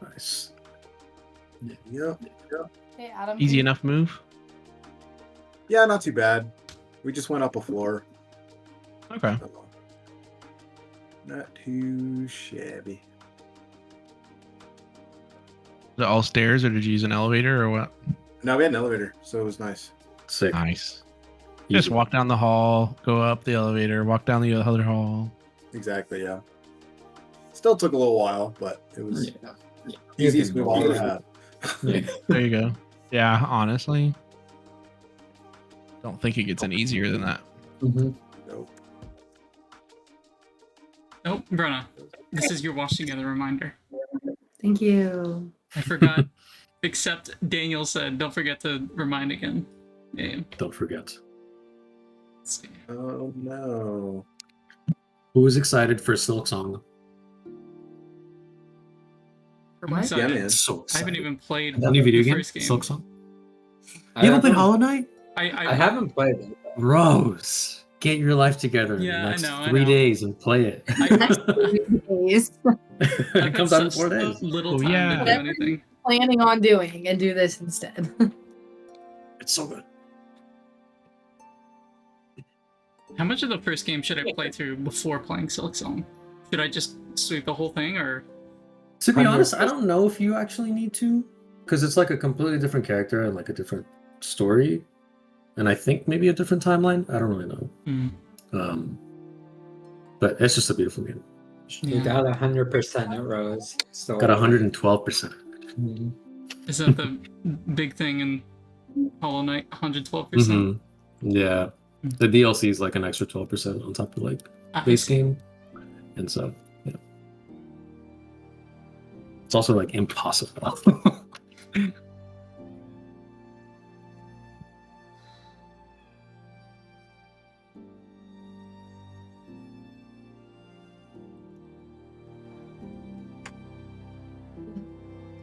Nice. Yep. Hey, Adam. Easy enough move. Yeah, not too bad. We just went up a floor. Okay. Not too shabby. Is it all stairs, or did you use an elevator, or what? No, we had an elevator, so it was nice. Sick. Nice. Easy. Just walk down the hall, go up the elevator, walk down the other hall. Exactly, yeah. Still took a little while, but it was easiest move I'll ever have. Yeah. There you go. Yeah, honestly, don't think it gets any easier than that. Mm-hmm. Nope. Oh, Brenna, this is your wash together reminder. Thank you. I forgot. Except Daniel said, don't forget to remind again. Yeah. Don't forget. Let's see. Oh no. Who was excited for Silk Song? For I'm what? excited. Yeah, man. So I excited. haven't even played Any video the game? first game. Silk Song? I You haven't played Hollow Knight? I haven't played it. Rose, get your life together Yeah, in the next I 3 know. days and play it. Days. It comes out in 4 days. Little Oh, time yeah. to do Whatever anything. you're planning on doing and do this instead. It's so good. How much of the first game should I play through before playing Silk Song? Should I just sweep the whole thing, or? To be honest, I don't know if you actually need to, because it's like a completely different character and like a different story, and I think maybe a different timeline. I don't really know. Mm. But it's just a beautiful game. You got 100% at Rose. So Got 112%. Mhm. Is that the big thing in Hollow Knight? 112%? Mhm. Yeah, the DLC is like an extra 12% on top of like base game, and so yeah, it's also like impossible.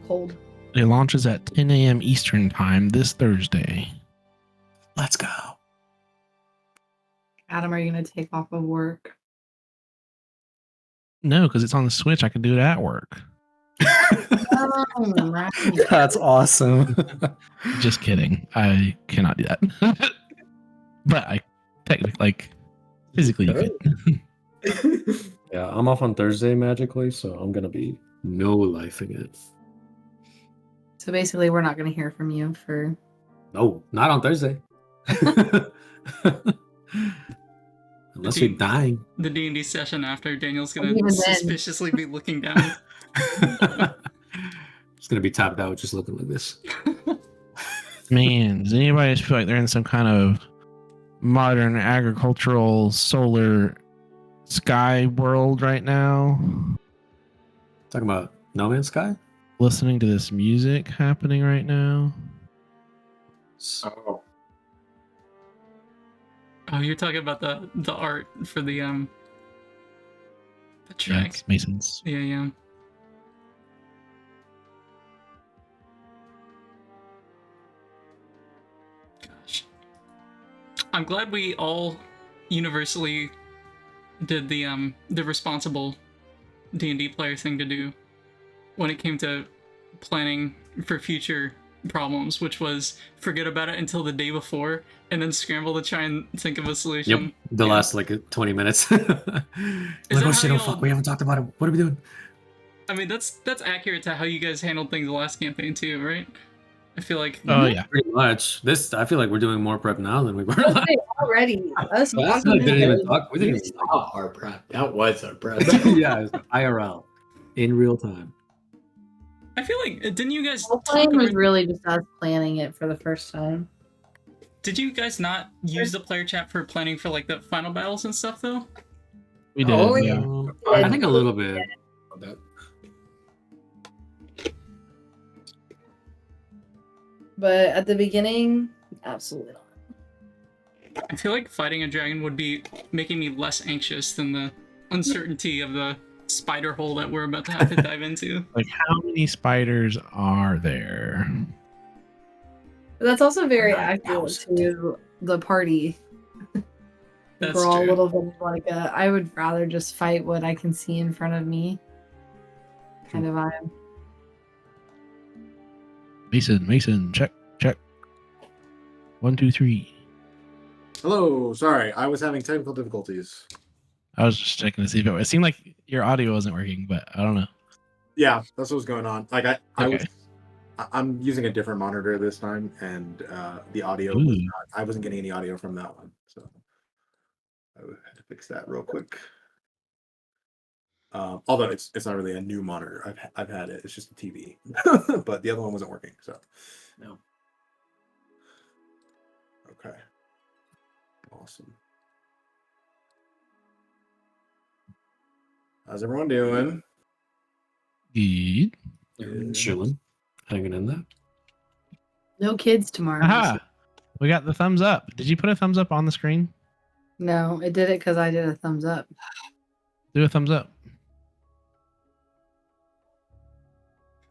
Cold. It launches at 10 a.m. Eastern time this Thursday. Let's go. Adam, are you going to take off of work? No, because it's on the Switch. I can do it at work. Oh, right. That's awesome. Just kidding. I cannot do that. But I technically, like, physically, you could. Yeah, I'm off on Thursday magically, so I'm gonna be no lifing it. So basically, we're not going to hear from you for. No, not on Thursday. Unless you're dying. The D&D session after, Daniel's gonna Even then. suspiciously be looking down. It's gonna be tapped out, just looking like this. Man, does anybody just feel like they're in some kind of modern agricultural solar sky world right now? Talking about No Man's Sky? Listening to this music happening right now? Oh, Oh, you're talking about the art for the Yeah, track. it's Masons. Yeah. Gosh. I'm glad we all universally did the responsible D&D player thing to do when it came to planning for future problems, which was forget about it until the day before and then scramble to try and think of a solution. Yep, the Yeah. last like 20 minutes. that Like, oh how shit, oh y'all- fuck, we haven't talked about it. What are we doing? I mean, that's accurate to how you guys handled things the last campaign too, right? I feel like Oh, yeah. Pretty much. I feel like we're doing more prep now than we were I was last. saying, already. Us Well, talking We didn't even about talk. We didn't even talk. not our prep. That was our prep. Yeah, it's IRL in real time. I feel like didn't you guys role talk playing was over- really just us planning it for the first time. Did you guys not use the player chat for planning for like the final battles and stuff though? We did. Oh, yeah. I think a little bit. But at the beginning, absolutely not. I feel like fighting a dragon would be making me less anxious than the uncertainty of the spider hole that we're about to have to dive into. Like, how many spiders are there? But that's also very accurate 9,000. to the party. That's We're all a true. little bit like I would rather just fight what I can see in front of me kind of vibe. Mason, check. 1, 2, 3. Hello. Sorry, I was having technical difficulties. I was just checking to see if it seemed like your audio wasn't working, but I don't know. Yeah, that's what was going on. Like Okay. I'm using a different monitor this time, and the audio was Ooh. not. I wasn't getting any audio from that one, so I had to fix that real quick. Although it's not really a new monitor. I've had it. It's just a TV, but the other one wasn't working. So no. Okay. Awesome. How's everyone doing? Good. Chilling, hanging in there. No kids tomorrow. Aha! We got the thumbs up. Did you put a thumbs up on the screen? No, it did it because I did a thumbs up. Do a thumbs up.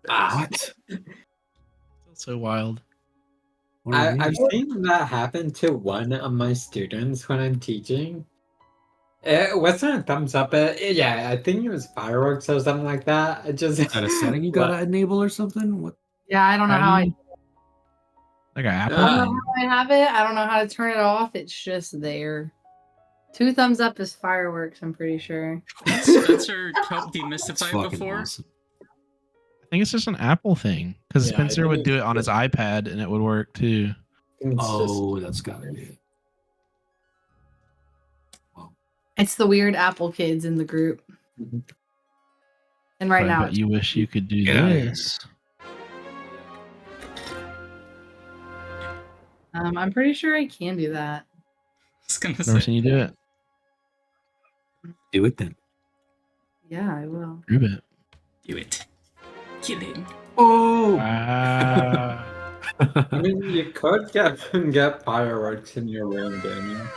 What? Still so wild. I've seen that happen to one of my students when I'm teaching. It wasn't a thumbs up. Yeah, I think it was fireworks or something like that. It just Is that a setting you gotta enable or something? What? Yeah, I don't know how I Like an apple. I don't know how I have it. I don't know how to turn it off. It's just there. 2 thumbs up is fireworks, I'm pretty sure. Spencer helped It's demystify it fucking before. awesome. I think it's just an Apple thing because Yeah, I Spencer think would do it it's on his iPad and it would work too. Oh, that's gotta be it. It's the weird Apple kids in the group. Mhm. And right now, But you wish you could do Get outta here. this. I'm pretty sure I can do that. I was gonna Never say. seen you do it. Do it then. Yeah, I will. Prove it. Do it. Kill him. Oh! Wow. I mean, you could get fireworks in your room, Daniel.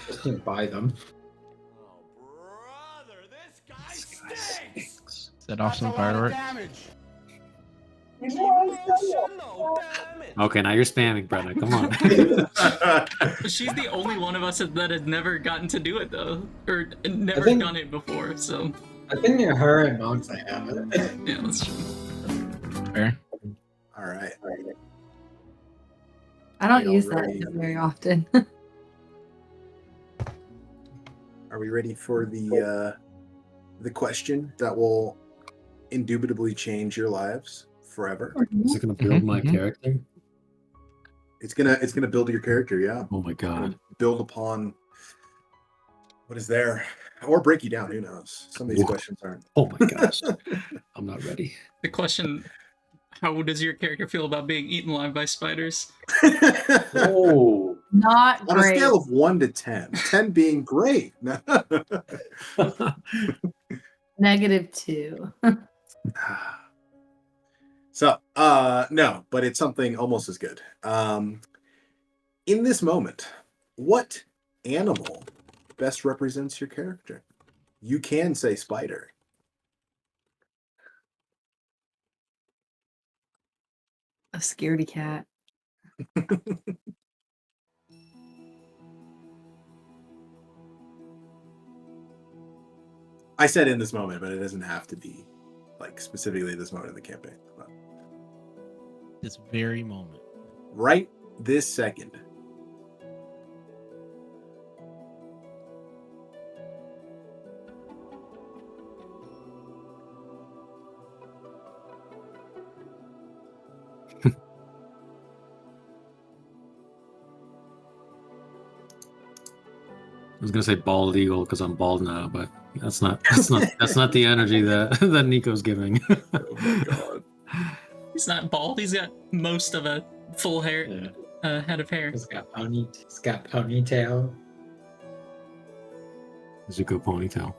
Just didn't buy them. Set off some fireworks. Okay, now you're spamming, Brenna. Come on. She's the only one of us that has never gotten to do it though, or never think- done it before. So I think her and Monks I have it. yeah, that's true. Fair. All right. I don't Are use you that ready? very often. Are we ready for the question that will indubitably change your lives forever? Is it gonna build my Mhm. character? It's gonna build your character, yeah. Oh my It's gonna god. build upon what is there, or break you down. Who knows? Some of these Whoa. questions aren't. Oh my gosh. I'm not ready. The question: how does your character feel about being eaten alive by spiders? Oh. Not On a great. scale of 1 to 10, 10 being great. -2. So, no, but it's something almost as good. In this moment, what animal best represents your character? You can say spider. A scaredy cat. I said in this moment, but it doesn't have to be like specifically this moment in the campaign. But This very moment. right this second. I was gonna say bald eagle because I'm bald now, but that's not the energy that Nico's giving. Oh my god. He's not bald. He's got most of a full hair, Yeah. head of hair. It's got ponytail. Zuko ponytail.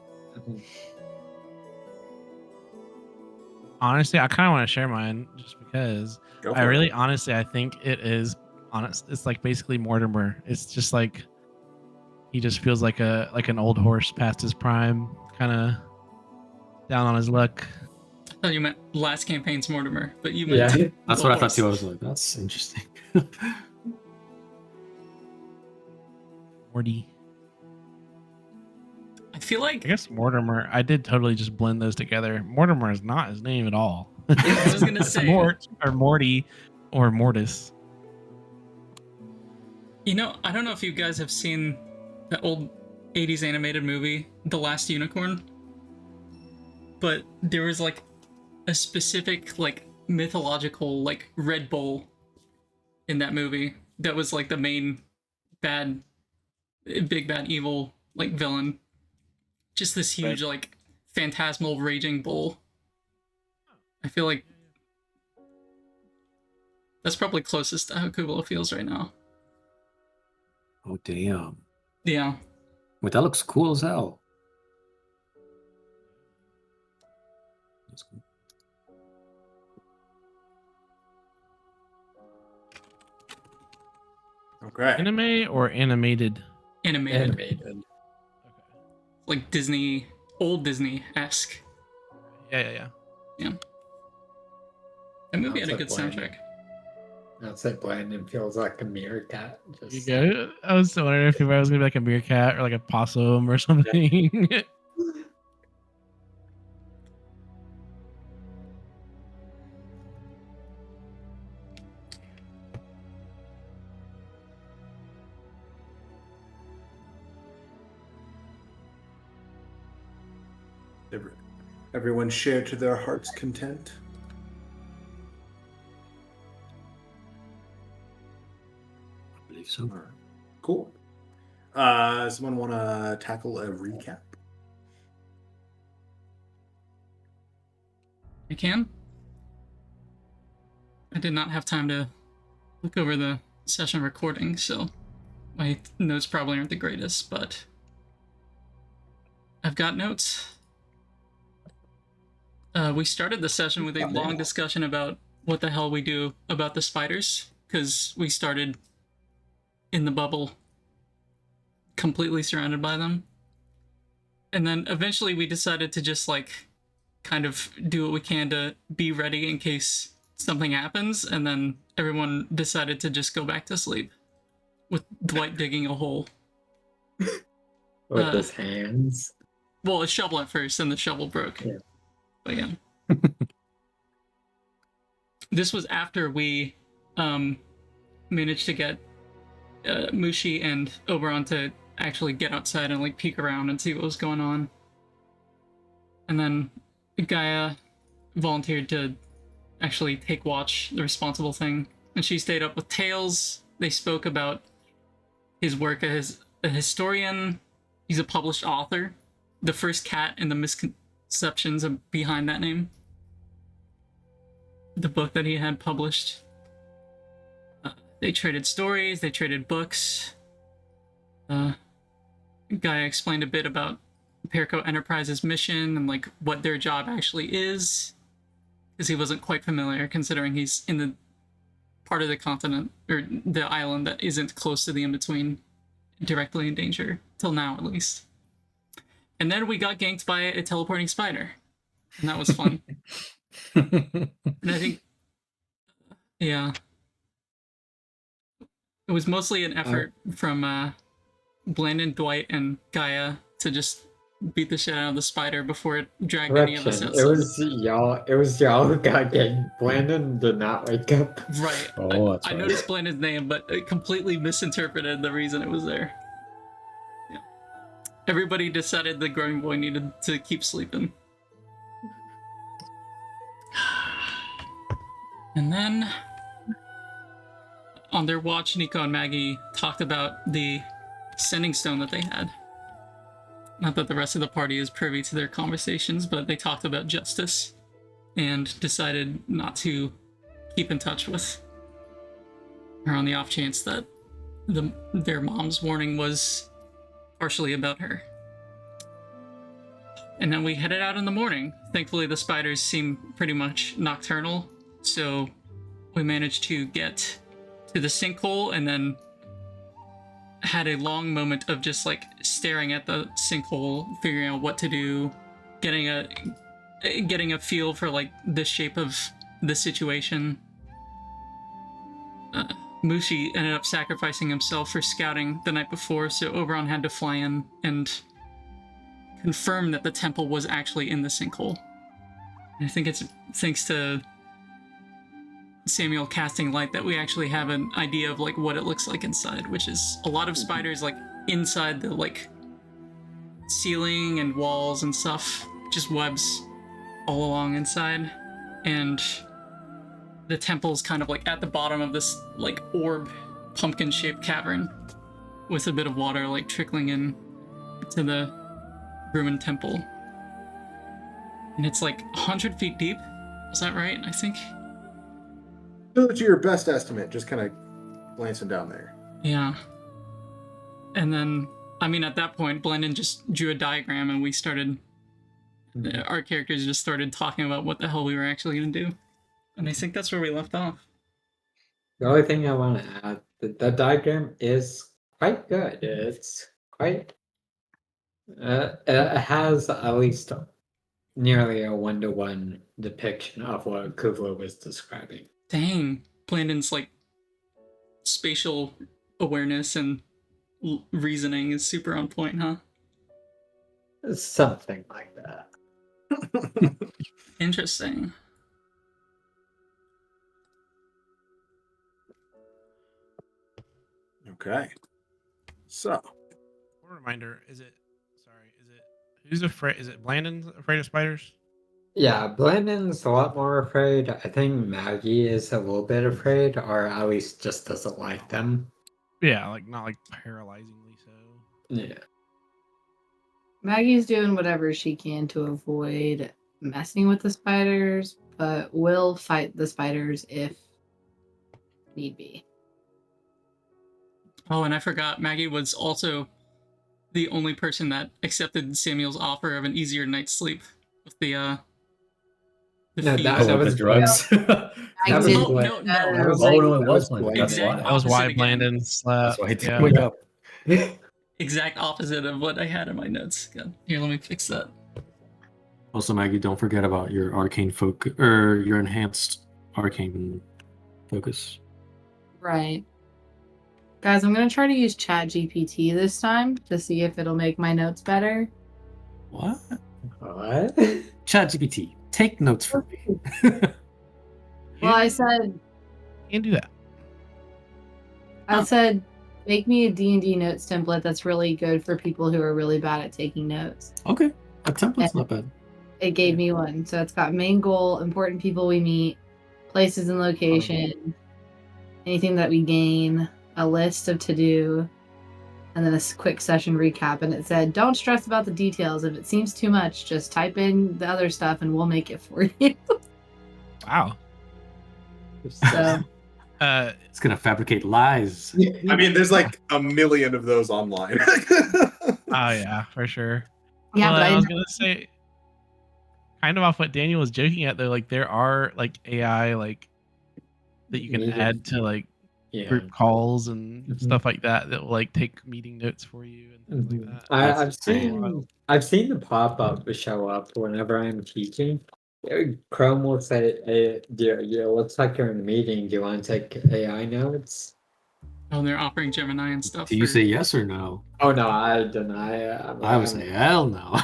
Honestly, I kind of want to share mine just because Go I for really it. honestly I think it is honest. It's like basically Mortimer. It's just like he just feels like an old horse past his prime, kind of down on his luck. I thought you meant last campaign's Mortimer, but you Yeah. meant That's the what I thought horse. too. I was like, that's interesting. Morty. I feel like I guess Mortimer. I did totally just blend those together. Mortimer is not his name at all. I was gonna It's say Mort or Morty or Mortis. You know, I don't know if you guys have seen that old 80s animated movie, The Last Unicorn, but there was like a specific like mythological like Red Bull in that movie that was like the main big bad evil like villain. Just this huge like phantasmal raging bull. I feel like that's probably closest to how Kuuvalo feels right now. Oh damn! Yeah. Wait, that looks cool as hell. That's cool. Okay. Anime or animated? Animated. Animated. Like Disney, old Disney-esque. Yeah. That movie had a That's good like soundtrack. That's like Brandon feels like a meerkat. There you Just go. I was wondering if I was gonna be like a meerkat or like a possum or something. Everyone share to their heart's content. I believe so. All right. Cool. Someone want to tackle a recap? I can. I did not have time to look over the session recording, so my notes probably aren't the greatest, but I've got notes. We started the session with a long discussion about what the hell we do about the spiders, because we started in the bubble, completely surrounded by them. And then eventually we decided to just like kind of do what we can to be ready in case something happens, and then everyone decided to just go back to sleep with Dwight digging a hole. with his hands. Well, a shovel at first, and the shovel broke. Yeah. But yeah. This was after we managed to get Mushi and Oberon to actually get outside and like peek around and see what was going on. And then Gaia volunteered to actually take watch, the responsible thing. And she stayed up with Tales. They spoke about his work as a historian. He's a published author. The first cat in the misconceptions behind that name. The book that he had published. They traded stories, they traded books. Gaia explained a bit about Perico Enterprise's mission and like what their job actually is, because he wasn't quite familiar, considering he's in the part of the continent or the island that isn't close to the in-between, directly in danger till now at least. And then we got ganked by a teleporting spider, and that was fun. And I think, yeah, it was mostly an effort from Blandon, Dwight, and Gaia to just beat the shit out of the spider before it dragged any of us Correction. outside. It was y'all who got ganked. Brandon did not wake up. Right. Oh, that's I right. noticed Blandon's name, but it completely misinterpreted the reason it was there. Yeah. Everybody decided the growing boy needed to keep sleeping. And then, on their watch, Nico and Maggie talked about the sending stone that they had. Not that the rest of the party is privy to their conversations, but they talked about justice and decided not to keep in touch with her on the off chance that their mom's warning was partially about her. And then we headed out in the morning. Thankfully, the spiders seem pretty much nocturnal, so we managed to get to the sinkhole and then had a long moment of just like staring at the sinkhole, figuring out what to do, getting a feel for like the shape of the situation. Mushi ended up sacrificing himself for scouting the night before, so Oberon had to fly in and confirm that the temple was actually in the sinkhole. And I think it's thanks to Samuel casting light that we actually have an idea of like what it looks like inside, which is a lot of spiders like inside the like ceiling and walls and stuff, just webs all along inside, and the temple's kind of like at the bottom of this like orb pumpkin-shaped cavern with a bit of water like trickling in to the ruined temple. And it's like 100 feet deep. Is that right? I think. To your best estimate, just kind of glancing down there. Yeah. And then, I mean, at that point, Blendon just drew a diagram and we started, our characters just started talking about what the hell we were actually going to do. And I think that's where we left off. The only thing I want to add, the diagram is quite good. It's quite, it has at least nearly a 1-to-1 depiction of what Kuuvalo was describing. Dang. Blandon's like spatial awareness and reasoning is super on point, huh? Something like that. Interesting. Okay. So, One reminder: is it who's afraid? Is it Blandon's afraid of spiders? Yeah, Blandon's a lot more afraid. I think Maggie is a little bit afraid, or at least just doesn't like them. Yeah, like not like paralyzingly so. Yeah. Maggie's doing whatever she can to avoid messing with the spiders, but will fight the spiders if need be. Oh, and I forgot, Maggie was also the only person that accepted Samuel's offer of an easier night's sleep with the No, fees. that was drugs. That was Oh, Bla- no, that was Oh, like- no, it that was Blandon. Blandon. Exact That's That was why opposite again. Blandon slept. That's why he didn't Yeah. wake up. Exact opposite of what I had in my notes. God, here, let me fix that. Also, Maggie, don't forget about your arcane focus or your enhanced arcane focus. Right. Guys, I'm going to try to use ChatGPT this time to see if it'll make my notes better. What? What? ChatGPT, take notes for me. Well, I said, Can't do that. make me a D&D notes template that's really good for people who are really bad at taking notes. Okay, a template's not bad. It gave me one. So it's got main goal, important people we meet, places and location, anything that we gain, a list of to-do, and then a quick session recap. And it said, don't stress about the details. If it seems too much, just type in the other stuff and we'll make it for you. Wow. So It's gonna fabricate lies. I mean, there's like a million of those online. Oh yeah, for sure. yeah, Well, but I was gonna say, kind of off what Daniel was joking at though, like there are like AI like that you can Meeting. add to like Yeah. group calls and Mhm. stuff like that that will like take meeting notes for you and things like that. That's I've insane. seen the pop-up show up whenever I'm teaching. Chrome will say, hey, looks like you're in a meeting. Do you want to take AI notes? Oh, and they're offering Gemini and stuff. Do you for- say yes or no? Oh no, I deny it. I would say hell no.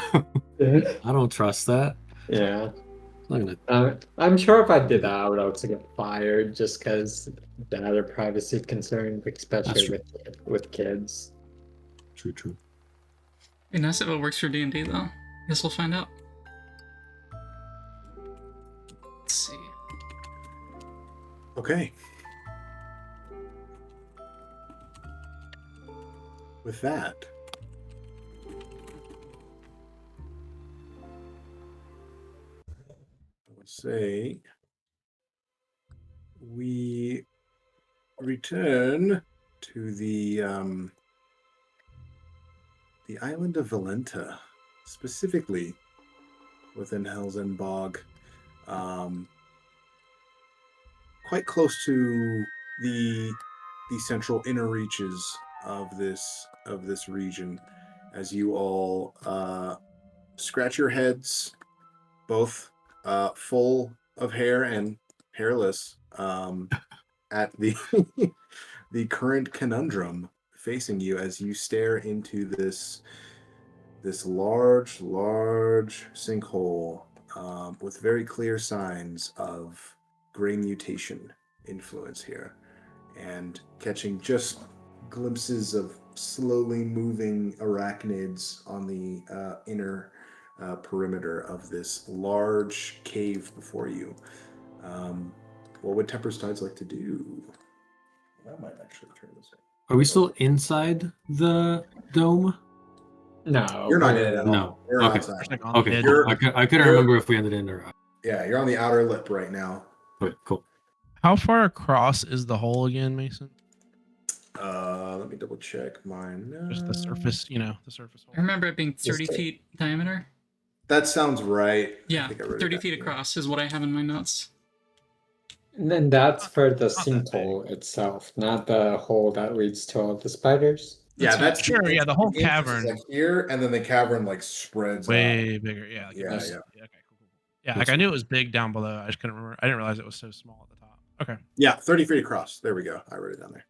I don't trust that. Yeah. I'm gonna. I'm sure if I did that, I would also get fired just because data privacy concern, especially with kids. True. Be nice if it works for D&D though. Guess we'll find out. Let's see. Okay. With that, I would say we return to the island of Valenta, specifically within Helzen Bog, quite close to the central inner reaches of this region. As you all scratch your heads, both full of hair and hairless, at the the current conundrum facing you as you stare into this this large sinkhole with very clear signs of gray mutation influence here, and catching just glimpses of slowly moving arachnids on the inner perimeter of this large cave before you. What would Temper's Tides like to do? That might actually turn this in. Are we still inside the dome? No, You're not in we're- it at all. No. You're Okay. outside. It's like on the Okay, edge. cool. I couldn't remember if we ended in or out. Yeah, you're on the outer lip right now. Okay, cool. How far across is the hole again, Mason? Let me double check mine. Just the surface, the surface hole. I remember it being 30 Just- feet diameter. That sounds right. I Yeah, think I wrote it 30 down feet here. across is what I have in my notes. And then that's for the Not that big. sinkhole itself, not the hole that leads to all the spiders. Yeah, that's Sure, yeah, the whole entrance is, cavern. like here, and then the cavern like spreads out. Way bigger. Yeah. Like Yeah, it was, yeah. Okay, cool. Yeah, like I knew it was big down below. I just couldn't remember. I didn't realize it was so small at the top. Okay. Yeah, 30 feet across. There we go. I wrote it down there.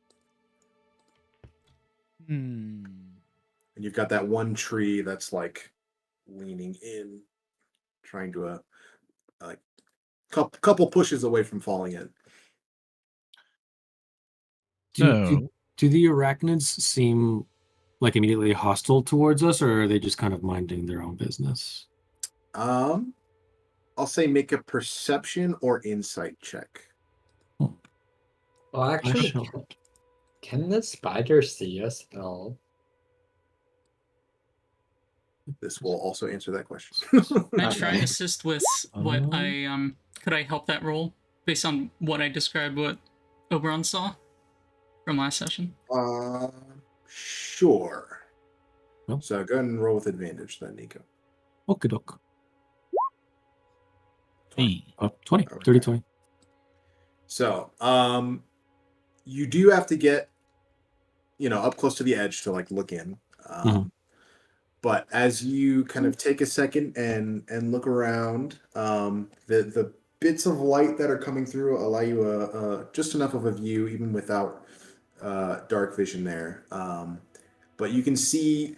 Hmm. And you've got that one tree that's like leaning in, trying to like couple pushes away from falling in. Do the arachnids seem like immediately hostile towards us, or are they just kind of minding their own business? I'll say make a perception or insight check. Well, actually, Sure. can the spider see us at all? This will also answer that question. Can I Okay. try and assist with what Um, I could I help that roll based on what I described what Oberon saw from last session? Sure. No. So go ahead and roll with advantage then, Nico. Okie doke. Hey. 20. Okay. 30, 20. So, you do have to get, up close to the edge to like look in. But as you kind of take a second and look around, the bits of light that are coming through allow you just enough of a view, even without dark vision there. But you can see,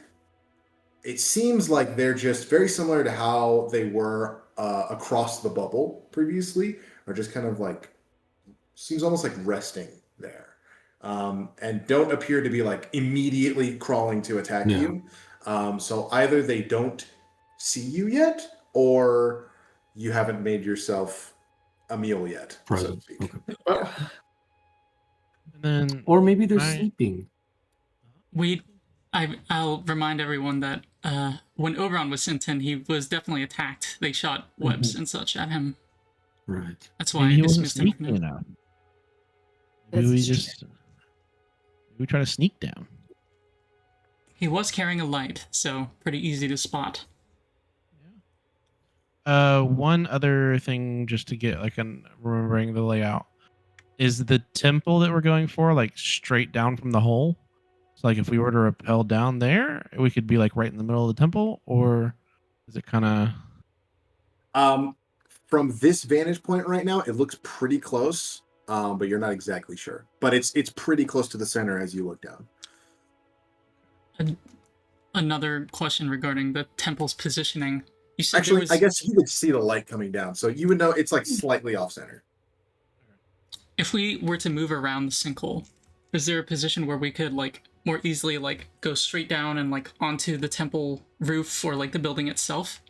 it seems like they're just very similar to how they were across the bubble previously, or just kind of like, seems almost like resting there. And don't appear to be like immediately crawling to attack No. you. So either they don't see you yet, or you haven't made yourself a meal yet, so to Present. speak. Okay. Well, And then Or maybe they're Right. sleeping. I'll remind everyone that when Oberon was sent in, he was definitely attacked. They shot webs and such at him. Right. That's why maybe I he wasn't dismissed him. sneaking from it. enough. Maybe That's we try to sneak down. He was carrying a light, so pretty easy to spot. One other thing, just to get like remembering the layout, is the temple that we're going for like straight down from the hole. So like if we were to rappel down there, we could be like right in the middle of the temple, or is it kind of? From this vantage point right now, it looks pretty close, but you're not exactly sure. But it's pretty close to the center as you look down. Another question regarding the temple's positioning. You said Actually, there was, I guess you would see the light coming down, so you would know it's like slightly off center. if we were to move around the sinkhole, is there a position where we could like more easily like go straight down and like onto the temple roof or like the building itself?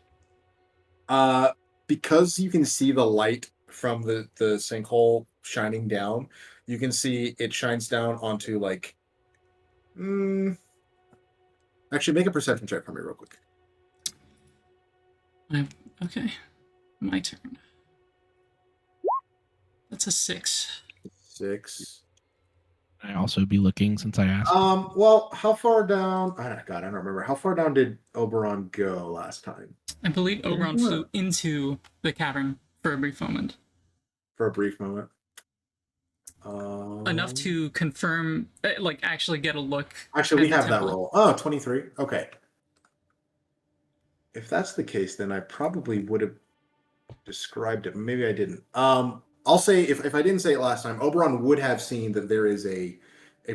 Because you can see the light from the sinkhole shining down, you can see it shines down onto like. Actually, make a perception check for me real quick. Okay, my turn. That's a 6. 6. I also be looking since I asked. Well, how far down? God, I don't remember. How far down did Oberon go last time? I believe Oberon flew into the cavern for a brief moment. For a brief moment. Enough to confirm, like actually get a look. Actually, we at the have that temple. roll. Oh, 23. Okay. If that's the case, then I probably would have described it. Maybe I didn't. I'll say, if I didn't say it last time, Oberon would have seen that there is a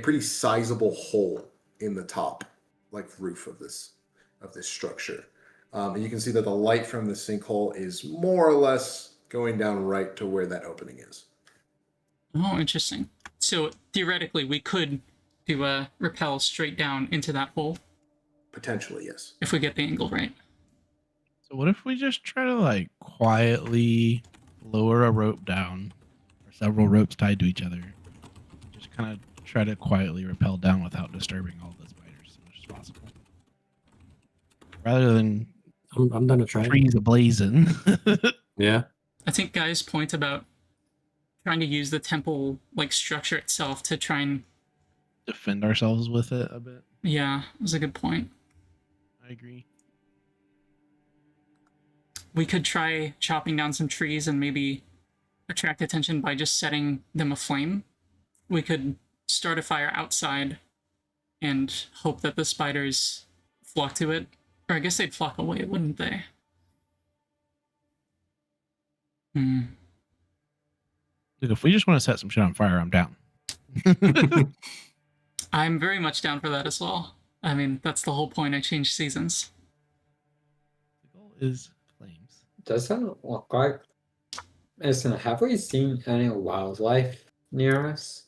pretty sizable hole in the top, like roof of this of this structure. And you can see that the light from the sinkhole is more or less going down right to where that opening is. Oh, interesting. So theoretically, we could do a rappel straight down into that hole Potentially, yes. if we get the angle right. So what if we just try to like quietly lower a rope down, or several ropes tied to each other, just kind of try to quietly rappel down without disturbing all the spiders as much as possible, rather than I'm gonna try. trees ablazing. Yeah. I think Guy's point about trying to use the temple like structure itself to try and Defend ourselves with it a bit. yeah, was a good point. I agree. We could try chopping down some trees and maybe attract attention by just setting them aflame. We could start a fire outside and hope that the spiders flock to it. Or I guess they'd flock away, wouldn't they? Look, if we just want to set some shit on fire, I'm down. I'm very much down for that as well. I mean, that's the whole point. I changed seasons. The goal is flames. Does that look like? Listen, have we seen any wildlife near us?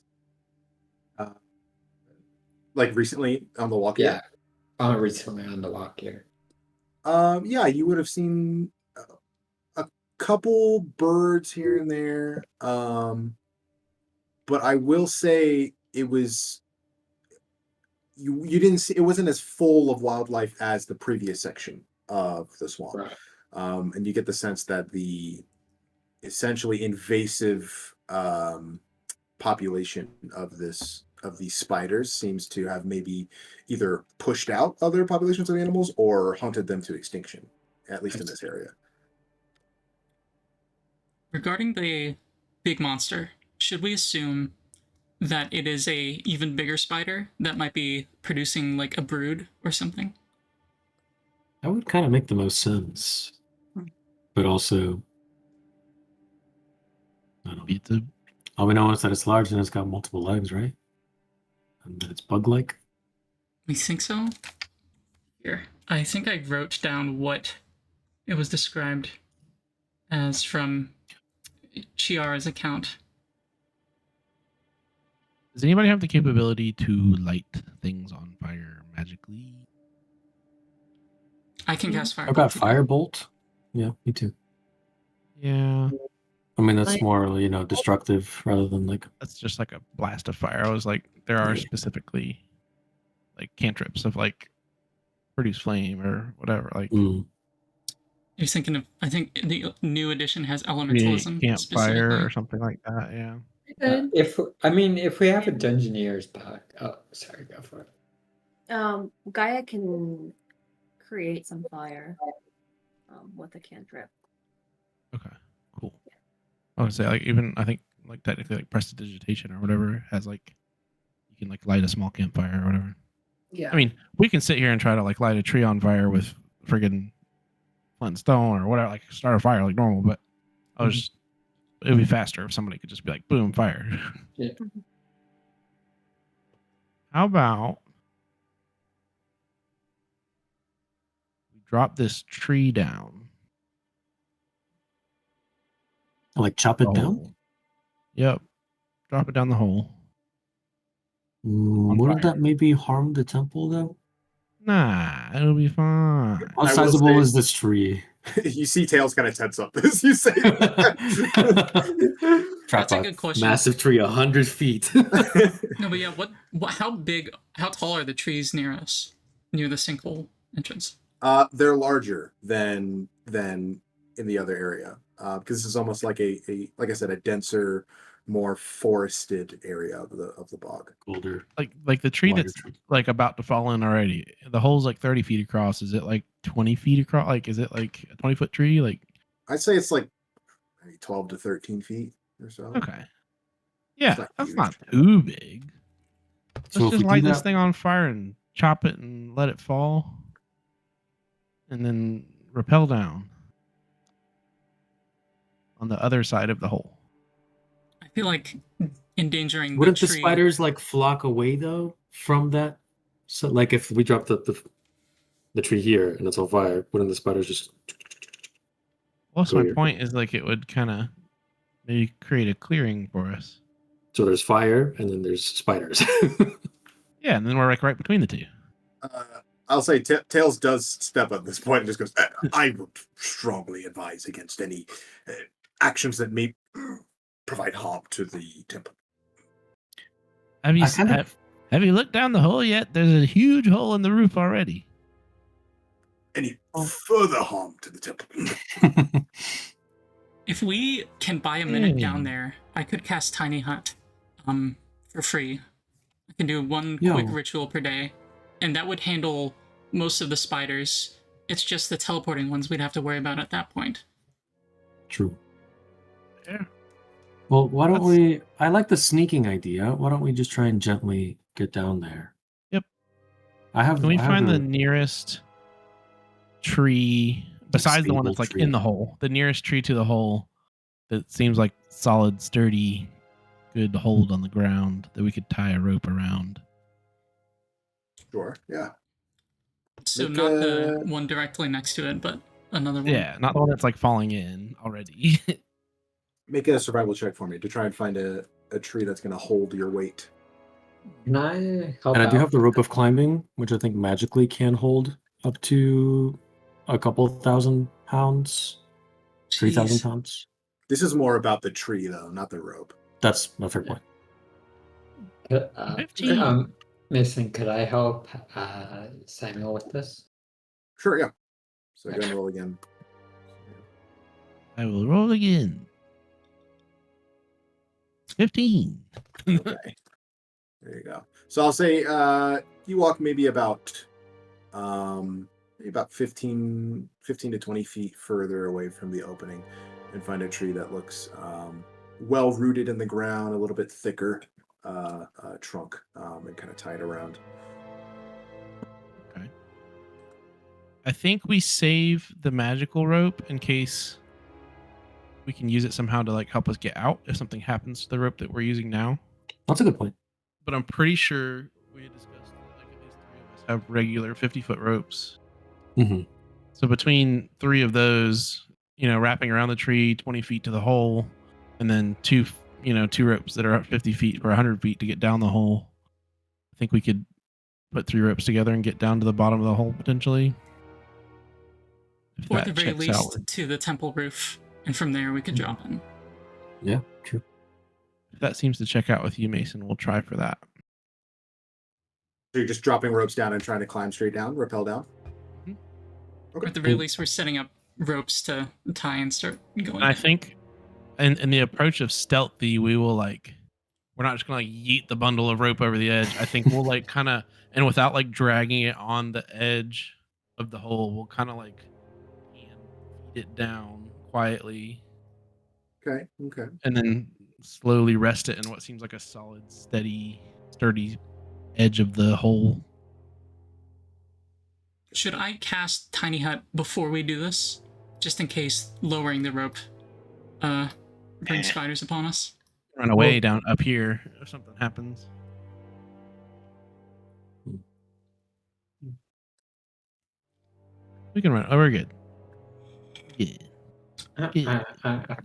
Like recently on the walk Yeah, recently on the walk here. Yeah, you would have seen a couple birds here and there. But I will say it was you didn't see, it wasn't as full of wildlife as the previous section of the swamp. Right. And you get the sense that the essentially invasive population of these spiders seems to have maybe either pushed out other populations of animals or hunted them to extinction, at least in this area. Regarding the big monster, should we assume that it is a even bigger spider that might be producing like a brood or something? That would kind of make the most sense. But also, I don't know. Beat the All we know is that it's large and it's got multiple legs, right? And that it's bug-like. We think so? Here. I think I wrote down what it was described as from Chiara's account. Does anybody have the capability to light things on fire magically? I can cast fire. How about Firebolt? Yeah, me too. Yeah, I mean, that's Like- more, destructive rather than like. that's just like a blast of fire. I was like, there are Yeah. specifically like cantrips of like produce flame or whatever. Like You're thinking of, I think the new edition has create elementalism campfire specifically. or something like that. Yeah. If we have a Dungeoneer's pack, oh, sorry, go for it. Gaia can create some fire with a cantrip. Okay. Cool. I would say like even I think like technically like prestidigitation or whatever has like you can like light a small campfire or whatever. Yeah. I mean, we can sit here and try to like light a tree on fire with friggin' flint and stone or whatever, like start a fire like normal, but it would be faster if somebody could just be like, boom, fire. Yeah. How about we drop this tree down? Like chop it the down? hole? Yep. Drop it down the hole. Wouldn't fire. that maybe harm the temple though? Nah, it'll be fine. How I will sizable say- is this tree? You see Tails kind of tense up as you say that. Trap That's a good question. Massive tree, 100 feet. No, but yeah, how tall are the trees near us, near the sinkhole entrance? They're larger than in the other area because this is almost like like I said, a denser, more forested area of the bog. Older, Like the tree wider that's tree. like about to fall in already. The hole's like 30 feet across. Is it like 20 feet across? Like, is it like a 20-foot tree? Like, I'd say it's like maybe 12 to 13 feet or so. okay. Yeah, not that's huge. not too big. So Let's if just we light do this that- thing on fire and chop it and let it fall. And then rappel down on the other side of the hole. I feel like endangering Wouldn't the the tree. spiders like flock away though from that? So like if we drop the the tree here and it's on fire, wouldn't the spiders just? Well, that's Go my here. point. Is like it would kind of maybe create a clearing for us. So there's fire and then there's spiders. Yeah, and then we're like right between the two. I'll say Tails does step up at this point and just goes, I would strongly advise against any actions that may provide harm to the temple. Have you I kind of- have you looked down the hole yet? There's a huge hole in the roof already. Any further harm to the temple. If we can buy a minute down there, I could cast Tiny Hut for free. I can do one quick ritual per day, and that would handle most of the spiders. It's just the teleporting ones we'd have to worry about at that point. True. Yeah. Well, why don't we? I like the sneaking idea. Why don't we just try and gently get down there? Yep. Can we find the nearest tree besides the one that's like tree. in the hole? The nearest tree to the hole that seems like solid, sturdy, good hold on the ground that we could tie a rope around. Sure, yeah. So not the one directly next to it, but another one. Yeah, not the one that's like falling in already. Make a survival check for me to try and find a tree that's going to hold your weight. Can I help And I do out? have the rope of climbing, which I think magically can hold up to a couple thousand pounds, 3,000 Jeez. pounds. This is more about the tree, though, not the rope. That's a fair point. 15. Mason, could I help Samuel with this? Sure, yeah. So go and roll again. I will roll again. 15. Okay. There you go. So I'll say you walk maybe about 15 to 20 feet further away from the opening and find a tree that looks well rooted in the ground, a little bit thicker trunk, and kind of tied around. Okay. I think we save the magical rope in case we can use it somehow to like help us get out if something happens to the rope that we're using now. That's a good point. But I'm pretty sure we had discussed that like at least 3 of us have regular 50-foot ropes. Mm-hmm. So between 3 of those, wrapping around the tree 20 feet to the hole, and then 2 ropes that are 50 feet or 100 feet to get down the hole, I think we could put 3 ropes together and get down to the bottom of the hole potentially. If Or at that the very checks least out. to the temple roof, and from there we could drop in. Yeah, true. If that seems to check out with you, Mason, we'll try for that. So you're just dropping ropes down and trying to climb straight down, rappel down? Mhm. Or Okay. at the very least, we're setting up ropes to tie and start going. And I think in the approach of stealthy, we will we're not just gonna yeet the bundle of rope over the edge. I think we'll kind of, and without dragging it on the edge of the hole, we'll kind of feed it down quietly Okay. and then slowly rest it in what seems like a solid, steady, sturdy edge of the hole. Should I cast Tiny Hut before we do this? Just in case lowering the rope brings spiders upon us? Run away down up here if something happens. We can run. Oh, we're good. Yeah. I think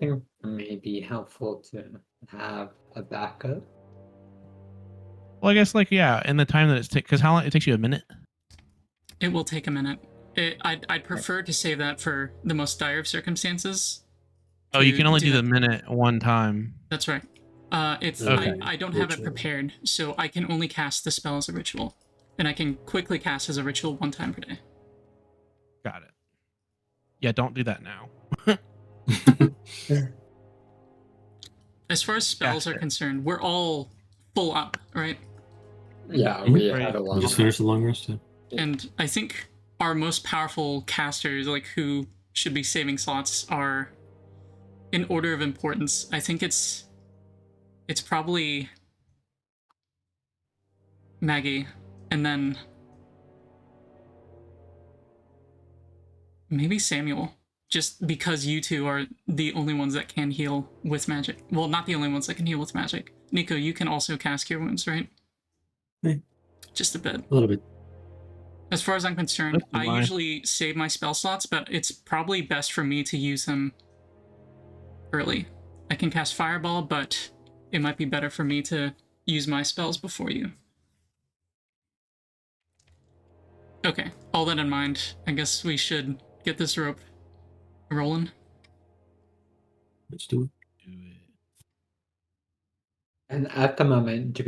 it may be helpful to have a backup. Well, I guess in the time that it's because how long it takes you a minute? It will take a minute. I'd prefer to save that for the most dire of circumstances. Oh, you can only do the minute one time. That's right. Okay. I don't have it prepared, so I can only cast the spell as a ritual, and I can quickly cast as a ritual 1 time per day. Got it. Yeah, don't do that now. As far as spells are concerned, we're all full up, right? Yeah, we Right. had a We long just finished the long rest. Yeah. And I think our most powerful casters, who should be saving slots, are in order of importance. I think it's probably Maggie, and then maybe Samuel. Just because you two are the only ones that can heal with magic. Well, not the only ones that can heal with magic. Nico, you can also cast Cure Wounds, right? Yeah. Just a bit. A little bit. As far as I'm concerned, That's I fine. usually save my spell slots, but it's probably best for me to use them early. I can cast Fireball, but it might be better for me to use my spells before you. Okay, all that in mind, I guess we should get this rope rolling. Let's do it. Do it. And at the moment,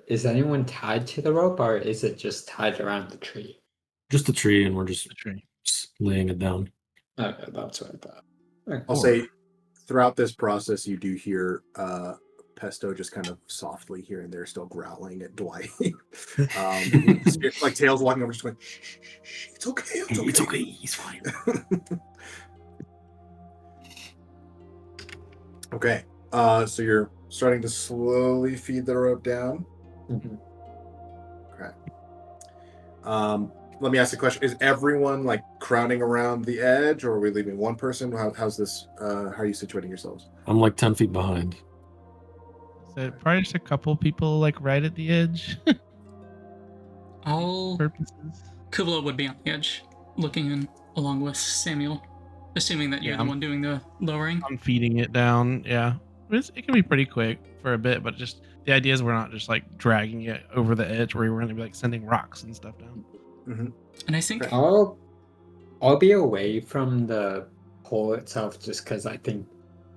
is anyone tied to the rope, or is it just tied around the tree? Just a tree, and we're just The tree. laying it down. Okay, that's what I thought. Alright, I'll cool. say throughout this process, you do hear Pesto just kind of softly here and there, still growling at Dwight. Like Tails walking over, just going, shh, shh, shh, shh. It's okay. It's okay. It's okay. He's fine. Okay. So you're starting to slowly feed the rope down. Mhm. Okay. Let me ask the question: is everyone like crowding around the edge, or are we leaving one person? How's this? How are you situating yourselves? I'm like 10 feet behind. So probably just a couple people like right at the edge. All Purposes. Kuuvalo would be on the edge, looking in along with Samuel, assuming that you're the I'm- one doing the lowering. I'm feeding it down. Yeah, it can be pretty quick for a bit, but just the idea is we're not just like dragging it over the edge where we're going to be like sending rocks and stuff down. And I think Okay. I'll be away from the hole itself just because I think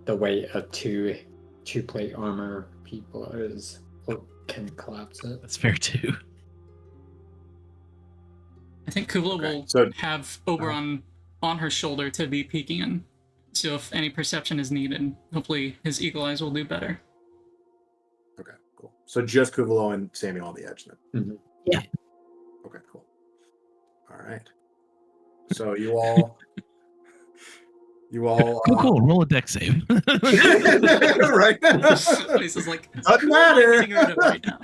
the weight of two plate armor people can collapse it. That's fair too. Kuuvalo Okay, will so- have Oberon on her shoulder to be peeking in. So if any perception is needed, hopefully his eagle eyes will do better. Okay, cool. So just Kuuvalo and Samuel on the edge then. Mhm. Yeah. Okay, cool. All right. So you all, Cool. Roll a deck save. right? He's just like, Doesn't "What am I matter. getting rid of right now?"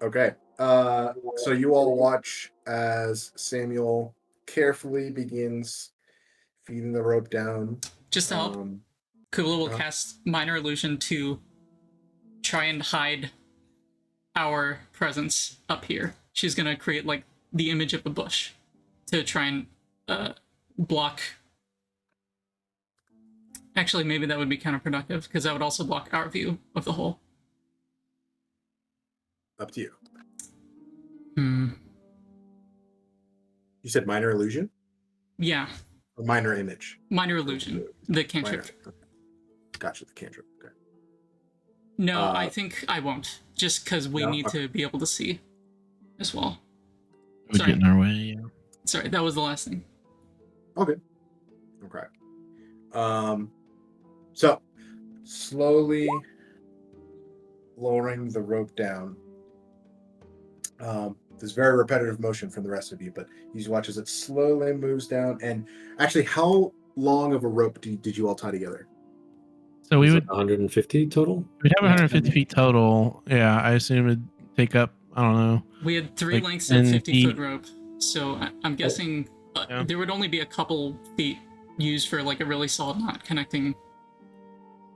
Okay. So you all watch as Samuel carefully begins feeding the rope down. Just to help, Kuuvalo will cast Minor Illusion to try and hide our presence up here. She's gonna create like the image of a bush to try and block. Actually, maybe that would be counterproductive because that would also block our view of the hole. Up to you. Hmm. You said minor illusion Yeah, or minor image? Minor Illusion, the cantrip. Minor. Gotcha, the cantrip. Okay. No, I think I won't. Just because we No? need to be able to see as well. We're Sorry. getting our way. Yeah. Sorry, that was the last thing. Okay. So slowly lowering the rope down. There's very repetitive motion from the rest of you, but you watch as it slowly moves down. And actually, how long of a rope did you all tie together? So we Is would it 150 total. we'd have 150 feet total. Yeah, I assume it'd take up. I don't know. We had three Like lengths of 10 50-foot feet. rope, so I'm guessing Yeah. there would only be a couple feet used for like a really solid knot connecting.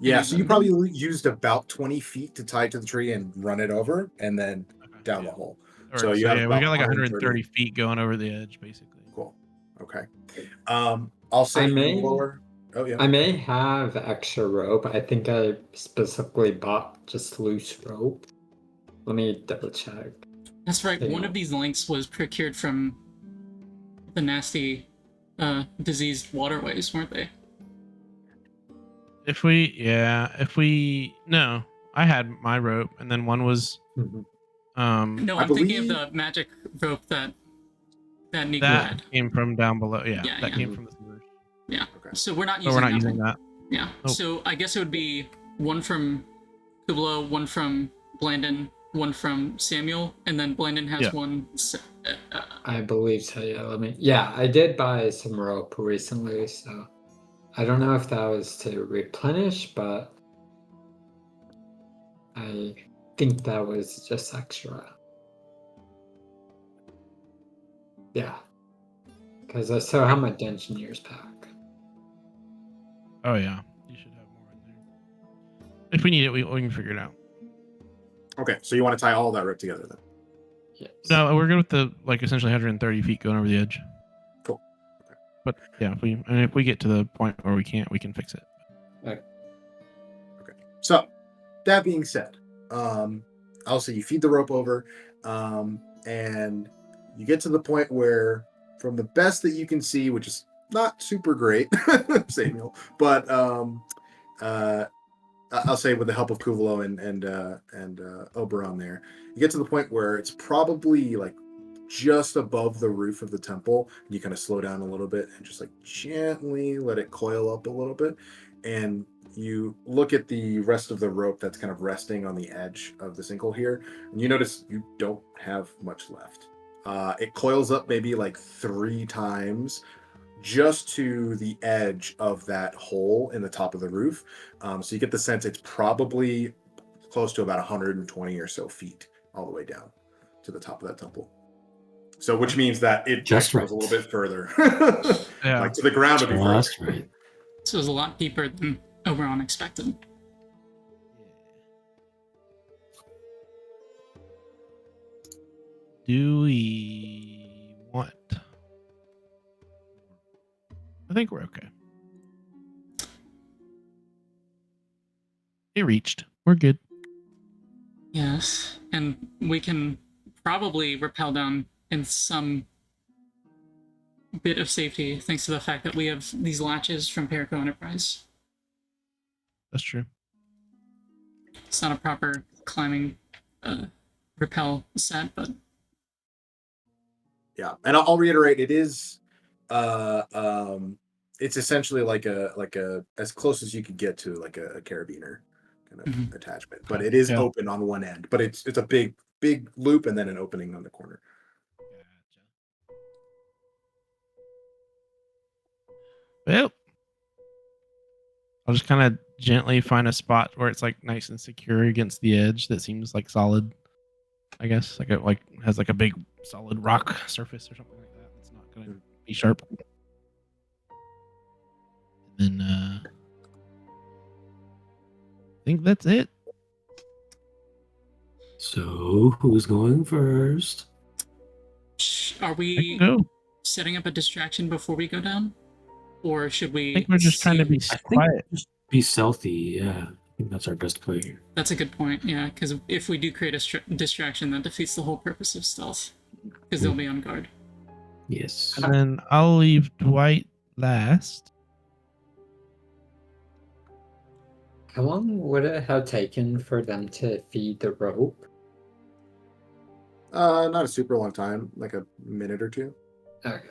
Yeah, Yeah, so you then- probably used about 20 feet to tie to the tree and run it over, and then down Yeah. the hole. Or- So you have we about got like 130 130 feet going over the edge, basically. Cool. Okay. I'll say I may- lower. Oh yeah. I may have extra rope. I think I specifically bought just loose rope. Let me double check. That's right. Yeah. One of these lengths was procured from the nasty, diseased waterways, weren't they? No, I had my rope, and then one was Mhm. No, I I'm thinking of believe- the magic rope that Nico that had. came from down below. Yeah, Yeah, that yeah. came from the sewers. So we're not But using we're not that using one. that. Yeah. Nope. So I guess it would be one from Kuuvalo, one from Blandon, one from Samuel, and then Blandon has Yeah. one. I believe so. Yeah, I did buy some rope recently, so I don't know if that was to replenish, but I think that was just extra. Yeah, because I still have my Dungeoneer's pack. Oh yeah, you should have more in there. If we need it, we can figure it out. Okay, so you want to tie all that rope together then? Yes. No, we're good with the essentially 130 feet going over the edge. Cool. Okay. But yeah, if we get to the point where we can't, we can fix it. Okay. So, that being said, I'll say you feed the rope over, and you get to the point where, from the best that you can see, which is not super great, Samuel, but I'll say with the help of Kuuvalo and Oberon there, you get to the point where it's probably like just above the roof of the temple. And you kind of slow down a little bit and just like gently let it coil up a little bit. And you look at the rest of the rope that's kind of resting on the edge of the sinkhole here, and you notice you don't have much left. It coils up maybe like 3 times just to the edge of that hole in the top of the roof. So you get the sense it's probably close to about 120 or so feet all the way down to the top of that temple. So, which means that it Just goes right. a little bit further, Yeah. like to the ground would be further. Just right. So it was a lot deeper than Oberon expected. Do we want? I think we're okay. It reached. We're good. Yes, and we can probably rappel down in some bit of safety thanks to the fact that we have these latches from Perico Enterprise. That's true. It's not a proper climbing rappel set, but Yeah, and I'll reiterate, it is, it's essentially like a as close as you could get to like a carabiner kind of attachment, but it is open on one end. But it's a big loop and then an opening on the corner. Well, I'll just kind of gently find a spot where it's like nice and secure against the edge that seems like solid. I guess like has like a big solid rock surface or something like that. It's not going to be sharp. And then I think that's it. So, who's going first? are I we can go. setting up a distraction before we go down? Or should we I think we're just trying to be I think quiet. just be stealthy. Yeah, I think that's our best play here. That's a good point, yeah, because if we do create a distraction, that defeats the whole purpose of stealth, because they'll be on guard. Yes. And then I'll leave Dwight last. How long would it have taken for them to feed the rope? Not a super long time, like a minute or 2. Okay.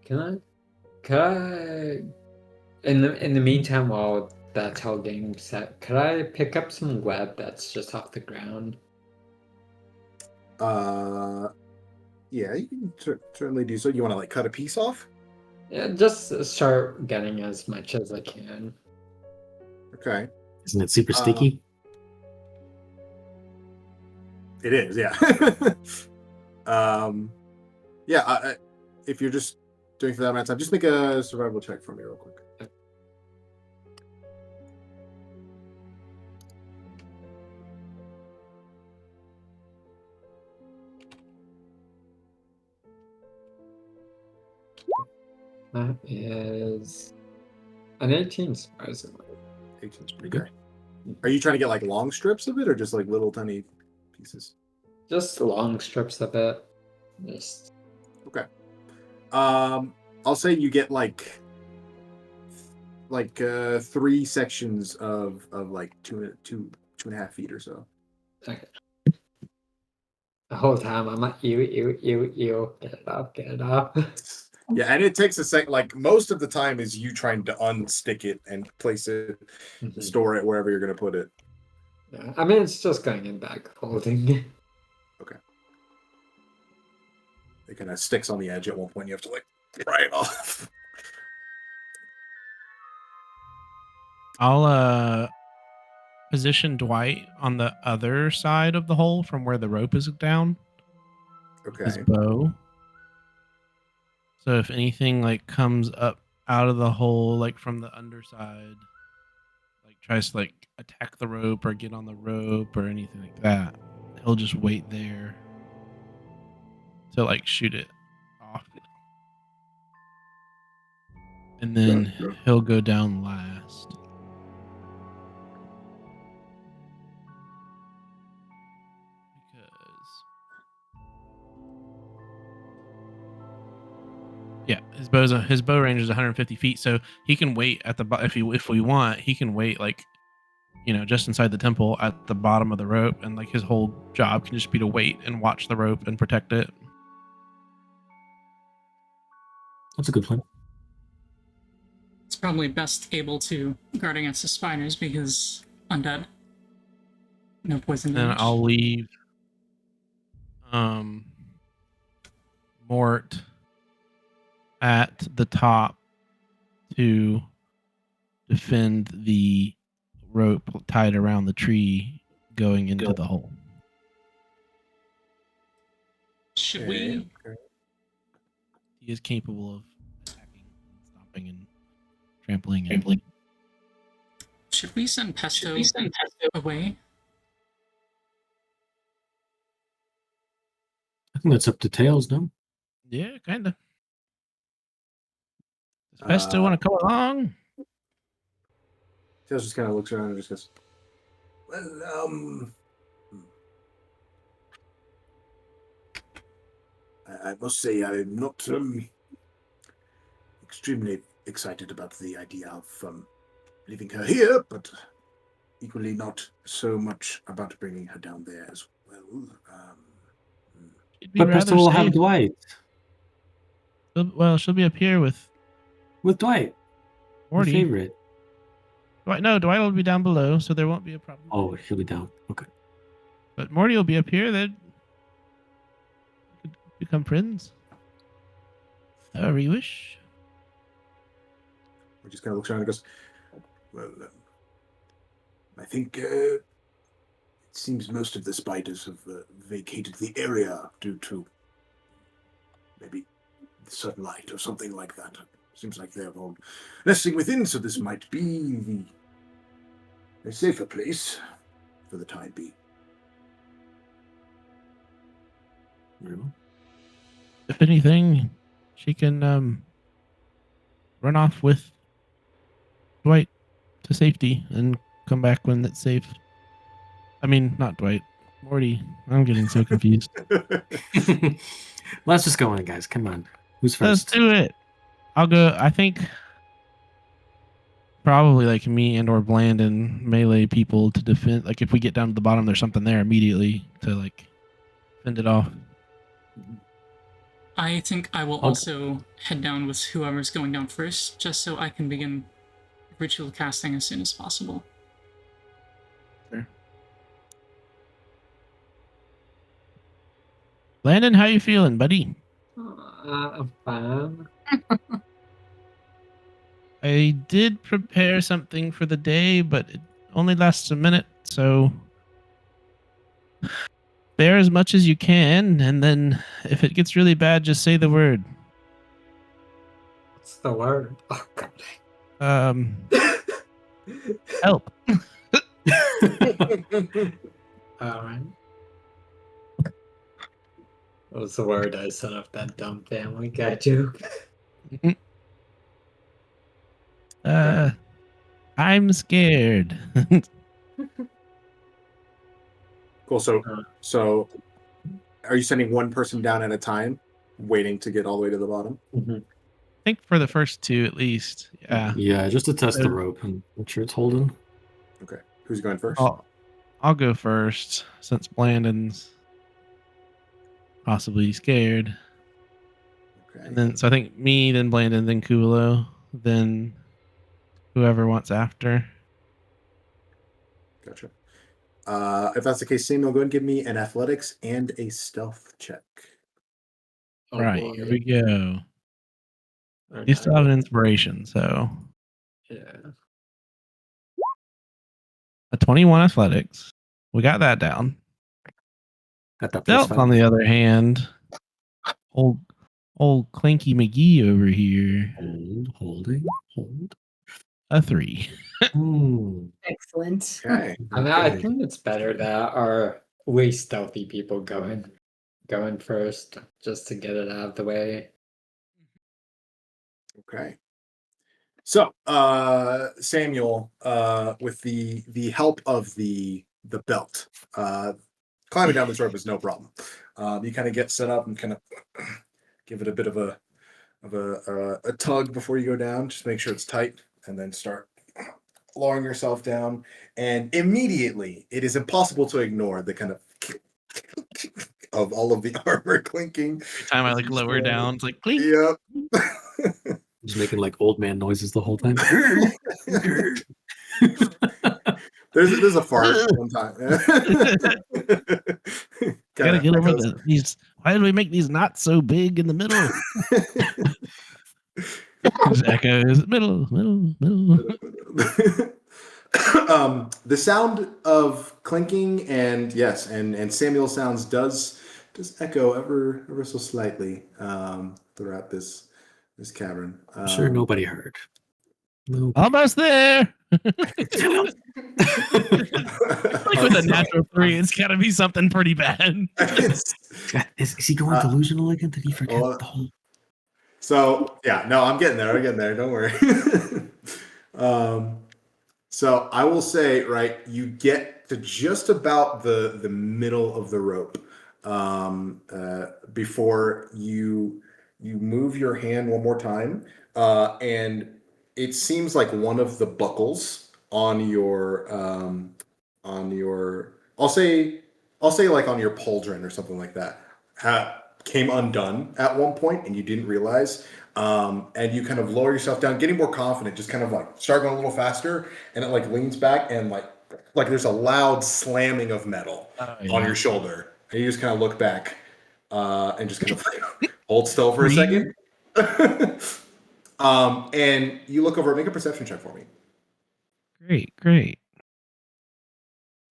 Can I in the meantime while that's how game set, could I pick up some web that's just off the ground? Yeah, you can certainly do so. You want to like cut a piece off? Yeah, just start getting as much as I can. Okay. Isn't it super sticky? It is, yeah. Yeah. If you're just doing for that amount of time, just make a survival check for me real quick. That is an 18, surprisingly. 18's pretty good. Are you trying to get like long strips of it or just like little tiny pieces? Just long strips of it. Just Okay. I'll say you get like 3 sections of like two and a half feet or so. okay. The whole time I'm like, ew, get it off. Yeah, and it takes a sec. Like most of the time is you trying to unstick it and place it, store it wherever you're going to put it. Yeah, I mean, it's just going in back holding. Okay. It kind of sticks on the edge at one point. You have to like pry it off. I'll position Dwight on the other side of the hole from where the rope is down. His Okay. bow. So if anything like comes up out of the hole, like from the underside, like tries to like attack the rope or get on the rope or anything like that, he'll just wait there to like shoot it off. And then he'll go down last. Yeah, his bow range is 150 feet, so he can wait at the if we want, he can wait like just inside the temple at the bottom of the rope, and like his whole job can just be to wait and watch the rope and protect it. That's a good plan. It's probably best able to guard against the spiders because undead. No poison Then damage. I'll leave Mort at the top to defend the rope tied around the tree going into the hole. Should we? He is capable of attacking, stomping, and trampling. And Should we send Pesto away? I think that's up to Tails, no? yeah, kind of. Does Pesto want to come along? Tails just kind of looks around and just goes, well, I must say I'm not extremely excited about the idea of leaving her here, but equally not so much about bringing her down there as well. But Pesto will have Dwight. Well, she'll be up here with Dwight. Morty. Your favorite. Dwight will be down below, so there won't be a problem. Oh, he'll be down. Okay. But Morty will be up here. They could become friends. However you wish. He just kind of looks around and goes, well, I think it seems most of the spiders have vacated the area due to maybe sunlight or something like that. Seems like they're all nesting within, so this might be a safer place for the time being. If anything, she can run off with Dwight to safety and come back when it's safe. I mean, not Dwight. Morty. I'm getting so confused. Let's just go in, guys. Come on. Who's Let's first? do it. I'll go. I think probably like me and or Blandon melee people to defend. Like if we get down to the bottom, there's something there immediately to like fend it off. I think I will also head down with whoever's going down first, just so I can begin ritual casting as soon as possible. Sure. Landon, how you feeling, buddy? I'm fine. I did prepare something for the day, but it only lasts a minute, so bear as much as you can, and then if it gets really bad, just say the word. What's the word? Oh, God. Help. Alright. What was the word I set up that dumb Family Guy joke? I'm scared. Cool. So are you sending one person down at a time, waiting to get all the way to the bottom? Mm-hmm. I think for the first two at least. Yeah. Yeah, just to test the rope and make sure it's holding. Okay. Who's going first? I'll go first since Blandon's possibly scared. Okay. And then so I think me, then Blandon, then Kuuvalo, then whoever wants after. Gotcha. If that's the case, Samuel, go ahead and give me an athletics and a stealth check. Oh, Right, boy. here we go. Or You not. still have an inspiration, so Yeah. a 21 athletics. We got that down. Got that Stealth, on the other hand, old Clanky McGee over here. Hold. a 3. Excellent. Okay. I mean, I think it's better that our least stealthy people going first, just to get it out of the way. Okay. So, Samuel, with the help of the belt, climbing down this rope is no problem. You kind of get set up and kind of give it a bit of a tug before you go down. Just make sure it's tight, and then start lowering yourself down. And immediately, it is impossible to ignore the kind of all of the armor clinking. Every time I like lower down, it's like clink. Yep. Just making like old man noises the whole time. There's a fart one time. Gotta get over these. Why did we make these not so big in the middle? Just echoes middle. The sound of clinking and yes, and Samuel sounds does echo ever so slightly throughout this cavern. I'm sure nobody heard. No. Almost there. Like with a natural 3, it's gotta be something pretty bad. Is he going delusional again? Did he forget the whole? So yeah, no, I'm getting there. Don't worry. So I will say, right, you get to just about the middle of the rope before you move your hand one more time, and it seems like one of the buckles on your I'll say like on your pauldron or something like that came undone at one point, and you didn't realize. And you kind of lower yourself down, getting more confident, just kind of like start going a little faster, and it like leans back, and like there's a loud slamming of metal on your shoulder, and you just kind of look back and just kind of hold still for a second. And you look over, make a perception check for me. Great.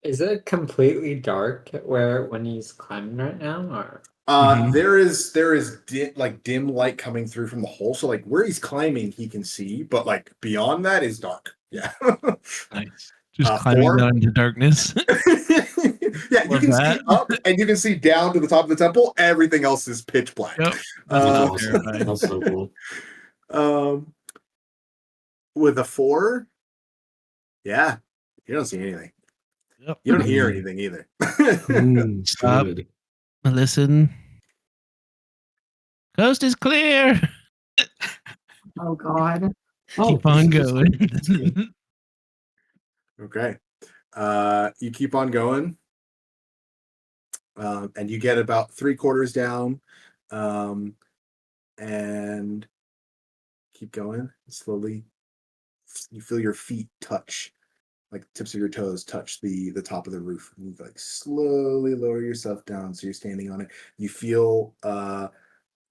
Is it completely dark when he's climbing right now, or? There is dim light coming through from the hole, so like where he's climbing he can see, but like beyond that is dark. Yeah. Nice. Just climbing down into darkness. Yeah, you can see up and you can see down to the top of the temple. Everything else is pitch black. Yep. That's so cool. With a 4, yeah, you don't see anything. Yep. You don't hear anything either. Stop. Listen. Coast is clear. Oh God. Keep on going. Okay. You keep on going. And you get about 3/4 down. And keep going. Slowly. You feel your feet touch, like tips of your toes touch the top of the roof. And you like slowly lower yourself down so you're standing on it. You feel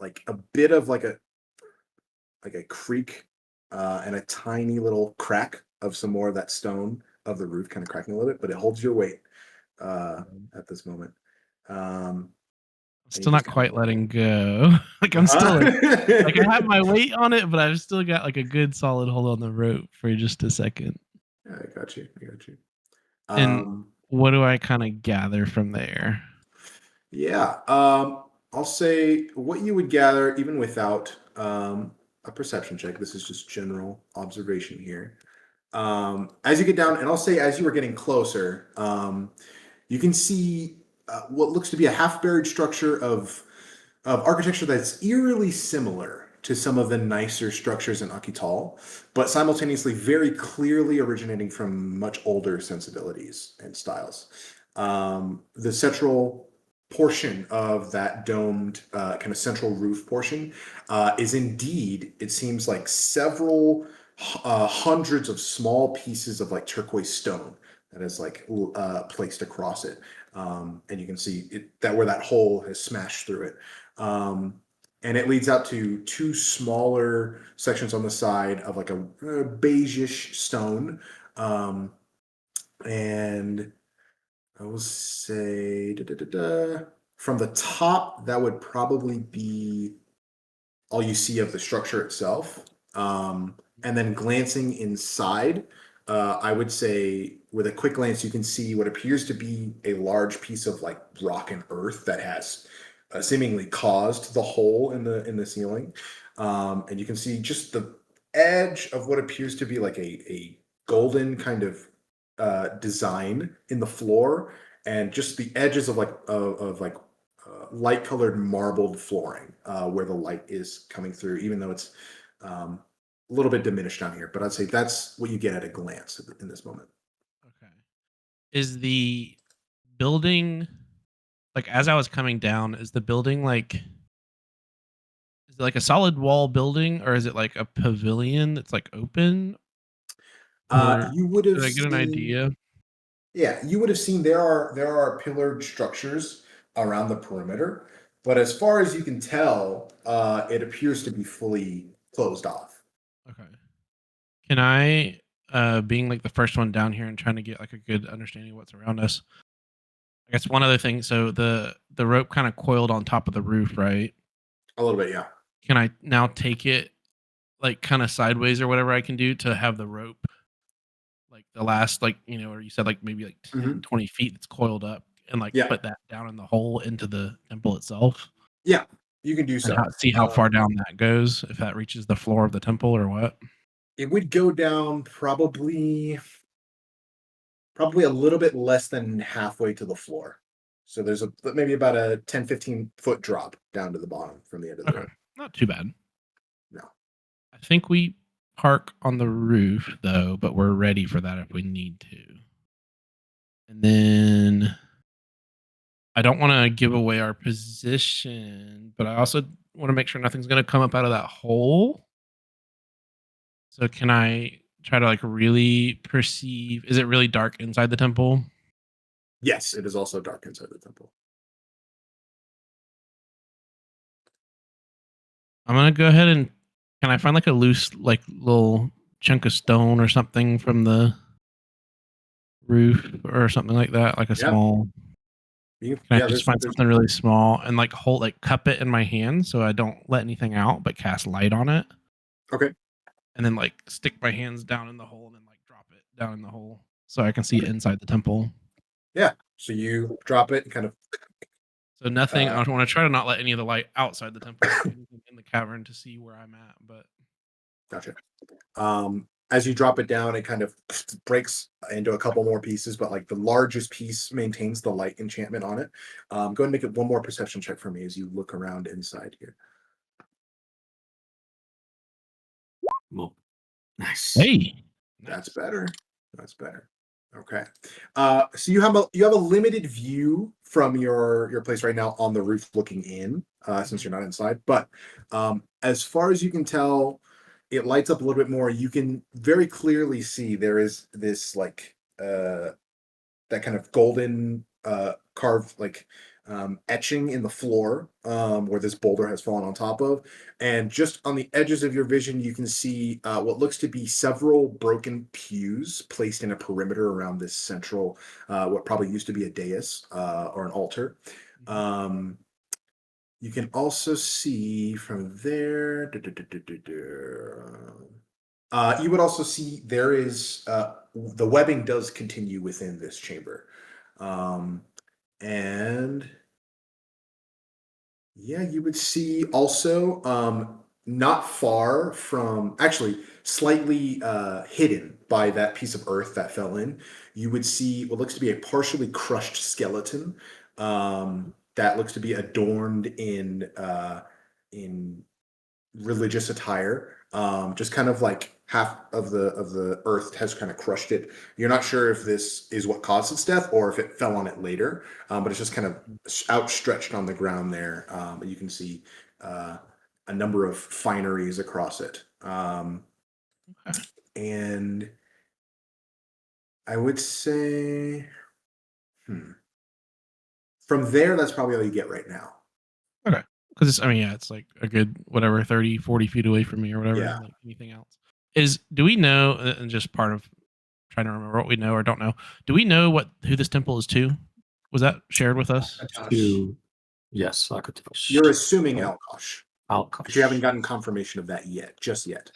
like a bit of like a creak and a tiny little crack of some more of that stone of the roof kind of cracking a little bit, but it holds your weight at this moment. Still not quite letting go. Like I'm still like I have my weight on it, but I've still got like a good solid hold on the rope for just a second. Yeah, I got you. And what do I kind of gather from there? Yeah, I'll say what you would gather even without a perception check. This is just general observation here. As you get down, and I'll say as you were getting closer, you can see what looks to be a half-buried structure of architecture that's eerily similar to some of the nicer structures in Akital, but simultaneously very clearly originating from much older sensibilities and styles. The central portion of that domed kind of central roof portion is indeed, it seems like several hundreds of small pieces of like turquoise stone that is like placed across it. And you can see that where that hole has smashed through it. And it leads out to 2 smaller sections on the side of like a beigeish stone. And I will say from the top, that would probably be all you see of the structure itself. And then glancing inside, I would say with a quick glance, you can see what appears to be a large piece of like rock and earth that has seemingly caused the hole in the ceiling. And you can see just the edge of what appears to be like a golden kind of design in the floor, and just the edges of like light colored marbled flooring where the light is coming through, even though it's a little bit diminished down here. But I'd say that's what you get at a glance in this moment. Okay. Is the building like as I was coming down? Is the building like? Is it like a solid wall building, or is it like a pavilion that's like open? Or You would have did I get an seen, idea? yeah, you would have seen there are pillared structures around the perimeter, but as far as you can tell, it appears to be fully closed off. Okay. Can I, being like the first one down here and trying to get like a good understanding of what's around us? I guess one other thing. So the rope kind of coiled on top of the roof, right? A little bit, yeah. Can I now take it like kind of sideways or whatever I can do to have the rope like the last like or you said like maybe like 10, Mhm. 20 feet that's coiled up and like Yeah. put that down in the hole into the temple itself Yeah, you can do and so. see how far down that goes, if that reaches the floor of the temple or what. It would go down probably a little bit less than halfway to the floor. So there's maybe about a 10-15 foot drop down to the bottom from the end of the Okay, rope. not too bad. No. I think we park on the roof though, but we're ready for that if we need to. And then I don't want to give away our position, but I also want to make sure nothing's going to come up out of that hole. So can I try to like really perceive? Is it really dark inside the temple? Yes, it is also dark inside the temple. I'm gonna go ahead and can I find like a loose like little chunk of stone or something from the roof or something like that, like a Yeah. small. Can I just find There's something really small and like hold like cup it in my hand so I don't let anything out, but cast light on it, okay. and then like stick my hands down in the hole and then like drop it down in the hole so I can see inside the temple. Yeah. So you drop it and kind of So nothing. I want to try to not let any of the light outside the temple in the cavern to see where I'm at. But gotcha. As you drop it down, it kind of breaks into a couple more pieces, but like the largest piece maintains the light enchantment on it. Go ahead and make it one more perception check for me as you look around inside here. Well, nice. hey, That's better. That's better. Okay. So you have a limited view from your place right now on the roof looking in, since you're not inside. But as far as you can tell, it lights up a little bit more. You can very clearly see there is this like that kind of golden carved like etching in the floor where this boulder has fallen on top of. And just on the edges of your vision, you can see what looks to be several broken pews placed in a perimeter around this central, what probably used to be a dais or an altar. You can also see from there. You would also see there is the webbing does continue within this chamber. And yeah, you would see also not far from, actually slightly hidden by that piece of earth that fell in, you would see what looks to be a partially crushed skeleton that looks to be adorned in religious attire. Just kind of like half of the earth has kind of crushed it. You're not sure if this is what caused its death or if it fell on it later, but it's just kind of outstretched on the ground there. You can see a number of fineries across it. And I would say, from there, that's probably all you get right now. okay. Because it's like a good whatever 30, 40 feet away from me or whatever. Yeah. Like anything else do we know? And just part of trying to remember what we know or don't know. Do we know who this temple is to? Was that shared with us? To yes, Akatosh. You're assuming Alkosh. But you haven't gotten confirmation of that yet, just yet.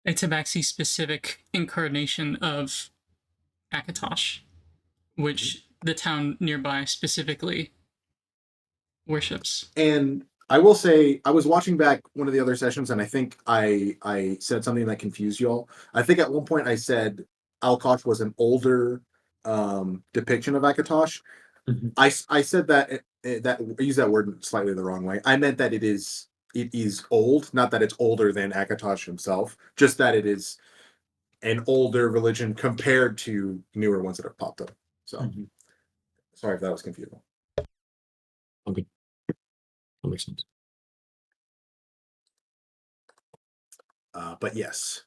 A tabaxi specific incarnation of Akatosh, which the town nearby specifically worships. And I will say, I was watching back one of the other sessions, and I think I said something that confused y'all. I think at one point I said Alkosh was an older depiction of Akatosh. I said that that I used that word slightly the wrong way. I meant that it is old, not that it's older than Akatosh himself, just that it is an older religion compared to newer ones that have popped up. So sorry if that was confusing. Okay. That makes sense. But yes,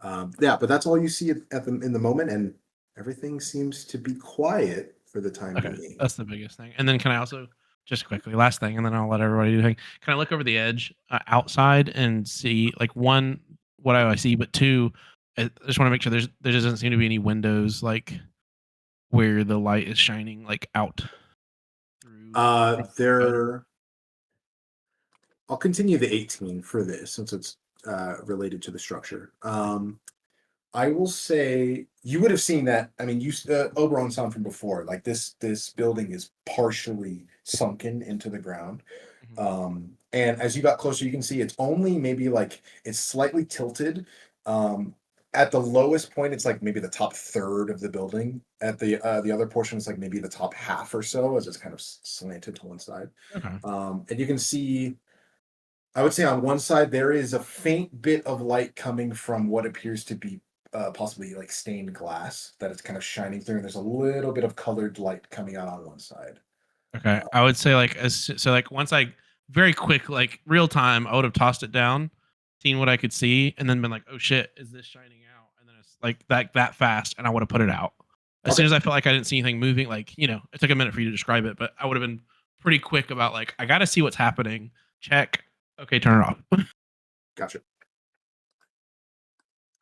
yeah, but that's all you see in the moment, and everything seems to be quiet for the time being. That's the biggest thing. And then can I also just quickly last thing, and then I'll let everybody do the thing. Can I look over the edge outside and see like one what I see, but two, I just want to make sure there doesn't seem to be any windows like where the light is shining like out through. There. I'll continue the 18 for this since it's related to the structure. I will say you would have seen that. I mean, Oberon saw from before. Like this building is partially sunken into the ground. And as you got closer, you can see it's only maybe like it's slightly tilted. At the lowest point, it's like maybe the top third of the building. At the other portion, it's like maybe the top half or so, as it's kind of slanted to one side. Okay. And you can see, I would say on one side there is a faint bit of light coming from what appears to be possibly like stained glass that it's kind of shining through, and there's a little bit of colored light coming out on one side. Okay. I would say like like once I very quick like real time I would have tossed it down, seen what I could see, and then been like, oh shit, is this shining out? And then it's like that fast, and I would have put it out. As soon as I felt like I didn't see anything moving, like, it took a minute for you to describe it, but I would have been pretty quick about like, I gotta see what's happening. Check. Okay, turn it off. Gotcha.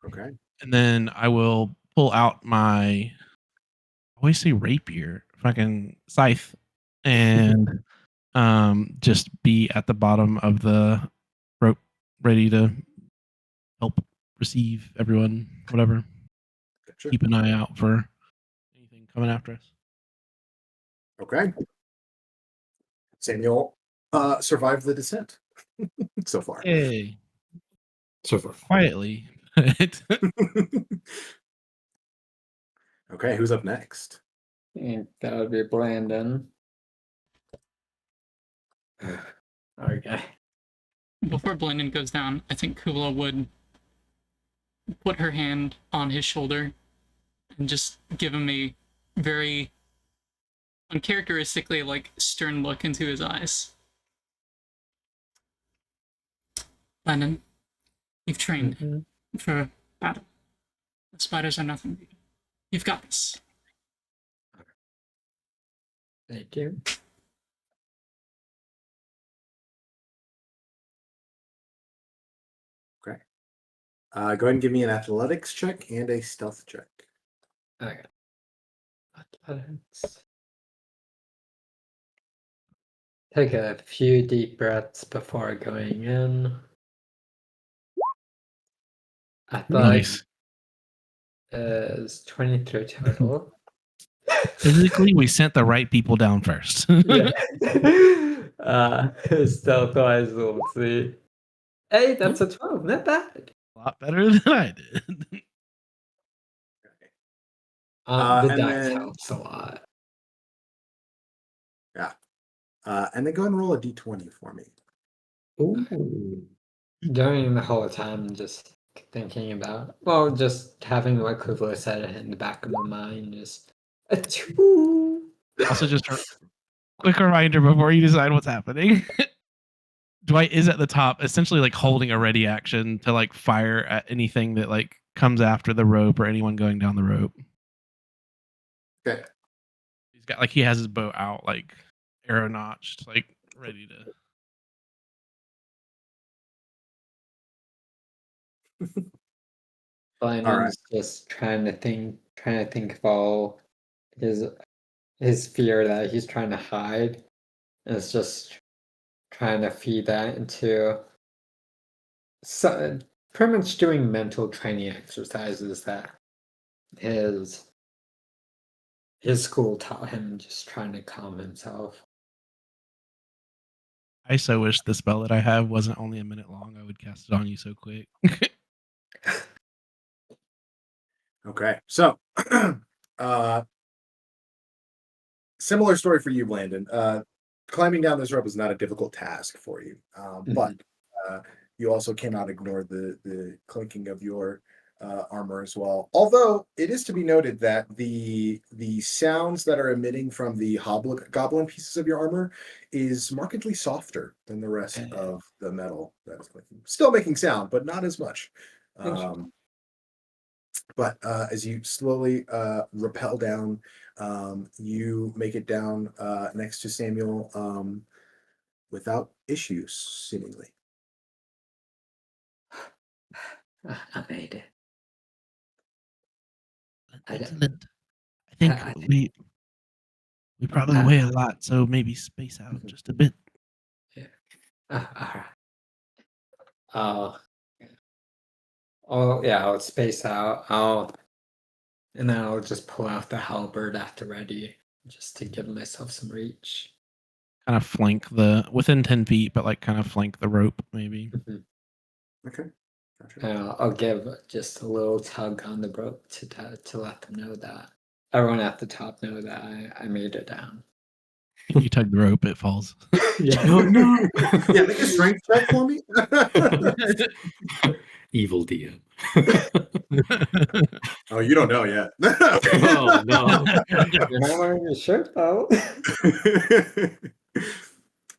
Okay. And then I will pull out my I always say rapier, fucking scythe, and just be at the bottom of the rope, ready to help receive everyone, whatever. Gotcha. Keep an eye out for anything coming after us. Okay. Samuel survived the descent so far. Hey, So far. quietly. Okay, who's up next? And that would be Brandon. Okay. Before Blendon goes down, I think Kuuvalo would put her hand on his shoulder and just give him a very uncharacteristically like stern look into his eyes. Blendon, you've trained for battle. The spiders are nothing to you. You've got this. Thank you. Okay. Go ahead and give me an athletics check and a stealth check. Okay. Athletics. Take a few deep breaths before going in. Athletics is 23 total. Physically, we sent the right people down first. Yeah. Stealth wise, we'll see. Hey, that's a 12. Not bad. A lot better than I did. The and dice then- helps a lot. Yeah. And then go ahead and roll a d20 for me. Ooh. During the whole time, just thinking about, well, just having what Kuuvalo said in the back of my mind, just a 2. Also, just a quick reminder before you decide what's happening. Dwight is at the top, essentially like holding a ready action to like fire at anything that like comes after the rope or anyone going down the rope. Okay. He's got like he has his bow out, like arrow notched, like ready to. Blindon's just trying to think of all his fear that he's trying to hide is just trying to feed that into pretty much doing mental training exercises that his school taught him, just trying to calm himself. I so wish the spell that I have wasn't only a minute long. I would cast it on you so quick. Okay, so similar story for you, Landon. Climbing down this rope is not a difficult task for you, but you also cannot ignore the clinking of your armor as well. Although it is to be noted that the sounds that are emitting from the goblin pieces of your armor is markedly softer than the rest of the metal that is clinking. Still making sound, but not as much. But as you slowly rappel down, you make it down next to Samuel without issues, seemingly. I made it. Excellent. I think we probably weigh a lot, so maybe space out just a bit. Yeah. I'll space out. And then I'll just pull out the halberd at the ready, just to give myself some reach. Kind of flank within 10 feet, but like kind of flank the rope, maybe. Okay. Gotcha. I'll give just a little tug on the rope to let them know that everyone at the top know that I made it down. You tug the rope, it falls. Yeah. No. Yeah, make a strength check for me. Evil DM. Oh, you don't know yet. Oh no. You're not wearing your shirt though.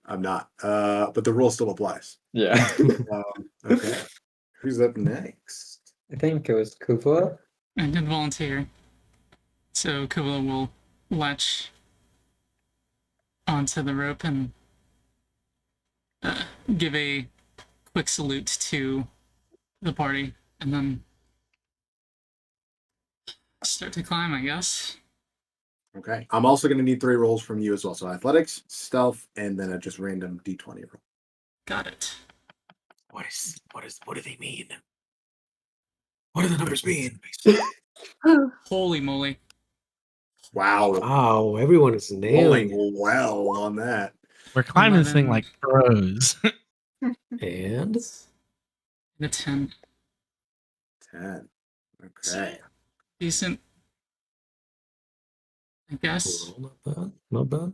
I'm not, but the rule still applies. Yeah. Okay. Who's up next? I think it was Kuuvalo. I did volunteer. So Kuuvalo will latch onto the rope and give a quick salute to the party, and then start to climb, I guess. Okay. I'm also going to need 3 rolls from you as well. So athletics, stealth, and then a just random d20 roll. Got it. What do they mean? What do the numbers mean? Holy moly. Wow. Wow, everyone is nailing Rolling well on that. We're climbing this thing 11. like pros. it. And A 10. 10. Okay. Decent. I guess. cool. Not bad. Not bad.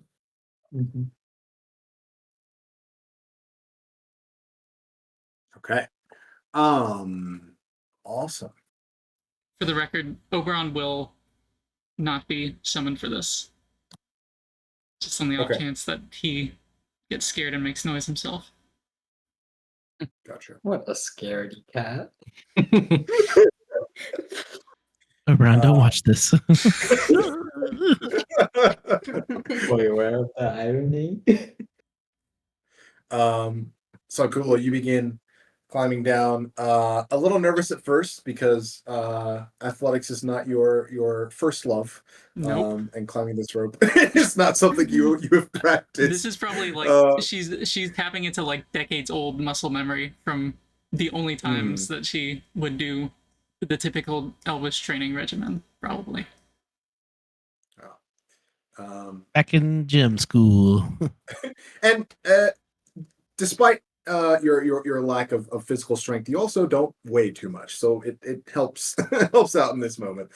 Okay. Awesome. For the record, Oberon will not be summoned for this. Just on the off chance that he gets scared and makes noise himself. Gotcha. What a scaredy cat. Oberon, don't watch this. Fully aware of the irony. So cool. You begin climbing down. A little nervous at first because athletics is not your first love. Nope. And climbing this rope is not something you have practiced. This is probably like she's tapping into like decades old muscle memory from the only times that she would do the typical Elvis training regimen, probably. Back in gym school. And despite your lack of physical strength, you also don't weigh too much, so it helps helps out in this moment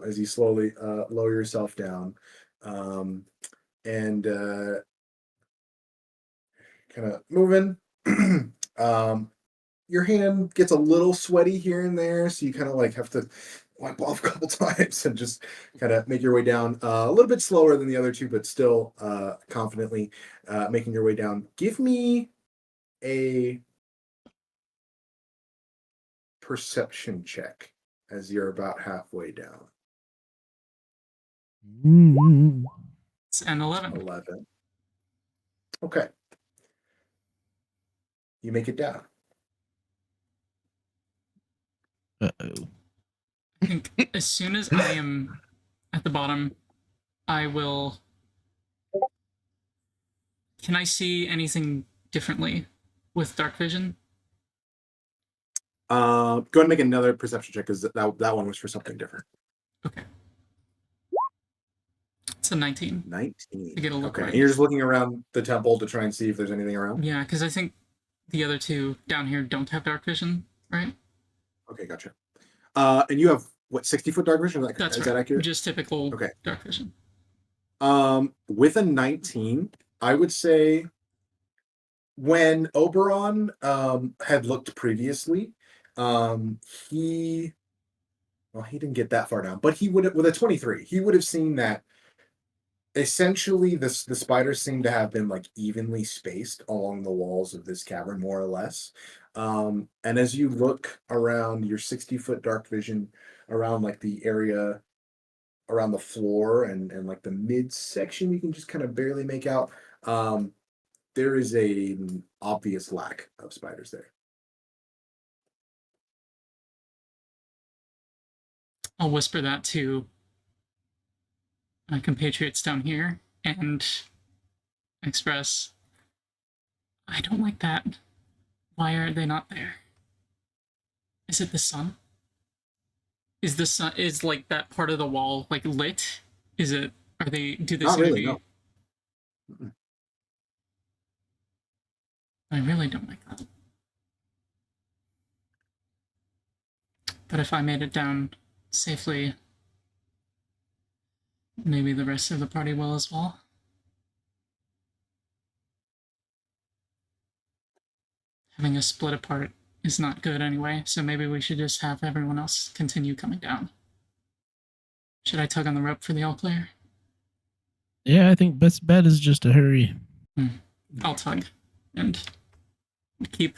as you slowly lower yourself down and kind of moving. Your hand gets a little sweaty here and there, so you kind of like have to wipe off a couple times and just kind of make your way down a little bit slower than the other two, but still confidently making your way down. Give me a perception check as you're about halfway down. It's an 11. 11. Okay. You make it down. Uh-oh. I think as soon as I am at the bottom, I will. Can I see anything differently with dark vision? Go ahead and make another perception check because that one was for something different. Okay. It's a 19. 19. To get a look okay. right. And you're just looking around the temple to try and see if there's anything around? Yeah, because I think the other two down here don't have dark vision, right? Okay, gotcha. And you have, what, 60-foot dark vision? That's is right. that accurate? Just typical Okay. dark vision. With a 19, I would say when Oberon had looked previously, he didn't get that far down, but he would have, with a 23, he would have seen that essentially the spiders seem to have been like evenly spaced along the walls of this cavern, more or less. And as you look around your 60-foot dark vision around like the area around the floor and like the midsection, you can just kind of barely make out. There is an obvious lack of spiders there. I'll whisper that to my compatriots down here and express, I don't like that. Why are they not there? Is it the sun? Is the sun, is like that part of the wall like lit? Is it, do they Not seem really, to be? no. I really don't like that. But if I made it down safely, maybe the rest of the party will as well. Having us split apart is not good anyway, so maybe we should just have everyone else continue coming down. Should I tug on the rope for the all clear? Yeah, I think best bet is just to hurry. I'll tug and keep.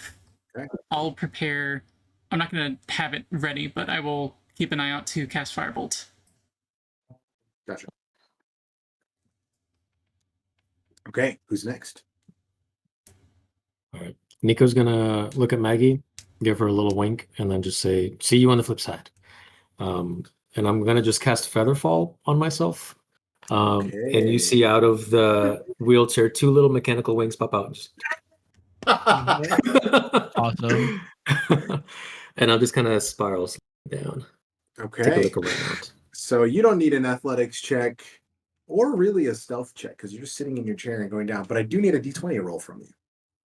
Okay. I'll prepare. I'm not going to have it ready, but I will keep an eye out to cast Firebolt. Gotcha. Okay, who's next? All right. Nico's gonna look at Maggie, give her a little wink, and then just say, "See you on the flip side." And I'm gonna just cast Featherfall on myself. And you see out of the wheelchair 2 little mechanical wings pop out. Awesome. And I'll just kind of spiral down. Okay. Take a look around. So you don't need an athletics check or really a stealth check because you're just sitting in your chair and going down. But I do need a d20 roll from you.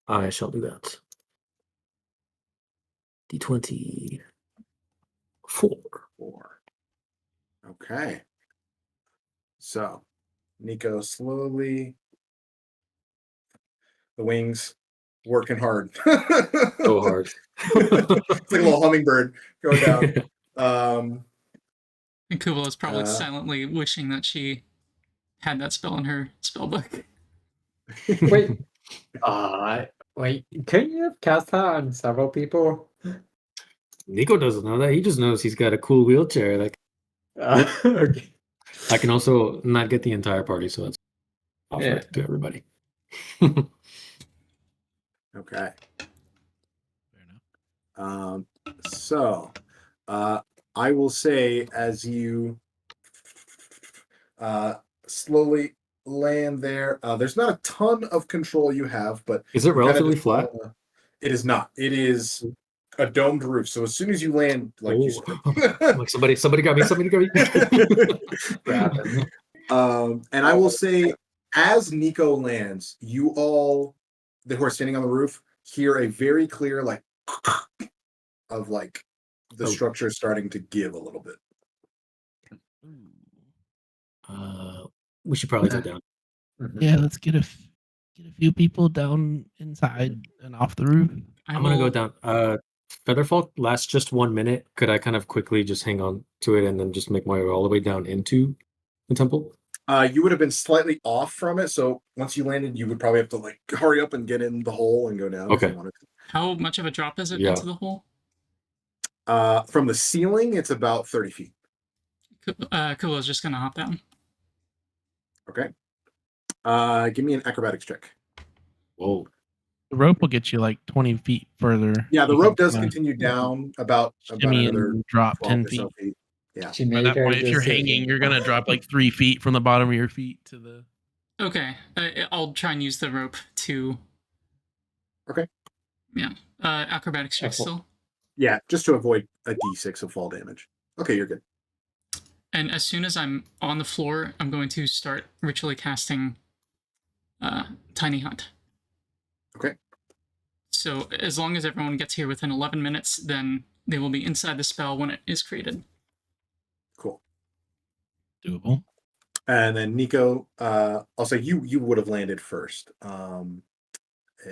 I shall do that. D20. 4. Okay. So Nico slowly, the wings working hard. Go hard. It's like a little hummingbird going down. And Kuuvalo's probably silently wishing that she had that spell in her spell book. Wait. Wait, couldn't you have cast that on several people? Nico doesn't know that. He just knows he's got a cool wheelchair. Like, Okay. I can also not get the entire party, so it's offered to everybody. Okay. Fair enough. So I will say as you slowly land there, there's not a ton of control you have, but Is it relatively flat? It is not. It is a domed roof. So as soon as you land, like you like somebody got me. Somebody got me. And I will say, as Nico lands, you all who are standing on the roof hear a very clear like of like the structure starting to give a little bit. We should probably go down. Yeah, let's get a few people down inside and off the roof. I'm gonna go down. Featherfall lasts just 1 minute. Could I kind of quickly just hang on to it and then just make my way all the way down into the temple? You would have been slightly off from it, so once you landed, you would probably have to like hurry up and get in the hole and go down. Okay. If you wanted to. How much of a drop is it into the hole? From the ceiling, it's about 30 feet. Kuuvalo's just gonna hop down. Okay. Give me an acrobatics check. Whoa. The rope will get you like 20 feet further. Yeah, the You rope can does kinda continue down about shimmy another and drop 12 10 or so feet. feet. Yeah. She By made that her point, if you're decision. hanging, you're gonna drop like 3 feet from the bottom of your feet to the. Okay, I'll try and use the rope to. Okay. Yeah. Acrobatics check still. Yeah, just to avoid a d6 of fall damage. Okay, you're good. And as soon as I'm on the floor, I'm going to start ritually casting Tiny Hut. Okay. So as long as everyone gets here within 11 minutes, then they will be inside the spell when it is created. Cool. Doable. And then Nico, I'll say you would have landed first.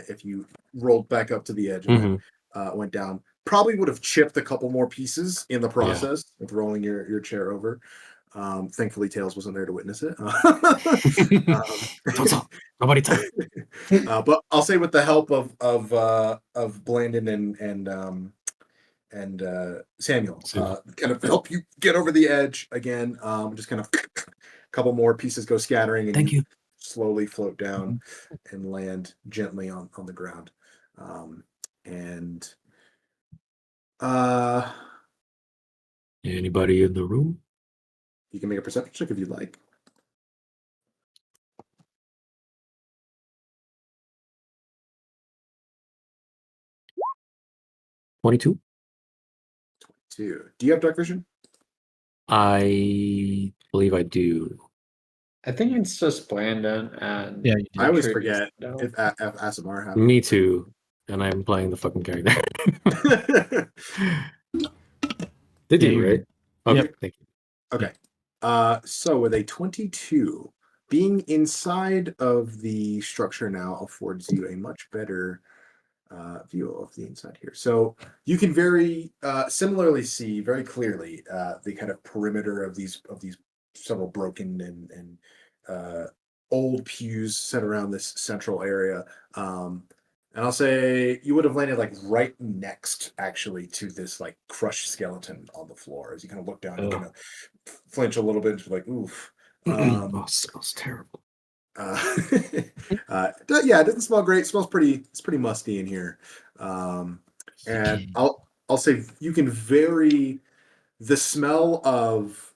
If you rolled back up to the edge and then went down, probably would have chipped a couple more pieces in the process of rolling your chair over. Thankfully, Tails wasn't there to witness it. Don't talk. Nobody talk. But I'll say with the help of Blandon and Samuel, kind of help you get over the edge again. Just kind of a couple more pieces go scattering, and Thank you. slowly float down and land gently on the ground. And Anybody in the room? you can make a perception check if you'd like. $22. 22. Do you have dark vision? I believe I do. I think it's just Blandon and Yeah, you do. I always Trudy's forget though. if Asimar has. Me too. And I'm playing the fucking character. Did Yeah, you, you're right? good. Okay, Yep. thank you. Okay. So with a 22, being inside of the structure now affords you a much better view of the inside here. So you can very similarly see very clearly the kind of perimeter of these several broken and old pews set around this central area. And I'll say you would have landed like right next actually to this like crushed skeleton on the floor. As you kind of look down and kind of flinch a little bit, like oof. Oh, it smells terrible. Yeah, it doesn't smell great. It smells pretty. It's pretty musty in here. And I'll say you can vary the smell of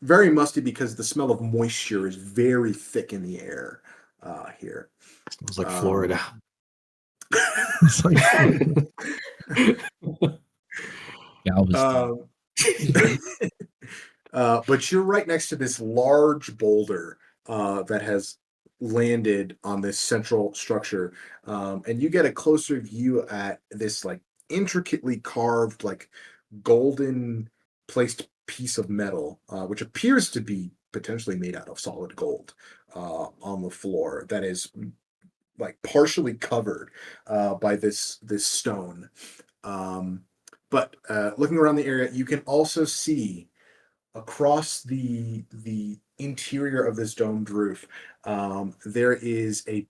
very musty because the smell of moisture is very thick in the air here. It smells like Florida. It's like Galveston. But you're right next to this large boulder that has landed on this central structure, and you get a closer view at this like intricately carved, like golden placed piece of metal, which appears to be potentially made out of solid gold, on the floor that is like partially covered by this stone. But looking around the area, you can also see across the interior of this domed roof, there is a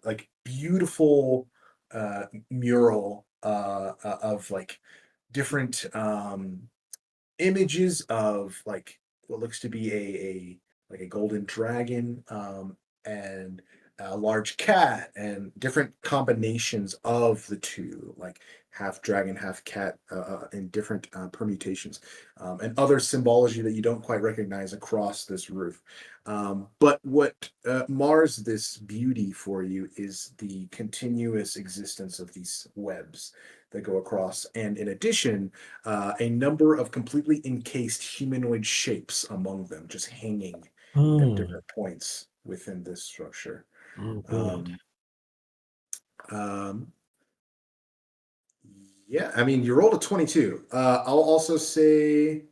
like beautiful mural of like different images of like what looks to be a like a golden dragon, and a large cat, and different combinations of the two, like half dragon, half cat, in different permutations, and other symbology that you don't quite recognize across this roof. But what mars this beauty for you is the continuous existence of these webs that go across, and in addition, a number of completely encased humanoid shapes among them, just hanging at different points within this structure. Oh, good. Yeah, I mean, you rolled a 22. I'll also say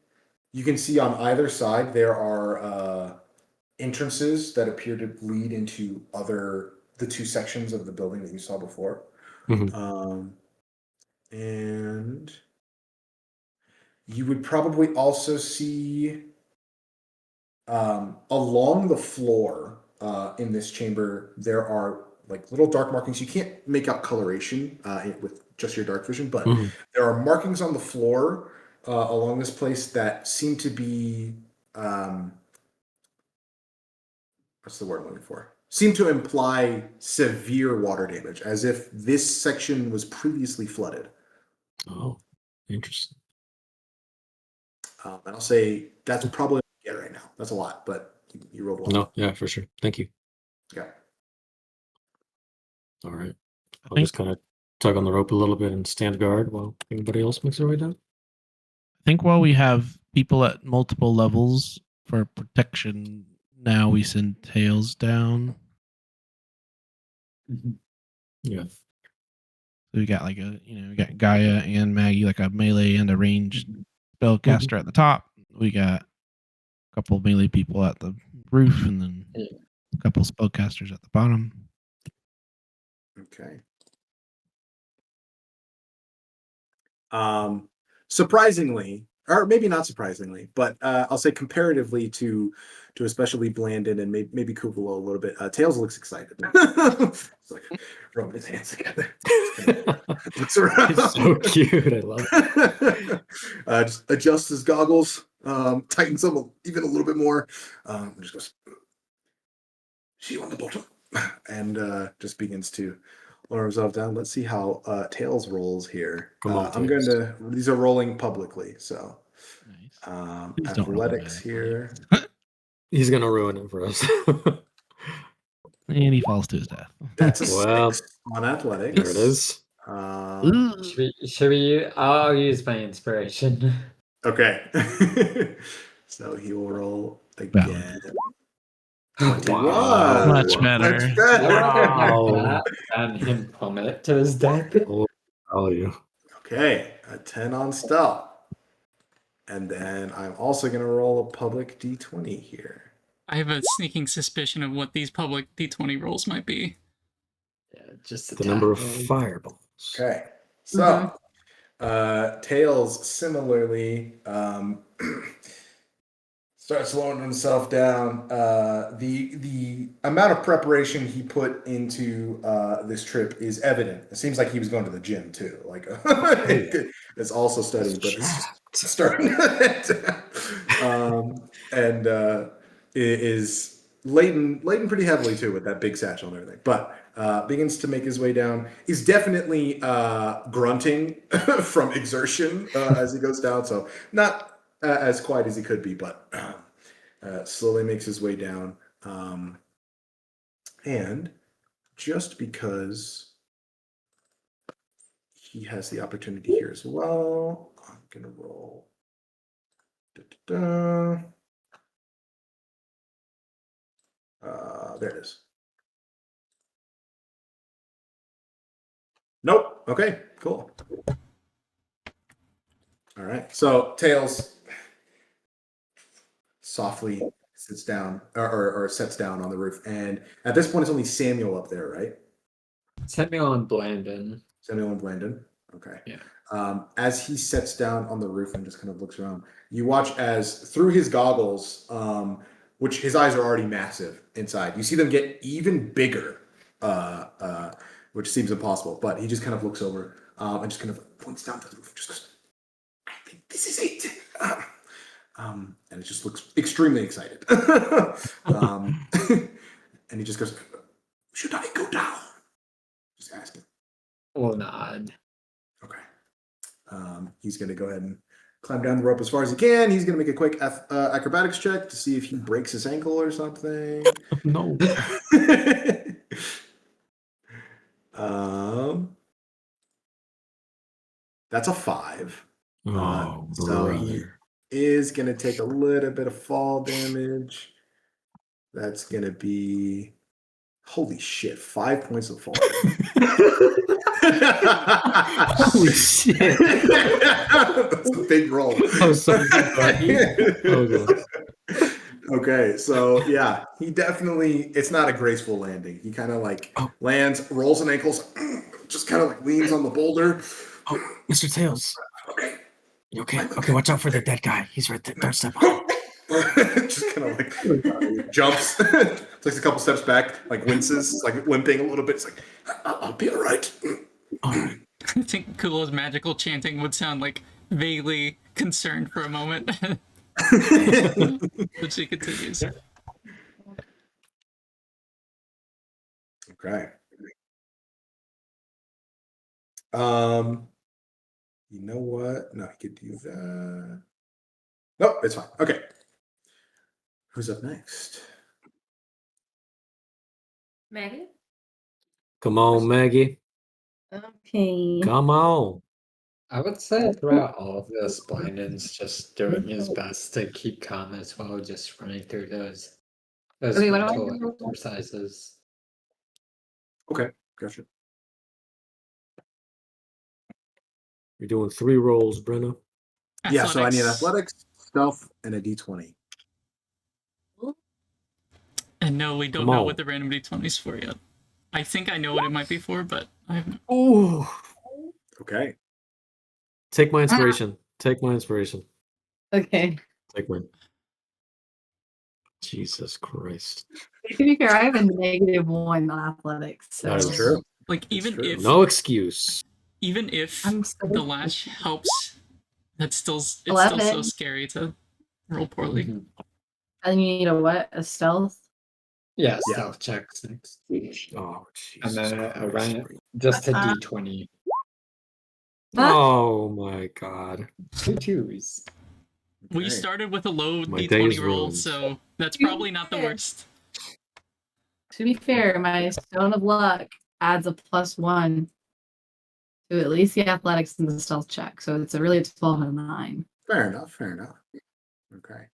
you can see on either side there are entrances that appear to lead into the two sections of the building that you saw before. And you would probably also see along the floor in this chamber, there are like little dark markings. You can't make out coloration with just your dark vision, but there are markings on the floor along this place that seem to be what's the word I'm looking for? Seem to imply severe water damage, as if this section was previously flooded. Oh, Interesting. And I'll say that's probably what you get right now. That's a lot, but you rolled well. No, yeah, for sure. Thank you. Okay. All right. I'll think- just kind of tug on the rope a little bit and stand guard while anybody else makes their way down. I think while we have people at multiple levels for protection, now we send Tails down. Yeah. So we got we got Gaia and Maggie, like a melee and a ranged spellcaster at the top. We got a couple melee people at the roof, and then a couple spellcasters at the bottom. Okay. Surprisingly, or maybe not surprisingly, but I'll say comparatively to especially Blandon and maybe Kuuvalo a little bit, Tails looks excited. It's like rubbing his hands together. Looks around. It's so cute. I love it. Just adjusts his goggles, tightens them even a little bit more. Just goes, "See you on the bottom," and just begins to lower himself down. Let's see how Tails rolls here. Come on, I'm going Tails. to. These are rolling publicly, so Nice. Please don't roll athletics bad, here. He's gonna ruin it for us. And he falls to his death. That's a Well, 6 on athletics. there it is. Ooh. Should we? I'll use my inspiration. Okay. So he will roll again. 21. Wow. Much better. Much I better. would have Wow. that and him plummet to his death. Oh, you. Okay, a 10 on stealth. And then I'm also going to roll a public d20 here. I have a sneaking suspicion of what these public D20 rolls might be. Yeah, just The number of attack rolls. fireballs. Okay, so Tails similarly starts slowing himself down. The amount of preparation he put into this trip is evident. It seems like he was going to the gym too. Like it's also studying, but it's just starting and it is laden pretty heavily too with that big satchel and everything. But begins to make his way down. He's definitely grunting from exertion as he goes down. So not as quiet as he could be, but slowly makes his way down. And just because he has the opportunity here as well, I'm going to roll. There it is. Nope. Okay, cool. All right. So Tails softly sits down or sets down on the roof. And at this point, it's only Samuel up there, right? Samuel and Blandon. Samuel and Blandon. Okay. Yeah. As he sets down on the roof and just kind of looks around, you watch as through his goggles, which his eyes are already massive inside, you see them get even bigger, which seems impossible. But he just kind of looks over and just kind of points down to the roof and just goes, "I think this is it." And it just looks extremely excited. And he just goes, "Should I go down?" Just asking. We'll nod. Okay. He's going to go ahead and climb down the rope as far as he can. He's going to make a quick acrobatics check to see if he breaks his ankle or something. No. That's a 5. Oh, So he brother. is going to take a little bit of fall damage. That's going to be, holy shit, 5 points of fall damage. Holy shit. That's a big roll. Oh, sorry. Oh, God. Okay, so yeah, he definitely, it's not a graceful landing. He kind of like lands, rolls an ankles, just kind of like leans on the boulder. Oh, Mr. Tails. Okay. You okay? Okay, watch out for the dead guy. He's right there. Don't step on him. Just kind of like jumps, takes a couple steps back, like winces, like limping a little bit. It's like, "I'll be all right." All right. I think Kulo's magical chanting would sound like vaguely concerned for a moment. But she continues. Okay. You know what? No, he could do that. Nope, it's fine. Okay. Who's up next? Maggie? Come on, Maggie. Okay. Come on. I would say throughout all of this, Blindon's just doing his best to keep calm as well, just running through those Okay, what do I mental do? exercises. Okay, gotcha. You're doing 3 rolls, Brenna. Yeah, so I need Athletics. athletics, stealth, and a d20. And no, we don't Come know on. what the random d20 is for yet. I think I know what it might be for, but I haven't. Ooh. Okay. Take my inspiration. Take my inspiration. Okay. Take mine. Jesus Christ. To be fair, I have a -1 on athletics. So That That's is true. Like It's even true. if no excuse. I'm so the lash helps, it's still so 11. scary to roll poorly. Mhm. And you need a what? A stealth? Yeah, Yeah. stealth checks next. Oh, And Jesus then a Christ. rank, just a d20. Oh my God. 2 2s. We Okay. started with a low My d20 day's roll, ruined. so that's probably not the worst. To be fair, my stone of luck adds a +1 to at least the athletics and the stealth check. So it's really a 12 and a 9. Fair enough. Fair enough. Okay.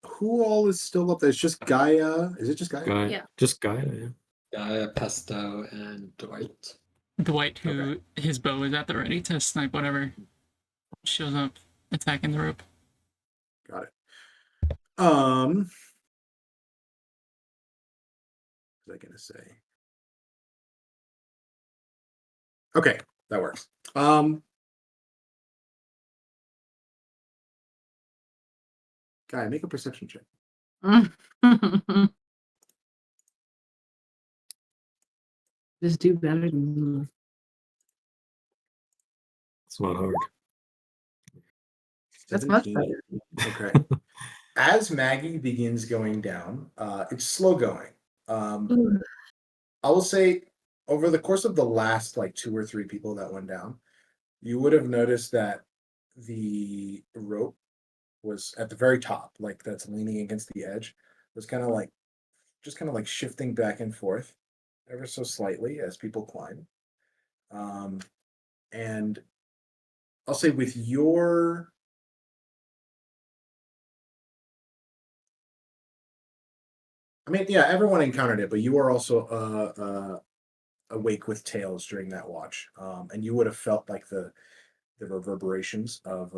Who all is still up there? It's just Gaia. Is it just Gaia? Guy. Yeah. Just Gaia, yeah. Gaia, Pesto, and Dwight. Dwight, who his bow is at the ready to snipe whatever shows up attacking the rope. Got it. What was I gonna say? Okay, that works. Gaia, make a perception check. Just do better than me. It's not hard. That's much 17. better. Okay. As Maggie begins going down, it's slow going. I will say over the course of the last like 2 or 3 people that went down, you would have noticed that the rope was at the very top, like that's leaning against the edge, was kind of like just kind of like shifting back and forth ever so slightly as people climb. And I'll say with your I mean, yeah, everyone encountered it, but you are also awake with Tails during that watch, and you would have felt like the reverberations of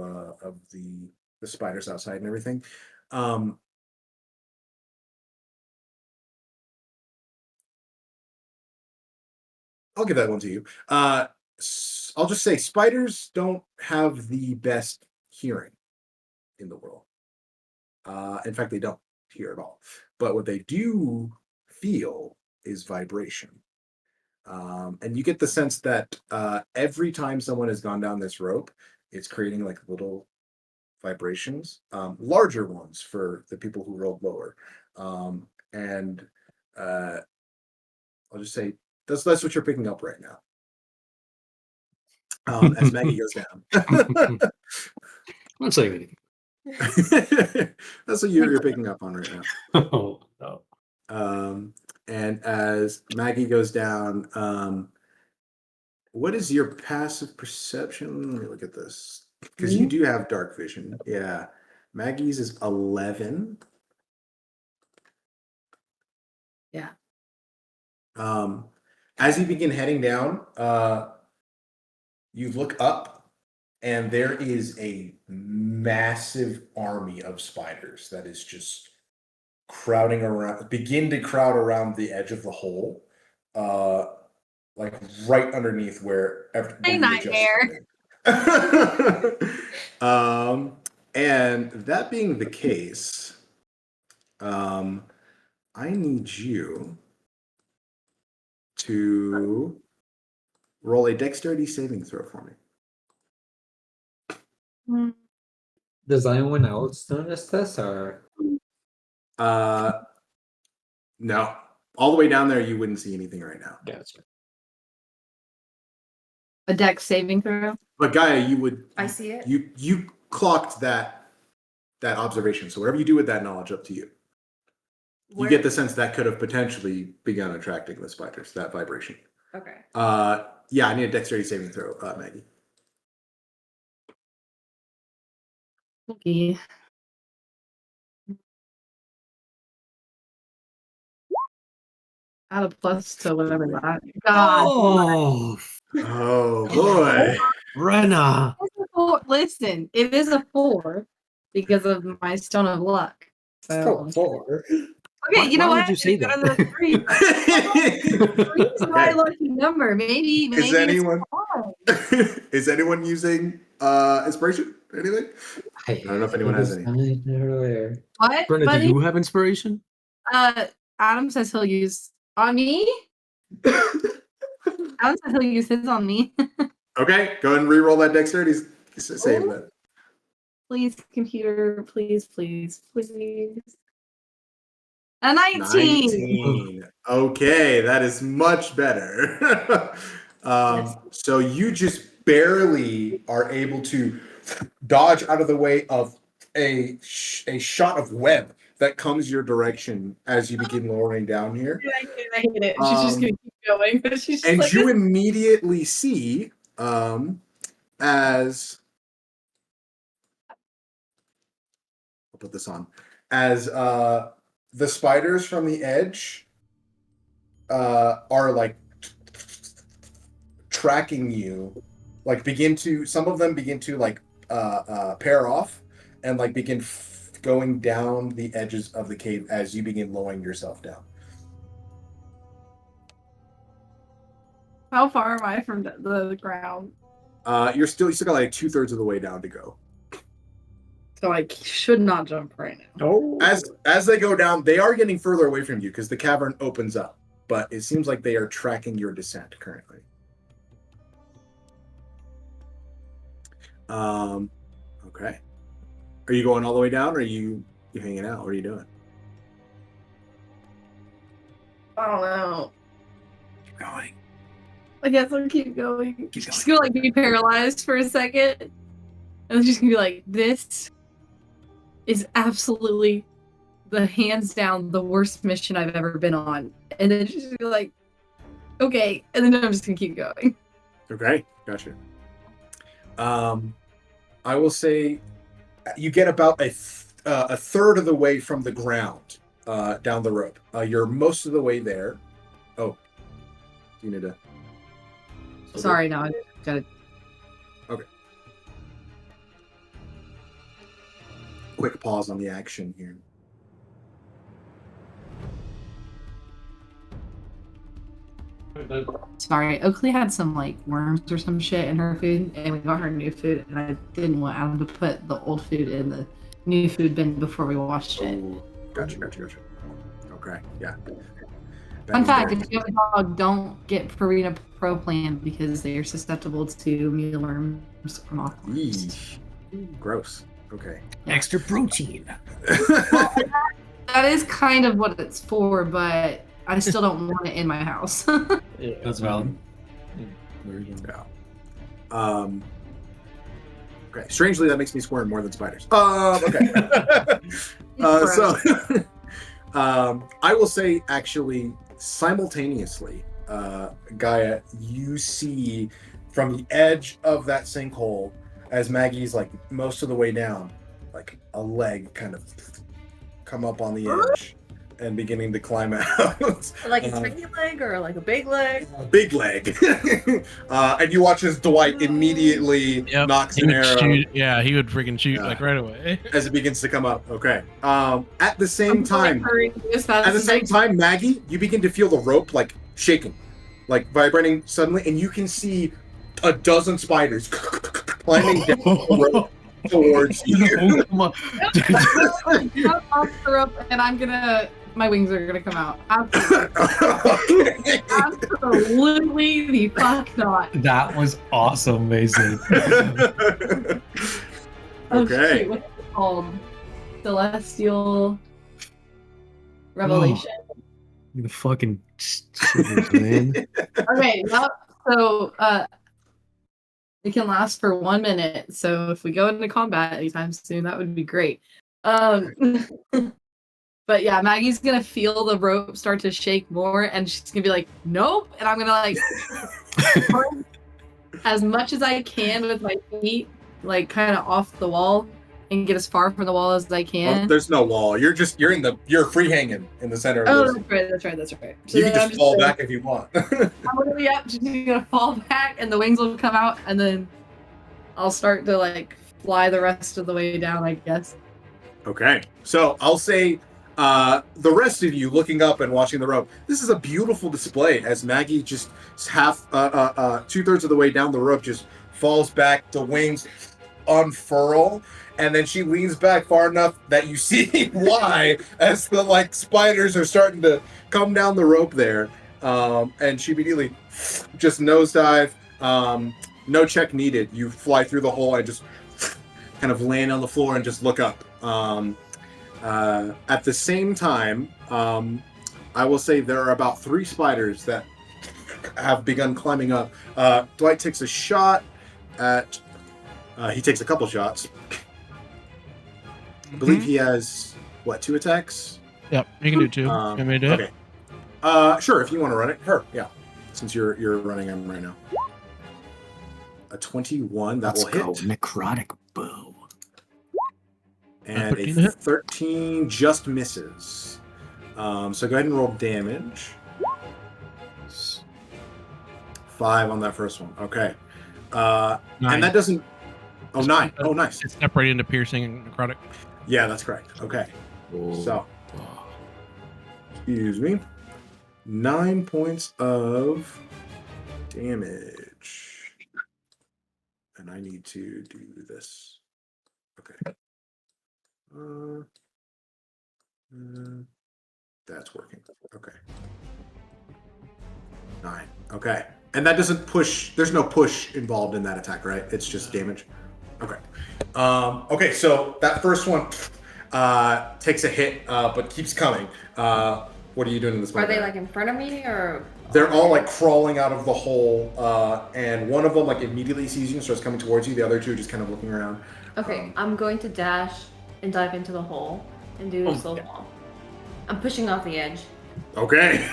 the spiders outside and everything. I'll give that one to you. I'll just say spiders don't have the best hearing in the world. In fact, they don't hear at all. But what they do feel is vibration. And you get the sense that every time someone has gone down this rope, it's creating like little vibrations, larger ones for the people who rolled lower. And I'll just say that's what you're picking up right now. As Maggie goes down. I'm not saying anything. That's what you're picking up on right now. Oh, no. And as Maggie goes down, what is your passive perception? Let me look at this. Because you do have dark vision. Yeah. Maggie's is 11. Yeah. As you begin heading down, you look up and there is a massive army of spiders that is just crowding around, begin to crowd around the edge of the hole, like right underneath where Hey, nightmare. And that being the case, I need you to roll a dexterity saving throw for me. Does anyone else notice this, or? No. All the way down there, you wouldn't see anything right now. Gotcha. A dex saving throw. But Gaia, you would. I see it. You clocked that observation. So whatever you do with that knowledge, up to you. You get the sense that could have potentially begun attracting the spiders. That vibration. Okay. Yeah, I need a dexterity saving throw, Maggie. Okay. Add a plus to whatever that. God. Oh boy. Brenna. Listen, it is a 4 because of my stone of luck. So, Four. okay, you know Why what? would you say It's better that? than a 3. 3 is my Okay. lucky number. Maybe Is anyone it's 5. is anyone using inspiration? Anything? I don't know if anyone has any. Earlier. What? Brenna, do buddy? you have inspiration? Adam says he'll use on me. Adam says he'll use his on me. Okay, go ahead and re-roll that dexterity save then. Please, computer. Please. A 19. 19. Okay, that is much better. So you just barely are able to dodge out of the way of a shot of web that comes your direction as you begin lowering down here. I hate it. She's just gonna keep going, but she's just And like, you immediately see as I'll put this on as the spiders from the edge are like tracking you, like some of them begin to like pair off and like begin going down the edges of the cave as you begin lowering yourself down. how far am I from the ground? You still got like 2/3 of the way down to go. So I should not jump right now. Oh. As they go down, they are getting further away from you because the cavern opens up, but it seems like they are tracking your descent currently. Okay. Are you going all the way down, or are you hanging out? What are you doing? I don't know. Keep going. I guess I'll keep going. Keep Just going. gonna like be paralyzed for a second. And it's just gonna be like, this is absolutely the hands down the worst mission I've ever been on. And then just be like, okay. And then I'm just gonna keep going. Okay, gotcha. I will say you get about a third of the way from the ground down the rope. You're most of the way there. Oh, you need to. Sorry, no, I gotta. Okay. Quick pause on the action here. Sorry, Oakley had some like worms or some shit in her food, and we got her new food, and I didn't want Adam to put the old food in the new food bin before we washed it. Oh, gotcha. Okay, yeah. Fun fact: if you have a dog, don't get Purina Pro Plan because they are susceptible to mealworms from aquariums. Gross. Okay. Extra protein. That is kind of what it's for, but I still don't want it in my house. That's valid. Yeah. Okay. Strangely, that makes me squirm more than spiders. Okay. So, I will say, actually, simultaneously, Gaia, you see from the edge of that sinkhole, as Maggie's like most of the way down, like a leg kind of come up on the edge and beginning to climb out. Like a tiny leg or like a big leg? A big leg. And you watch as Dwight immediately knocks an arrow. He would freaking shoot like right away as it begins to come up. Okay. At the same time, Maggie, you begin to feel the rope like shaking, like vibrating suddenly, and you can see a dozen spiders climbing down the rope towards you. And my wings are gonna come out. Absolutely. Absolutely the fuck not. That was awesome, Mason. Okay. Shit, what's it called? Celestial Revelation. The fucking shivers, man. Okay, so It can last for 1 minute. So if we go into combat anytime soon, that would be great. But yeah, Maggie's gonna feel the rope start to shake more, and she's gonna be like, "Nope!" And I'm gonna like as much as I can with my feet, like kind of off the wall, and get as far from the wall as I Well, can. there's no wall. You're free hanging in the center Oh, of this. that's right. So You can then I'm just fall gonna- back if you want. I'm gonna be up, she's gonna fall back, and the wings will come out, and then I'll start to like fly the rest of the way down, I guess. Okay, so I'll say the rest of you looking up and watching the rope. This is a beautiful display as Maggie just half 2/3 of the way down the rope just falls back. The wings unfurl, and then she leans back far enough that you see why as the like spiders are starting to come down the rope there, and she immediately just nosedive. No check needed. You fly through the hole and just kind of land on the floor and just look up. At the same time, I will say there are about 3 spiders that have begun climbing up. Dwight takes a shot at. He takes a couple shots. I believe he has 2 attacks. Yep, you can do 2. Want me to do it? Okay. Sure, if you want to run it. Her, yeah. Since you're running him right now. A 21 that Let's will go. hit. Necrotic bow. And 13 a hit? 13 just misses. So go ahead and roll damage. 5 on that first one. Okay. 9. And that doesn't. Oh, 9. Oh, nice. It's separated into piercing and necrotic. Yeah, that's correct. Okay. So, excuse me. 9 points of damage. And I need to do this. Okay. That's working. Okay. 9. Okay. And that doesn't push. There's no push involved in that attack, right? It's just damage. Okay. Okay. So that first one takes a hit, but keeps coming. What are you doing in this Are moment? they like in front of me or? They're all like crawling out of the hole, and one of them like immediately sees you and starts coming towards you. The other 2 just kind of looking around. Okay, I'm going to dash and dive into the hole and do a slow fall. I'm pushing off the edge. Okay.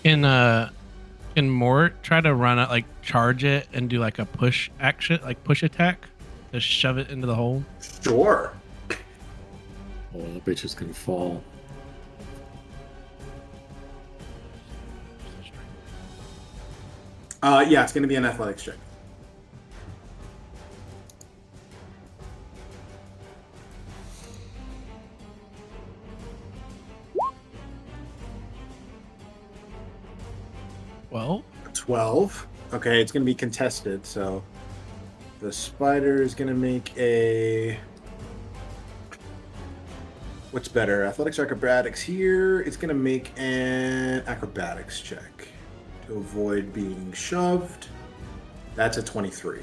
Can Mort try to run it, like charge it and do like a push action, like push attack to shove it into the hole? Sure. Oh, that bitch is gonna fall. Yeah, it's going to be an athletics check. Well, 12. Okay, it's going to be contested, so the spider is going to make a... What's better? Athletics or acrobatics here? It's going to make an acrobatics check to avoid being shoved. That's a 23.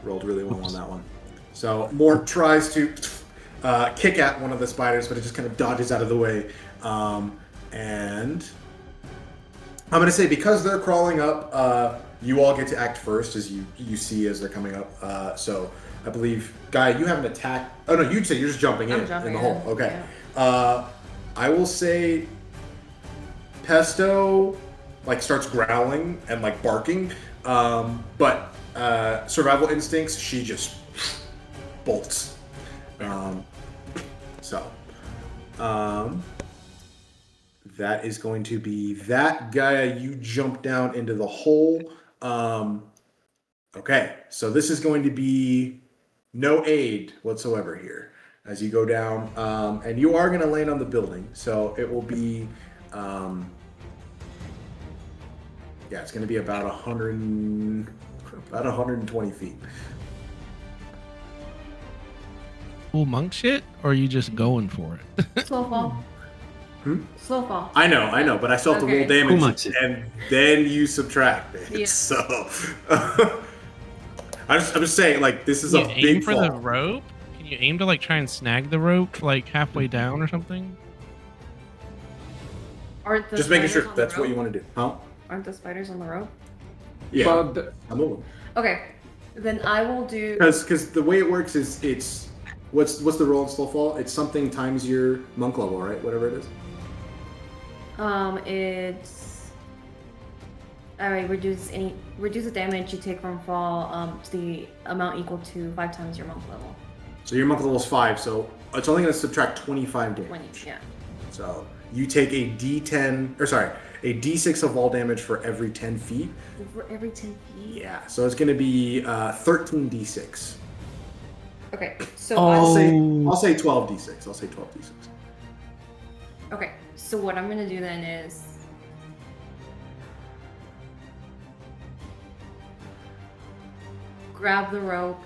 Rolled really well on that one. So Mort tries to kick at one of the spiders, but it just kind of dodges out of the way. And I'm going to say because they're crawling up, you all get to act first as you see as they're coming up. So I believe, Guy, you have an attack. Oh, no, you'd say you're just jumping in the hole. Okay. Yeah. I will say Pesto like starts growling and like barking, but survival instincts, she just bolts. That is going to be that guy. You jump down into the hole. Okay, so this is going to be no aid whatsoever here as you go down, and you are going to land on the building. So it will be, yeah, it's going to be about 120 feet. Cool monk shit, or are you just going for it? Slow fall. Hmm? Slow fall. I know, but I still have to roll Okay. damage, and then you subtract it. Yeah. So I'm just saying, like, this is Can a you aim big for fall. the rope? Can you aim to like try and snag the rope like halfway down or something? Aren't the Just making spiders sure on the that's what rope? you want to do, huh? Aren't the spiders on the rope? Yeah, Well, I'm moving. Okay, then I will do. Because the way it works is it's what's the roll in Slowfall? It's something times your monk level, right? Whatever it is. It's. Alright, reduce the damage you take from fall to the amount equal to 5 times your monk level. So your monk level is 5, so it's only going to subtract 25 damage. 20, yeah. So you take a D10, or sorry, a D6 of all damage for every 10 feet. For every 10 feet? Yeah, so it's going to be 13 D6. Okay, so I'll say 12 D6. I'll say 12 D6. Okay, so what I'm gonna do then is grab the rope.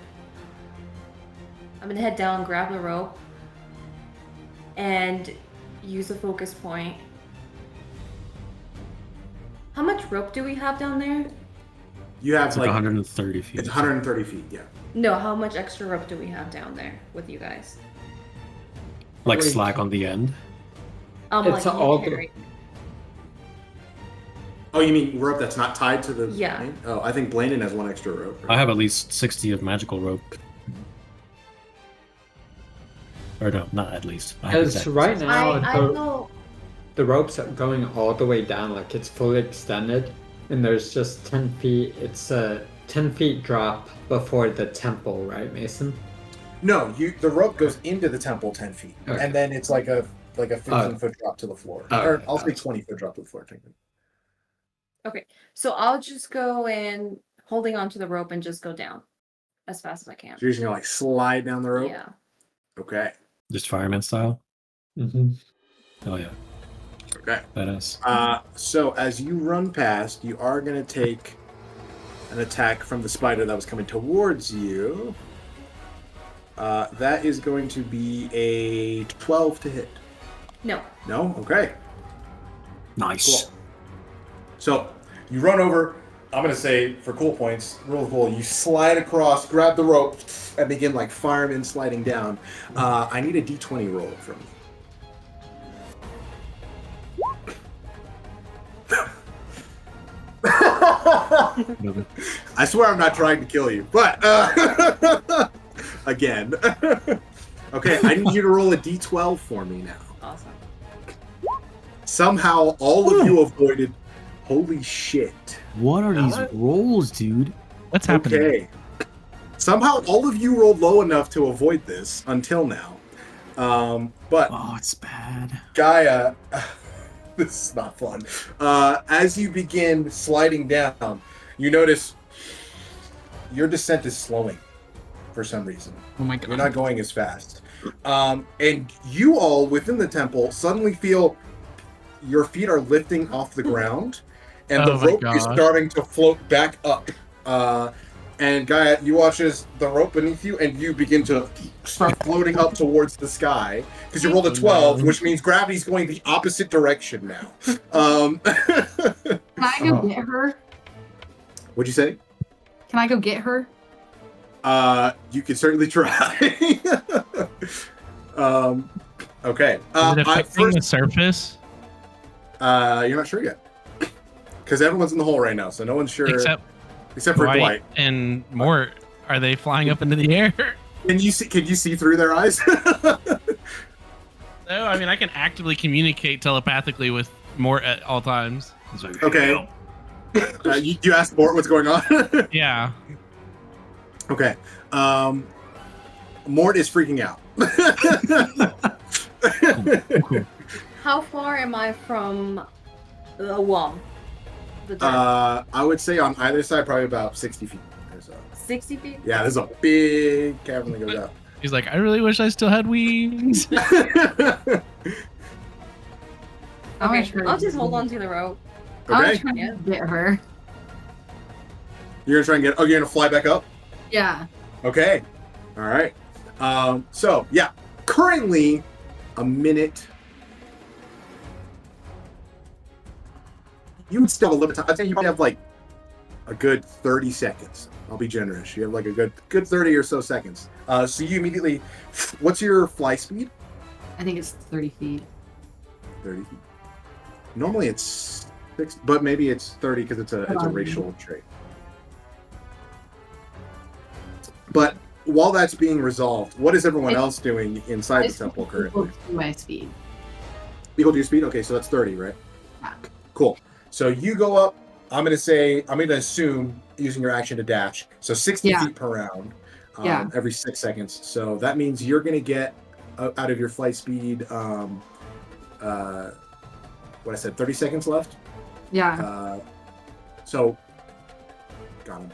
I'm gonna head down, grab the rope, and use a focus point. How much rope do we have down there? You have It's like 130 feet. It's 130 feet, yeah. No, how much extra rope do we have down there with you guys? Like Wait. slack on the end. It's like all you carry. Oh, you mean rope that's not tied to the Yeah. main? Oh, I think Blandon has one extra rope. I have at least 60 of magical rope. Or no, not at least. I have Because exactly right 60. now I will. the rope's going all the way down, like it's fully extended, and there's just 10 feet. It's a 10 feet drop before the temple, right, Mason? No, the rope goes into the temple 10 feet, Okay. and then it's like a 15-foot drop to the floor, or Okay. I'll say 20-foot drop to the floor. Technically. Okay, so I'll just go in holding onto the rope and just go down as fast as I can. So you're just gonna like slide down the rope. Yeah. Okay. Just fireman style. Mm-hmm. Oh yeah, Okay. badass. So as you run past, you are gonna take an attack from the spider that was coming towards you. That is going to be a 12 to hit. No. No? Okay. Nice. Cool. So you run over. I'm gonna say for cool points, roll cool. You slide across, grab the rope, and begin like fireman sliding down. I need a D20 roll from you. I swear I'm not trying to kill you, but again. Okay, I need you to roll a D12 for me now. Awesome. Somehow all of you avoided. Holy shit. What are these rolls, dude? What's happening? Okay. Somehow all of you rolled low enough to avoid this until now. But Oh, it's bad. Gaia, this is not fun. As you begin sliding down, you notice your descent is slowing for some reason. Oh my god. You're not going as fast. And you all within the temple suddenly feel your feet are lifting off the ground, and Oh the my rope is gosh. starting to float back up. And Gaia, you watch as the rope beneath you, and you begin to start floating up towards the sky because you rolled a 12, which means gravity's going the opposite direction now. Can I go get her? What'd you say? Can I go get her? You can certainly try. Okay. Is it affecting the surface? You're not sure yet. Because everyone's in the hole right now, so no one's sure. Except for Dwight. And Mort. Are they flying up into the air? Can you see through their eyes? No, I mean, I can actively communicate telepathically with Mort at all times. Okay. You asked Mort what's going on? Yeah. Okay. Mort is freaking out. Cool. How far am I from the wall? The dirt? I would say on either side, probably about 60 feet or so. 60 feet? Yeah, there's a big cavern that goes up. He's like, I really wish I still had wings. Okay, try I'll to- just hold on to the rope. I'll Okay. try to get her. You're gonna try and get. Oh, you're gonna fly back up. Yeah. Okay. All right. So yeah, currently a minute. You would still have a little bit of time. I'd say you probably have like a good 30 seconds. I'll be generous. You have like a good 30 or so seconds. So you immediately. What's your fly speed? I think it's 30 feet. 30 feet. Normally it's 6, but maybe it's 30 because it's a racial trait. But while that's being resolved, what is everyone I- else doing inside I the temple speed currently? equals to my speed. Equal to your speed? Okay, so that's 30, right? Yeah. Cool. So you go up, I'm going to assume using your action to dash. So 60 Yeah. feet per round, Yeah. every 6 seconds. So that means you're going to get out of your flight speed, what I said, 30 seconds left. Yeah. So, got him.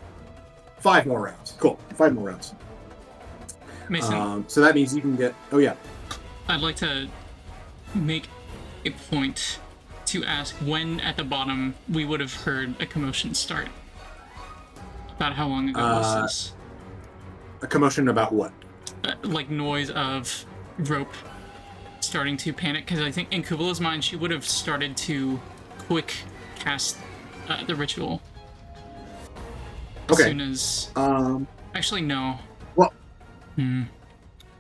5 more rounds. Cool. 5 more rounds. Mason, So that means you can get. Oh yeah. I'd like to make a point to ask when at the bottom we would have heard a commotion start. About how long ago was this? A commotion about what? Like noise of rope starting to panic, because I think in Kuuvalo's mind she would have started to quick cast the ritual. As Okay. soon as actually no. Well,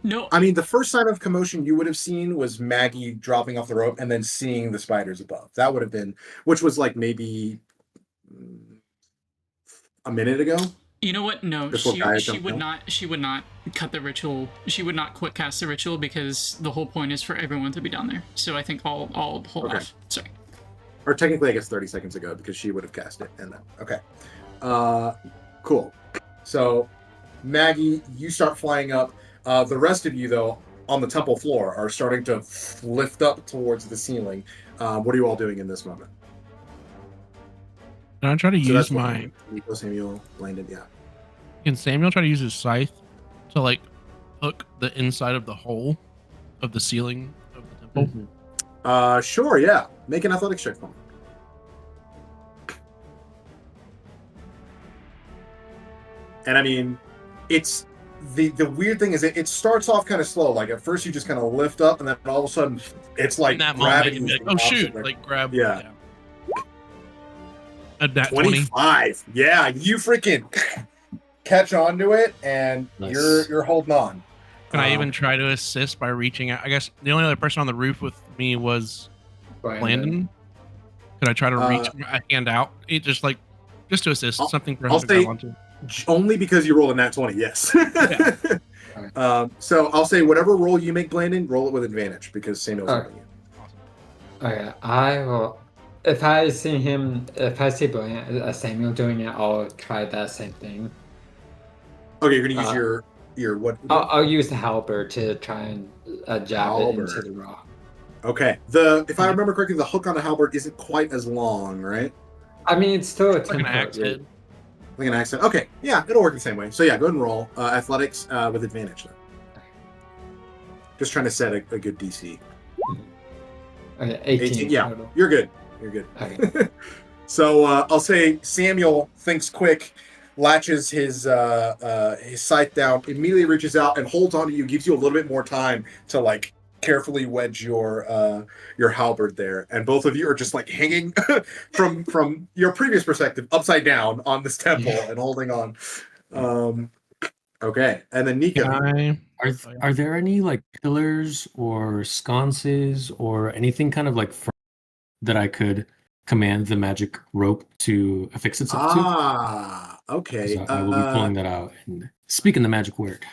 no. I mean, the first sign of commotion you would have seen was Maggie dropping off the rope and then seeing the spiders above. That would have been, which was like maybe a minute ago. You know what? No, Before Gaia she jumped would out? not. She would not cut the ritual. She would not quick cast the ritual because the whole point is for everyone to be down there. So I think I'll hold Okay. off. Sorry. Or technically, I guess 30 seconds ago because she would have cast it. And then, okay. Cool. So, Maggie, you start flying up. The rest of you, though, on the temple floor are starting to lift up towards the ceiling. What are you all doing in this moment? Can I try to So use that's my? Nico, Samuel, Landon, yeah. Can Samuel try to use his scythe to like hook the inside of the hole of the ceiling of the temple? Sure, yeah. Make an athletics check for me. And I mean, it's the weird thing is it starts off kind of slow. Like at first you just kind of lift up, and then all of a sudden it's like In that moment, gravity. you'd be like, is the oh opposite shoot! direction. Like grab. Yeah. A nat 20. 25. Yeah, you freaking catch onto it, and Nice. you're holding on. Can I even try to assist by reaching out? I guess the only other person on the roof with me was Landon. Could I try to reach my hand out? It just to assist, something for him I'll to grab say- onto. Only because you rolled a nat 20, yes. Yeah. So I'll say whatever roll you make, Blandon, roll it with advantage because Samuel's holding you. Okay, I will. If I see Samuel doing it, I'll try that same thing. Okay, you're gonna use your what? I'll use the halberd to try and jab it into Halberd. the rock. Okay. If I remember correctly, the hook on the halberd isn't quite as long, right? I mean, it's still a Like an tempo, axe right? head. Like an accent. Okay, yeah, it'll work the same way. So yeah, go ahead and roll athletics with advantage. Then. Just trying to set a good DC. Okay, 18 Yeah, total. you're good. You're good. Okay. So I'll say Samuel thinks quick, latches his scythe down, immediately reaches out and holds onto you, gives you a little bit more time to like carefully wedge your halberd there, and both of you are just like hanging from your previous perspective upside down on this temple and holding on. Okay, and then Nico. Are there any like pillars or sconces or anything kind of like that I could command the magic rope to affix itself to? Okay. 'Cause I will be pulling that out and speaking the magic word.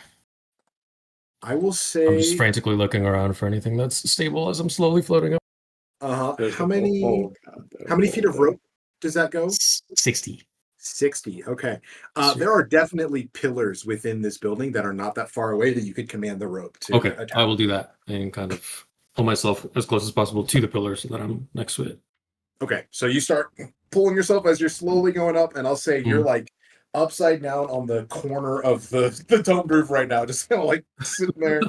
I will I'm say. just frantically looking around for anything that's stable as I'm slowly floating up. How many feet of rope does that go? 60. 60. Okay. There are definitely pillars within this building that are not that far away that you could command the rope to. Okay, attach. I will do that and kind of pull myself as close as possible to the pillar so that I'm next to it. Okay, so you start pulling yourself as you're slowly going up, and I'll say you're like upside down on the corner of the dome roof right now, just kind of like sitting there.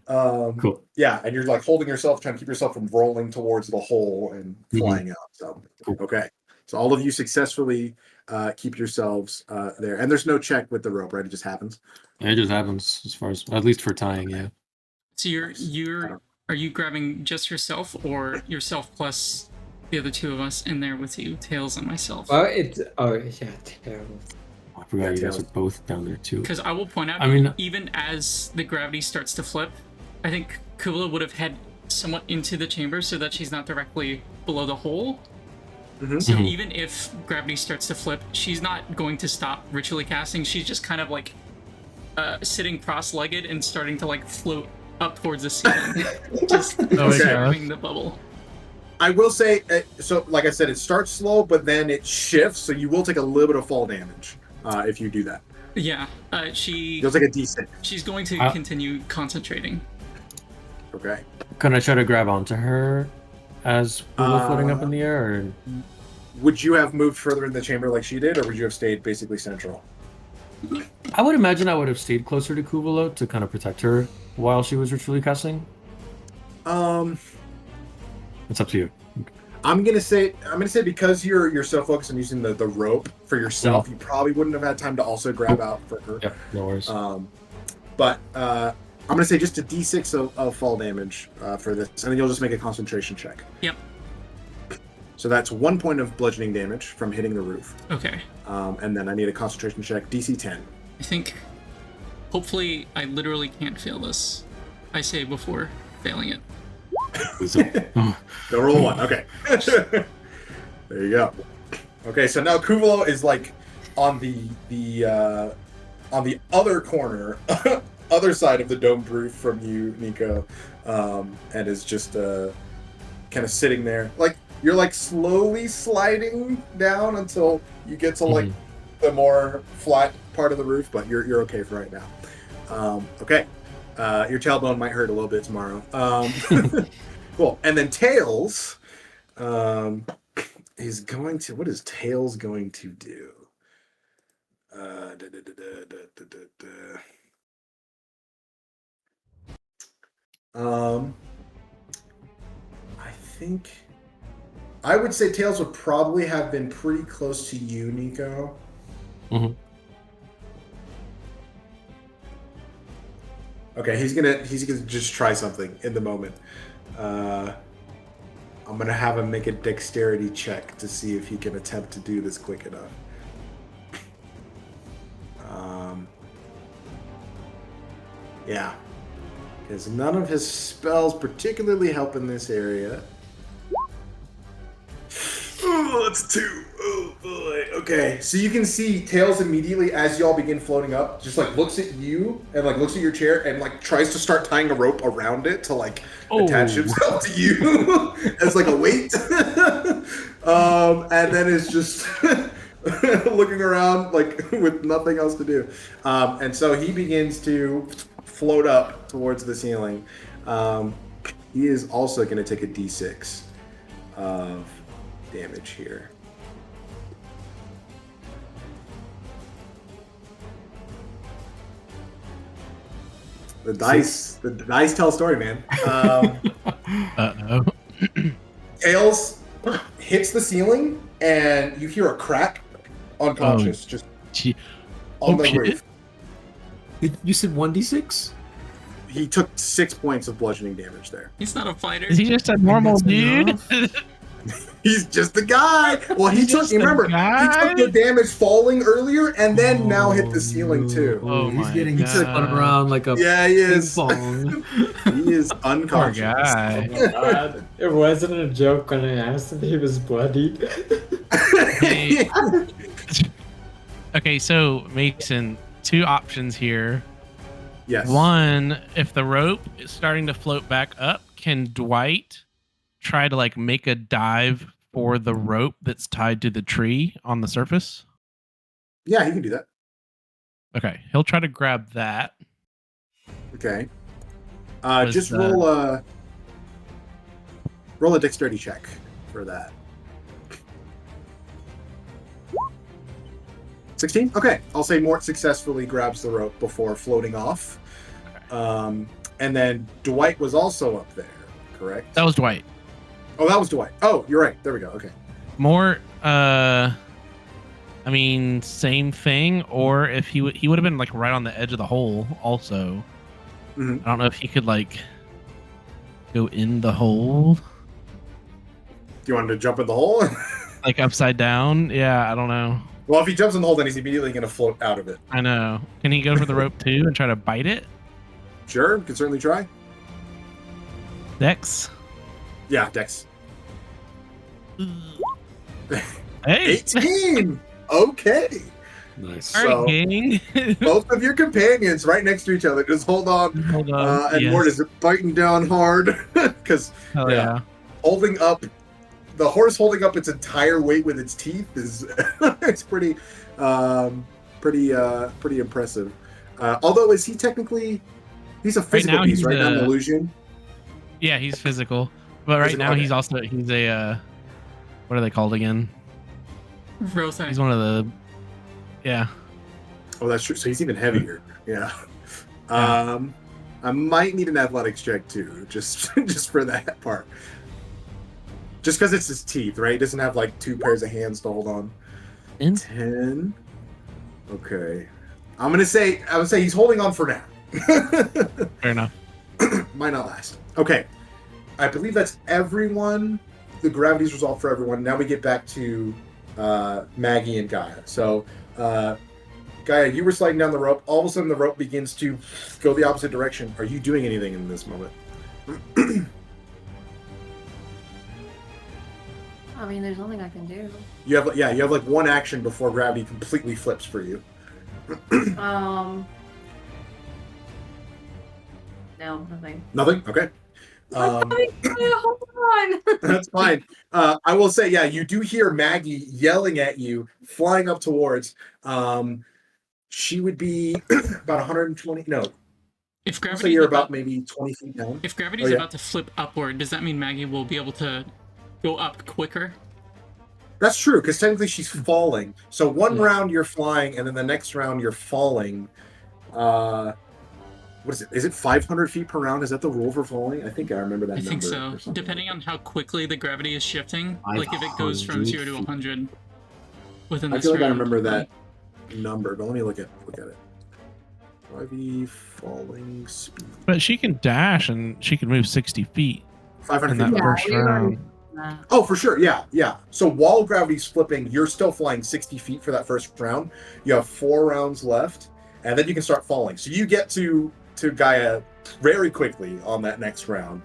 Cool. Yeah, and you're like holding yourself, trying to keep yourself from rolling towards the hole and flying out. So, Cool. okay. So all of you successfully keep yourselves there. And there's no check with the rope, right? It just happens. It just happens as far as, at least for tying, yeah. So are you grabbing just yourself or yourself plus the other two of us in there with you, Tails and myself? Well, terrible. I forgot Yeah, you guys Tails. are both down there too. Because I will point out, I mean- even as the gravity starts to flip, I think Kuuvalo would have head somewhat into the chamber so that she's not directly below the hole. Mhm. So Mhm. even if gravity starts to flip, she's not going to stop ritually casting. She's just kind of like sitting cross-legged and starting to like float up towards the ceiling, just Oh, describing the bubble. I will say, so like I said, it starts slow, but then it shifts, so you will take a little bit of fall damage if you do that. Yeah, You'll take a D6. she's going to continue concentrating. Okay. Can I try to grab onto her as we were floating up in the air? Or... Would you have moved further in the chamber like she did, or would you have stayed basically central? I would imagine I would have stayed closer to Kuuvalo to kind of protect her while she was ritually casting. It's up to you. I'm gonna say because you're so focused on using the rope for yourself, you probably wouldn't have had time to also grab out for her. Yep, no worries. But I'm gonna say just a D6 of fall damage for this, and then you'll just make a concentration check. Yep. So that's 1 point of bludgeoning damage from hitting the roof. Okay. And then I need a concentration check, DC 10. I think, hopefully, I literally can't fail this. I say before failing it. No, roll 1. Okay. There you go. Okay, so now Kuuvalo is like on the other corner, other side of the domed roof from you, Nico, and is just kind of sitting there. Like you're like slowly sliding down until you get to like the more flat part of the roof, but you're okay for right now. Okay. Your tailbone might hurt a little bit tomorrow. Cool. And then Tails is going to... What is Tails going to do? I think... I would say Tails would probably have been pretty close to you, Nico. Mm-hmm. Okay, he's gonna just try something in the moment. I'm gonna have him make a dexterity check to see if he can attempt to do this quick enough. Yeah, because none of his spells particularly help in this area. Oh, that's 2. Oh boy. Okay, so you can see Tails immediately as y'all begin floating up, just like looks at you and like looks at your chair and like tries to start tying a rope around it to like attach himself to you as like a weight. And then is just looking around like with nothing else to do. And so he begins to float up towards the ceiling. He is also going to take a D6 of damage here. The dice tell a story, man. Uh-oh. Tails hits the ceiling, and you hear a crack, unconscious, just on the roof. You said 1d6? He took 6 points of bludgeoning damage there. He's not a fighter. Is he just a normal dude? He's just a guy. Well, he took the damage falling earlier, and then now hit the ceiling too. Oh he's my getting God. spun around like a he is. ping pong. He is Poor unconscious. guy. Oh my God. It wasn't a joke when I asked if he was bloodied. Hey. Okay, so Mason, 2 options here. Yes. One, if the rope is starting to float back up, can Dwight try to like make a dive for the rope that's tied to the tree on the surface? Yeah, he can do that. Okay, he'll try to grab that. Okay. Was Just roll a dexterity check for that. 16? Okay. I'll say Mort successfully grabs the rope before floating off. And then Dwight was also up there, correct? That was Dwight. Oh, that was Dwight. Oh, you're right. There we go. Okay. Mort, I mean, same thing. Or if he would have been like right on the edge of the hole. Also, Mhm. I don't know if he could like go in the hole, Do you want him to jump in the hole? like upside down. Yeah, I don't know. Well, if he jumps in the hole, then he's immediately going to float out of it. I know. Can he go for the rope too and try to bite it? Sure, can certainly try. Dex. Yeah, Dex. Hey. 18! Okay. Nice. All So- right, gang. Both of your companions right next to each other. Just hold on. Hold on. And Yes. Mort is biting down hard because Hell yeah. yeah. holding up the horse holding up its entire weight with its teeth is it's pretty impressive. Although is he technically he's a physical now piece, he's right? Not an a- illusion. Yeah, he's physical. But right Physical, now okay. he's a what are they called again? Rothac. He's one of the yeah. Oh, that's true. So he's even heavier. Yeah. Yeah. I might need an athletics check too, just for that part. Just because it's his teeth, right? He doesn't have like two pairs of hands to hold on. 10. Okay. I would say he's holding on for now. Fair enough. Might not last. Okay. I believe that's everyone. The gravity's resolved for everyone. Now we get back to Maggie and Gaia. So, Gaia, you were sliding down the rope. All of a sudden, the rope begins to go the opposite direction. Are you doing anything in this moment? I mean, there's nothing I can do. You have like one action before gravity completely flips for you. No, nothing. Nothing? Okay. Hold on. That's fine. I will say, yeah, you do hear Maggie yelling at you, flying up towards. She would be about 120. No, If so gravity you're about maybe 20 feet down. if gravity's Oh, yeah. about to flip upward, does that mean Maggie will be able to go up quicker? That's true, because technically she's falling. So one Yeah. round you're flying, and then the next round you're falling. What is it? Is it 500 feet per round? Is that the rule for falling? I think I remember that I think number. so. or something Depending like on how quickly the gravity is shifting, like if it goes from 500 0 to 100 within that. I this feel like I round. remember that number, but let me look at it. 5e falling speed. But she can dash and she can move 60 feet 500 in feet. that Yeah, first we already- round. Oh, for sure. Yeah. So while gravity's flipping, you're still flying 60 feet for that first round. You have 4 rounds left, and then you can start falling. So you get to Gaia very quickly on that next round.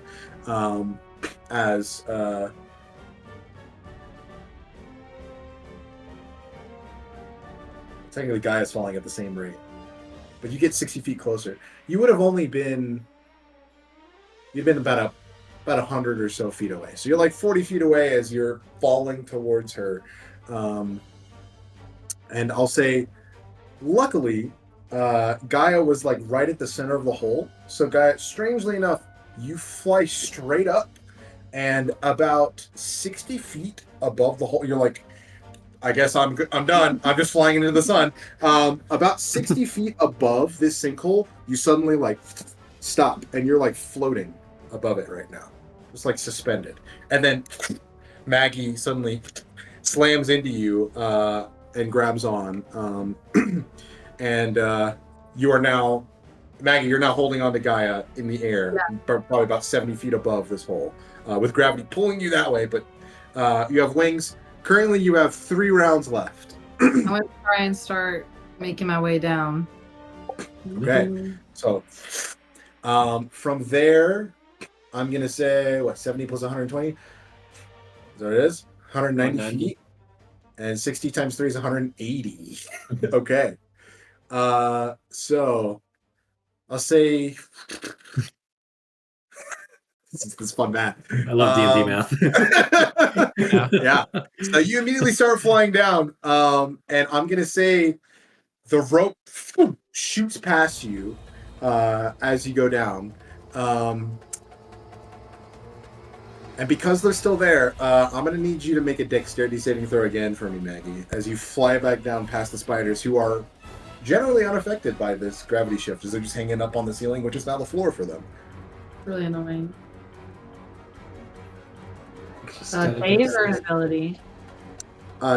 As technically Gaia's falling at the same rate. But you get 60 feet closer. You would have only been about 100 or so feet away. So you're like 40 feet away as you're falling towards her. And I'll say, luckily, Gaia was like right at the center of the hole. So Gaia, strangely enough, you fly straight up and about 60 feet above the hole. You're like, I guess I'm done. I'm just flying into the sun. About 60 feet above this sinkhole, you suddenly like stop and you're like floating above it right now. Just like suspended. And then Maggie suddenly slams into you and grabs on. And you are now, Maggie, you're now holding on to Gaia in the air, probably about 70 feet above this hole, with gravity pulling you that way. But you have wings. Currently, you have 3 rounds left. I'm gonna try and start making my way down. Okay. So from there, I'm going to say, 70 plus 120? There it is. 190 feet. And 60 times 3 is 180. Okay. So I'll say this is fun math. I love D&D math. Yeah. So you immediately start flying down, and I'm gonna say the rope shoots past you as you go down, and because they're still there, I'm gonna need you to make a dexterity saving throw again for me, Maggie, as you fly back down past the spiders, who are generally unaffected by this gravity shift, as they're just hanging up on the ceiling, which is now the floor for them. Really annoying. Gotta Save get or an this- ability?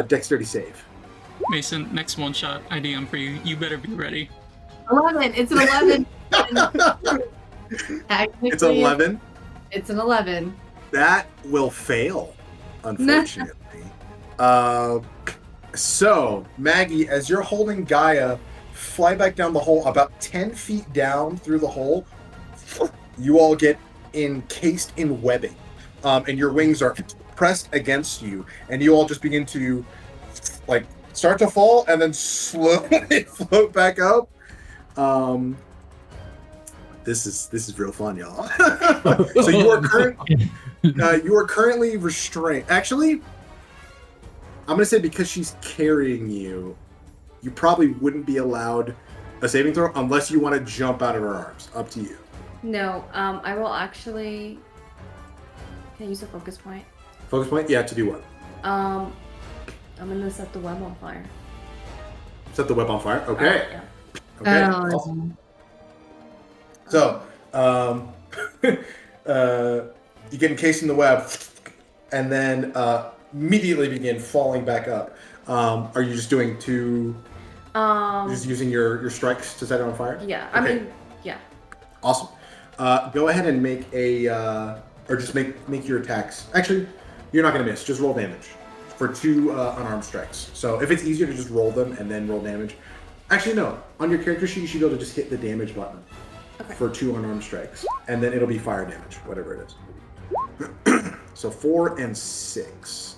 Dexterity save. Mason, next one shot I DM for you. You better be ready. 11. It's an 11. Technically, It's 11. It's an 11. That will fail, unfortunately. So, Maggie, as you're holding Gaia, fly back down the hole, about 10 feet down through the hole, you all get encased in webbing. And your wings are pressed against you, and you all just begin to, like, start to fall and then slowly float back up. This is real fun, y'all. So you are currently restrained. Actually, I'm gonna say because she's carrying you, you probably wouldn't be allowed a saving throw unless you want to jump out of her arms. Up to you. No, I will actually. Can I use a focus point? Focus point? Yeah, to do what? I'm gonna set the web on fire. Set the web on fire? Okay. Yeah. Okay. Oh. Awesome. So, you get encased in the web, and then immediately begin falling back up. Are you just doing two? Just using your strikes to set it on fire? Yeah. Okay. I mean, yeah. Awesome. Go ahead and make a, or just make your attacks. Actually, you're not going to miss. Just roll damage for 2 unarmed strikes. So if it's easier to just roll them and then roll damage. Actually, no. On your character sheet, you should be able to just hit the damage button for 2 unarmed strikes. And then it'll be fire damage, whatever it is. So 4 and 6.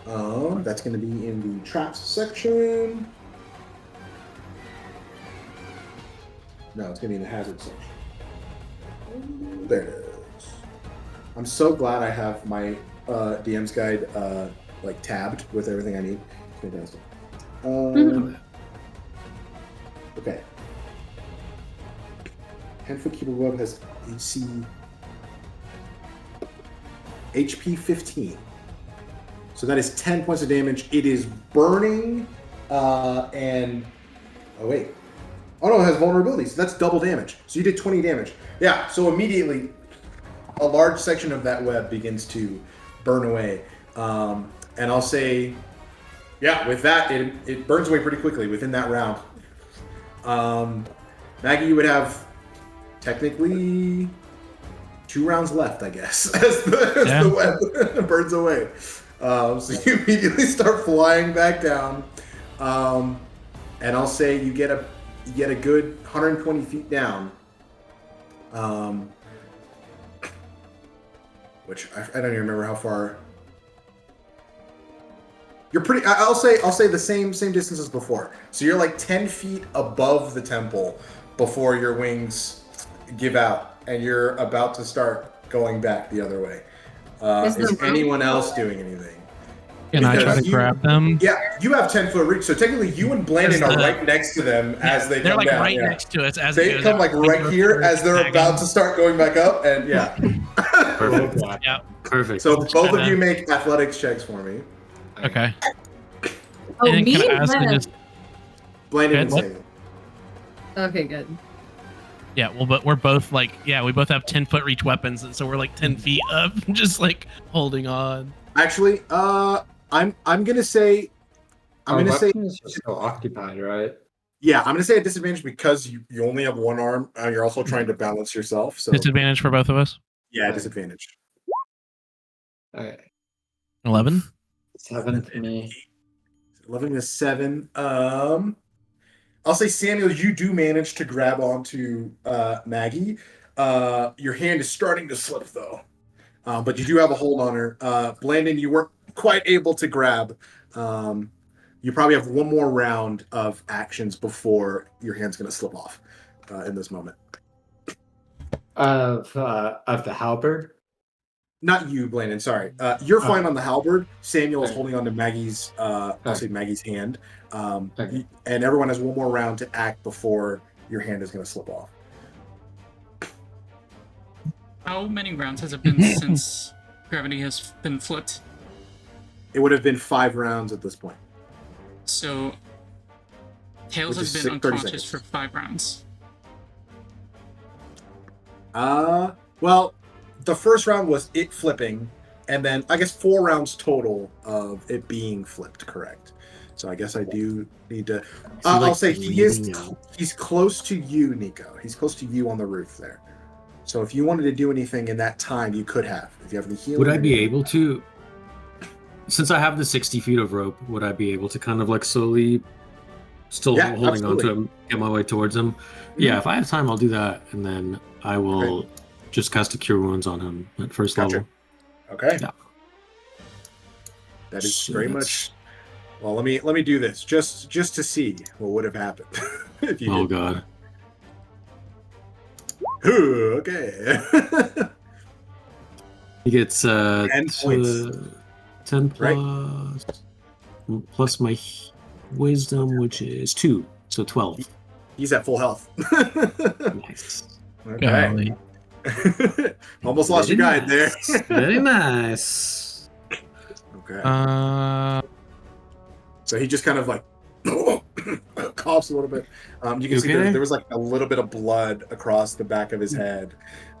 That's going to be in the traps section. No, it's going to be in the hazard section. There it is. I'm so glad I have my DM's guide like tabbed with everything I need. It's fantastic. Okay. 10-foot cube of web has HP 15. So that is 10 points of damage. It is burning, and oh wait, oh no, it has vulnerability. So that's double damage. So you did 20 damage. Yeah. So immediately, a large section of that web begins to burn away, and I'll say, yeah, with that, it burns away pretty quickly within that round. Maggie, you would have technically 2 rounds left, I guess, as the web burns away. So you immediately start flying back down, and I'll say you get a good 120 feet down, which I don't even remember how far. You're pretty. I'll say the same distance as before. So you're like 10 feet above the temple before your wings give out, and you're about to start going back the other way. Is anyone else doing anything? Can I try to grab them? Yeah, you have 10-foot reach, so technically you and Blandon are right next to them as they come down. They're like right next to us as they come like right here as they're about to start going back up, and yeah. Perfect. Yeah. Perfect. So both of you make athletics checks for me. Okay. Oh, And me can I and ask you Brennan. just? Blandon and What? Samuel. Okay, good. Yeah, well, but we're both like, we both have 10-foot reach weapons, and so we're like 10 feet up, just like holding on. Actually, I'm gonna say, Weapons are still occupied, right? yeah, I'm gonna say a disadvantage because you only have one arm. You're also trying to balance yourself. So Disadvantage for both of us. yeah, disadvantage. Okay. 11. 7 for me. 11 to 7. I'll say, Samuel, you do manage to grab onto Maggie. Your hand is starting to slip, though. But you do have a hold on her. Blandon, you weren't quite able to grab. You probably have one more round of actions before your hand's going to slip off in this moment. Of the halberd? Not you, Blandon, sorry. You're fine on the halberd. Samuel is holding on to Maggie's, I'll say Maggie's hand. And everyone has one more round to act before your hand is going to slip off. How many rounds has it been since gravity has been flipped? It would have been 5 rounds at this point. So, Tails Which has is been 30 unconscious seconds. for 5 rounds. Well, the first round was it flipping, and then I guess 4 rounds total of it being flipped, correct. So I guess I do need to... I'll say he's close to you, Nico. He's close to you on the roof there. So if you wanted to do anything in that time, you could have. If you have any healing... Would I be able to, since I have the 60 feet of rope, would I be able to kind of like slowly, still holding on to him, get my way towards him? Mm-hmm. Yeah, if I have time, I'll do that, and then I will just cast a Cure Wounds on him at first level. Okay. Yeah. That is So very that's- much. Well, let me do this just to see what would have happened if you Oh did. god. Ooh, okay. He gets 10 points. 10 Right. plus my wisdom, which is 2, so 12. He's at full health. Nice. Okay. Almost lost your guide there. Very nice. Okay. So he just kind of like coughs a little bit. You can see okay? there was like a little bit of blood across the back of his head,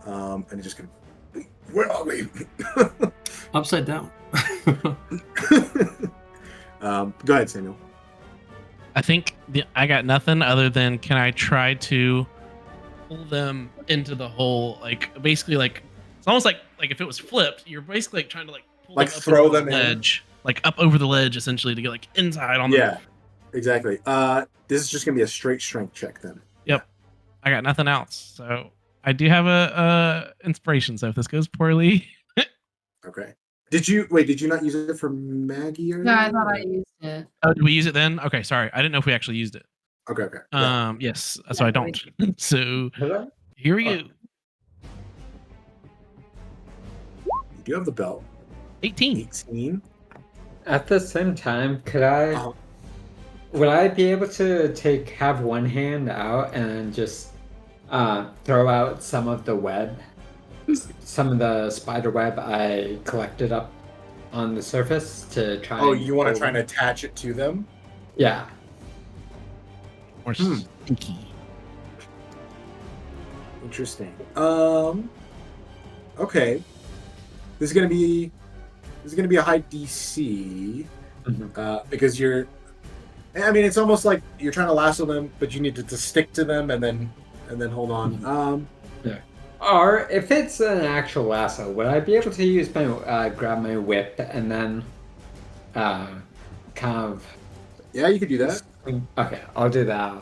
and he just kind of, where are we? Upside down. Go ahead, Samuel. I think I got nothing other than can I try to pull them into the hole? Like basically, like it's almost like if it was flipped, you're basically like trying to like pull Like them up throw over them the in? ledge, like up over the ledge, essentially to get like inside on the. Yeah, exactly. This is just gonna be a straight strength check then. Yep. I got nothing else, so I do have a inspiration. So if this goes poorly, Okay. Did you not use it for Maggie or? No, I thought I used it. oh, did we use it then? Okay, sorry, I didn't know if we actually used it. Okay. Yeah. Yes, so I don't. So Hello? here we go. You do have the belt. 18. 18. At the same time, could I? Uh-huh. Would I be able to have one hand out and just throw out some of the web, some of the spider web I collected up on the surface to try? Oh, and you want to pull try and them? attach it to them? Yeah. Or stinky. Interesting. Okay. This is gonna be a high DC because you're. I mean, it's almost like you're trying to lasso them, but you need to stick to them and then hold on. Yeah. Or if it's an actual lasso, would I be able to use my grab my whip and then kind of? Yeah, you could do that. Okay, I'll do that.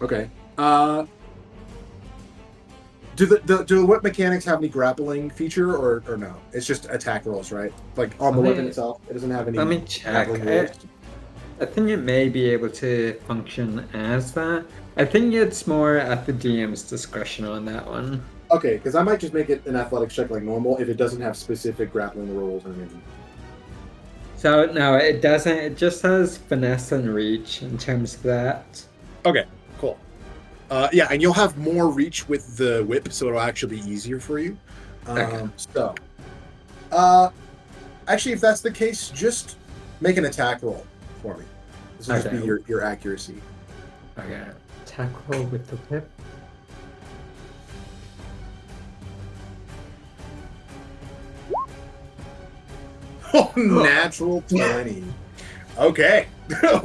Okay. Do the whip mechanics have any grappling feature or no? It's just attack rolls, right? Like on the Let me- weapon itself, it doesn't have any. Let me check. grappling rules. I think it may be able to function as that. I think it's more at the DM's discretion on that one. Okay, because I might just make it an athletics check like normal if it doesn't have specific grappling rules or anything. So no, it doesn't. It just has finesse and reach in terms of that. Okay, cool. Yeah, and you'll have more reach with the whip, so it'll actually be easier for you. Okay. Actually, if that's the case, just make an attack roll for me. This will just Okay. be your accuracy. Okay. Attack roll with the whip. Oh, natural 20. Okay.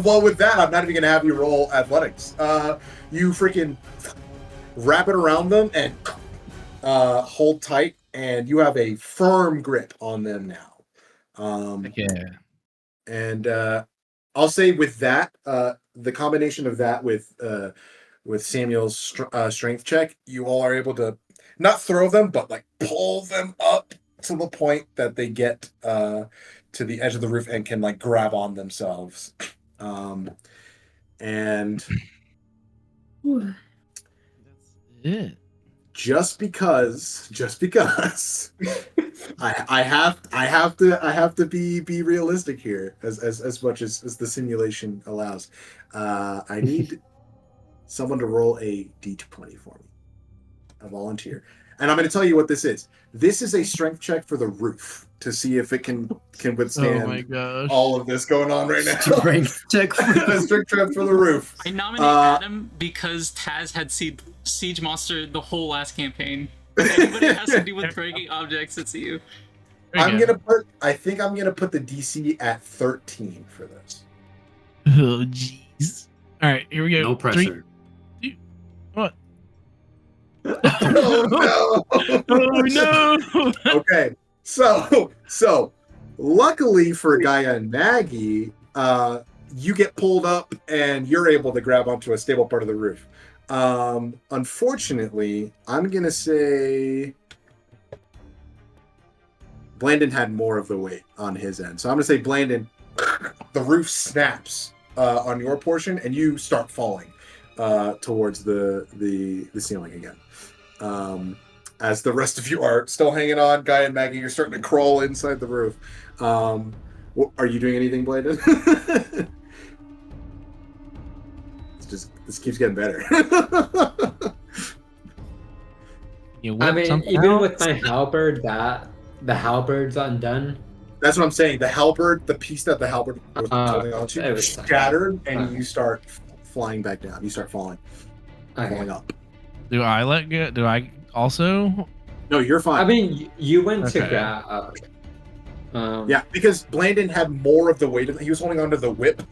Well, with that, I'm not even going to have you roll athletics. You freaking wrap it around them and hold tight, and you have a firm grip on them now. Yeah. And I'll say with that, the combination of that with Samuel's strength check, you all are able to not throw them, but like pull them up to the point that they get to the edge of the roof and can like grab on themselves. And Ooh. That's it. just because I have to be realistic here as much as the simulation allows. I need someone to roll a d20 for me, a volunteer, and I'm going to tell you what this is. This is a strength check for the roof to see if it can Oh my withstand gosh. all of this going on right now. Strength check. A strength check for the roof. I nominate Adam because Taz had Siege Monster the whole last campaign. If anybody has to do with breaking objects, it's you. There you go. I think I'm gonna put the DC at 13 for this. Oh jeez. All right, here we go. No pressure. What? Oh no! Oh no! Okay, so luckily for Gaia and Maggie, you get pulled up and you're able to grab onto a stable part of the roof. Unfortunately, I'm gonna say Blandon had more of the weight on his end. So I'm going to say, Blandon, the roof snaps on your portion, and you start falling towards the ceiling again. As the rest of you are still hanging on, Guy and Maggie, you're starting to crawl inside the roof. Are you doing anything, Blandon? This keeps getting better. You I whip mean, something even out? with my halberd, the halberd's undone. That's what I'm saying. The halberd, the piece that the halberd was holding on it to, was shattered, and okay. you start flying back down. You start falling Okay. up. Do I let go? Do I also? No, you're fine. I mean, you went to Okay. grab. Yeah, because Blandon had more of the weight of. He was holding onto the whip,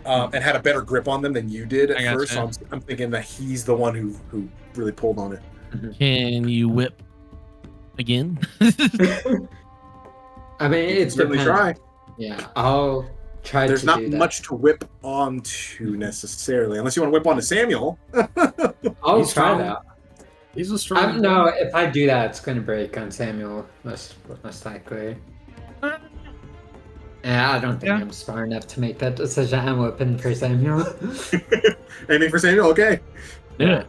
and had a better grip on them than you did at I gotcha. first. So I'm thinking that he's the one who really pulled on it. Can you whip again? I mean, You can it's certainly try. Yeah, I'll try There's to not do that. much to whip onto necessarily, unless you want to whip onto Samuel. I'll He's try strong. that. He's a strong. No, if I do that, it's going to break on Samuel, most likely. Yeah, I don't think Yeah. I'm smart enough to make that decision. I'm whipping for Samuel. Aiming for Samuel, okay. Yeah.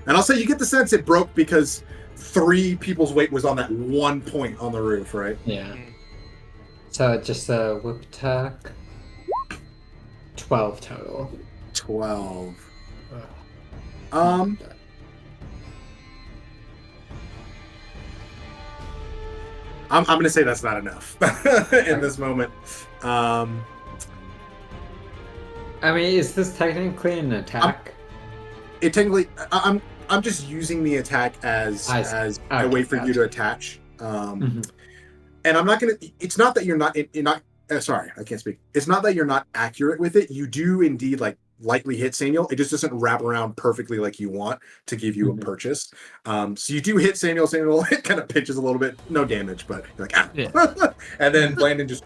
And I'll say you get the sense it broke because 3 people's weight was on that one point on the roof, right? Yeah. So just a whip attack. 12 total. 12. I'm going to say that's not enough in this moment. I mean, is this technically an attack? It technically, I'm just using the attack as a way for you to attach. And I'm not going to. It's not that you're not. Sorry, I can't speak. It's not that you're not accurate with it. You do indeed lightly hit Samuel. It just doesn't wrap around perfectly like you want to give you a purchase. So you do hit Samuel. Samuel, it kind of pinches a little bit. No damage, but you're like, ah. Yeah. And then Blandon just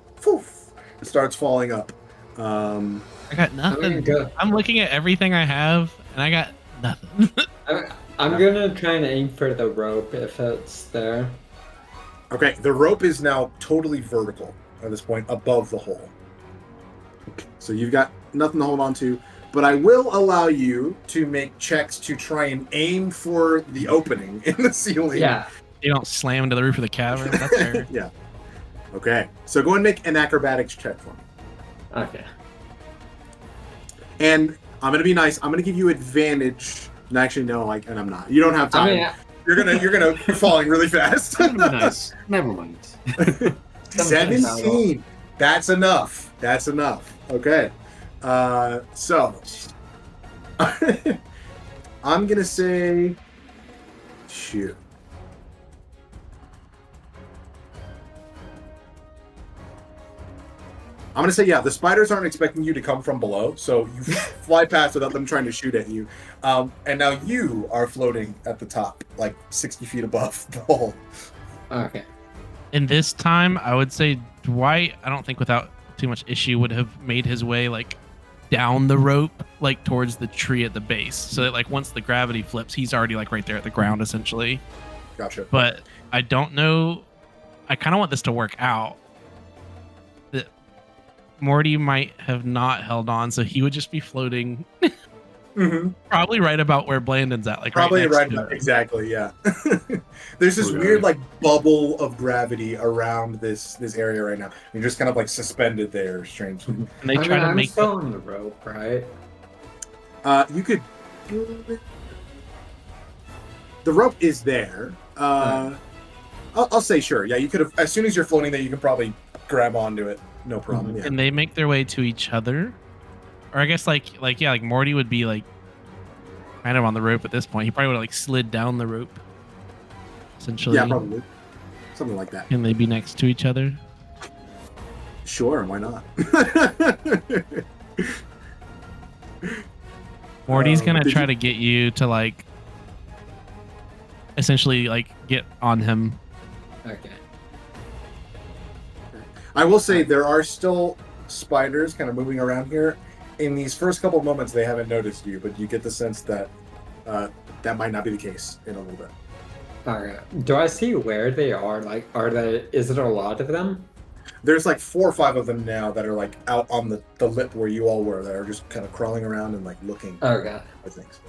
starts falling up. I got nothing. Go. I'm looking at everything I have, and I got nothing. I'm gonna try and aim for the rope if it's there. Okay, the rope is now totally vertical at this point, above the hole. So you've got nothing to hold on to, but I will allow you to make checks to try and aim for the opening in the ceiling. Yeah. You don't slam into the roof of the cavern. That's fair. Yeah. Okay, so go and make an acrobatics check for me. Okay. And I'm gonna be nice. I'm gonna give you advantage. No, actually, no, and I'm not. You don't have time. I mean, You're falling really fast. Nice. Never mind. 17. That's enough. That's enough. Okay. So I'm gonna say, shoot. I'm gonna say, yeah, the spiders aren't expecting you to come from below, so you fly past without them trying to shoot at you. And now you are floating at the top, like 60 feet above the hole. Okay. In this time, I would say Dwight, I don't think without too much issue, would have made his way down the rope, towards the tree at the base. So that once the gravity flips, he's already right there at the ground, essentially. Gotcha. But I don't know. I kind of want this to work out. That Morty might have not held on, so he would just be floating probably right about where Blandon's at. Probably right right next to about, him. exactly, yeah. There's this Okay. weird bubble of gravity around this area right now. You're just kind of suspended there, strangely. And they try to I'm make still on the rope, right? You could. The rope is there. I'll say sure. Yeah, you could have. As soon as you're floating there, you can probably grab onto it. No problem. Yeah. and they make their way to each other, or I guess Morty would be kind of on the rope at this point. He probably would have slid down the rope. Essentially, Yeah, probably. Something like that. Can they be next to each other? Sure, why not? Morty's gonna did try you- to get you to essentially get on him. Okay. I will say there are still spiders kind of moving around here. In these first couple of moments, they haven't noticed you, but you get the sense that that might not be the case in a little bit. Do I see where they are? Like, is it a lot of them? There's like 4 or 5 of them now that are like out on the lip where you all were, that are just kind of crawling around and like looking Okay. for things.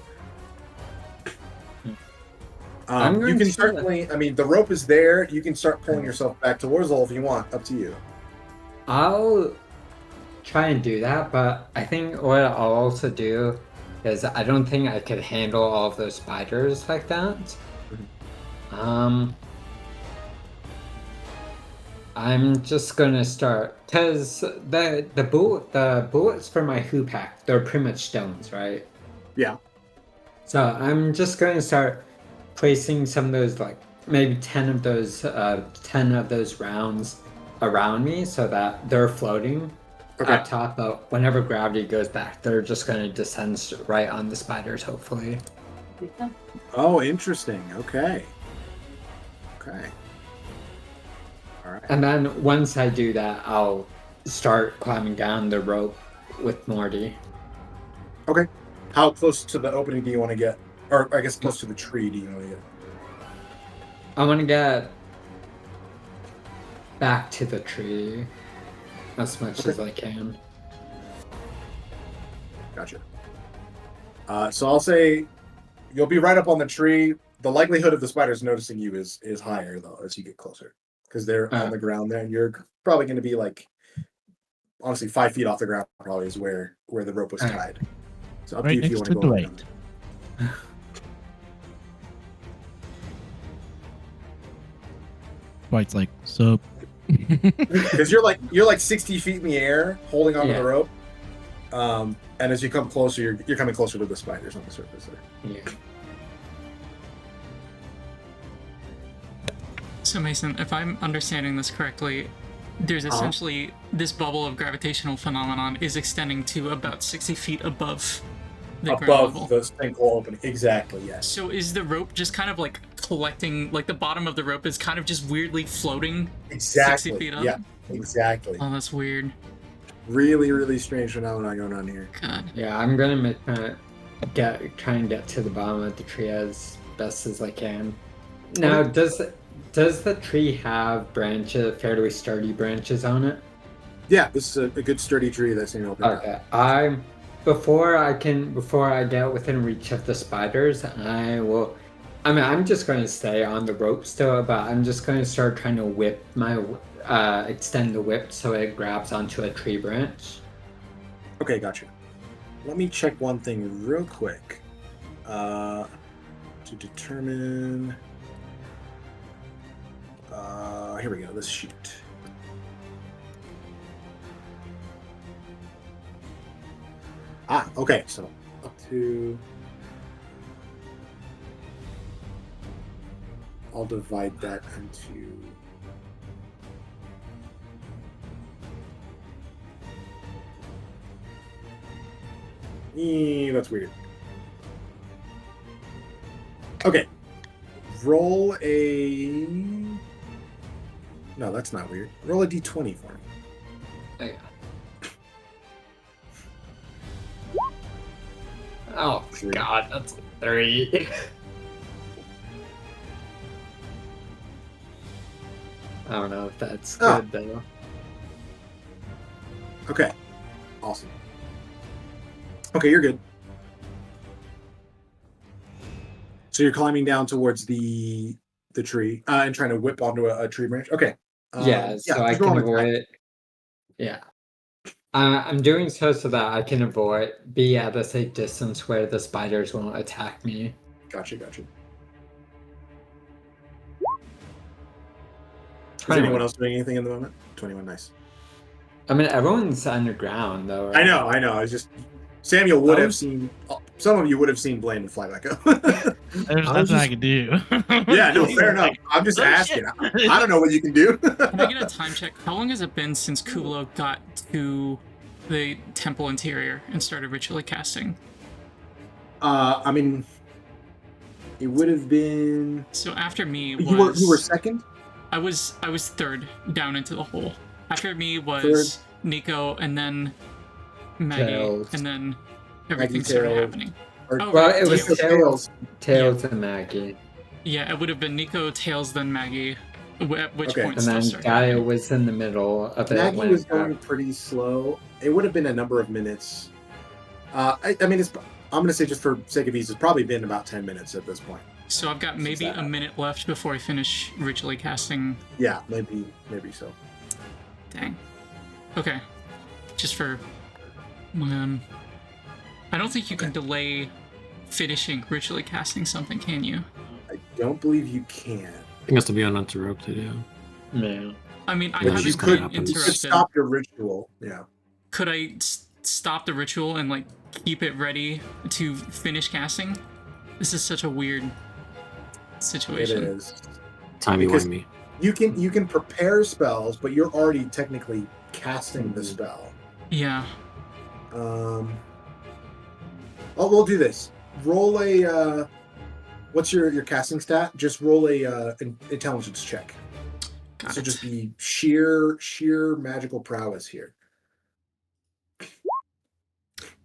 I'm You going can to- certainly, I mean, the rope is there. You can start pulling yourself back towards the hole if you want. Up to you. I'll try and do that, but I think what I'll also do is I don't think I could handle all of those spiders like that. I'm just gonna start because the bullets for my hoop hack, they're pretty much stones, right? Yeah. So I'm just gonna start placing some of those, like maybe 10 of those rounds around me so that they're floating up top, but whenever gravity goes back, they're just gonna descend right on the spiders, hopefully. Oh, interesting. Okay. All right. And then once I do that, I'll start climbing down the rope with Morty. Okay. How close to the opening do you want to get? Or I guess close to the tree do you want to get? I want to get back to the tree as much as I can. Gotcha. So I'll say you'll be right up on the tree. The likelihood of the spiders noticing you is higher though as you get closer, because they're on the ground there, and you're probably going to be like, honestly, 5 feet off the ground. Probably is where the rope was tied. So up to Right you if you next want to to go. Dwight. Dwight's like, so. Because you're like 60 feet in the air, holding onto Yeah. the rope. And as you come closer, you're coming closer to the spiders on the surface there. Yeah. So Mason, if I'm understanding this correctly, there's essentially this bubble of gravitational phenomenon is extending to about 60 feet above the ground level. Above the sinkhole opening. Exactly, yes. So is the rope just kind of like collecting, like the bottom of the rope is kind of just weirdly floating Exactly. 60 feet up? Yeah, exactly. Oh, that's weird. Really, really strange phenomenon going on here. God. Yeah, I'm gonna try and get to the bottom of the tree as best as I can. Now, does the tree have fairly sturdy branches on it? Yeah, this is a good sturdy tree that's in open. Okay, before I get within reach of the spiders, I'm just going to stay on the rope still, but I'm just going to start trying to extend the whip so it grabs onto a tree branch. Okay, gotcha. Let me check one thing real quick. To determine. Here we go. Let's shoot. Okay. So up to. I'll divide that into. That's weird. Okay. Roll a. No, that's not weird. Roll a d20 for me. Okay. Oh God, that's a 3. I don't know if that's good though. Okay. Awesome. Okay, you're good. So you're climbing down towards the tree and trying to whip onto a tree branch. Okay. So I can avoid it. Yeah. I'm doing so that I can be at a safe distance where the spiders won't attack me. Gotcha. Is 21. anyone else doing anything in the moment? 21, nice. I mean, everyone's underground though. Right? I know. I just Samuel would have seen. Some of you would have seen Blaine fly back up. There's nothing I can do. Yeah, no, fair enough. I'm just asking. I don't know what you can do. Can I get a time check? How long has it been since Kuuvalo got to the temple interior and started ritually casting? I mean, it would have been. So after me You were second. I was third down into the hole. After me was Nico, and then Maggie, Tales. and then everything Maggie, started Tales. happening. Or, Oh, Well, right, it was Tales. Tails and Maggie. Yeah, it would have been Nico, Tails, then Maggie. At which Okay. point And stuff then started Gaia happening. was in the middle of it. Maggie when was it got- going pretty slow. It would have been a number of minutes. I mean, I'm going to say just for sake of ease, it's probably been about 10 minutes at this point. So I've got maybe that a minute left before I finish ritually casting. Yeah, maybe so. Dang. Okay. Just for... I don't think you can delay finishing ritually casting something, can you? I don't believe you can. It has to be uninterrupted, yeah. Yeah. I mean, I But haven't you been could- You could interrupted. stop your ritual. Yeah. Could I stop the ritual and like keep it ready to finish casting? This is such a weird It situation. is. Timey-wimey. You can prepare spells, but you're already technically casting the spell. Yeah. We'll do this. Roll a. What's your casting stat? Just roll a intelligence check. Got So it. just be sheer magical prowess here.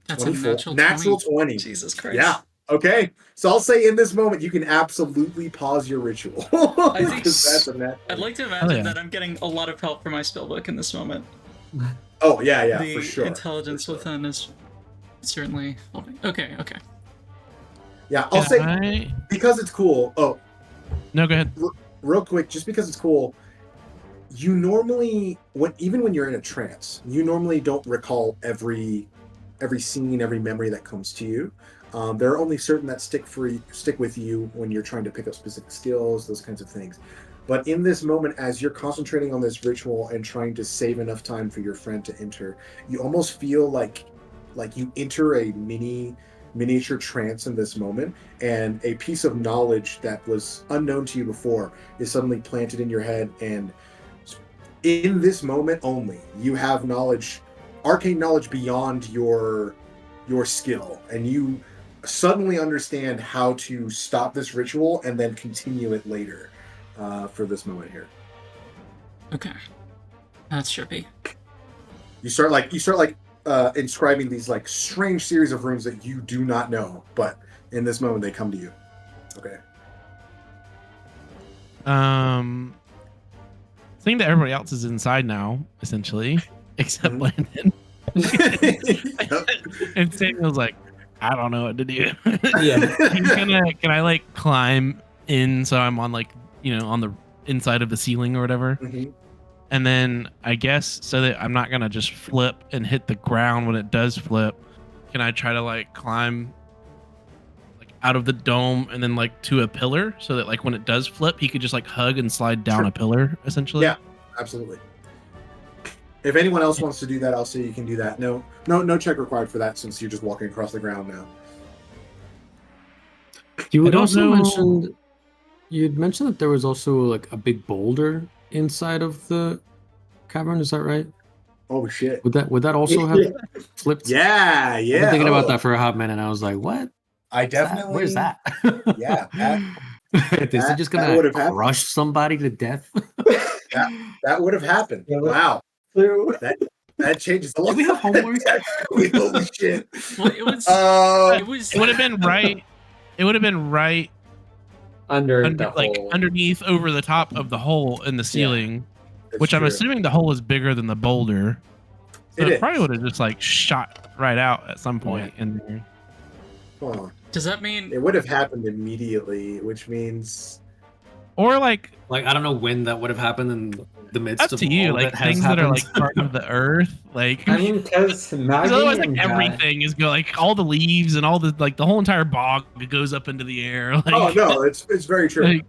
That's a 24. natural 20. Natural 20. Jesus Christ. Yeah. Okay. So I'll say in this moment you can absolutely pause your ritual. I think Because that's a net. I'd like to imagine yeah. that I'm getting a lot of help from my spellbook in this moment. Oh yeah, The for sure. intelligence for sure. within is certainly helping. Okay. Yeah, I'll Can say I- because it's cool. Oh, No, go ahead. real quick, just because it's cool, you normally even when you're in a trance, you normally don't recall every scene, every memory that comes to you. There are only certain that stick with you when you're trying to pick up specific skills, those kinds of things. But in this moment, as you're concentrating on this ritual and trying to save enough time for your friend to enter, you almost feel like you enter a miniature trance in this moment, and a piece of knowledge that was unknown to you before is suddenly planted in your head, and in this moment only you have knowledge, arcane knowledge beyond your skill, and you suddenly understand how to stop this ritual and then continue it later for this moment here. Okay. That's trippy. You start inscribing these like strange series of runes that you do not know, but in this moment they come to you. Okay. Seeing that everybody else is inside now, essentially, except Mhm. Landon. And Samuel's like, I don't know what to do. Yeah. Can I like climb in so I'm on like, on the inside of the ceiling or whatever? Mhm. And then I guess so that I'm not gonna just flip and hit the ground when it does flip, can I try to like climb like out of the dome and then like to a pillar so that like when it does flip, he could just like hug and slide down Sure. a pillar essentially? Yeah. Absolutely. If anyone else wants to do that, I'll say you can do that. No check required for that, since you're just walking across the ground now. You I had don't also know- you'd mentioned that there was also like a big boulder inside of the cavern. Is that right? Oh shit. Would that also have flipped? Yeah, I've yeah. been thinking about Oh, that for a hot minute. And I was like, what? I What's that? definitely. Where's that? Yeah, Is that it just would gonna have happened. crush somebody to death? That would have happened. Yeah, Wow. True. That changes a lot. Do we have homework? Holy shit. Well, it was. Um, it was. It would have been right. It would have been right Under under, the like hole. underneath over the top of the hole in the ceiling, it's which I'm true. assuming the hole is bigger than the boulder. So It it probably is. would have just like shot right out at some point in there. Huh. Does that mean? It would have happened immediately, which means Or like Like I don't know when that would have happened in the midst up of to you, all like that has things that are happened. like part of the earth, like I mean, because Maggie otherwise like and everything is go like all the leaves and all the like the whole entire bog goes up into the air. Like, oh no, it's very true. like,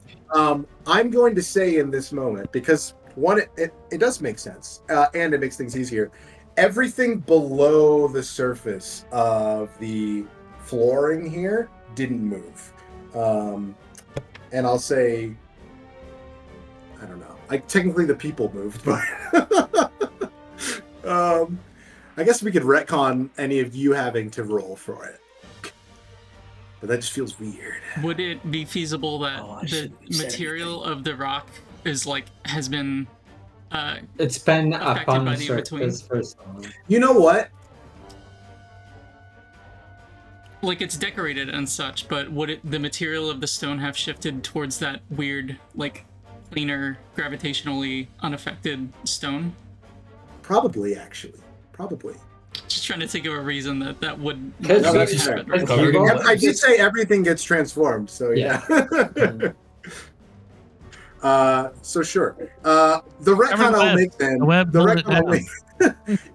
I'm going to say in this moment, because one, it does make sense, and it makes things easier. Everything below the surface of the flooring here didn't move, and I'll say, I don't know. Like technically, the people moved, but I guess we could retcon any of you having to roll for it. But that just feels weird. Would it be feasible that Oh, I the shouldn't say material of the rock is like has been It's been up affected on by the the in-between? surface for so long. You know what? like it's decorated and such, but would the material of the stone have shifted towards that weird, like, cleaner, gravitationally unaffected stone? Probably, actually. Probably. Just trying to think of a reason that would Because No, that's happen. fair. Right? I did say everything gets transformed, so yeah. So sure. The retcon I'll make then, the retcon I'll make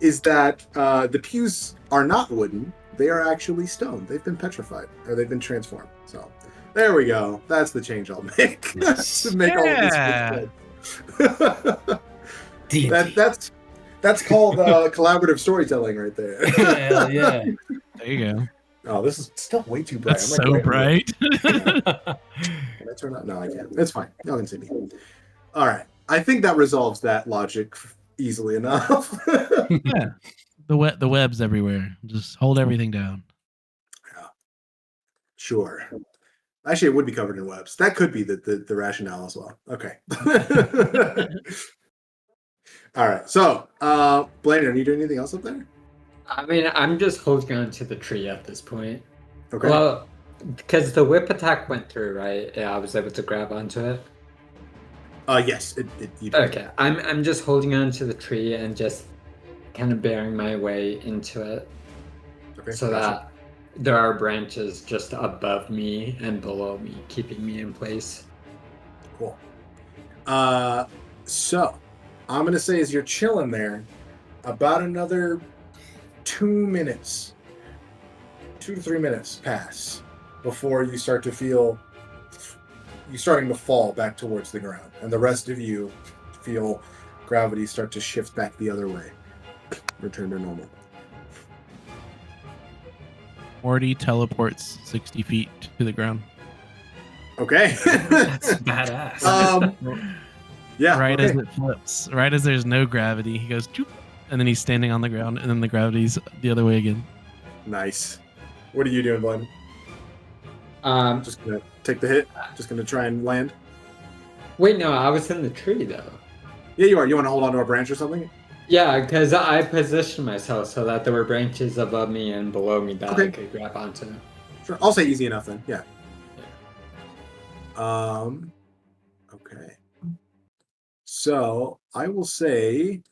is that the pews are not wooden; they are actually stone. They've been petrified, or they've been transformed. So there we go. That's the change I'll make to make all of this make sense. That's called collaborative storytelling right there. Hell yeah. There you go. Oh, this is still way too bright. That's I'm like, so bright. Can I turn up? No, I can't. It's fine. Y'all can see me. All right. I think that resolves that logic easily enough. Yeah. The web's everywhere. Just hold everything down. Yeah. Sure. Actually, it would be covered in webs. That could be the rationale as well. Okay. All right. So, Blaine, are you doing anything else up there? I mean, I'm just holding on to the tree at this point. Okay. Well, because the whip attack went through, right? Yeah, I was able to grab onto it. Yes. You did. Okay, I'm just holding on to the tree and just kind of bearing my way into it, Okay. so that there are branches just above me and below me, keeping me in place. Cool. So I'm gonna say as you're chilling there, about another 2 minutes, 2 to 3 minutes pass before you start to feel you starting to fall back towards the ground, and the rest of you feel gravity start to shift back the other way, return to normal. Morty teleports 60 feet to the ground. Okay. That's badass. Yeah. Right okay. as it flips, right as there's no gravity, he goes, "Choop," and then he's standing on the ground, and then the gravity's the other way again. Nice. What are you doing, Blaine? Um, Just gonna take the hit. Just gonna try and land. wait, no, I was in the tree though. Yeah, you are. You want to hold onto a branch or something? Yeah, because I positioned myself so that there were branches above me and below me that I could grab onto. Sure. I'll say easy enough then. Yeah. Okay. So I will say,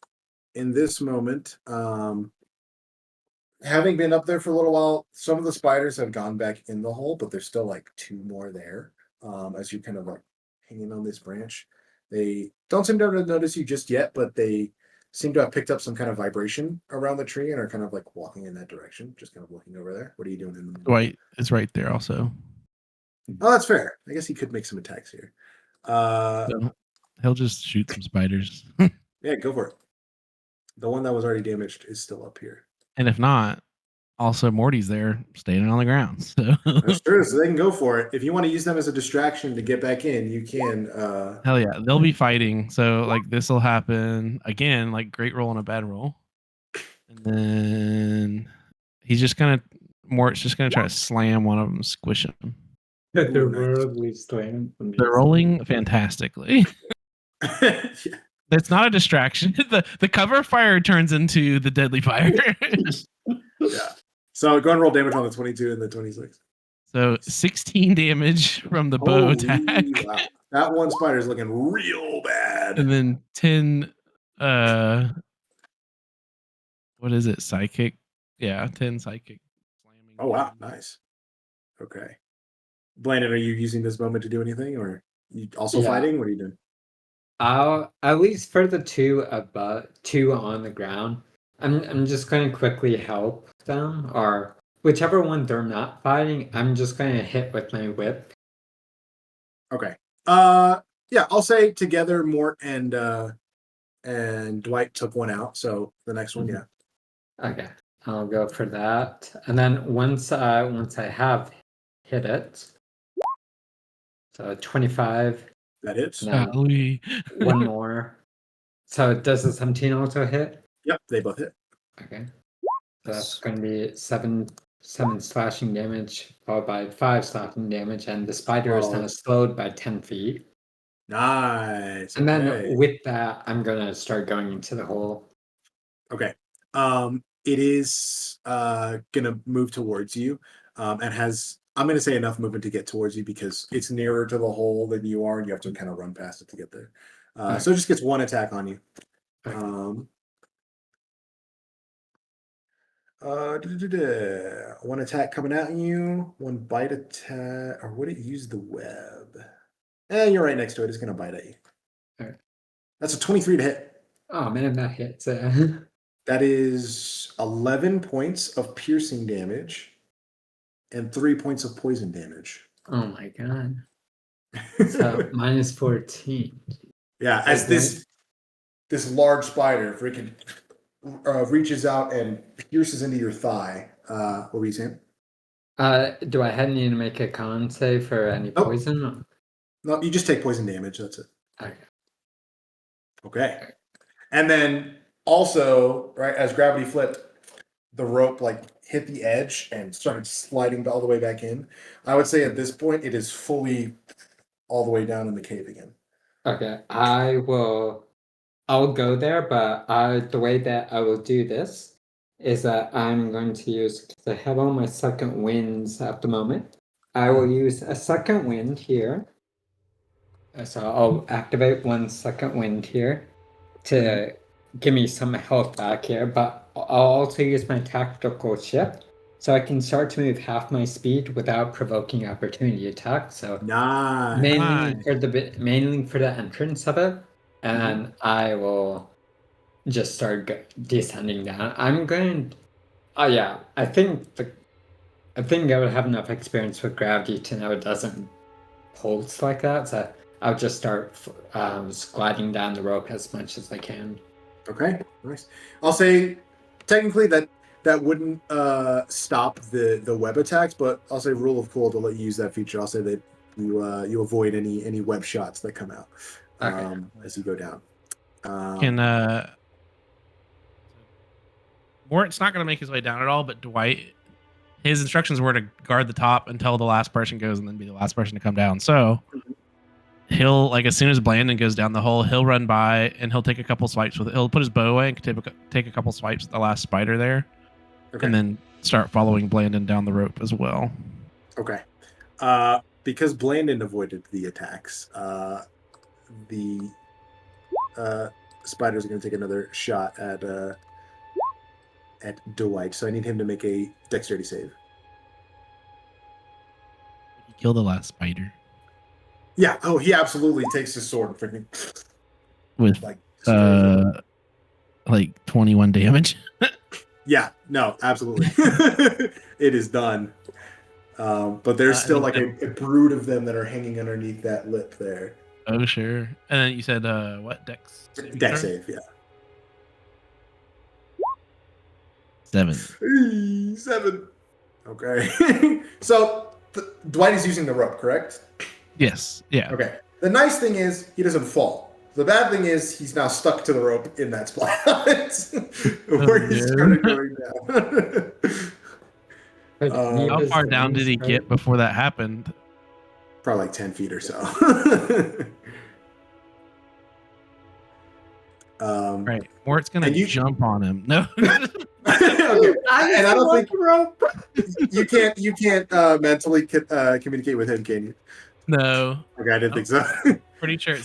in this moment, having been up there for a little while, some of the spiders have gone back in the hole, but there's still like 2 more there. As you kind of like hanging on this branch, they don't seem to have noticed you just yet, but they seem to have picked up some kind of vibration around the tree and are kind of like walking in that direction, just kind of looking over there. What are you doing in the middle? Dwight is right there also. Oh, that's fair. I guess he could make some attacks here. So he'll just shoot some spiders. Yeah, go for it. The one that was already damaged is still up here. And if not, also Morty's there standing on the ground. So That's true. So they can go for it. If you want to use them as a distraction to get back in, you can. hell yeah, they'll be fighting. So like this will happen again, like great roll and a bad roll. And then he's just gonna Mort's just gonna try to slam one of them, squish him. The Ooh, nice. worldly slam. They're rolling fantastically. Yeah. That's not a distraction. The cover fire turns into the deadly fire. Yeah. So go and roll damage on the 22 and the 26. So 16 damage from the bow Holy attack. wow. That one spider is looking real bad. And then 10 what is it? Psychic? Yeah, 10 psychic slamming. Oh wow, nice. Okay. Blaine, are you using this moment to do anything, or you also fighting? What are you doing? I'll at least for the 2 on the ground, I'm just going to quickly help them, or whichever one they're not fighting, I'm just going to hit with my whip. Okay. Yeah, I'll say together Mort and Dwight took one out, so the next one, yeah. Okay, I'll go for that, and then once I have hit it, so 25. That hits. No, Golly. one more. So does the 17 also hit? Yep, they both hit. Okay. So that's going to be 7 slashing damage, followed by 5 slashing damage, and the spider is now slowed by 10 feet. Nice. And then okay. with that, I'm going to start going into the hole. Okay. It is gonna move towards you. and has, I'm going to say, enough movement to get towards you because it's nearer to the hole than you are, and you have to kind of run past it to get there. So it just gets one attack on you. One attack coming at you, one bite attack, or would it use the web? You're right next to it. It's going to bite at you. Alright. That's a 23 to hit. Oh man, that hits. That is 11 points of piercing damage and 3 points of poison damage. Oh my god. So minus 14. Yeah, as this large spider freaking reaches out and pierces into your thigh. What were you saying? Do I need to make a con save for any Nope. poison? No, you just take poison damage. That's it. Okay. Okay. And then also, right, as gravity flipped, the rope like hit the edge and started sliding all the way back in. I would say at this point it is fully all the way down in the cave again. Okay. I'll go there, but the way that I will do this is that I'm going to use, because I have all my second winds at the moment, I will use a second wind here. So I'll activate 1 second wind here to give me some health back here, but I'll also use my tactical shift so I can start to move half my speed without provoking opportunity attack. So Nice. mainly for the entrance of it, and I will just start descending down. I'm going. Oh yeah, I think I would have enough experience with gravity to know it doesn't pulse like that. So I'll just start gliding down the rope as much as I can. Okay, nice. I'll say technically that wouldn't stop the web attacks, but I'll say rule of cool to let you use that feature. I'll say that you avoid any web shots that come out as you go down. Mort's not going to make his way down at all, but Dwight, his instructions were to guard the top until the last person goes and then be the last person to come down. So he'll, like, as soon as Blandon goes down the hole, he'll run by and he'll take a couple swipes with it. He'll put his bow away and take a couple swipes at the last spider there, and then start following Blandon down the rope as well. Okay. Because Blandon avoided the attacks, the spiders are going to take another shot at Dwight. So I need him to make a dexterity save. He killed the last spider. Yeah. Oh, he absolutely takes his sword and freaking with like 21 damage. Yeah. No. Absolutely. It is done. But there's still like a brood of them that are hanging underneath that lip there. Oh sure. And then you said what? Dex save, yeah. 7. 7. Okay. So Dwight is using the rope, correct? Yes. Yeah. Okay. The nice thing is he doesn't fall. The bad thing is he's now stuck to the rope in that spot where he started going down. How far down did he get before that happened? Probably like 10 feet or so. Right. Mort's gonna jump on him. No. Okay. And I don't think you can't mentally communicate with him, can you? No. Okay, I didn't think so. Pretty sure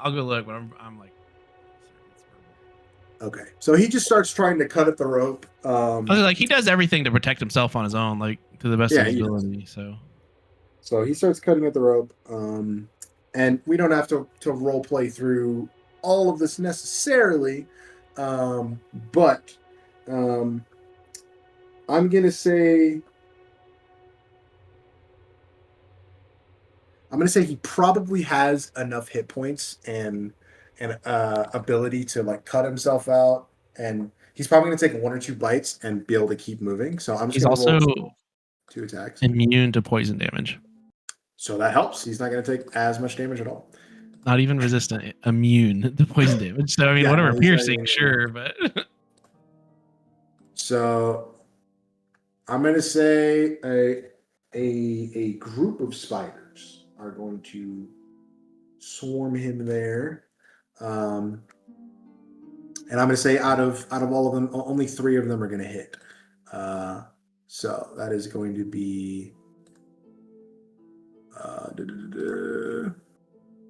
I'll go look, but I'm like. Okay, so he just starts trying to cut at the rope. Like he does everything to protect himself on his own, like to the best of his ability. So he starts cutting at the rope, and we don't have to role play through all of this necessarily, but I'm gonna say he probably has enough hit points and ability to like cut himself out, and he's probably going to take 1 or 2 bites and be able to keep moving. So I'm just going to roll 2 attacks. Immune to poison damage. So that helps. He's not going to take as much damage at all. Not even resistant, immune to poison damage. So I mean, whatever piercing, sure, but. So I'm going to say a group of spiders are going to swarm him there. And I'm going to say out of all of them, only 3 of them are going to hit. So that is going to be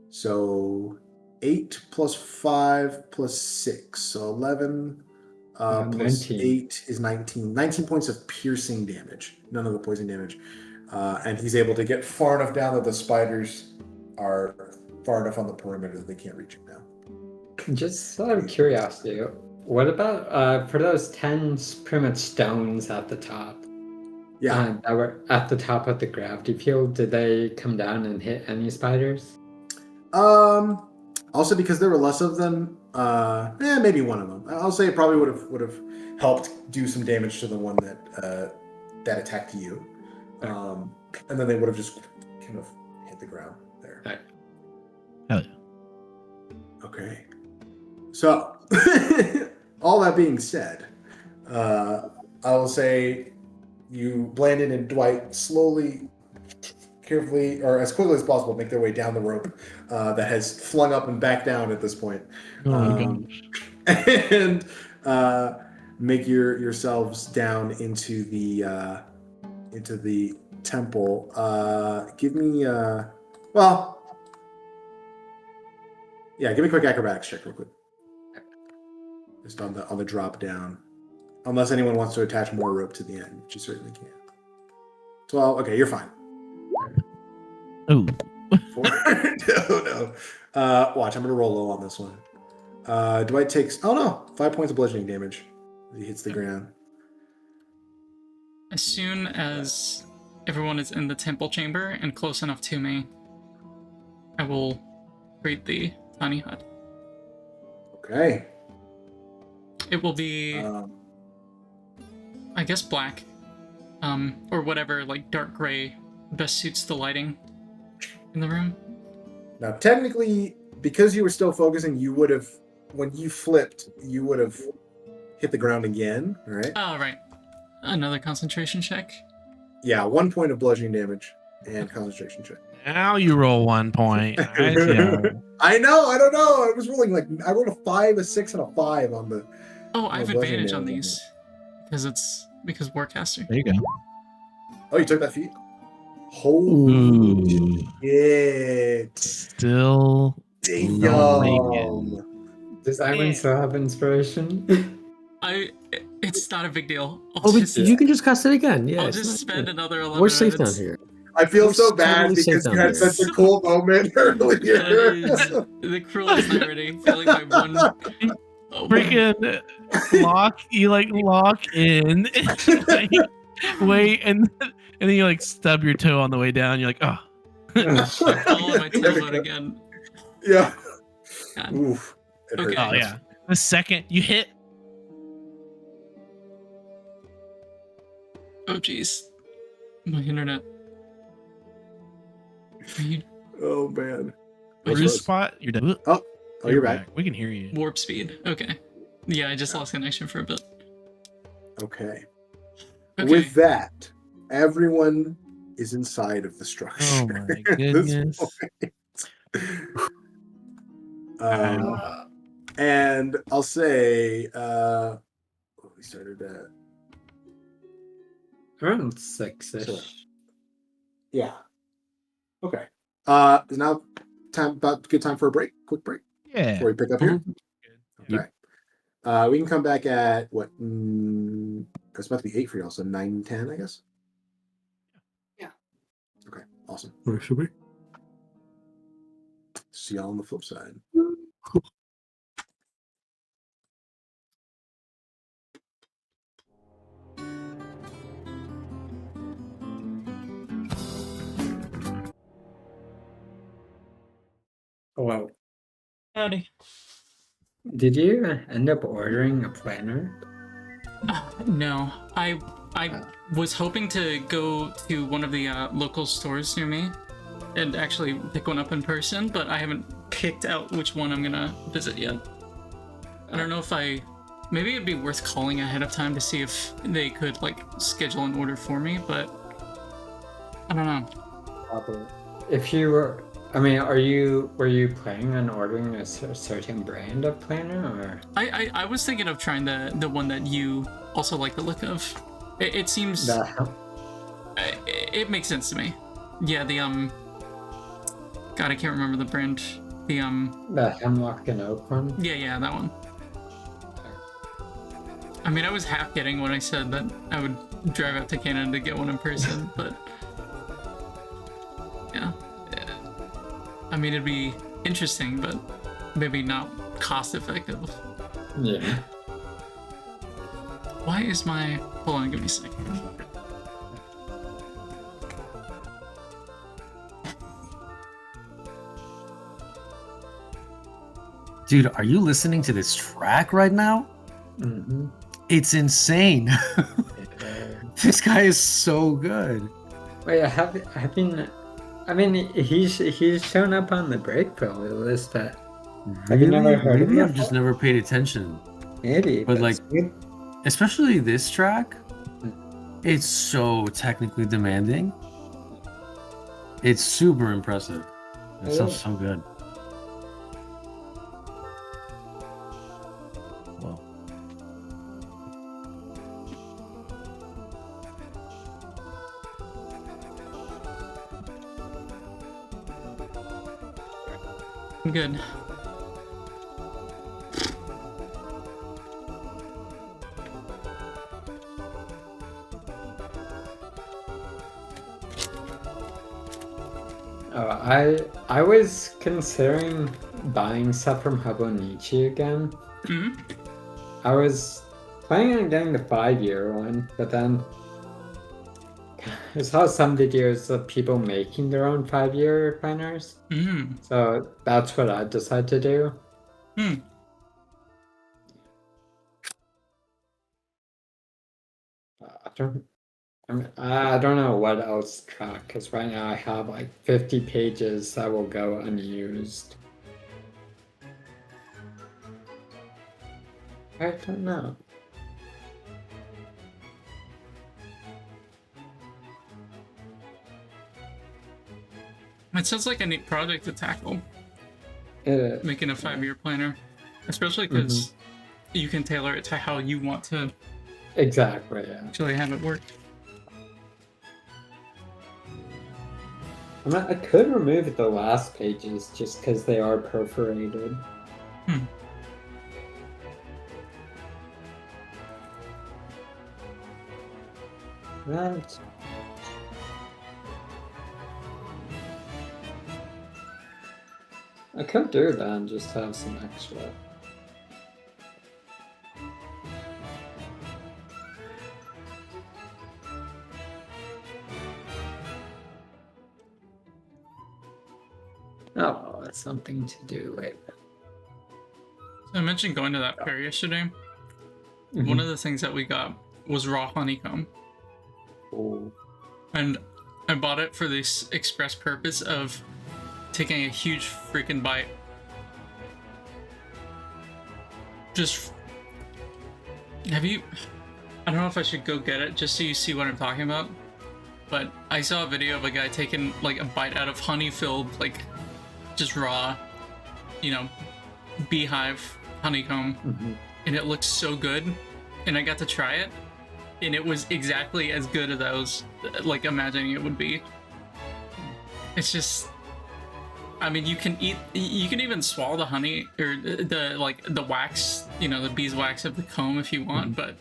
so 8 plus 5 plus 6. So 11 plus 19. 8 is 19. 19 points of piercing damage. None of the poison damage. And he's able to get far enough down that the spiders are far enough on the perimeter that they can't reach him now. Just out of curiosity, what about for those 10 pyramid stones at the top? Yeah. That were at the top of the gravity field. Did they come down and hit any spiders? Also because there were less of them, maybe one of them. I'll say it probably would have helped do some damage to the one that attacked you. And then they would have just kind of hit the ground there. Right. Hell yeah. Okay. So, all that being said, I will say Blandon and Dwight slowly, carefully, or as quickly as possible, make their way down the rope that has flung up and back down at this point. Oh, And make yourselves down into the temple. Give me give me a quick acrobatics check real quick. Just on the drop down. Unless anyone wants to attach more rope to the end, which you certainly can. 12. Okay, you're fine. Oh. 4. No. Watch, I'm gonna roll low on this one. Dwight takes 5 points of bludgeoning damage as he hits the ground. As soon as everyone is in the temple chamber and close enough to me, I will create the tiny hut. Okay. It will be, I guess, black, or whatever, like dark gray, best suits the lighting in the room. Now, technically, because you were still focusing, you would have, when you flipped, you would have hit the ground again, right? Oh, right. Another concentration check. Yeah, 1 point of bludgeoning damage and concentration check. Now you roll 1 point. I know. I know. I don't know. I was rolling I rolled a 5, a 6, and a 5 on the. Oh, I have bludgeoning advantage on damage. these because Warcaster. There you go. Oh, you took that feat? Holy Ooh. shit. Still. Damn. Does Ivan still have inspiration? It's not a big deal. You can just cast it again. Yeah, I'll it's just not- spend another 11 We're safe down minutes. here. I feel We're so bad totally safe because you down had here. such a cool moment earlier. The cruel is irony. Failing by one. Oh, Freaking lock in, like, wait, and then you like stub your toe on the way down. You're like, oh. Follow my tailbone again. Yeah. God. Oof. It Okay. hurt. Oh yeah. The second you hit, Oh jeez. My internet. Are you Oh man. wrist spot, you're done. Oh, you're back. We can hear you. warp speed? Okay. Yeah, I just lost connection for a bit. Okay. Okay. With that, everyone is inside of the structure. Oh my at this goodness. point. And I'll say, we started at. Around 6-ish. Sure. Yeah. Okay. Is now good time for a break? Quick break Yeah. before we pick up here. Yep. Okay. We can come back at what? It's about to be 8 for y'all, so 9:10, I guess. Yeah. Okay. Awesome. Where should we? See y'all on the flip side. Wow. Howdy. Did you end up ordering a planner? No, I was hoping to go to one of the local stores near me and actually pick one up in person, but I haven't picked out which one I'm gonna visit yet. I don't know if maybe it'd be worth calling ahead of time to see if they could like schedule an order for me, but I don't know. Probably. If you were, were you planning on ordering a certain brand of planner, or? I was thinking of trying the one that you also like the look of. It seems it makes sense to me. Yeah, the God, I can't remember the brand. The hemlock and oak one. Yeah, that one. I mean, I was half kidding when I said that I would drive out to Canada to get one in person, but yeah. I mean, it'd be interesting, but maybe not cost effective. Yeah. Why is my... Hold on, give me a second. Dude, are you listening to this track right now? Mm-hmm. It's insane. This guy is so good. Wait, I mean, he's shown up on the Breakville list, but have you never heard of Maybe him? I've just never paid attention. Maybe, But like, good. especially this track, it's so technically demanding. It's super impressive. It sounds so good. Whoa. Good. I was considering buying stuff from Hobonichi again. Mm-hmm. I was planning on getting the 5-year one, but then I saw some videos of people making their own 5-year planners. Mm-hmm. So that's what I decided to do. Hmm. I don't know what else to track, because right now I have like 50 pages that will go unused. I don't know. It sounds like a neat project to tackle, making a 5-year planner, especially because you can tailor it to how you want to Exactly, yeah. actually have it work. I could remove the last pages just because they are perforated. Hmm. Right. I could do that and just have some extra. Oh, it's something to do later. So I mentioned going to that fair yesterday. One of the things that we got was raw honeycomb. Oh. And I bought it for this express purpose of taking a huge freaking bite. Just... Have you... I don't know if I should go get it just so you see what I'm talking about. But I saw a video of a guy taking like a bite out of honey-filled, like, just raw, you know, beehive honeycomb. And it looked so good. And I got to try it. And it was exactly as good as I was, like, imagining it would be. It's just... I mean, you can even swallow the honey, or the wax, you know, the beeswax of the comb if you want, but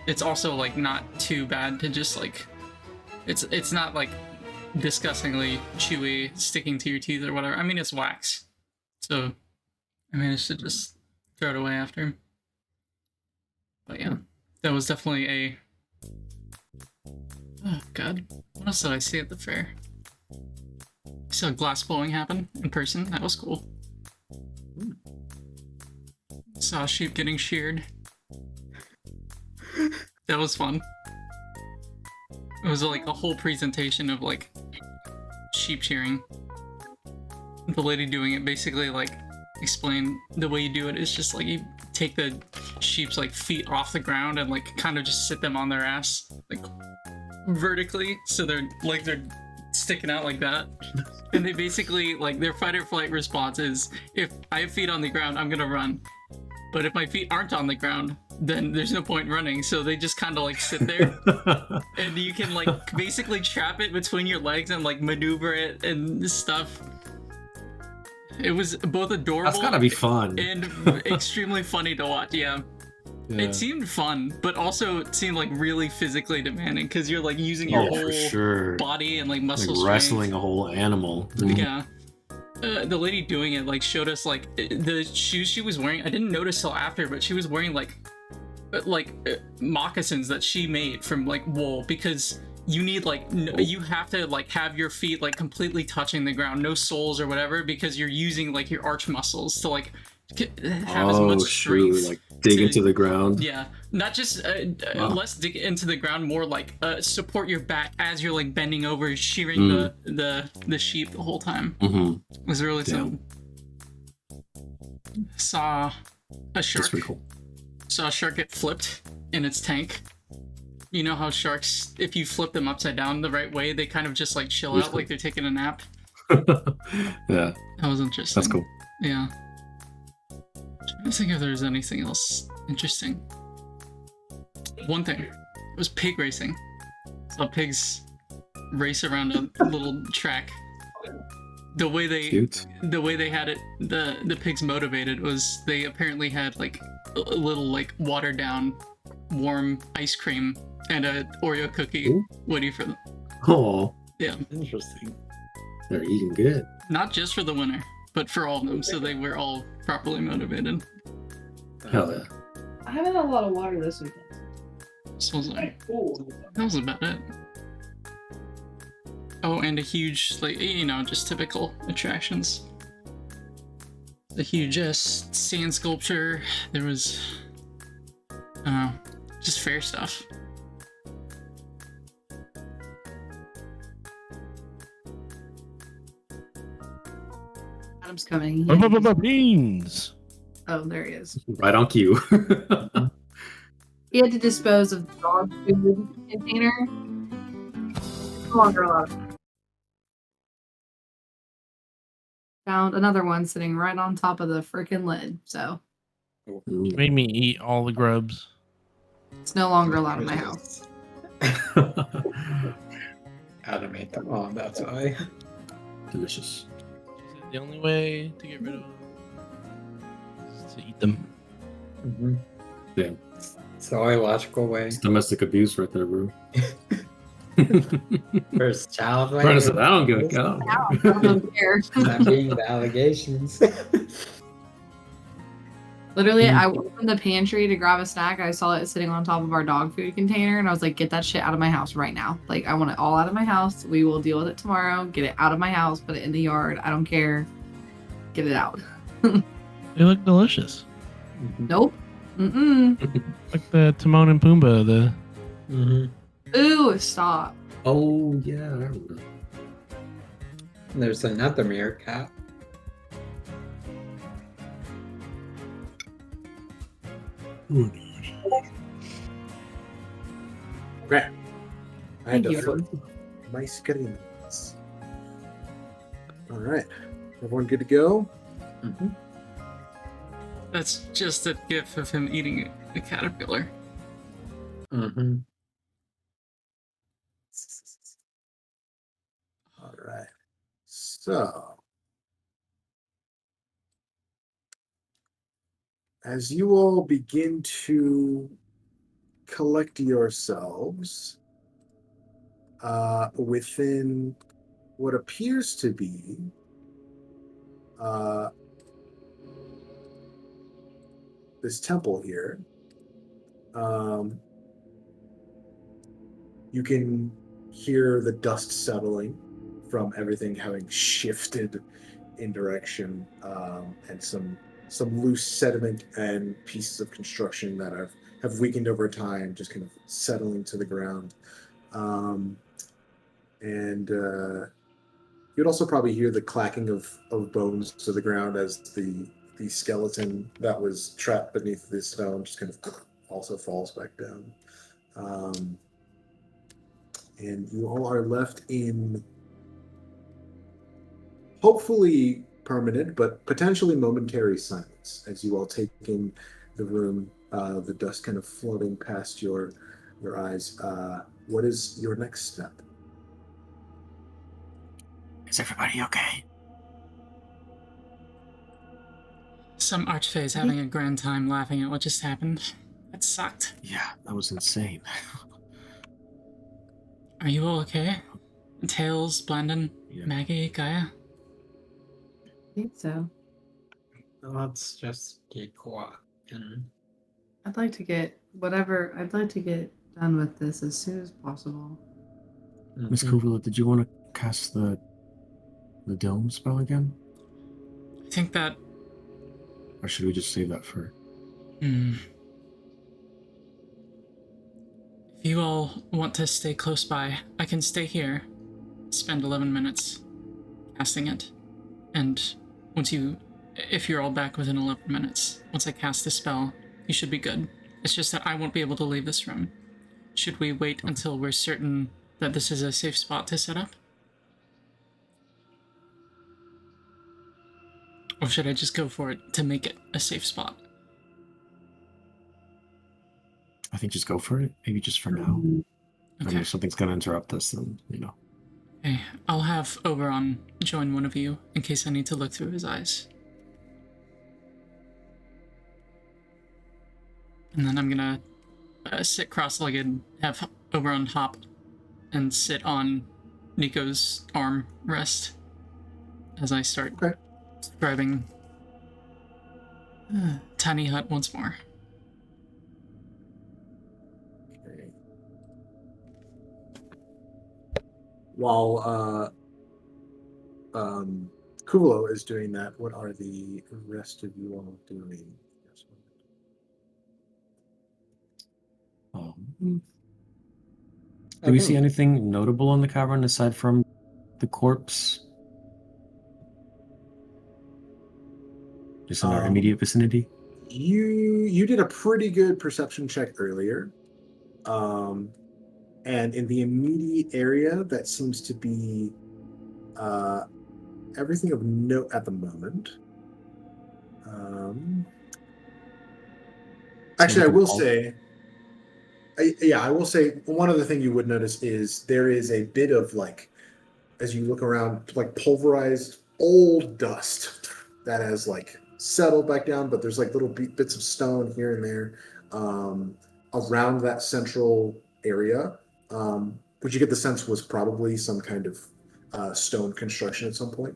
it's also, like, not too bad to just, like... It's not, like, disgustingly chewy, sticking to your teeth or whatever. I mean, it's wax. So, I managed to just throw it away after. But yeah, that was definitely a... Oh, God. What else did I see at the fair? I saw glass blowing happen in person. That was cool. Saw a sheep getting sheared. That was fun. It was like a whole presentation of like sheep shearing. The lady doing it basically like explained the way you do it is just like you take the sheep's like feet off the ground and like kind of just sit them on their ass like vertically so their legs are sticking out like that. And they basically like their fight or flight response is if I have feet on the ground, I'm gonna run. But if my feet aren't on the ground, then there's no point running. So they just kind of like sit there, and you can like basically trap it between your legs and like maneuver it and stuff. It was both adorable. That's gotta be fun. And extremely funny to watch. Yeah. It seemed fun, but also it seemed like really physically demanding because you're like using your for whole sure. body and like muscle Like strength. wrestling a whole animal. Yeah. The lady doing it like showed us like the shoes she was wearing. I didn't notice till after, but she was wearing like moccasins that she made from like wool because you need like you have to like have your feet like completely touching the ground, no soles or whatever, because you're using like your arch muscles to like have as much strength. Like dig into the ground. Yeah, not just less dig into the ground, more like support your back as you're like bending over, shearing the sheep the whole time. It was really something. Saw a shark. That's pretty cool. Saw a shark get flipped in its tank. You know how sharks, if you flip them upside down the right way, they kind of just like chill out like they're taking a nap. Yeah. That was interesting. That's cool. Yeah. I think if there's anything else interesting. One thing was pig racing. Saw pigs race around a little track. The way they had it, the pigs motivated was they apparently had like a little like watered down warm ice cream and a Oreo cookie waiting for them. Oh. Yeah. Interesting. They're eating good. Not just for the winner, but for all of them, so they were all properly motivated. Hell yeah. I haven't had a lot of water this weekend. So that was about it. Oh, and a huge, like, you know, just typical attractions. The huge sand sculpture. There was, just fair stuff. Adam's coming. Beans. Oh, there he is. Right on cue. He had to dispose of the dog food container. No longer allowed. Found another one sitting right on top of the freaking lid, so Made me eat all the grubs. it's no longer allowed in my house. Adam ate them all, that's why. Delicious. She said the only way to get rid of them is to eat them. Mm-hmm. Yeah. It's the only logical way. It's domestic abuse right there, bro. First child Brandon said, labor. I don't give a god. I don't care. That being the allegations. Literally, I opened the pantry to grab a snack. I saw it sitting on top of our dog food container, and I was like, get that shit out of my house right now. Like, I want it all out of my house. We will deal with it tomorrow. Get it out of my house. Put it in the yard. I don't care. Get it out. They look delicious. Nope. Mm-mm. Like the Timon and Pumbaa, the Ooh, stop. Oh, yeah, I remember. There's another meerkat. Okay. I had Thank to you. flip my screens. All right. Everyone good to go? Mm-hmm. That's just a gif of him eating a caterpillar. Mm-hmm. All right. So, as you all begin to collect yourselves within what appears to be this temple here, you can hear the dust settling from everything having shifted in direction, and some loose sediment and pieces of construction that have weakened over time, just kind of settling to the ground. And you'd also probably hear the clacking of bones to the ground as the skeleton that was trapped beneath this stone just kind of also falls back down. And you all are left in hopefully permanent, but potentially momentary silence as you all take in the room, the dust kind of floating past your eyes. What is your next step? Is everybody okay? Some archfey is having a grand time laughing at what just happened. That sucked. Yeah, that was insane. Are you all okay? Tales, Blandon, Yeah. Maggie, Gaia? I think so. Let's just get quiet. I'd like to get done with this as soon as possible. Miss Kuuvalo, did you want to cast the dome spell again? I think that... Or should we just save that for... If you all want to stay close by, I can stay here, spend 11 minutes casting it, and if you're all back within 11 minutes, once I cast the spell, you should be good. It's just that I won't be able to leave this room. Should we wait until we're certain that this is a safe spot to set up? Or should I just go for it to make it a safe spot? I think just go for it. Maybe just for now. I Okay. mean, if something's going to interrupt us, then, Okay, I'll have Oberon join one of you in case I need to look through his eyes. And then I'm gonna sit cross-legged, have Oberon hop, and sit on Nico's arm rest as I start describing Tiny Hut once more. Okay. While Kuuvalo is doing that, what are the rest of you all doing? Do we see anything notable in the cavern aside from the corpse? Just in our immediate vicinity? You did a pretty good perception check earlier. And in the immediate area, that seems to be everything of note at the moment. Actually, I will say one other thing you would notice is there is a bit of, like, as you look around, like pulverized old dust that has like settled back down, but there's like little bits of stone here and there around that central area, which you get the sense was probably some kind of stone construction at some point.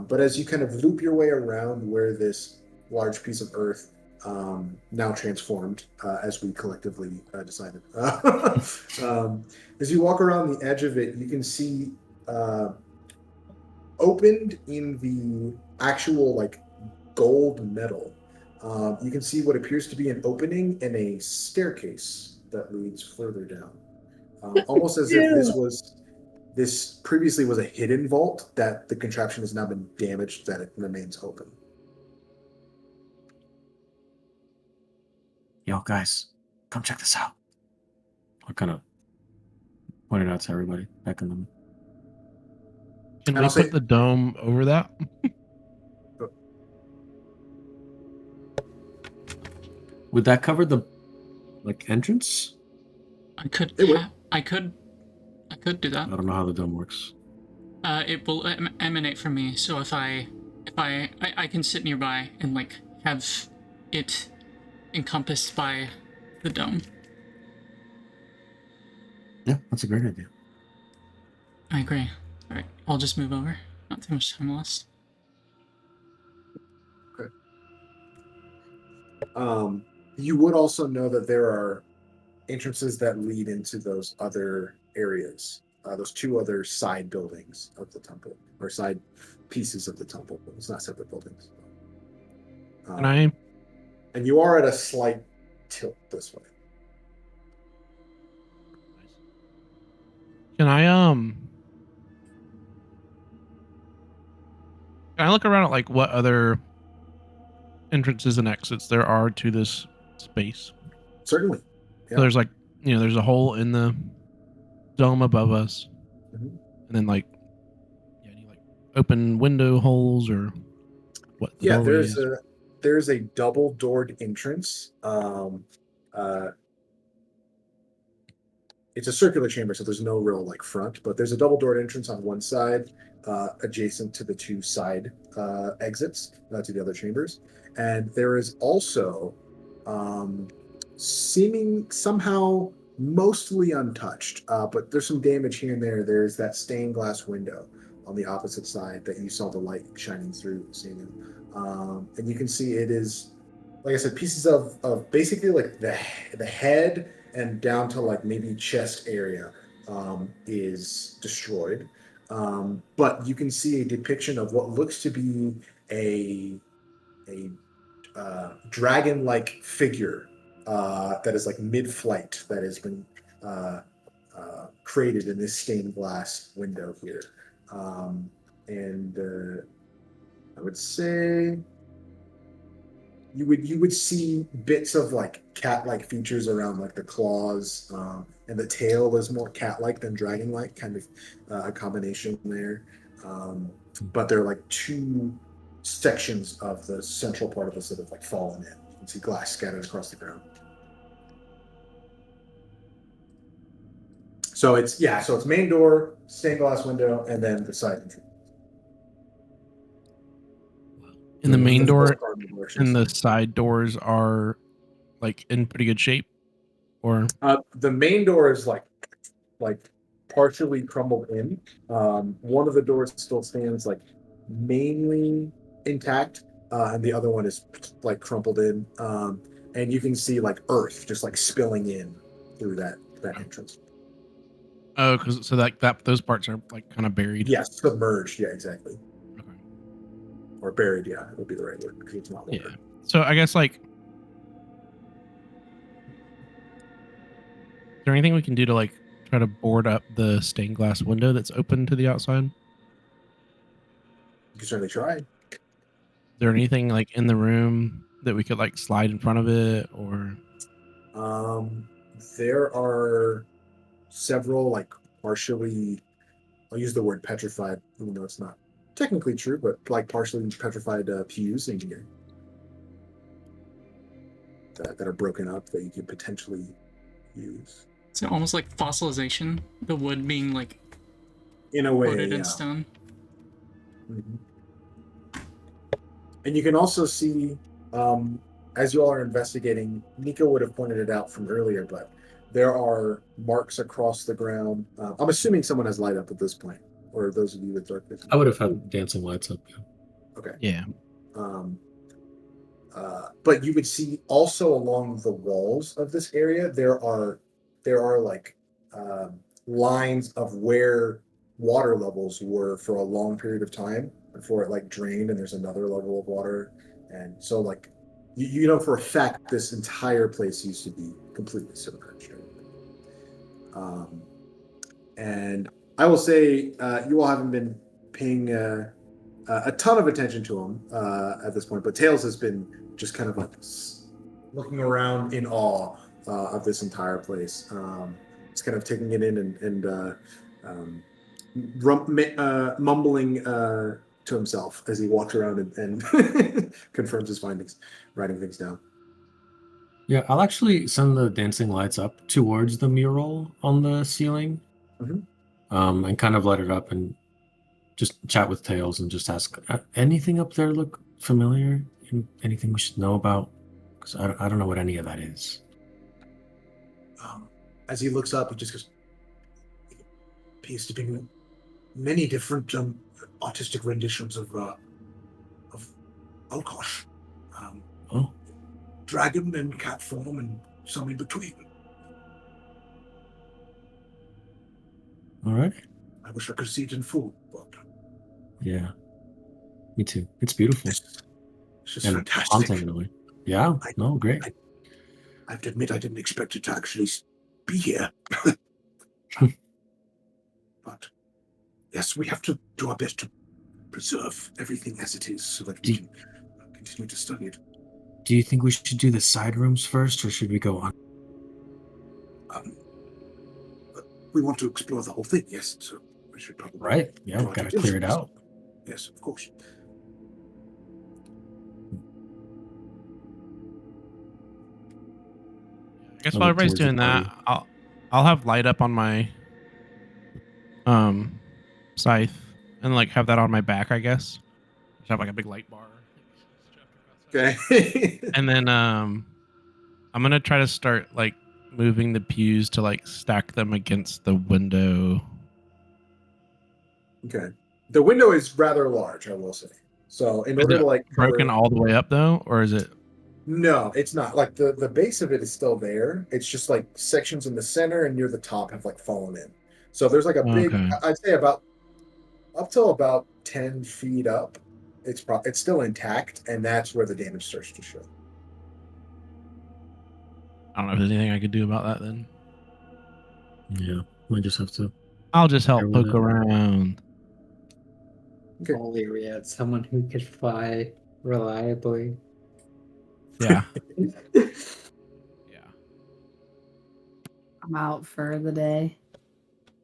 But as you kind of loop your way around where this large piece of earth now transformed, as we collectively decided. As you walk around the edge of it, you can see opened in the actual like gold metal. You can see what appears to be an opening in a staircase that leads further down, almost as if this previously was a hidden vault that the contraption has now been damaged, that it remains open. Yo, guys, come check this out. I kind of pointed out to everybody back in them. Can we put the dome over that? Would that cover the entrance? I could do that. I don't know how the dome works. It will emanate from me, so if I can sit nearby and like have it encompassed by the dome. Yeah, that's a great idea. I agree. All right, I'll just move over. Not too much time lost. Okay. You would also know that there are entrances that lead into those other areas, those two other side buildings of the temple, or side pieces of the temple. It's not separate buildings. And you are at a slight tilt this way. Can I look around at like what other entrances and exits there are to this space? Certainly. Yeah. So there's like, there's a hole in the dome above us, mm-hmm. and then like open window holes or what? Yeah, there's a double-doored entrance. It's a circular chamber, so there's no real like front, but there's a double-doored entrance on one side, adjacent to the two side exits to the other chambers, and there is also seeming somehow mostly untouched, but there's some damage here and there. There's that stained glass window on the opposite side that you saw the light shining through, and you can see it is, like I said, pieces of basically like the head and down to like maybe chest area is destroyed. But you can see a depiction of what looks to be a dragon-like figure that is like mid-flight that has been created in this stained glass window here. And I would say you would see bits of like cat-like features around like the claws, and the tail is more cat-like than dragon-like, kind of a combination there. But there are like two sections of the central part of this that have like fallen in. You can see glass scattered across the ground. So it's main door, stained glass window, and then the side entry. And the main door That's part of the directions. and the side doors are like in pretty good shape, or The main door is like partially crumbled in. One of the doors still stands like mainly intact, and the other one is like crumpled in. And you can see like earth just like spilling in through that entrance. oh, because so that those parts are like kind of buried. Yes, submerged. Yeah, exactly. Okay. Or buried. Yeah, it would be the right word because it's not water. Yeah. So I guess like, is there anything we can do to like try to board up the stained glass window that's open to the outside? You can certainly try. Is there anything like in the room that we could like slide in front of it, or? There are several like partially, I'll use the word petrified, even though it's not technically true, but like partially petrified pews in here that are broken up that you could potentially use. So almost like fossilization, the wood being like In a way, coated yeah. in stone. Mhm. And you can also see, as you all are investigating, Nico would have pointed it out from earlier, but there are marks across the ground. I'm assuming someone has light up at this point, or those of you with dark vision. I would have had dancing lights up. Yeah. Okay. Yeah. But you would see also along the walls of this area, there are like lines of where water levels were for a long period of time before it like drained, and there's another level of water, and so like you know for a fact this entire place used to be completely submerged. And I will say you all haven't been paying a ton of attention to him at this point, but Tales has been just kind of like looking around in awe of this entire place. He's kind of taking it in and mumbling to himself as he walks around and confirms his findings, writing things down. Yeah, I'll actually send the dancing lights up towards the mural on the ceiling, and kind of light it up and just chat with Tails and just ask, anything up there look familiar? Anything we should know about? Because I don't know what any of that is. As he looks up, he just goes, "It appears to be many different artistic renditions of Alkosh. Oh, Dragon and cat form and some in between. all right. I wish I could see it in full, but Yeah, me too. It's beautiful it's just and fantastic. haunting in a way. Yeah, no, great. I have to admit, I didn't expect it to actually be here. But yes, we have to do our best to preserve everything as it is so that we can continue to study it. Do you think we should do the side rooms first, or should we go on? We want to explore the whole thing, yes, so we should probably... Right, yeah, we've got to clear it out. Yes, of course. guess I'll while look everybody's towards the doing that, party. I'll have light up on my scythe and like have that on my back, I guess. Just have like a big light bar. Okay. And then I'm gonna try to start like moving the pews to like stack them against the window. Okay. The window is rather large, I will say. So in Is order it to like broken all the way up though, or is it? No, it's not. Like the base of it is still there. It's just like sections in the center and near the top have like fallen in. So there's like a big, Okay. I'd say about up till about 10 feet up. It's still intact, and that's where the damage starts to show. I don't know if there's anything I could do about that then. Yeah, we just have to. I'll just help Bear with poke it. around. Okay. Only we had someone who could fly reliably. Yeah. Yeah. I'm out for the day.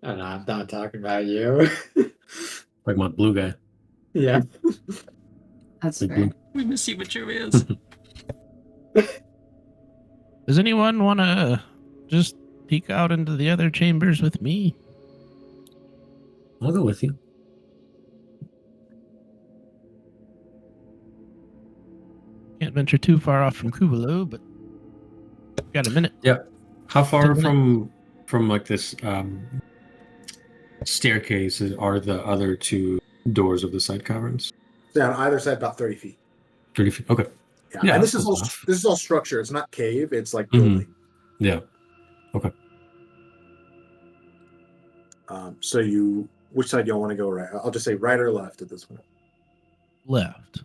And I'm not talking about you. Like my blue guy. Yeah. That's Big fair. blue. We miss you, Vitruvius. Does anyone want to just peek out into the other chambers with me? I'll go with you. Can't venture too far off from Kuuvalo, but got a minute. Yeah. How far 10 minutes. from like this staircase are the other two doors of the side caverns? Down either side, about 30 feet. 30 feet. Okay. Yeah, Yeah, and that's close enough. this is all structure. It's not cave. It's like Mhm. building. Yeah. Okay. So which side y'all want to go? Right? I'll just say right or left at this point. Left.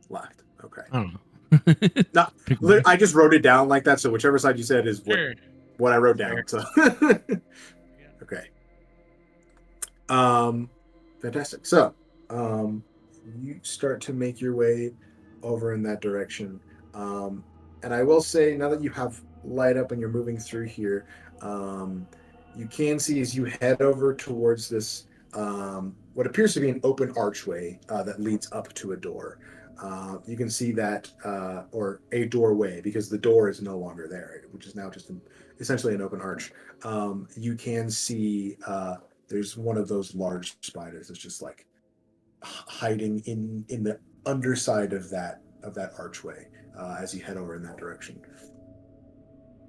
Left. Okay. I don't know. No, Pick one. I just wrote it down like that. So whichever side you said is Sure. what I wrote down. So okay. Fantastic. So you start to make your way over in that direction. And I will say, now that you have light up and you're moving through here, you can see as you head over towards this what appears to be an open archway that leads up to a door. You can see that, or a doorway, because the door is no longer there, which is now just essentially an open arch. You can see there's one of those large spiders that's just like hiding in the underside of that archway as you head over in that direction.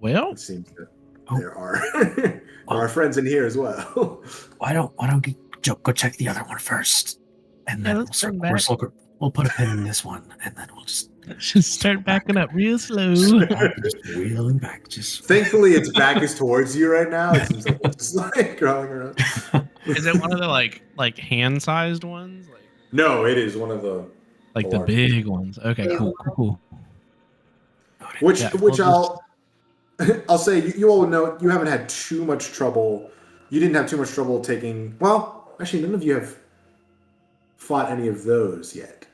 Well, It seems that there are there are friends in here as well. Why don't go check the other one first, and then let's turn back. we'll put a pin in this one, and then we'll just start backing up real slow. just wheeling back. Just Thankfully, its back is towards you right now. It seems like it's just like crawling around. Is it one of the like hand-sized ones? No, it is one of the Like the large big ones. Okay, cool. Which Yeah, which we'll I'll say you all know you haven't had too much trouble. You didn't have too much trouble taking. Well, actually, none of you have fought any of those yet.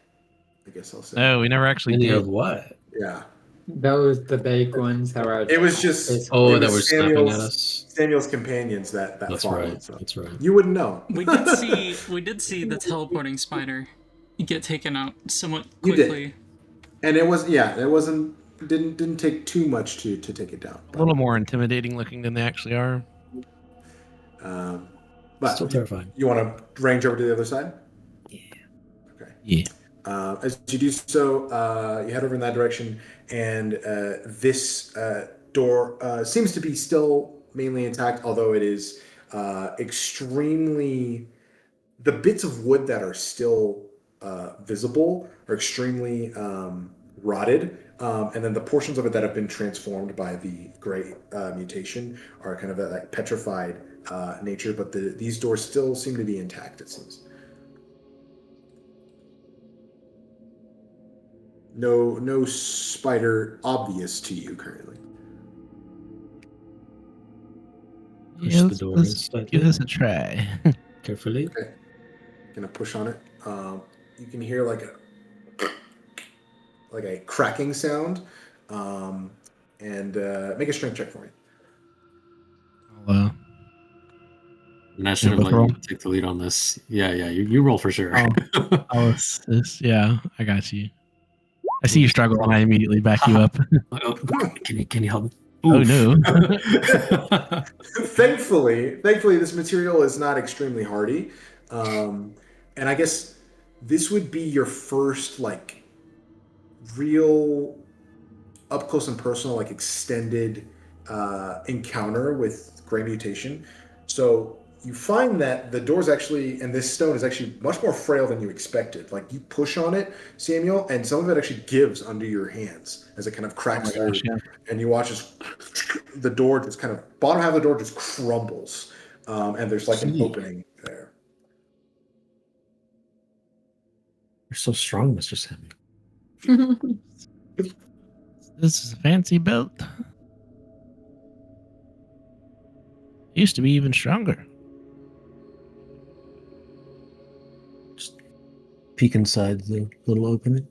I guess I'll say. No, we never actually Any did. of what? Yeah. Those the big ones that are. It was just. Oh, it that was were snapping at us. Samuel's companions that that's followed. right. So. That's right. You wouldn't know. we did see the teleporting spider get taken out somewhat You did. quickly. And it wasn't. Didn't take too much to take it down. A little more intimidating looking than they actually are. But Still terrifying. you want to range over to the other side? Yeah. Okay. Yeah. As you do so, you head over in that direction, and this door seems to be still mainly intact, although it is extremely. The bits of wood that are still visible are extremely rotted, and then the portions of it that have been transformed by the gray mutation are kind of that petrified nature. But these doors still seem to be intact, it seems. No spider obvious to you currently. Push Yeah, the let's, door let's slightly. give this a try. Carefully. Okay. Gonna push on it. You can hear like a cracking sound, and make a strength check for me. I'll, And I should have both let roll? you take the lead on this. Yeah, you roll for sure. I'll assist. Yeah, I got you. I see you struggle, and I immediately back you up. Oh, can you help me? Oh no. Thankfully, this material is not extremely hardy, and I guess this would be your first like real up close and personal, like extended encounter with gray mutation. So you find that the door's actually, and this stone is actually much more frail than you expected. Like you push on it, Samuel, and some of it actually gives under your hands as it kind of cracks through. Gosh, yeah. And you watch as the door just kind of, bottom half of the door just crumbles. And there's like an Gee. opening there. You're so strong, Mr. Samuel. This is a fancy belt. Used to be even stronger. Just peek inside the little opening.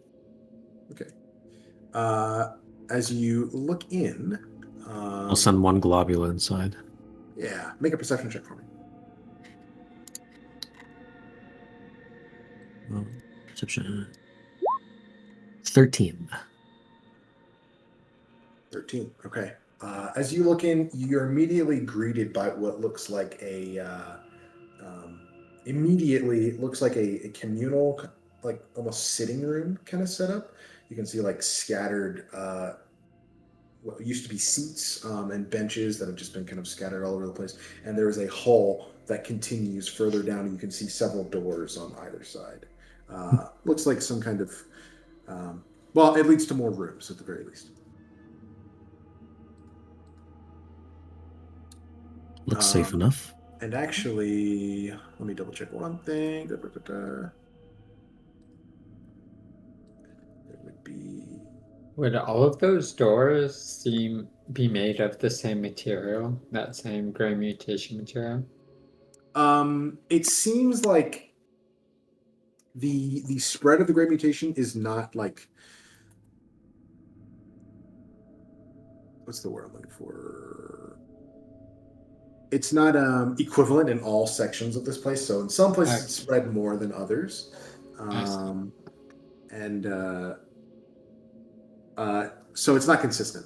Okay. As you look in, I'll send one globule inside. yeah, make a perception check for me. Perception. 13. 13. Okay. As you look in, you're immediately greeted by what looks like a communal, like almost sitting room kind of setup. You can see like scattered, what used to be seats and benches that have just been kind of scattered all over the place. And there is a hall that continues further down, and you can see several doors on either side. Looks like some kind of, well, it leads to more rooms at the very least. Looks safe enough. And actually, let me double check one thing. It would be. Would all of those doors be made of the same material, that same gray mutation material? It seems like the spread of the gray mutation is not like, what's the word I'm looking for? It's not equivalent in all sections of this place. So in some places it's spread more than others, so it's not consistent.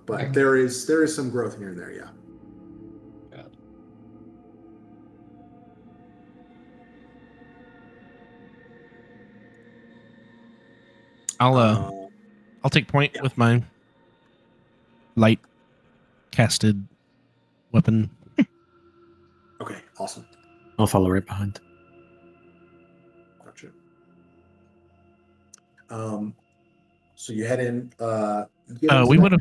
But there is some growth here and there. Yeah. I'll take point with my light casted weapon. Okay, awesome. I'll follow right behind. Gotcha. So you head in. We would have.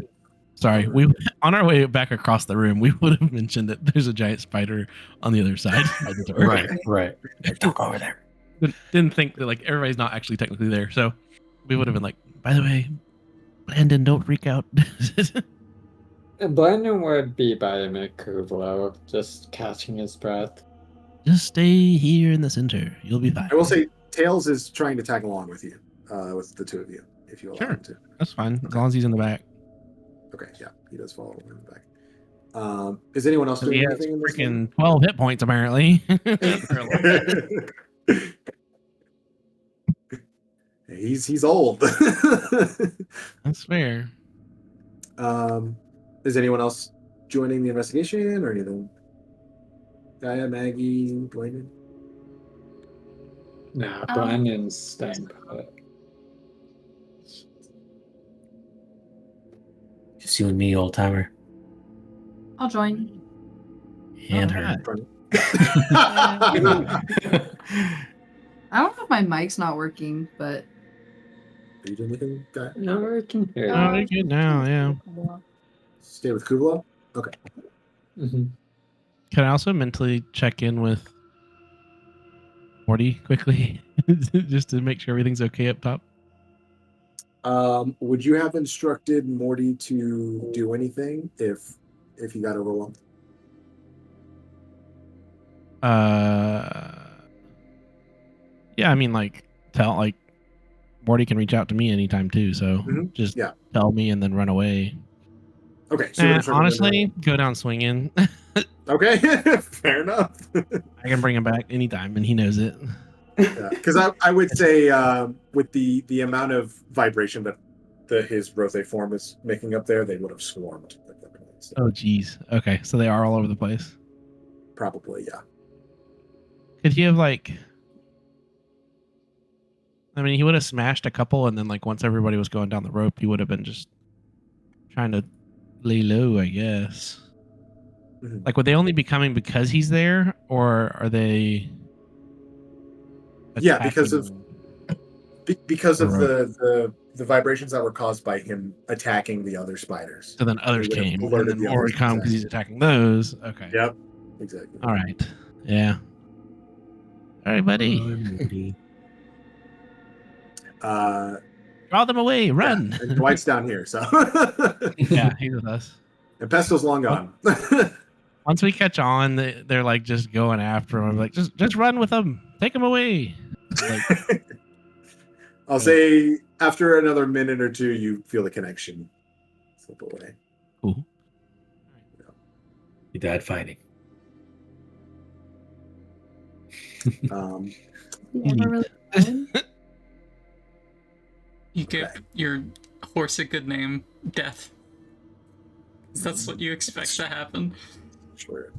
Sorry, we on our way back across the room, we would have mentioned that there's a giant spider on the other side of the door. Right. Don't go over there. Didn't think that like everybody's not actually technically there, so we would have been like, by the way, Brandon, don't freak out. Brandon would be by Kuuvalo, just catching his breath. Just stay here in the center. You'll be fine. I will say, Tails is trying to tag along with you, with the two of you, if you allow him to. That's fine, as long as he's in the back. Okay, yeah, he does follow in the back. Is anyone else doing anything in this? Freaking 12 hit points, apparently. He's old. That's fair. Is anyone else joining the investigation or anything? Gaia, Maggie, Blaine? No, Brandon's staying put. Just you and me, old timer. I'll join. And her. I don't know if my mic's not working, but. Are you doing anything, Guy? No, we can hear Oh, we're good now, yeah. Stay with Kuuvalo? Okay. Mm-hmm. Can I also mentally check in with Morty quickly? Just to make sure everything's okay up top? Would you have instructed Morty to do anything if you got overwhelmed? Yeah, I mean, like, Morty can reach out to me anytime too, so just tell me and then run away. Okay. So honestly, go down swinging. Okay, fair enough. I can bring him back anytime, and he knows it. Because I would say with the amount of vibration that his rosé form is making up there, they would have swarmed. So Oh, geez. Okay, so they are all over the place. probably, yeah. Could he have like? I mean, he would have smashed a couple, and then like once everybody was going down the rope, he would have been just trying to lay low, I guess. Mhm. Like, would they only be coming because he's there, or are they? Yeah, because of attacking because of rope? the vibrations that were caused by him attacking the other spiders. So then It others would have came, and alerted then the more others. would come because he's attacking those. Okay. Yep, exactly. All right. Yeah. All right, buddy. Buddy. Draw them away. Yeah, Run. and Dwight's down here, so Yeah, he's with us. and Pesto's long gone. Once we catch on, they're like just going after him. I'm like, just run with them. Take them away. Like, I'll say after another minute or two, you feel the connection slip away. cool. He died fighting. Um, Never really known. You give Okay. your horse a good name, Death. 'Cause that's what you expect to happen. sure.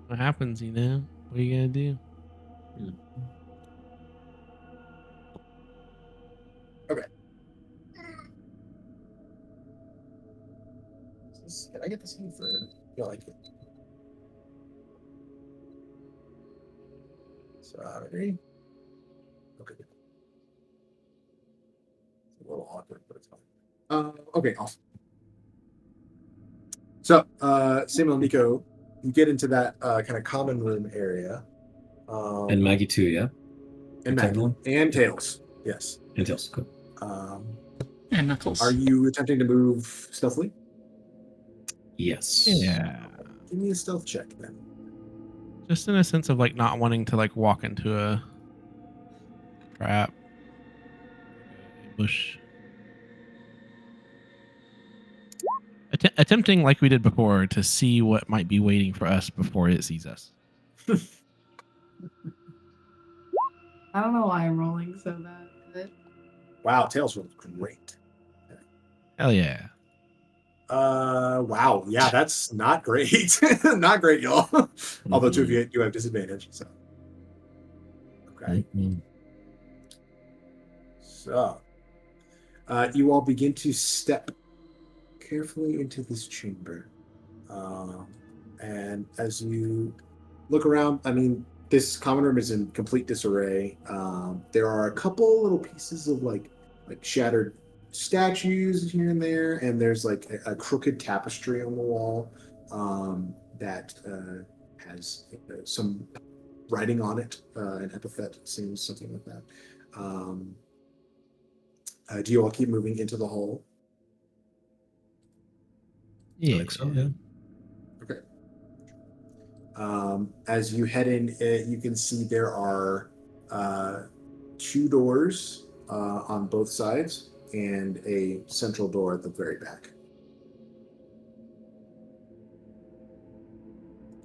What happens, you know? What are you gonna do? Can I get this in for? You like it? Sorry. Okay. It's a little awkward, but it's fine. Okay, awesome. So, Samuel and Nico, you get into that kind of common room area. And Maggie too, yeah? and Tails. Maggie and Tails. Yes. And Tails, cool. And Knuckles. Are you attempting to move stealthily? Yes. Yeah. Give me a stealth check then. Just in a sense of like not wanting to like walk into a trap, ambush. Attempting like we did before to see what might be waiting for us before it sees us. I don't know why I'm rolling so bad at it. Wow, Tails rolled great. Hell yeah. Wow. Yeah, that's not great. Not great, y'all. Although two of you do have disadvantage. So. Okay. Mhm. So, you all begin to step carefully into this chamber. And as you look around, I mean, this common room is in complete disarray. There are a couple little pieces of like shattered statues here and there, and there's like a crooked tapestry on the wall that has some writing on it, an epithet, it seems, something like that. Do you all keep moving into the hall? Yeah. think so, yeah. Okay. As you head in, you can see there are two doors on both sides and a central door at the very back.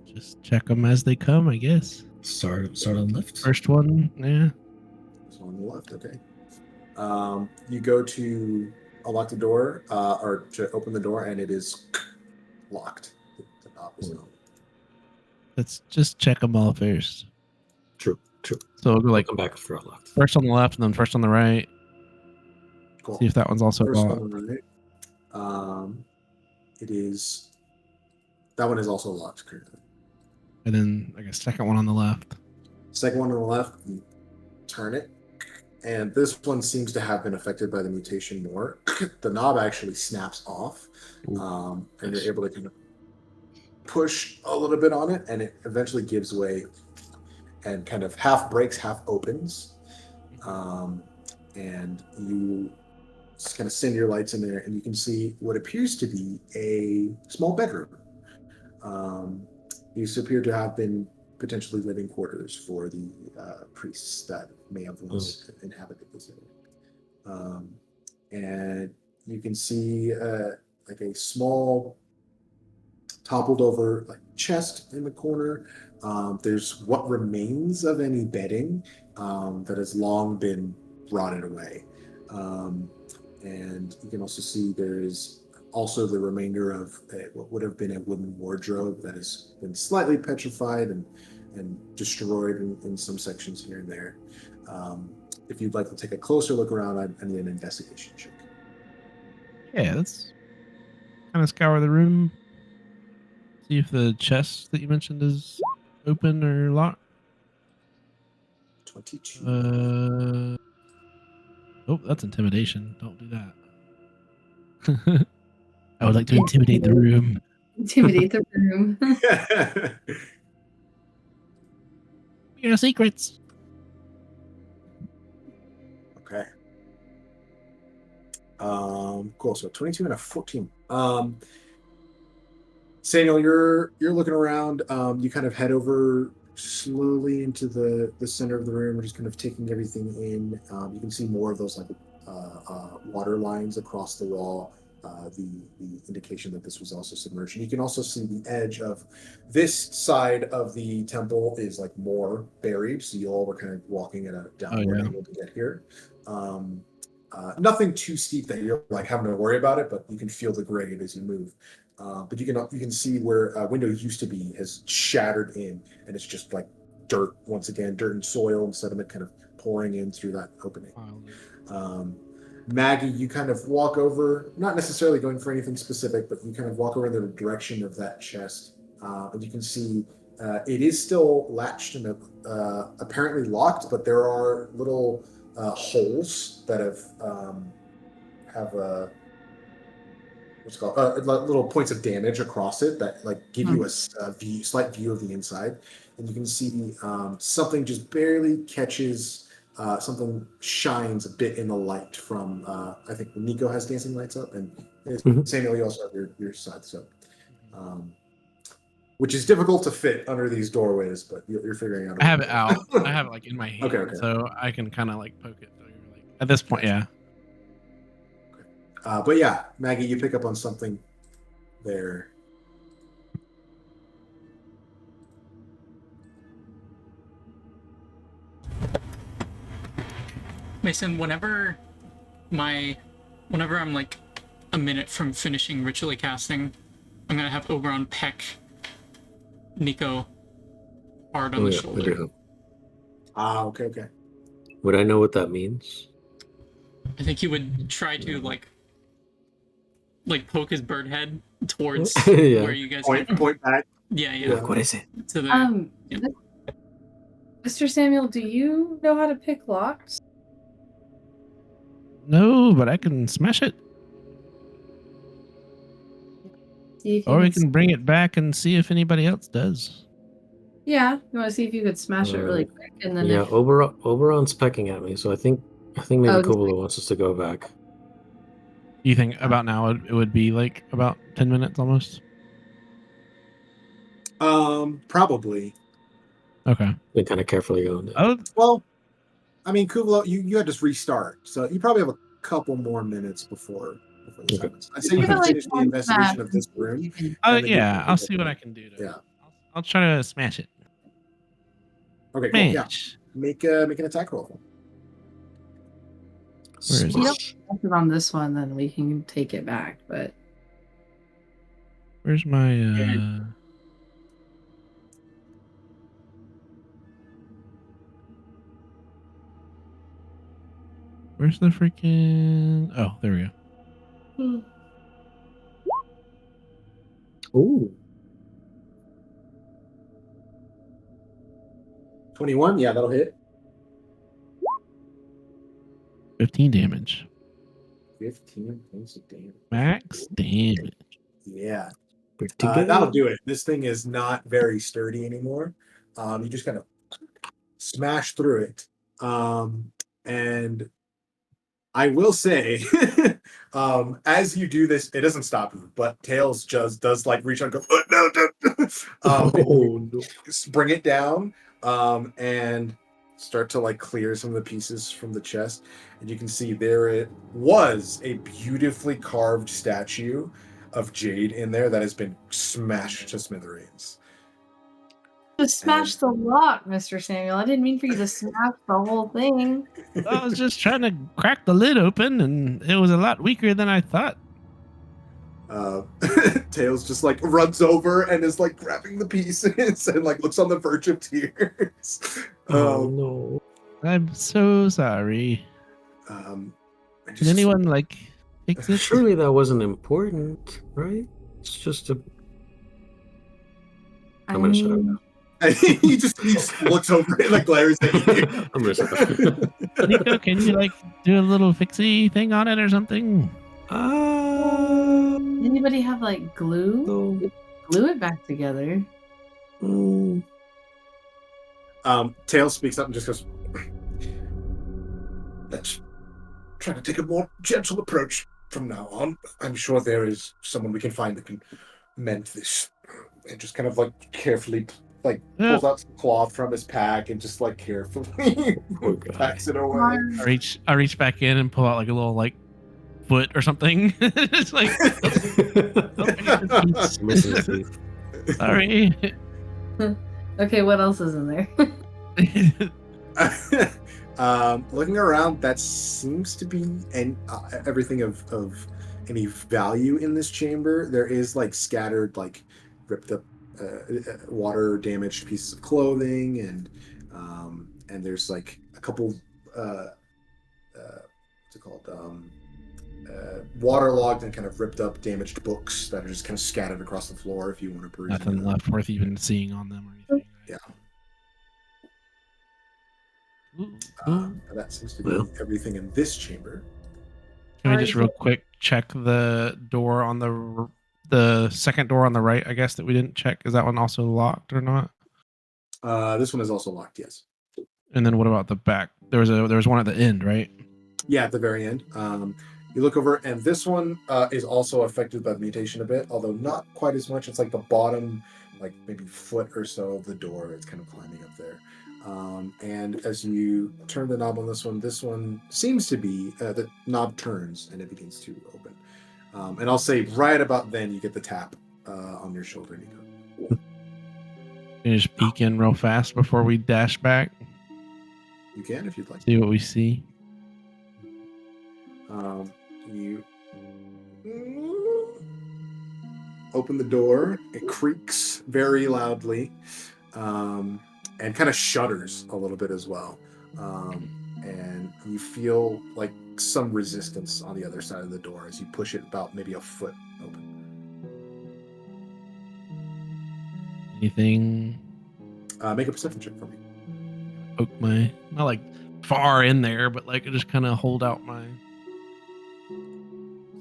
Just check them as they come, I guess. Start on left. First one, yeah. So on the left, okay. You go to unlock the door or to open the door, and it is locked. The knob is not. Let's just check them all first. True. So we'll go like Come back after unlocked. first on the left and then first on the right. Cool. See if that one's also First locked. on the right. It is. That one is also locked currently. And then like a second one on the left. Second one on the left, you turn it, and this one seems to have been affected by the mutation more. The knob actually snaps off, and you're able to kind of push a little bit on it, and it eventually gives way and kind of half breaks, half opens. And you just kind of send your lights in there, and you can see what appears to be a small bedroom. These appear to have been potentially living quarters for the priests that may have once inhabited this area. And you can see like a small toppled over like chest in the corner. There's what remains of any bedding that has long been rotted away. And you can also see there is Also, the remainder of what would have been a wooden wardrobe that has been slightly petrified and destroyed in some sections here and there. If you'd like to take a closer look around, I need an investigation check. Yeah, let's kind of scour the room. See if the chest that you mentioned is open or locked. 22. Oh, that's intimidation. Don't do that. I would like to intimidate the room. Intimidate the room. We are secrets. Okay. Cool. So 22 and a 14. Samuel, you're looking around. You kind of head over slowly into the center of the room. We're just kind of taking everything in. You can see more of those like water lines across the wall. The indication that this was also submerged. And you can also see the edge of this side of the temple is like more buried. So you all were kind of walking at a downward angle to get here. Nothing too steep that you're like having to worry about it, but you can feel the grade as you move. But you can see where a window used to be has shattered in, and it's just like dirt once again, dirt and soil and sediment kind of pouring in through that opening. Maggie, you kind of walk over, not necessarily going for anything specific, but you kind of walk over in the direction of that chest, and you can see it is still latched and apparently locked, but there are little holes that have a what's it called little points of damage across it that like give you a slight view of the inside, and you can see something just barely catches. Something shines a bit in the light from I think Nico has dancing lights up, and Samuel, you also have your side, so which is difficult to fit under these doorways, but you're figuring out. I have it out. I have it like in my hand, okay. So I can kind of like poke it through. Like at this point, Gotcha. yeah. But yeah, Maggie, you pick up on something there. Mason, whenever I'm like a minute from finishing ritually casting, I'm gonna have Oberon peck Nico hard on the shoulder. Okay. Would I know what that means? I think he would try to like poke his bird head towards where you guys point back. Yeah. Like, what is it? To the, Mr. Samuel, do you know how to pick locks? No, but I can smash it. Or we can bring it back and see if anybody else does. Yeah, you want to see if you could smash it really quick, and then Oberon's pecking at me, so I think maybe Kuuvalo wants us to go back. You think about now it would be like about 10 minutes almost? Probably. Okay. Been kind of carefully going. Well, I mean, Kuuvalo, you had to restart, so you probably have a couple more minutes before this happens. I'd say you can finish the investigation of this room. Yeah, I'll see what I can do. I'll try to smash it. Okay, cool. Yeah. Make an attack roll. Where is it? On this one, then we can take it back. But where's my? Where's the freaking? Oh, there we go. Ooh. 21. Yeah, that'll hit. 15 damage. 15 points of damage. Max damage. Yeah. That'll do it. This thing is not very sturdy anymore. You just kind of smash through it. And I will say, as you do this, it doesn't stop you, but Tails just does like reach out and go, no. Bring it down, and start to like clear some of the pieces from the chest. And you can see there it was a beautifully carved statue of Jade in there that has been smashed to smithereens. Just smash the lock, Mr. Samuel. I didn't mean for you to smash the whole thing. I was just trying to crack the lid open, and it was a lot weaker than I thought. Tails just like runs over and is like grabbing the pieces and like looks on the verge of tears. Oh no. I'm so sorry. And Did just- anyone like fix it? Surely that wasn't important, right? It's just a. I'm gonna shut up now. he just looks over and like glares at you. I'm gonna shut up. Nico, can you like do a little fixie thing on it or something? Anybody have like glue? No. Glue it back together. Mm. Tails speaks up and just goes, "Let's try to take a more gentle approach from now on. I'm sure there is someone we can find that can mend this." And just kind of like carefully like pulls out some cloth from his pack and just like carefully Poor guy. packs it away. I reach back in and pull out like a little like foot or something. It's like Missing teeth. sorry. Okay, what else is in there? Looking around, that seems to be everything of any value in this chamber. There is like scattered, like ripped up, water damaged pieces of clothing, and there's like a couple, what's it called? Waterlogged and kind of ripped up, damaged books that are just kind of scattered across the floor. If you want to peruse Nothing them. left worth even seeing on them or anything. Yeah. Ooh. That seems to be Well. everything in this chamber. Can we just real quick check the door on the second door on the right? I guess that we didn't check. Is that one also locked or not? This one is also locked. Yes. And then what about the back? There was one at the end, right? Yeah, at the very end. You look over, and this one is also affected by the mutation a bit, although not quite as much. It's like the bottom, like maybe foot or so of the door. It's kind of climbing up there. And as you turn the knob on this one seems to be the knob turns and it begins to open. And I'll say right about then you get the tap on your shoulder, Nico. Can you just peek in real fast before we dash back? You can if you'd like. See what we see. You open the door. It creaks very loudly, and kind of shudders a little bit as well. And you feel like some resistance on the other side of the door as you push it about maybe a foot open. Anything? Make a perception check for me. Poke my, not like far in there, but like I just kind of hold out my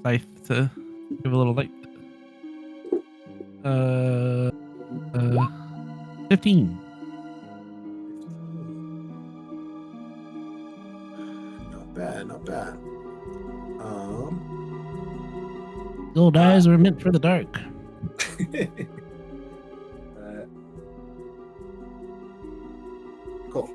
scythe to give a little light. 15. Not bad, not bad. Gold eyes were meant for the dark. Cool.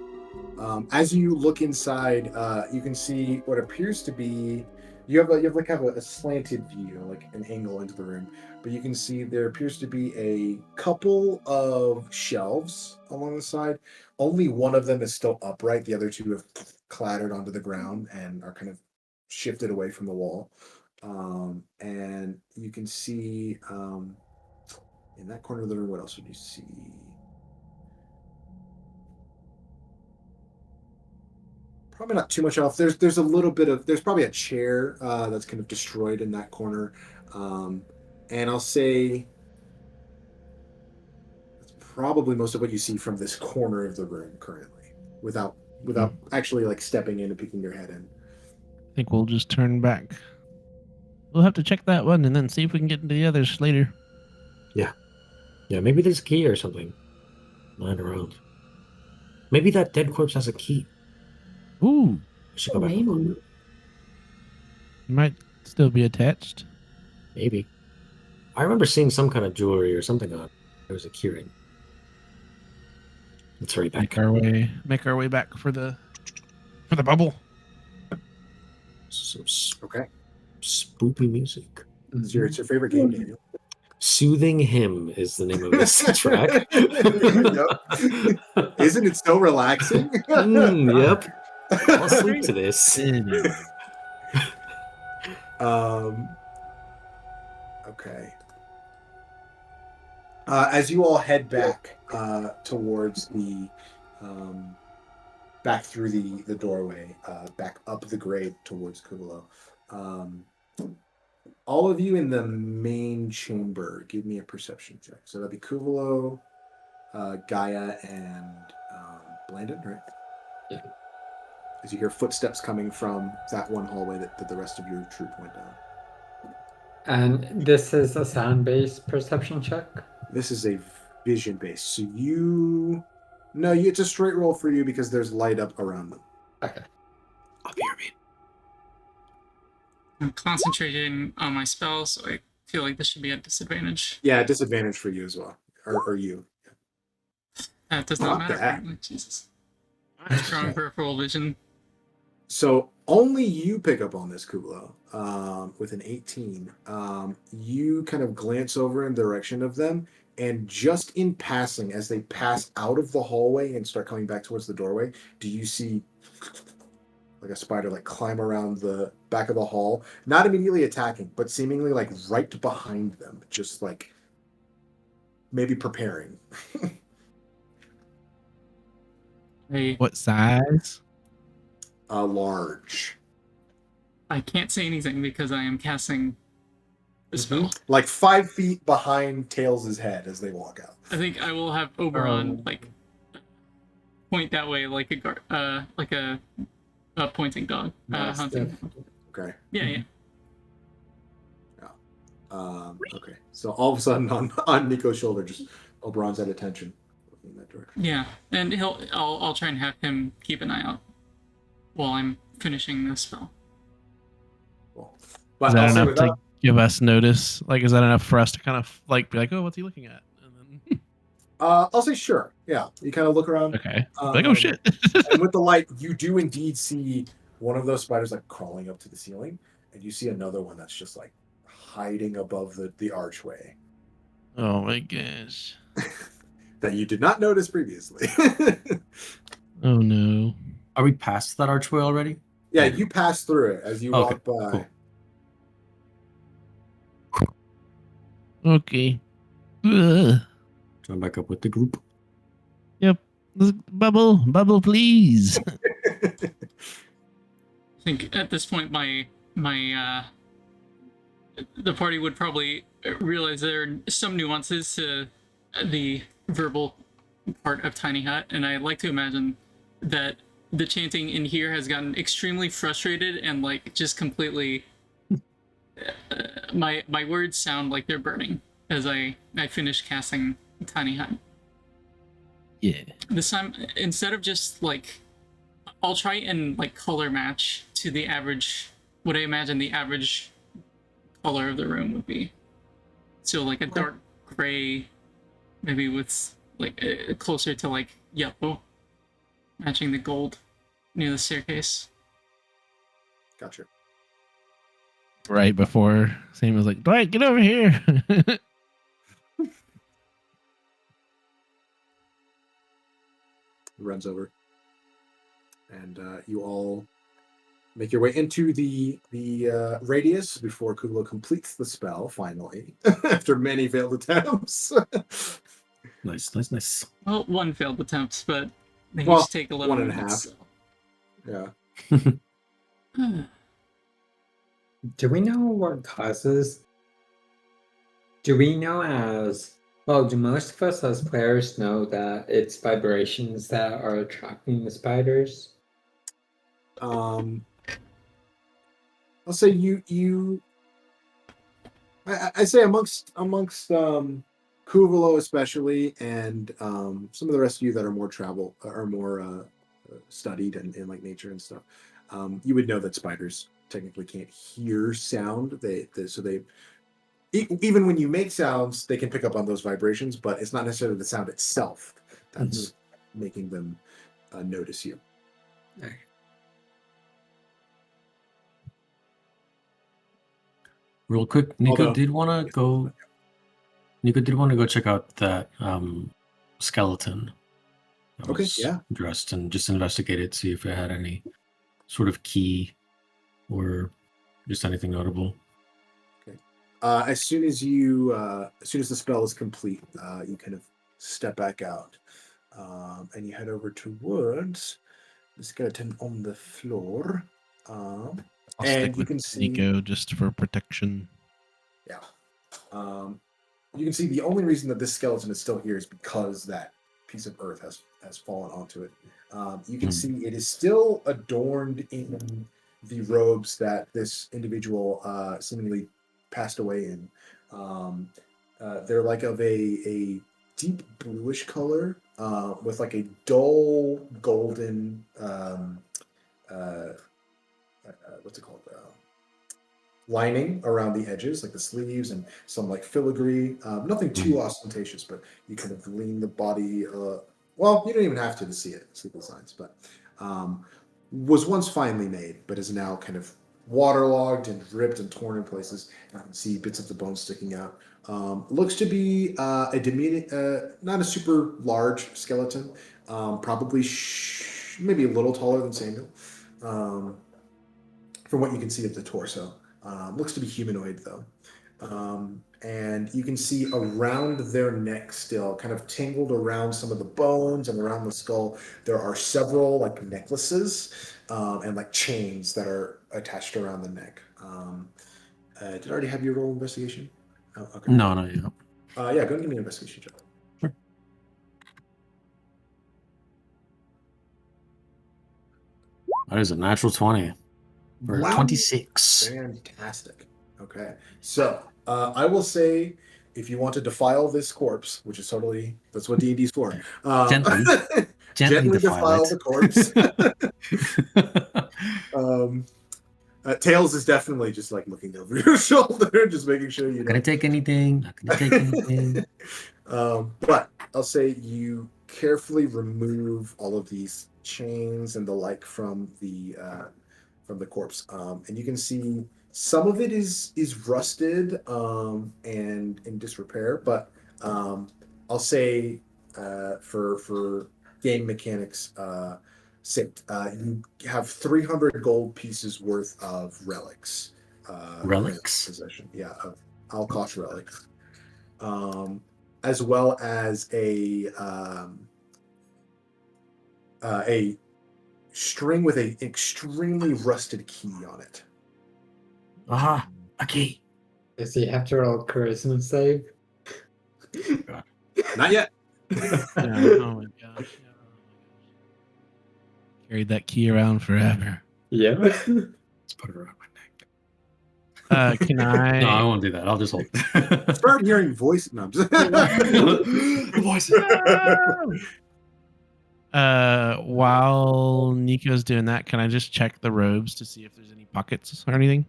As you look inside, you can see what appears to be you have a slanted view, like an angle into the room, but you can see there appears to be a couple of shelves along the side. Only one of them is still upright. The other two have clattered onto the ground and are kind of shifted away from the wall. And you can see in that corner of the room, what else would you see? Probably not too much else. There's a little bit of, there's probably a chair that's kind of destroyed in that corner. And I'll say that's probably most of what you see from this corner of the room currently, without actually like stepping in and peeking your head in. I think we'll just turn back. We'll have to check that one and then see if we can get into the others later. Yeah, maybe there's a key or something lying around. Maybe that dead corpse has a key. Ooh, I should go back. and Maybe. look. it might still be attached. Maybe. I remember seeing some kind of jewelry or something on it. There was a keyring. Let's hurry back. Make our way back for the bubble. Some Okay. spoopy music. It's your favorite game, Daniel. Soothing Hymn is the name of this track. Yep. Isn't it so relaxing? Yep. I'll sleep to this. Okay. Okay. As you all head back towards the back through the doorway, back up the grade towards Kuuvalo. All of you in the main chamber, give me a perception check. So that'd be Kuuvalo, Gaia, and Blandon, right? Yeah. As you hear footsteps coming from that one hallway that the rest of your troop went down. And this is a sound-based perception check? This is a vision-based. So No, it's a straight roll for you because there's light up around them. Okay. Up here, man. I'm concentrating on my spell, so I feel like this should be a disadvantage. Yeah, disadvantage for you as well. Or you. That does not Not matter. bad. Apparently. Jesus. Strong peripheral vision. So only you pick up on this, Kuuvalo, with an 18. You kind of glance over in the direction of them, and just in passing, as they pass out of the hallway and start coming back towards the doorway, do you see like a spider like climb around the back of the hall, not immediately attacking, but seemingly like right behind them, just like maybe preparing. Hey, What size? Large. I can't say anything because I am casting the spell. Like 5 feet behind Tails' head as they walk out. I think I will have Oberon point that way like a pointing dog. Hunting. Okay. Yeah. Okay. So all of a sudden on Nico's shoulder, just Oberon's at attention, looking in that direction. Yeah, and I'll try and have him keep an eye out while I'm finishing this spell. Cool. Is But that I'll say enough to without, give us notice? Like, is that enough for us to kind of like be like, oh, what's he looking at? And then I'll say sure. Yeah. You kind of look around. okay, like, oh shit. And with the light, you do indeed see one of those spiders like crawling up to the ceiling, and you see another one that's just like hiding above the archway Oh my gosh. that you did not notice previously. Oh no. Are we past that archway already? Yeah, you pass through it as you Okay, walk by. cool. Okay. Ugh. Join back up with the group. Yep. Bubble, please. I think at this point the party would probably realize there are some nuances to the verbal part of Tiny Hut, and I like to imagine that the chanting in here has gotten extremely frustrated and like just completely my words sound like they're burning as I finish casting Tiny Hut. Yeah. This time, instead of just like, I'll try and like color match to the average, what I imagine the average color of the room would be. So like a dark gray, maybe with like closer to like yellow, matching the gold near the staircase. Gotcha. Right before Sam was like, Dwight, get over here. Runs over, and you all make your way into the radius before Kuuvalo completes the spell finally after many failed attempts. Nice. Well, one failed attempt, but they Well, each take 11 1.5. minutes. Yeah. Do we know what causes? Do we know as well? Do most of us as players know that it's vibrations that are attracting the spiders? I'll say you. I say amongst Kuuvalo especially, and some of the rest of you that are more studied in like nature and stuff, you would know that spiders technically can't hear sound. Even when you make sounds, they can pick up on those vibrations, but it's not necessarily the sound itself that's making them notice you. Real quick, Nico Although- did want to go check out that skeleton that Okay, was yeah. dressed and just investigate it, see if it had any sort of key or just anything notable. As soon as the spell is complete, you kind of step back out, and you head over towards the skeleton on the floor. I'll And stick you with can see, Nico just for protection. yeah. You can see the only reason that this skeleton is still here is because that piece of earth has fallen onto it. You can see it is still adorned in the robes that this individual seemingly passed away in. They're like of a deep bluish color with like a dull golden what's it called? Lining around the edges, like the sleeves and some like filigree. Nothing too ostentatious, but you kind of lean the body. Well, you don't even have to see the designs, but was once finely made, but is now kind of waterlogged and ripped and torn in places. You can see bits of the bone sticking out. Looks to be not a super large skeleton. Probably maybe a little taller than Samuel. From what you can see of the torso. Looks to be humanoid though. And you can see around their neck still, kind of tangled around some of the bones and around the skull, there are several like necklaces and like chains that are attached around the neck. Did I already have your roll investigation? Oh, okay. No, no, yeah. Yeah, go ahead and give me an investigation check. That is a natural 20 for Wow. 26. Fantastic. Okay. So I will say if you want to defile this corpse, which is totally, that's what D&D's for. Gently Gently defile defile the corpse. Tails is definitely just like looking over your shoulder, just making sure you Not gonna take anything. Not gonna take anything. But I'll say you carefully remove all of these chains and the like from the corpse, and you can see some of it is rusted and in disrepair. But I'll say for game mechanics sake, you have 300 gold pieces worth of relics. Relics? Possession, yeah, of Alkosh relics. As well as a string with an extremely rusted key on it. Aha, a key. Does he have to roll charisma save? Not yet. Yeah, oh my gosh. Carried that key around forever. Yeah. Let's put it around my neck. Can I? No, I won't do that. I'll just hold it. Start hearing voices. No, I'm just... Voices. While Nico's doing that, can I just check the robes to see if there's any pockets or anything?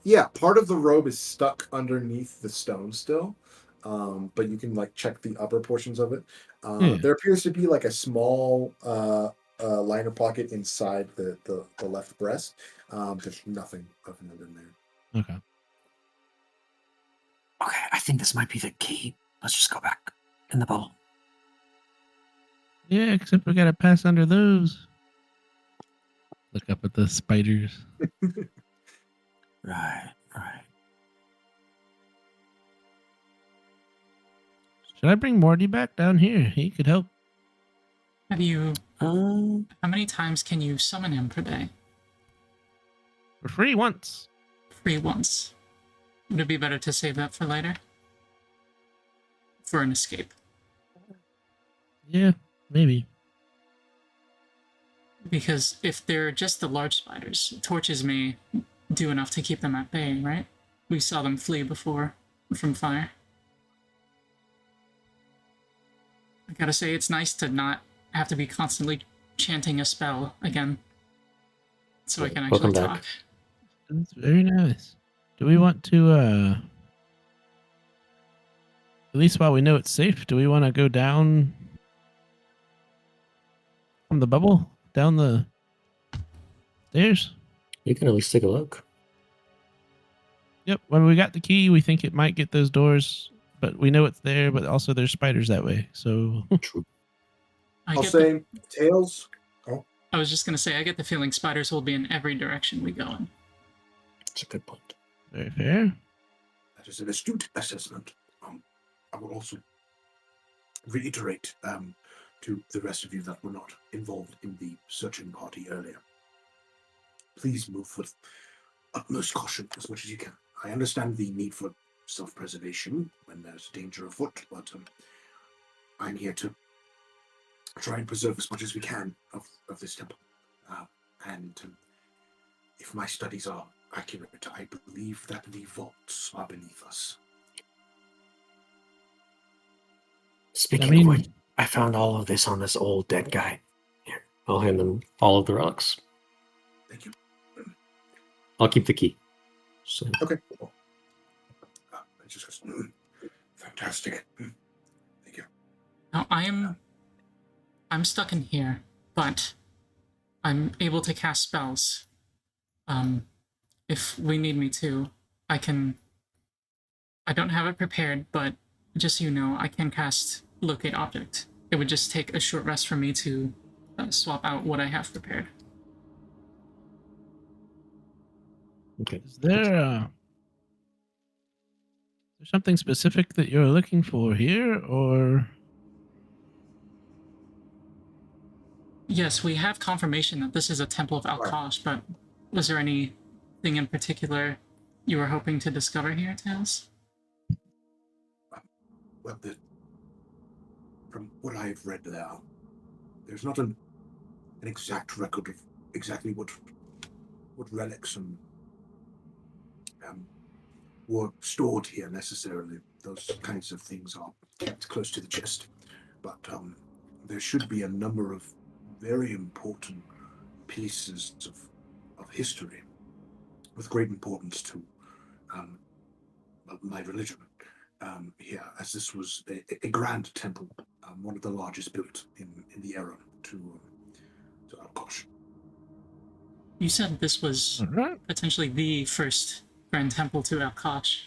Yeah, part of the robe is stuck underneath the stone still, but you can like check the upper portions of it. There appears to be like a small liner pocket inside the left breast. There's nothing of note in there. Okay. Okay, I think this might be the key. Let's just go back in the bubble. Yeah, except we gotta pass under those. Look up at the spiders. Right. Should I bring Morty back down here? He could help. Have you? Um, How many times can you summon him per day? For free once. Free once. Would it be better to save that for later? For an escape. Yeah, maybe. Because if they're just the large spiders, torches may do enough to keep them at bay, right? We saw them flee before from fire. I gotta say, it's nice to not have to be constantly chanting a spell again. So I can actually Welcome back. talk. That's very nice. Do we want to, at least while we know it's safe, do we want to go down from the bubble? Down the stairs? you can at least take a look. Yep. When we got the key, we think it might get those doors, but we know it's there, but also there's spiders that way, so... True. I'll say Tails. I was just gonna say, I get the feeling spiders will be in every direction we go in. That's a good point. Very fair. That is an astute assessment. I will also reiterate to the rest of you that were not involved in the searching party earlier. Please move with utmost caution as much as you can. I understand the need for self-preservation when there's danger afoot, but I'm here to try and preserve as much as we can of this temple. And if my studies are accurate, I believe that the vaults are beneath us. Speaking of which, I found all of this on this old dead guy. Here, I'll hand them all of the relics. Thank you. I'll keep the key. So, Okay. Cool. It just goes, fantastic. Thank you. Now I'm stuck in here, but I'm able to cast spells. If we need me to, I can. I don't have it prepared, but just so you know, I can cast Locate Object. It would just take a short rest for me to swap out what I have prepared. okay. Is there something specific that you're looking for here, or? Yes, we have confirmation that this is a Temple of Alkosh, but was there anything in particular you were hoping to discover here, Tales? Well, from what I've read there's not an exact record of exactly what relics and were stored here necessarily. Those kinds of things are kept close to the chest. But there should be a number of very important pieces of history with great importance to my religion here, as this was a grand temple, one of the largest built in the era to Alkosh. You said this was potentially the first grand temple to Alkosh.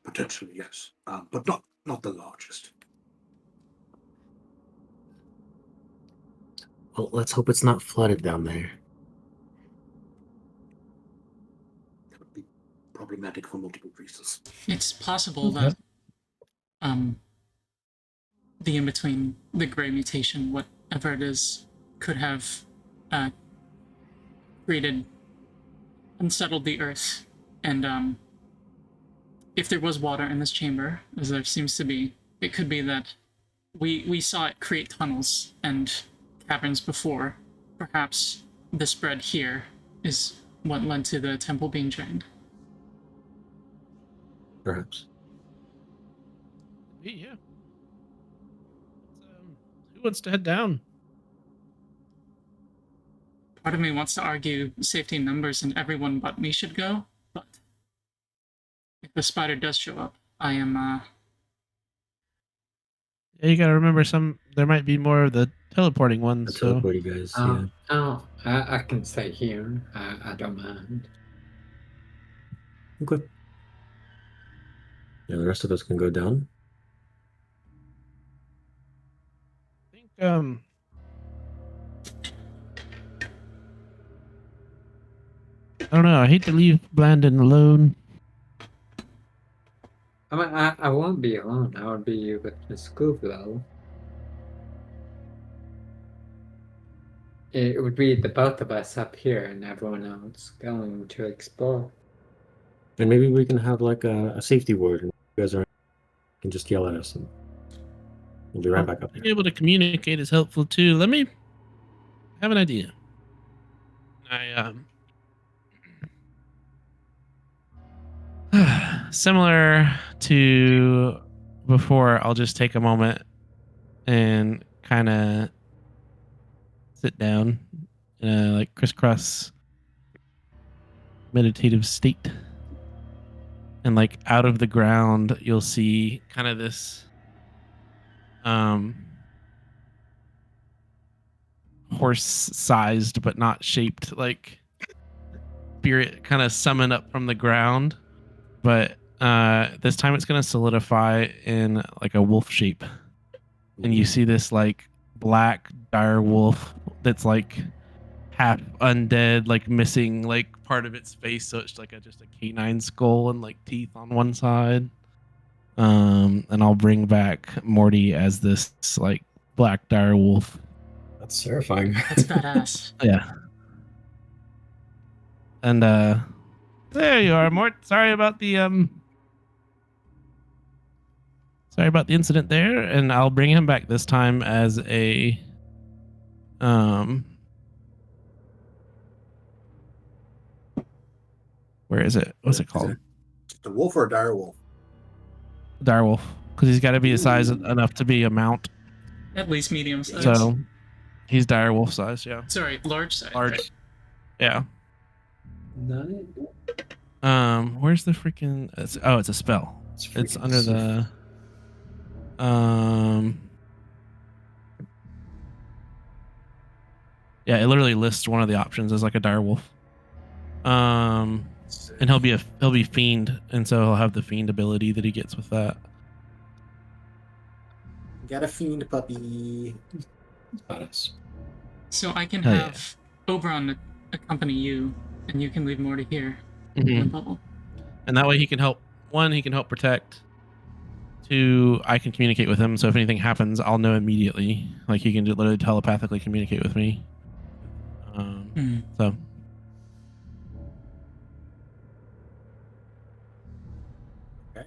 Potentially, yes, but not the largest. Well, let's hope it's not flooded down there. That would be problematic for multiple reasons. It's possible that the in-between, the gray mutation, whatever it is, could have created, unsettled the earth. And if there was water in this chamber, as there seems to be, it could be that we saw it create tunnels and caverns before. Perhaps the spread here is what led to the temple being drained. Perhaps. Yeah. Who wants to head down? Part of me wants to argue safety in numbers and everyone but me should go, but if the spider does show up, I am, Yeah, you gotta remember there might be more of the teleporting ones, The so. teleporting guys, yeah. Oh, I can stay here. I don't mind. Okay. Yeah, the rest of us can go down. I think, I don't know. I hate to leave Blandon alone. I mean, I won't be alone. I would be with Miss Kuuvalo. It would be the both of us up here and everyone else going to explore. And maybe we can have like a safety word, and you guys can just yell at us, and we'll be right back up Being there. able to communicate is helpful too. Let me have an idea. Similar to before, I'll just take a moment and kind of sit down in a like crisscross meditative state. And like out of the ground, you'll see kind of this horse-sized but not shaped like spirit kind of summon up from the ground, but this time it's going to solidify in like a wolf shape, and you see this like black dire wolf that's like half undead, like missing like part of its face, so it's like just a canine skull and like teeth on one side. And I'll bring back Morty as this like black dire wolf. That's terrifying. That's badass. Yeah. And there you are, Mort. Sorry about the incident there, and I'll bring him back this time as a where is it? What's it Is called? it the wolf or a dire wolf? Dire wolf, because he's got to be a size enough to be a mount. At least medium size. So he's dire wolf size, yeah. Sorry, large size. Large. Right? Yeah. Where's the freaking? It's a spell. It's under the. Yeah, it literally lists one of the options as like a dire wolf. And he'll be fiend, and so he'll have the fiend ability that he gets with that. Got a fiend puppy. Badass. So I can Hell yeah. have Oberon accompany you, and you can leave Morty here in Mhm. the bubble. And that way he can help. One, he can help protect. Two, I can communicate with him, so if anything happens, I'll know immediately. Like he can literally telepathically communicate with me. So. Okay.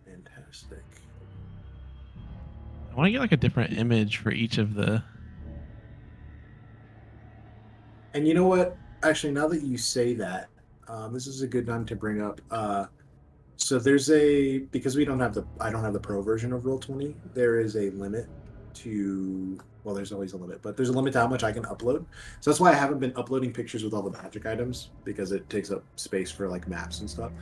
Fantastic. I want to get like a different image for each of the. And you know what? Actually, now that you say that, this is a good time to bring up. So there's because I don't have the pro version of Roll20. There is a limit to. Well, there's always a limit, but there's a limit to how much I can upload. So that's why I haven't been uploading pictures with all the magic items, because it takes up space for like maps and stuff.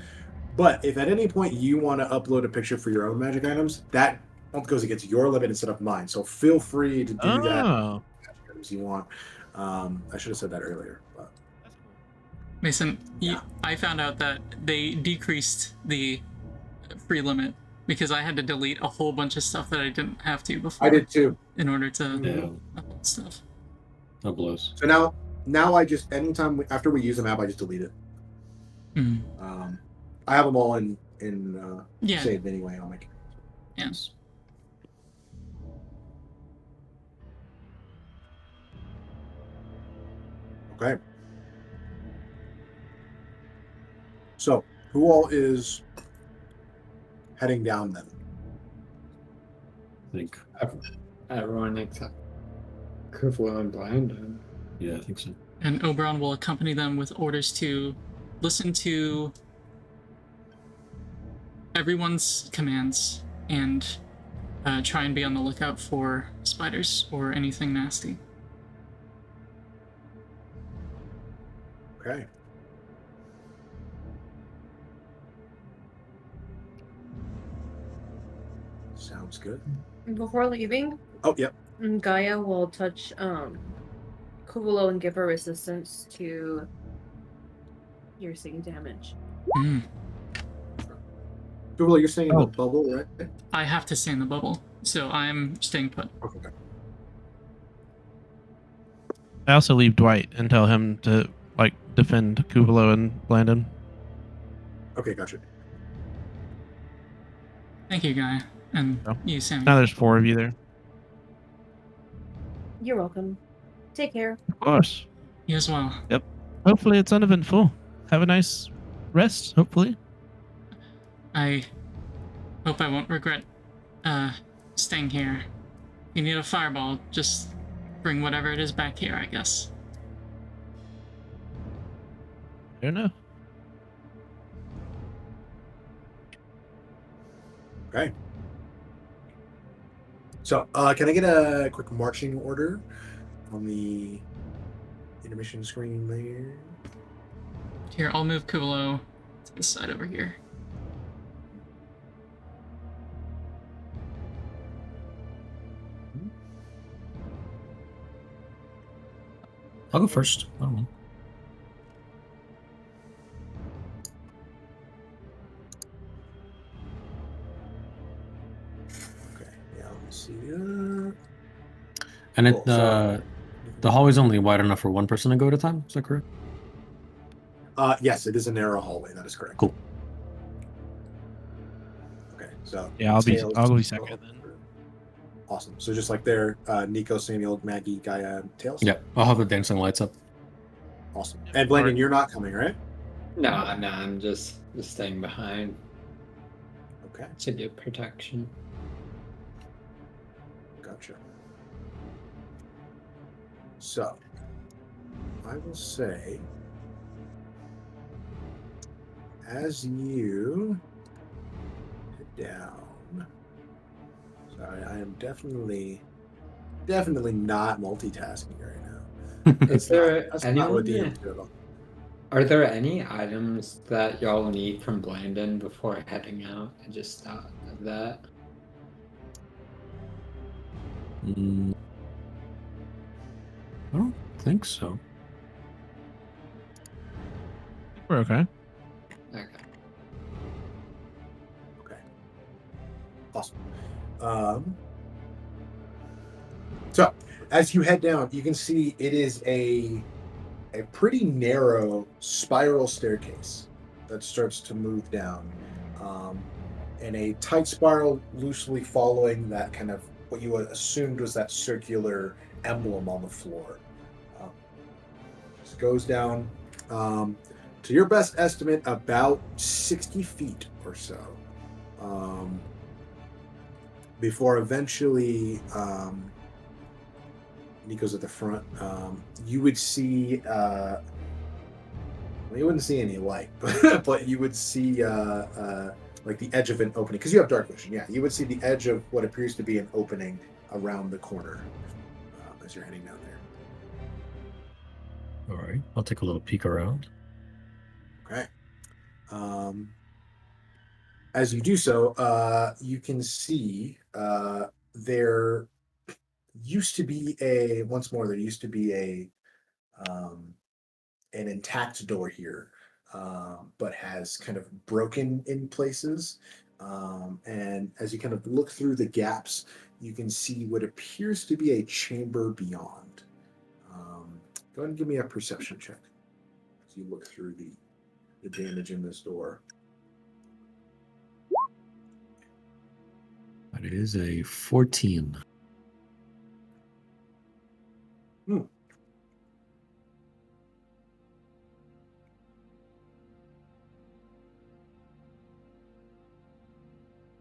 But if at any point you want to upload a picture for your own magic items, that goes against your limit instead of mine. So feel free to do that. Oh. Magic items you want. I should have said that earlier, but. Mason, I found out that they decreased the free limit because I had to delete a whole bunch of stuff that I didn't have to before. I did too. In order to Yeah. upload stuff. That blows. So now I just anytime after we use a map, I just delete it. Mm. I have them all in saved anyway on my camera. Yes. Okay. So who all is heading down then? I think. Everyone except Kuuvalo and Blandon. Yeah, I think so. And Oberon will accompany them with orders to listen to everyone's commands and try and be on the lookout for spiders or anything nasty. Okay. Sounds good. Before leaving, Oh, yep. Gaia will touch Kuuvalo and give her resistance to piercing damage. Mm. Kuuvalo, you're staying in the bubble, right? I have to stay in the bubble, so I'm staying put. Okay. I also leave Dwight and tell him to like defend Kuuvalo and Blandon. Okay, gotcha. Thank you, Guy. And you, Sammy. Now there's 4 of you there. You're welcome. Take care. Of course. You as well. Yep. Hopefully it's uneventful. Have a nice rest, hopefully. I hope I won't regret staying here. If you need a fireball, just bring whatever it is back here, I guess. Fair enough. Okay. So, can I get a quick marching order on the intermission screen there? Here, I'll move Kuuvalo to this side over here. I'll go first. I don't know. Okay, yeah, let me see. And it, Cool, so- The hallway's only wide enough for one person to go at a time. Is that correct? Yes, it is a narrow hallway. That is correct. Cool. Okay, so Yeah, I'll Tails- be second then. Awesome. So just like there, Nico, Samuel, Maggie, Gaia, and Tails. Yeah, I'll have the dancing lights up. Awesome. Yep, And Blandon, alright. you're not coming, right? No, I'm just staying behind Okay, to get protection. gotcha. So, I will say, as you head down, sorry, I am definitely not multitasking right now. Is there That's not what anyone? DMs do at all. Are there any items that y'all need from Blandon before heading out? I just thought of that. Mm, I don't think so. We're okay. Okay. Okay. Awesome. So as you head down, you can see it is a pretty narrow spiral staircase that starts to move down, and a tight spiral loosely following that kind of what you assumed was that circular emblem on the floor. Just goes down to your best estimate about 60 feet or so. Before eventually Nico's at the front, you would see well, you wouldn't see any light, but you would see like the edge of an opening, because you have dark vision. Yeah, you would see the edge of what appears to be an opening around the corner as you're heading down there. All right, I'll take a little peek around. Okay. As you do so, you can see there used to be an intact door here, but has kind of broken in places. And as you kind of look through the gaps, you can see what appears to be a chamber beyond. Go ahead and give me a perception check as you look through the damage in this door. That is a 14.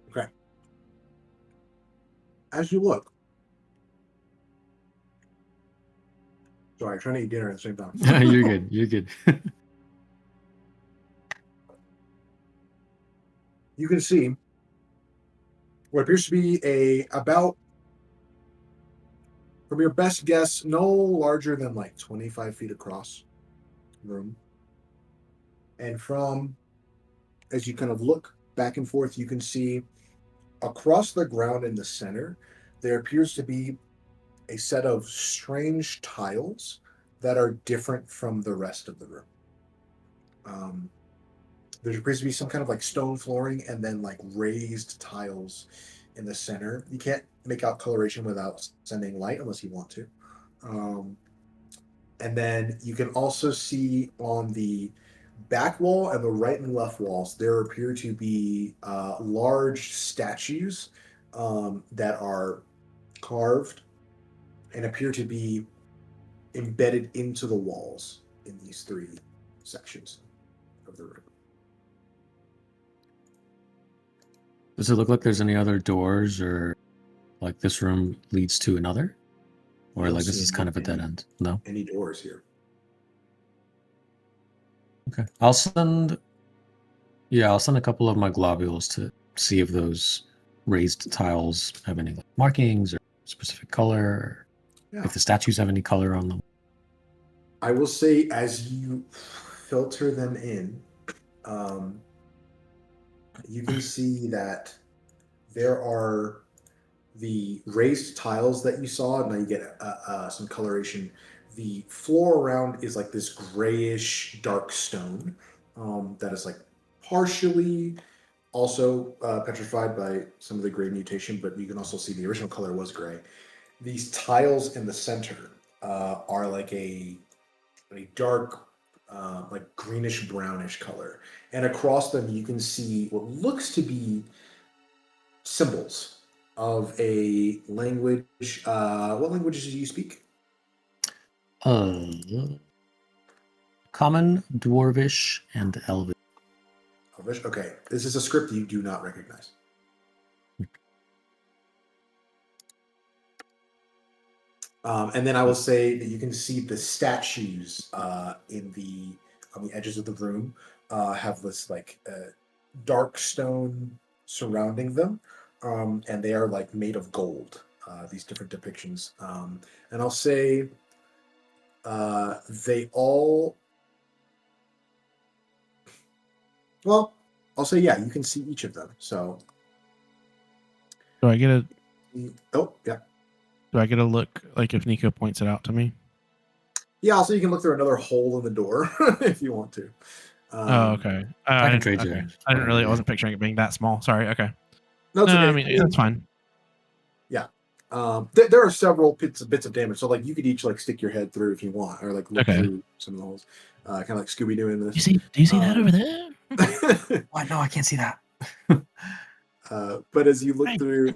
Okay. As you look, sorry, trying to eat dinner at the same time. You're good. You're good. You can see what appears to be about, from your best guess, no larger than like 25 feet across room. And as you kind of look back and forth, you can see across the ground in the center, there appears to be a set of strange tiles that are different from the rest of the room. There appears to be some kind of like stone flooring and then like raised tiles in the center. You can't make out coloration without sending light unless you want to. And then you can also see on the back wall and the right and left walls, there appear to be large statues that are carved and appear to be embedded into the walls in these three sections of the room. Does it look like there's any other doors, or like this room leads to another? Or don't like this see is kind of a dead end? No? Any doors here? Okay. I'll send a couple of my globules to see if those raised tiles have any like, markings or specific color, or Yeah. if the statues have any color on them. I will say, as you filter them in, you can see that there are the raised tiles that you saw. Now you get some coloration. The floor around is like this grayish dark stone that is like partially also petrified by some of the gray mutation, but you can also see the original color was gray. These tiles in the center are like a dark, like greenish brownish color, and across them you can see what looks to be symbols of a language. What languages do you speak? Common, Dwarvish, and Elvish. Elvish? Okay, this is a script you do not recognize. And then I will say that you can see the statues on the edges of the room have this like dark stone surrounding them, and they are like made of gold. These different depictions, and I'll say they all. Well, I'll say yeah. You can see each of them. So. Do I get a Oh yeah. Do I get a look like if Nico points it out to me? Yeah, also you can look through another hole in the door if you want to. Oh, okay. I can trade you. Okay. I didn't really. I wasn't picturing it being that small. Sorry. Okay. No, it's No, okay. I mean that's fine. Yeah. There are several bits of damage, so like you could each like stick your head through if you want, or like look Okay. through some of the holes, kind of like Scooby Doo in this. Do you see that over there? Oh, no, I can't see that. But as you look Right. through,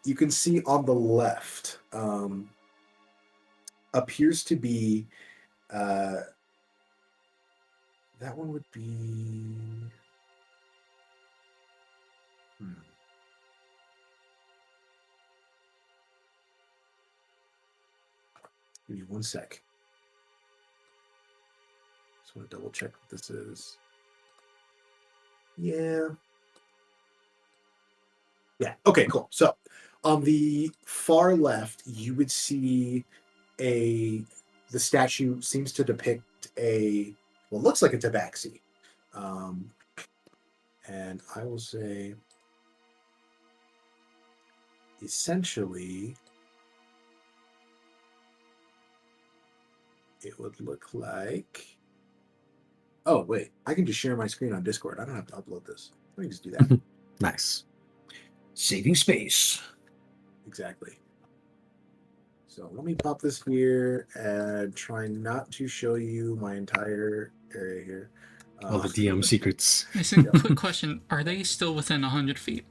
you can see on the left appears to be that one would be. Give me 1 sec. Just want to double check what this is. Yeah. Yeah. Okay, cool. So on the far left, you would see the statue seems to depict what looks like a tabaxi. And I will say essentially it would look like. Oh, wait. I can just share my screen on Discord. I don't have to upload this. Let me just do that. Nice. Saving space. Exactly. So let me pop this here and try not to show you my entire area here. All the DM secrets. Mason, quick question. Are they still within 100 feet?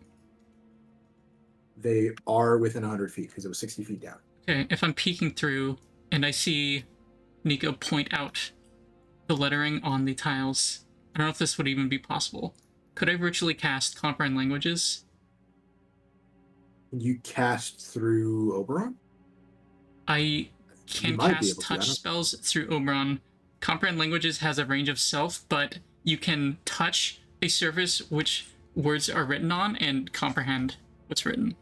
They are within 100 feet because it was 60 feet down. Okay, if I'm peeking through and I see Nico point out the lettering on the tiles, I don't know if this would even be possible. Could I virtually cast Comprehend Languages? You cast through Oberon? I can might be cast able to, I touch don't- spells through Oberon. Comprehend Languages has a range of self, but you can touch a surface which words are written on and comprehend what's written.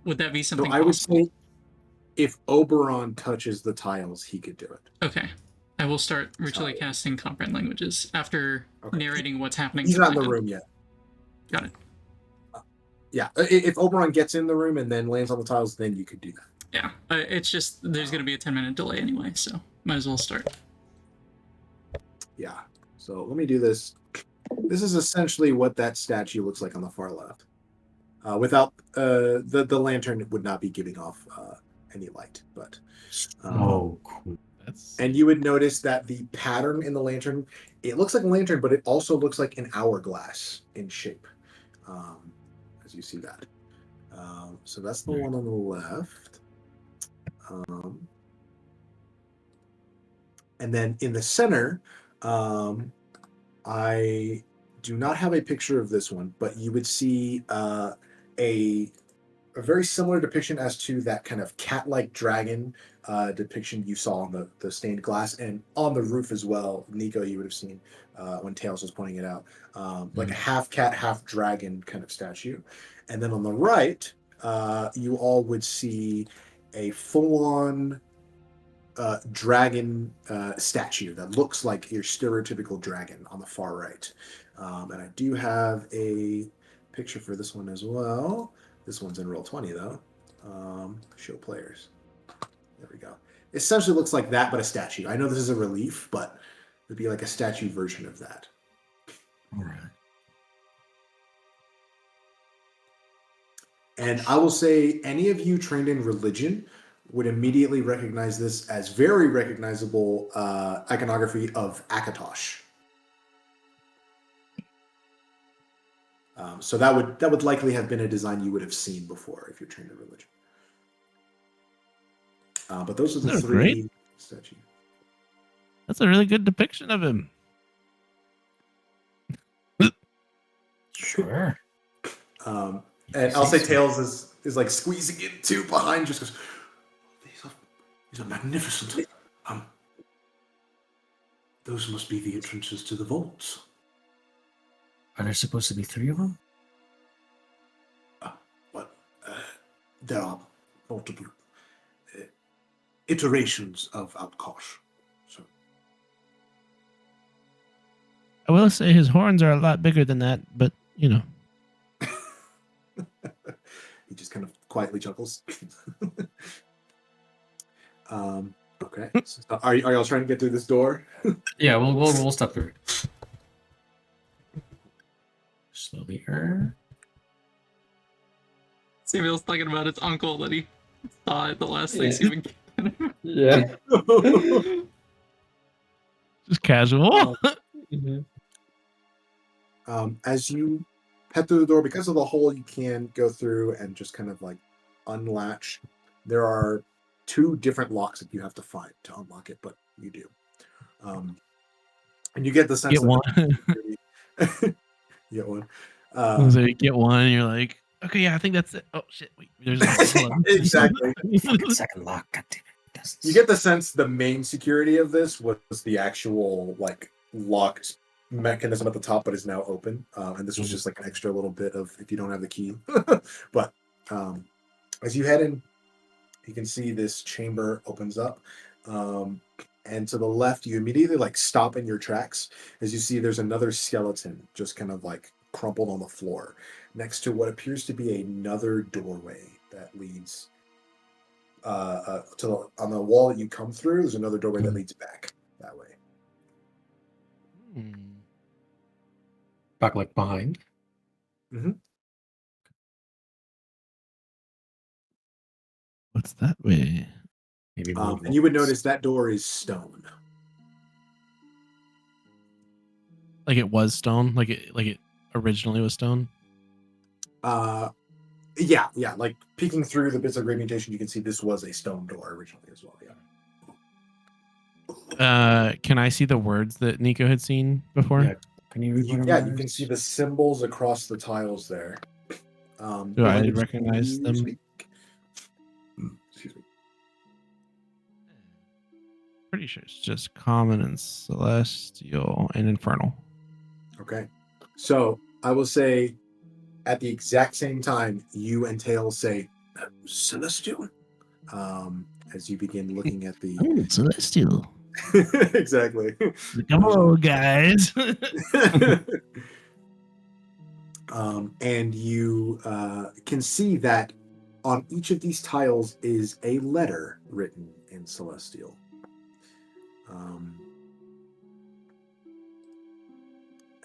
Would that be something I would possible? say if Oberon touches the tiles, he could do it. Okay. I will start virtually Sorry. casting Comprehend Languages after Okay. narrating what's happening. He's to not in the Nico. room yet. Got it. Yeah, if Oberon gets in the room and then lands on the tiles, then you could do that. Yeah. It's just, there's going to be a 10-minute delay anyway, so might as well start. Yeah. So let me do this. This is essentially what that statue looks like on the far left. Without the lantern would not be giving off any light, but Oh, cool. That's and you would notice that the pattern in the lantern, it looks like a lantern, but it also looks like an hourglass in shape, as you see that. So that's the one on the left. And then in the center, I do not have a picture of this one, but you would see a very similar depiction as to that kind of cat-like dragon depiction you saw on the stained glass, and on the roof as well. Nico, you would have seen when Tales was pointing it out, like a half cat, half dragon kind of statue. And then on the right, you all would see a full-on dragon statue that looks like your stereotypical dragon on the far right. And I do have a picture for this one as well. This one's in Roll20 though. Show players. There we go. Essentially looks like that, but a statue. I know this is a relief, but it'd be like a statue version of that. All right. And I will say any of you trained in religion would immediately recognize this as very recognizable iconography of Akatosh. So that would likely have been a design you would have seen before if you're trained in religion. But those are the They're three great. statues. That's a really good depiction of him. Sure. And I'll say Tails is like squeezing it too behind, just goes, these are magnificent. Those must be the entrances to the vaults. Are there supposed to be 3 of them? There are multiple iterations of Outkosh. So I will say his horns are a lot bigger than that, but you know. He just kind of quietly chuckles. Okay. So are y'all trying to get through this door? Yeah, we'll step through. Slowly. Samuel's talking about his uncle that he saw at the last Thanksgiving. Yeah. Just casual. As you head through the door, because of the hole you can go through and just kind of like unlatch. There are 2 different locks that you have to find to unlock it, but you do. And you get the sense Get one. you get one. So you get one, and you're like, okay, yeah, I think that's it. Oh shit, wait, there's Exactly. Fucking second lock. God damn it. You get the sense the main security of this was the actual like locked mechanism at the top, but is now open. And this was just like an extra little bit of if you don't have the key. But as you head in, you can see this chamber opens up. And to the left, you immediately like stop in your tracks as you see there's another skeleton just kind of like crumpled on the floor next to what appears to be another doorway that leads on the wall that you come through. There's another doorway that leads back that way. Back like behind. What's that way? Maybe And you would notice that door is stone. Like it was stone, like it originally was stone. Yeah. Like peeking through the bits of gray mutation, you can see this was a stone door originally as well. Yeah. Can I see the words that Nico had seen before? Yeah. Can you read one? Yeah, you can see the symbols across the tiles there. Do I recognize them? Excuse me. Pretty sure it's just common and celestial and infernal. Okay. So I will say at the exact same time, you and Tales say celestial. As you begin looking at the celestial. exactly. Come on, guys. And you can see that on each of these tiles is a letter written in celestial.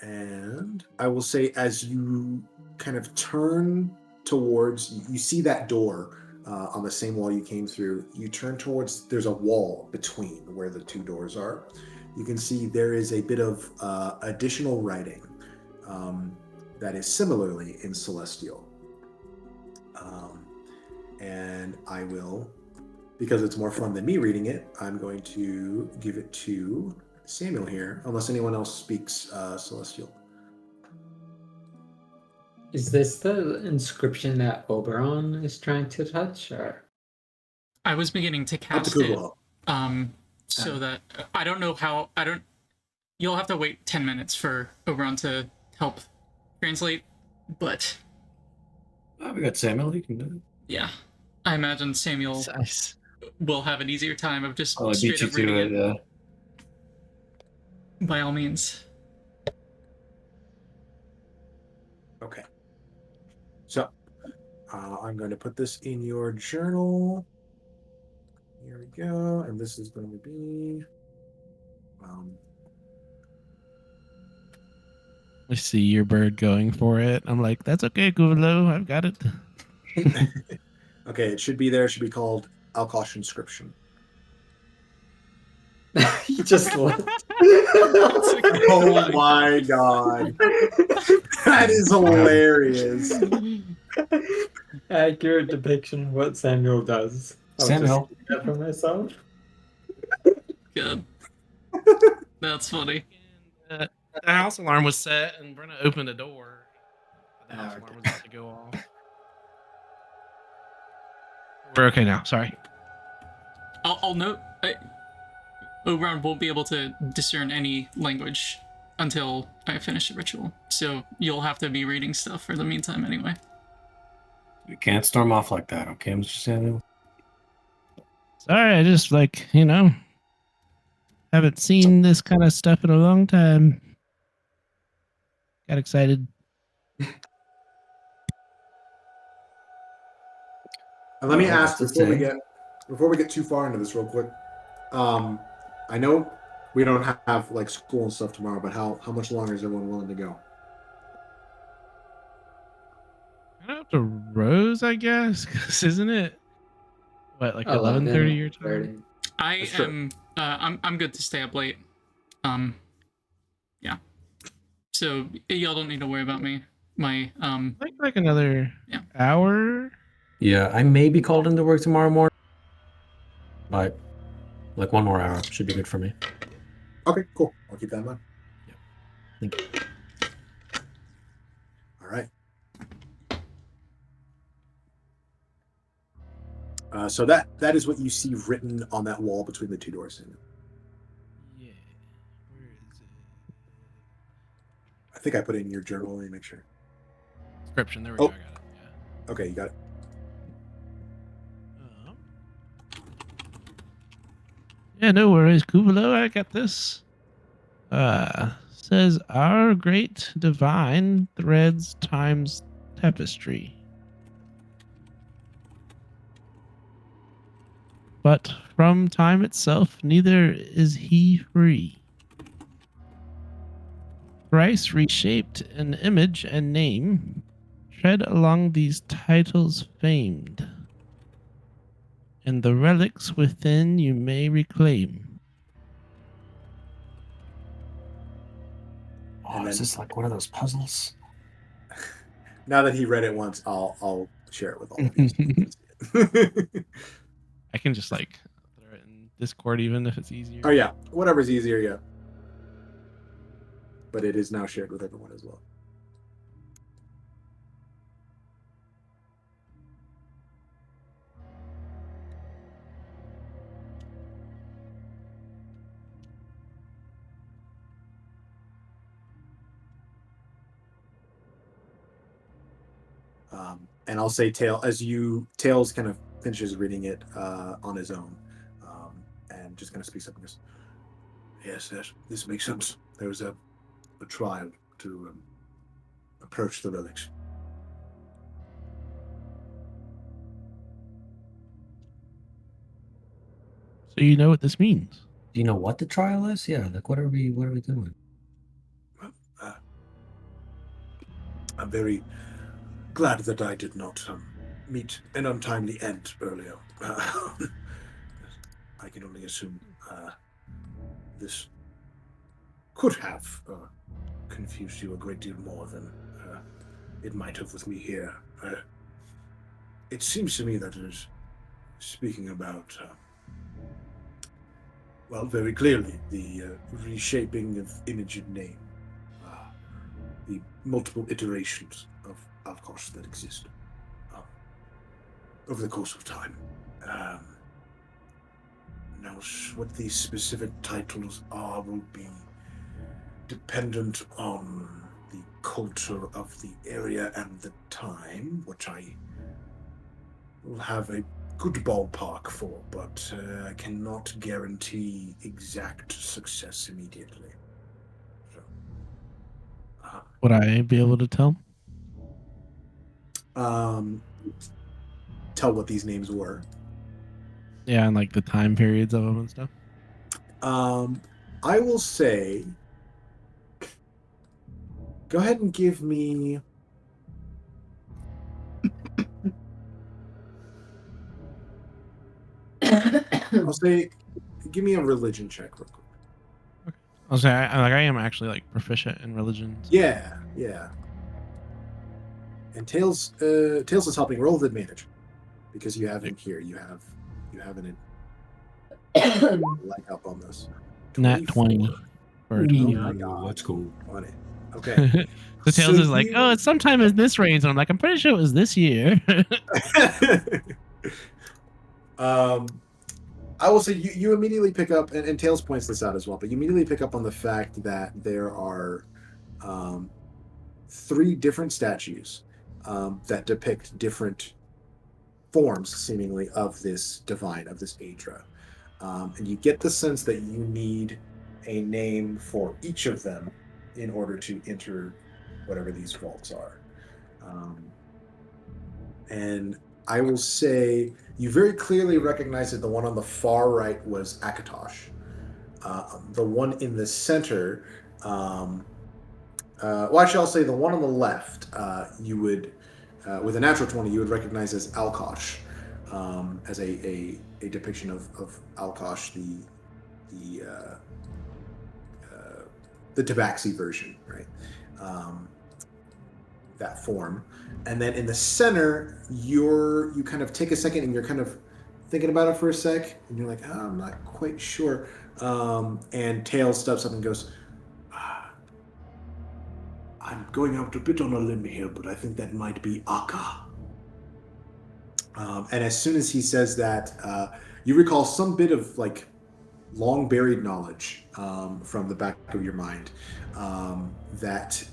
And I will say, as you kind of turn towards, you see that door on the same wall you came through. You turn towards, there's a wall between where the 2 doors are. You can see there is a bit of additional writing that is similarly in celestial. And I will, because it's more fun than me reading it, I'm going to give it to Samuel here, unless anyone else speaks celestial. Is this the inscription that Oberon is trying to touch, or? I was beginning to Up to cast it, Kuuvalo. so that I don't know how. You'll have to wait 10 minutes for Oberon to help translate, but we got Samuel. He can do it. yeah, I imagine Samuel Nice. will have an easier time of just Oh, I straight beat you up reading to it. it. By all means. Okay. So I'm going to put this in your journal. Here we go. And this is going to be I see your bird going for it. I'm like, that's okay, Kuuvalo. I've got it. Okay, it should be there. It should be called Alkosh Inscription. He just left. Oh my god. That is hilarious. Accurate depiction of what Samuel does. I'll Samuel. just keep that for myself. God. That's funny. The house alarm was set, and Brenna opened the door. The house Okay. alarm was about to go off. We're okay now. Sorry. I'll note. Oberon won't be able to discern any language until I finish the ritual, so you'll have to be reading stuff for the meantime anyway. We can't storm off like that, okay, Mr. Samuel? Sorry, I just haven't seen this kind of stuff in a long time. Got excited. And let me Well, ask that's before okay. we get too far into this real quick. I know we don't have like school and stuff tomorrow, but how much longer is everyone willing to go? Kind of up to Rose, I guess, because isn't it what, like 11:30 your time? I That's true. am. I'm good to stay up late. Yeah. So y'all don't need to worry about me. My I think like another Yeah. hour. Yeah, I may be called into work tomorrow morning, but like 1 more hour should be good for me. Okay, cool. I'll keep that in mind. Yeah. Thank you. All right. So that is what you see written on that wall between the two doors. Yeah. Where is it? I think I put it in your journal. Let me make sure. Description. There we Oh. go. I got it. Yeah. Okay, you got it. Yeah, no worries, Kuuvalo. I got this. Says our great divine threads times tapestry. But from time itself, neither is he free. Thrice reshaped in image and name, tread along these titles famed, and the relics within you may reclaim. Oh, And is then- this like one of those puzzles? Now that he read it once, I'll share it with all of you. I can just like throw it in Discord even if it's easier. Oh yeah, whatever's easier, yeah. But it is now shared with everyone as well. And I'll say Tails kind of finishes reading it on his own, and just kind of speaks up and goes, "Yes, this makes sense. There was a trial to approach the relics." So you know what this means. Do you know what the trial is? Yeah, like what are we doing? I'm very glad that I did not meet an untimely end earlier. I can only assume this could have confused you a great deal more than it might have with me here. It seems to me that it is speaking about, well, very clearly, the reshaping of image and name. The multiple iterations of Alkosh that exist over the course of time. Now, what these specific titles are will be dependent on the culture of the area and the time, which I will have a good ballpark for, but I cannot guarantee exact success immediately. So, Would I be able to tell? Tell what these names were. Yeah, and like the time periods of them and stuff. I will say, go ahead and give me I'll say, give me a religion check real quick. I'll say I am actually like proficient in religions. Yeah, yeah. And Tails is helping. Roll with advantage because you have in here. You have an leg up on this. Nat 20 for a Oh 20. my god, let's go. 20. Okay. So Tails So is like, you- oh, it's sometime in this range. And I'm like, I'm pretty sure it was this year. I will say you immediately pick up, and Tails points this out as well, but you immediately pick up on the fact that there are 3 different statues that depict different forms, seemingly, of this divine, of this Aedra. And you get the sense that you need a name for each of them in order to enter whatever these vaults are. And I will say you very clearly recognize that the one on the far right was Akatosh. The one in the center, well, actually, I'll say the one on the left, you would, with a natural 20, you would recognize as Alkosh, as a depiction of Alkosh, the Tabaxi version, right? That form. And then in the center, you kind of take a second and you're kind of thinking about it for a sec, and you're like, oh, I'm not quite sure. And Tails steps up and goes, I'm going out a bit on a limb here, but I think that might be Akka. And as soon as he says that, you recall some bit of like long buried knowledge from the back of your mind that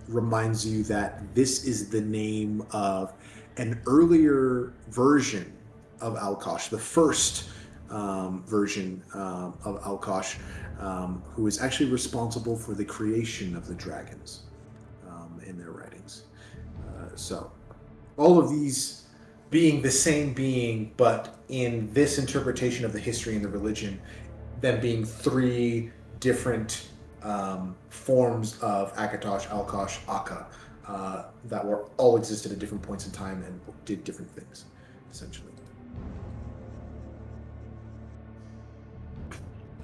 reminds you that this is the name of an earlier version of Alkosh, the first version of Alkosh, who is actually responsible for the creation of the dragons in their writings. So all of these being the same being, but in this interpretation of the history and the religion, them being 3 different forms of Akatosh, Alkosh, Akka, that were all existed at different points in time and did different things, essentially.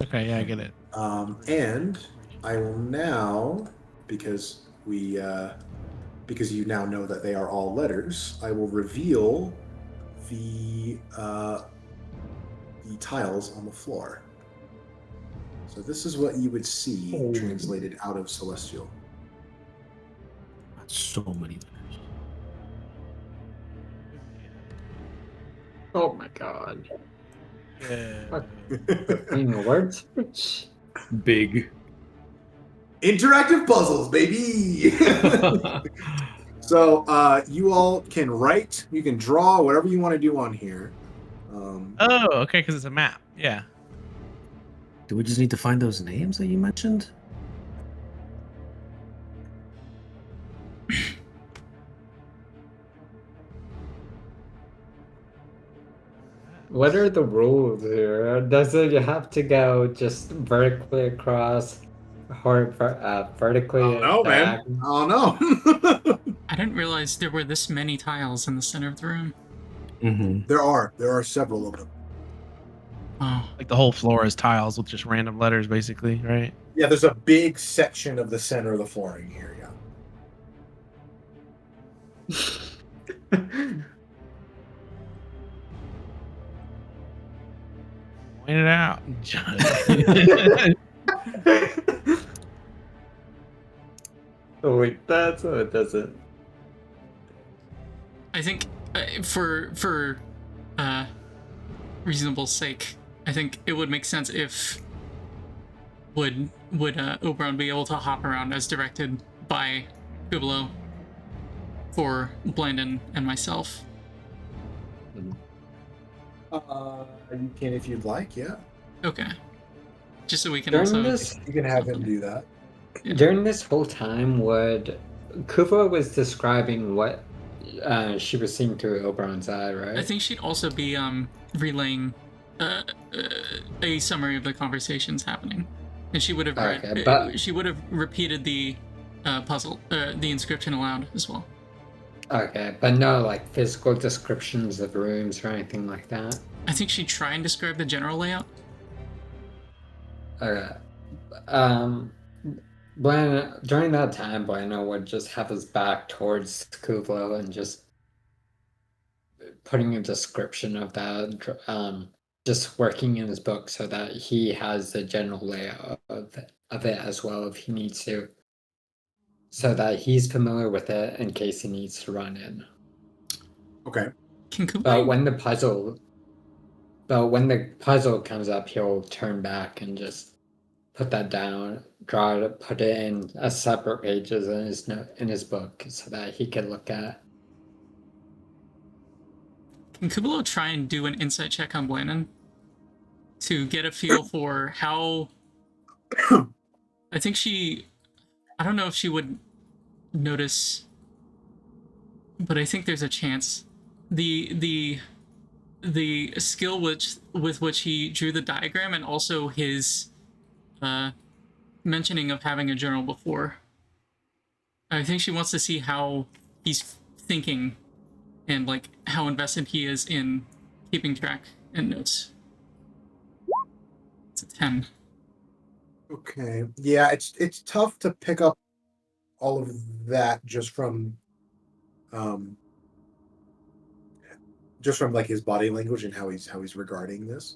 Okay, yeah, I get it. And I will now, because you now know that they are all letters, I will reveal the tiles on the floor. So this is what you would see translated out of Celestial. That's so many letters. Oh my god. Yeah. In word search? Big. Interactive puzzles, baby! So you all can write, you can draw, whatever you want to do on here. Oh, okay, because it's a map. Yeah. Do we just need to find those names that you mentioned? What are the rules here? Does it have to go just vertically across or vertically? I don't know, man. back? I don't know. I didn't realize there were this many tiles in the center of the room. Mm-hmm. There are several of them. Oh, Like the whole floor is tiles with just random letters, basically, right? Yeah, there's a big section of the center of the flooring here, yeah. Point it out. Oh wait, that's what it doesn't. I think for reasonable sake, I think it would make sense if would Oberon be able to hop around as directed by Kuuvalo for Blandon and myself. You can if you'd like, yeah. Okay. Just so we can During also this, You can have him do that. during this whole time, would Kuva was describing what she was seeing through Oberon's eye, right? I think she'd also be relaying a summary of the conversations happening, and she would have read. Okay, but- she would have repeated the puzzle, the inscription aloud as well. Okay, but no like physical descriptions of rooms or anything like that. I think she'd try and describe the general layout. Okay. During that time, Bueno would just have his back towards Kuuvalo and just putting a description of that, just working in his book so that he has the general layout of it as well if he needs to, so that he's familiar with it in case he needs to run in. Okay. Can But Kublai? when the puzzle comes up, he'll turn back and just put that down, draw it, put it in a separate pages in his book so that he can look at. Can Kublai try and do an insight check on Blannon to get a feel for how? I think she. I don't know if she would notice, but I think there's a chance. The skill with which he drew the diagram and also his mentioning of having a journal before. I think she wants to see how he's thinking and like how invested he is in keeping track and notes. It's a 10. Okay. Yeah, it's tough to pick up all of that just from like his body language and how he's regarding this.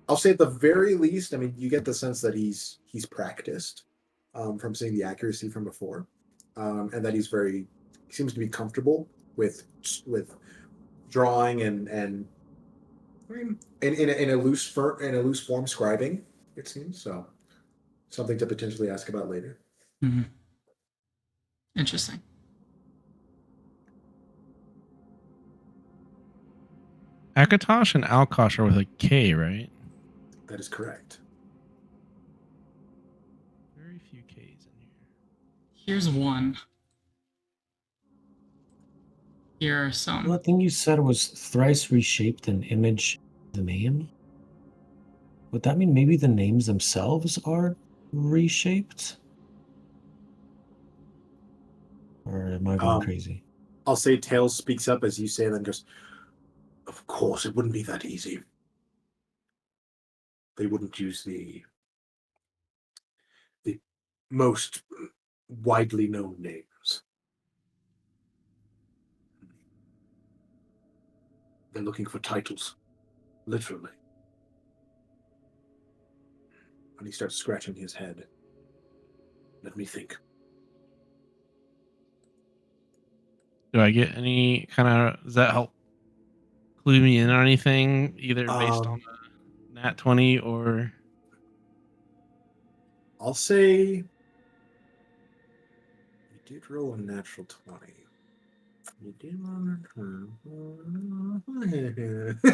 I'll say at the very least, I mean, you get the sense that he's practiced from seeing the accuracy from before, and that he seems to be comfortable with drawing and in a loose form scribing. It seems so. Something to potentially ask about later. Mm-hmm. Interesting. Akatosh and Alkosh are with a K, right? That is correct. Very few Ks in here. Here's one. Here are some. Well, I think you said was thrice reshaped an image of the name. Would that mean maybe the names themselves are reshaped? Or am I going crazy? I'll say Tails speaks up as you say, and then goes, "Of course, it wouldn't be that easy. They wouldn't use the most widely known names. They're looking for titles, literally." And he starts scratching his head. Let me think. Do I get any kind of, does that help clue me in on anything, either based on a nat 20 or? I'll say you did roll a natural 20. You did roll a 20.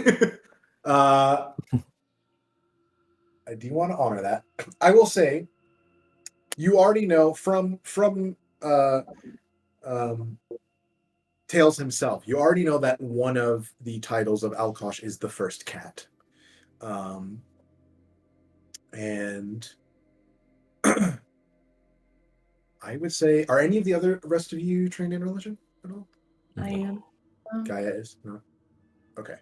I do want to honor that. I will say, you already know from Tails himself. You already know that one of the titles of Alkosh is the first cat, and I would say, are any of the other rest of you trained in religion at all? I am. Gaia is not. Okay.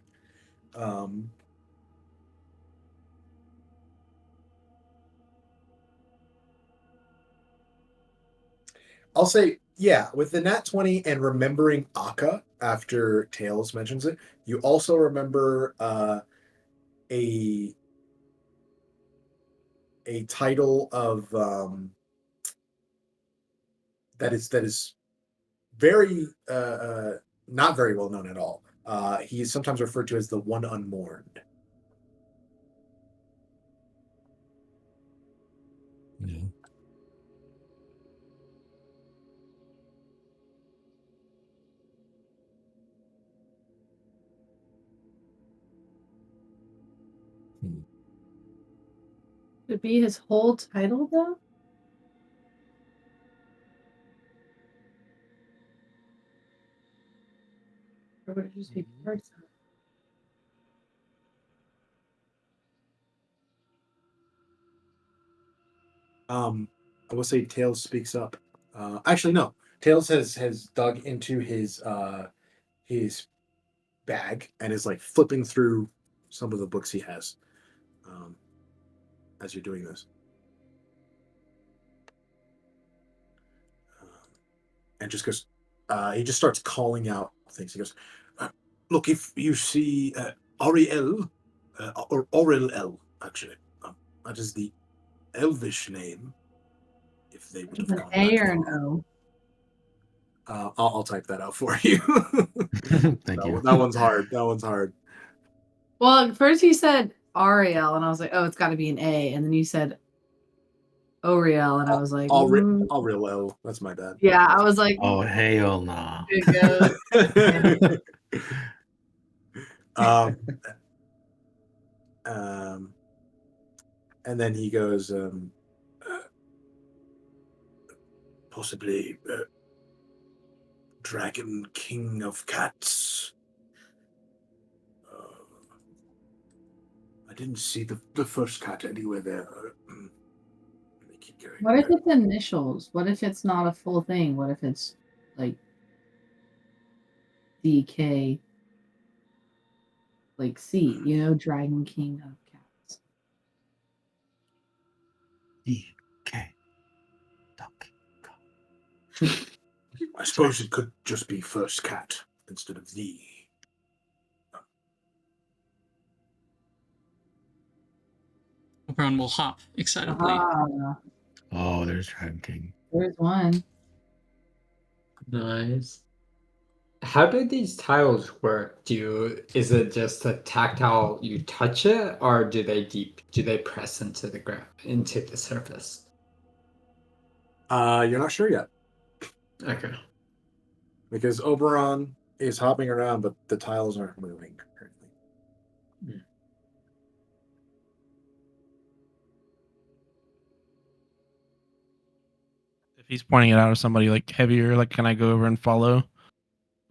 I'll say, yeah, with the nat 20 and remembering Akka after Tails mentions it, you also remember a title of that is very not very well known at all. He is sometimes referred to as the One Unmourned. Yeah. Would it be his whole title though? Or would it just be parts of it? I will say Tails speaks up. Actually, no. Tails has dug into his bag and is like flipping through some of the books he has as you're doing this. And just goes, he just starts calling out things. He goes, look, if you see Ariel, or Aurel El, actually, that is the Elvish name. If they would have An gone A that or an far. O? I'll type that out for you. Thank you. That one's hard. That one's hard. Well, first you said Ariel, and I was like, oh, it's got to be an A. And then you said Oriel, and I was like, Aurel El. That's my bad. yeah, I was like, Oh, hell nah. it goes. And then he goes, possibly Dragon King of Cats. I didn't see the first cat anywhere there. Let me keep going. What if it's initials? What if it's not a full thing? What if it's like DK, like C, Dragon King of Cats? DK. I suppose it could just be first cat instead of the. Oberon will hop excitedly. Oh, there's Dragon King. There's one. Nice. How do these tiles work? Is it just a tactile, you touch it, or do they press into the ground, into the surface? You're not sure yet. Okay. Because Oberon is hopping around, but the tiles aren't moving currently. If he's pointing it out to somebody like heavier, like can I go over and follow?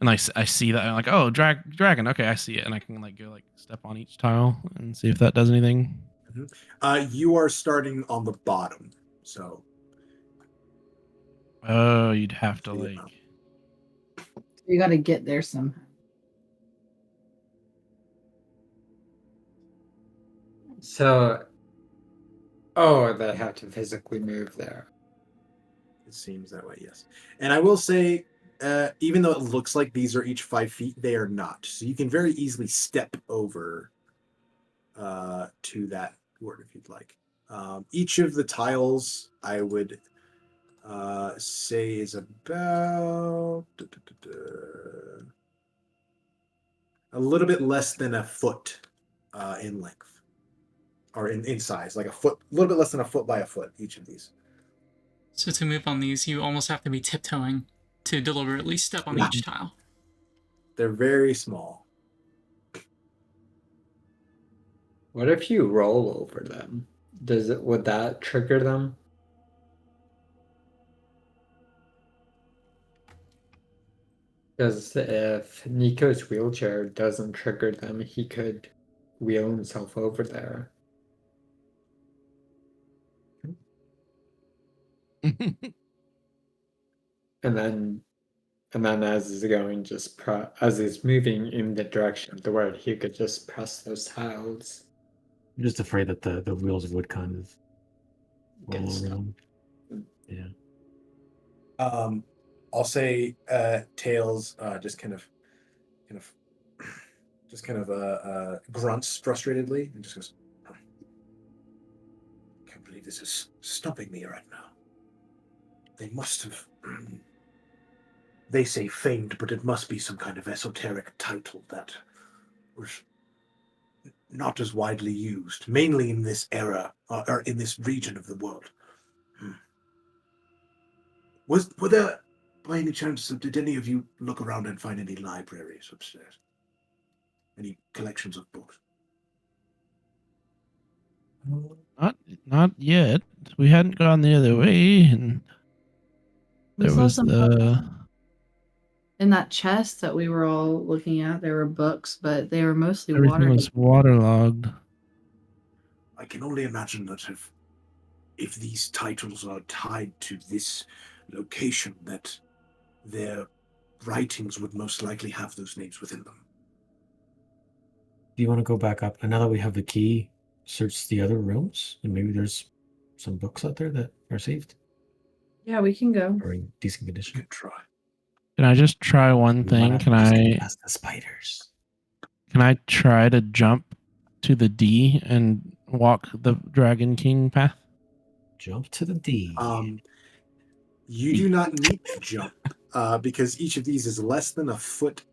And I see that I'm like, oh, dragon. Okay, I see it, and I can like go like step on each tile and see if that does anything. You are starting on the bottom, so. Oh, you'd have to like. You got to get there somehow. So, they have to physically move there. It seems that way, yes. And I will say, even though it looks like these are each 5 feet, they are not. So you can very easily step over to that word if you'd like. Each of the tiles, I would say, is about a little bit less than a foot in length, or in size, like a little bit less than a foot by a foot, each of these. So to move on these, you almost have to be tiptoeing to deliberately step on each tile. They're very small. What if you roll over them? Would that trigger them? Because if Nico's wheelchair doesn't trigger them, he could wheel himself over there. And then as he's going, as he's moving in the direction of the word, he could just press those tiles. I'm just afraid that the wheels would kind of roll Get stuck. around. Yeah. I'll say Tails just kind of grunts frustratedly and just goes, can't believe this is stopping me right now. They must have, they say famed, but it must be some kind of esoteric title that was not as widely used, mainly in this era, or in this region of the world. Were there, by any chance, did any of you look around and find any libraries upstairs? Any collections of books? Not yet. We hadn't gone the other way, and We there saw was some the. in that chest that we were all looking at. There were books, but they were mostly Everything was waterlogged. I can only imagine that if these titles are tied to this location, that their writings would most likely have those names within them. Do you want to go back up? And now that we have the key, search the other rooms, and maybe there's some books out there that are saved Yeah, we can go. or in decent condition. Good try. Can I just try one We thing? wanna Can just get I past the spiders? try to jump to the D and walk the Dragon King path? Jump to the D. You do not need to jump because each of these is less than a foot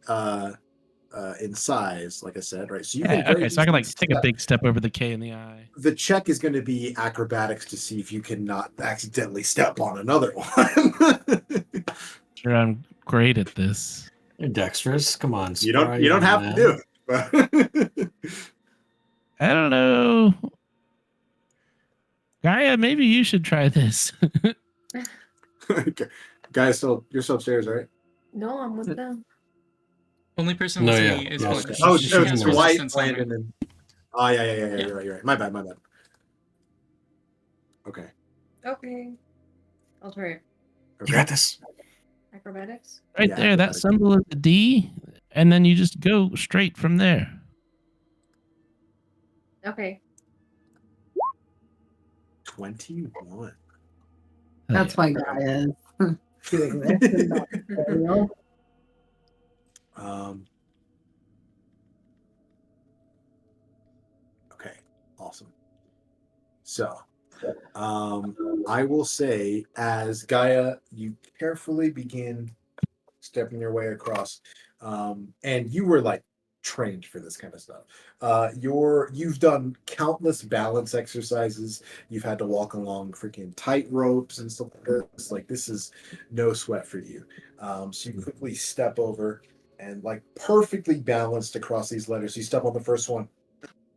in size, like I said, right? So you can very Okay, so I can easily like take a step. big step over the K in the I. The check is going to be acrobatics to see if you cannot accidentally step on another one. Sure, I'm great at this. You're dexterous. Come on, you don't spry, have man. to do it. I don't know. Gaia, maybe you should try this. Okay. Guys, you're still upstairs, right? No, I'm with them. Only person No, with yeah. me is Yeah, Blanca. okay. Oh, She She's has in the Dwight, resistance on her. Landon, and yeah. Yeah. You're right. My bad. Okay. Okay. I'll try it. You got this. Acrobatics. Right Yeah, there, that acrobatics. symbol is the D, and then you just go straight from there. Okay. 21. That's why Guy is doing this. And not Ariel. Okay, awesome. So, I will say, as Gaia, you carefully begin stepping your way across, and you were like trained for this kind of stuff. You've done countless balance exercises. You've had to walk along freaking tight ropes and stuff like this. Like this is no sweat for you. So you quickly step over and like perfectly balanced across these letters. You step on the first one.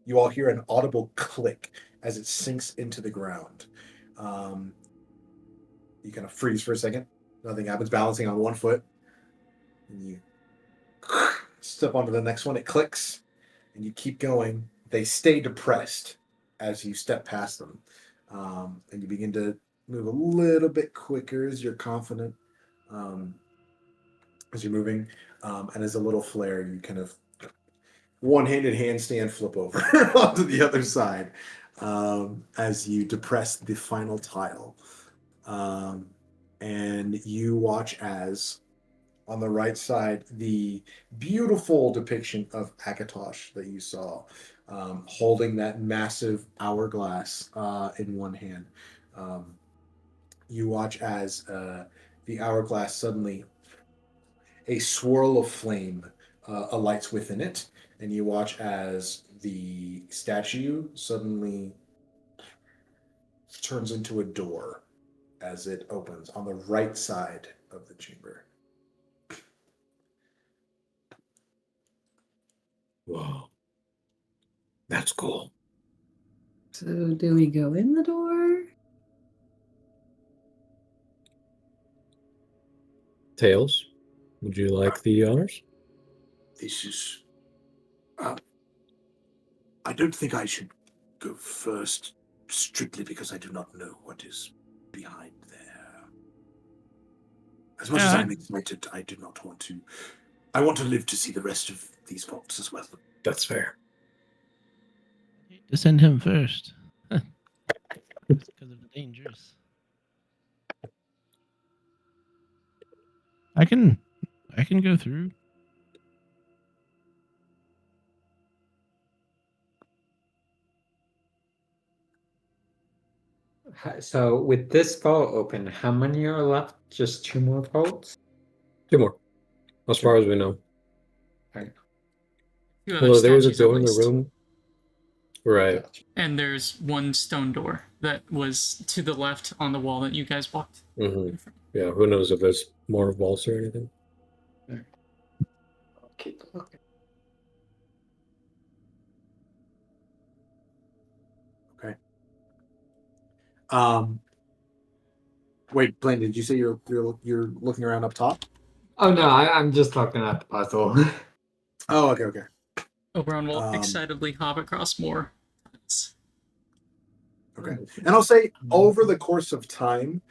You all hear an audible click as it sinks into the ground. You kind of freeze for a second. Nothing happens. Balancing on one foot. And you step onto the next one. It clicks. And you keep going. They stay depressed as you step past them. And you begin to move a little bit quicker as you're confident. As you're moving. And as a little flare, you kind of one-handed handstand flip over onto the other side as you depress the final tile. And you watch as, on the right side, the beautiful depiction of Akatosh that you saw, holding that massive hourglass in one hand. You watch as the hourglass suddenly, a swirl of flame alights within it, and you watch as the statue suddenly turns into a door as it opens on the right side of the chamber. Whoa. That's cool. So do we go in the door? Tails, would you like the honors? This is. I don't think I should go first, strictly because I do not know what is behind there. As much as I'm excited, I do not want to. I want to live to see the rest of these vaults as well. That's fair. To send him first. Just because of the dangers. I can go through. So with this vault open, how many are left? Just 2 more vaults? 2 more, as far as we know. Two other Although there was a statues at door in the least. room. Right. And there's one stone door that was to the left on the wall that you guys walked. Mm-hmm. Yeah, who knows if there's more vaults or anything. I'll keep looking. Okay. Wait, Blaine, did you say you're looking around up top? Oh no, I'm just looking at the puzzle. Oh, okay. Oberon will excitedly hop across more. Okay. And I'll say, over the course of time,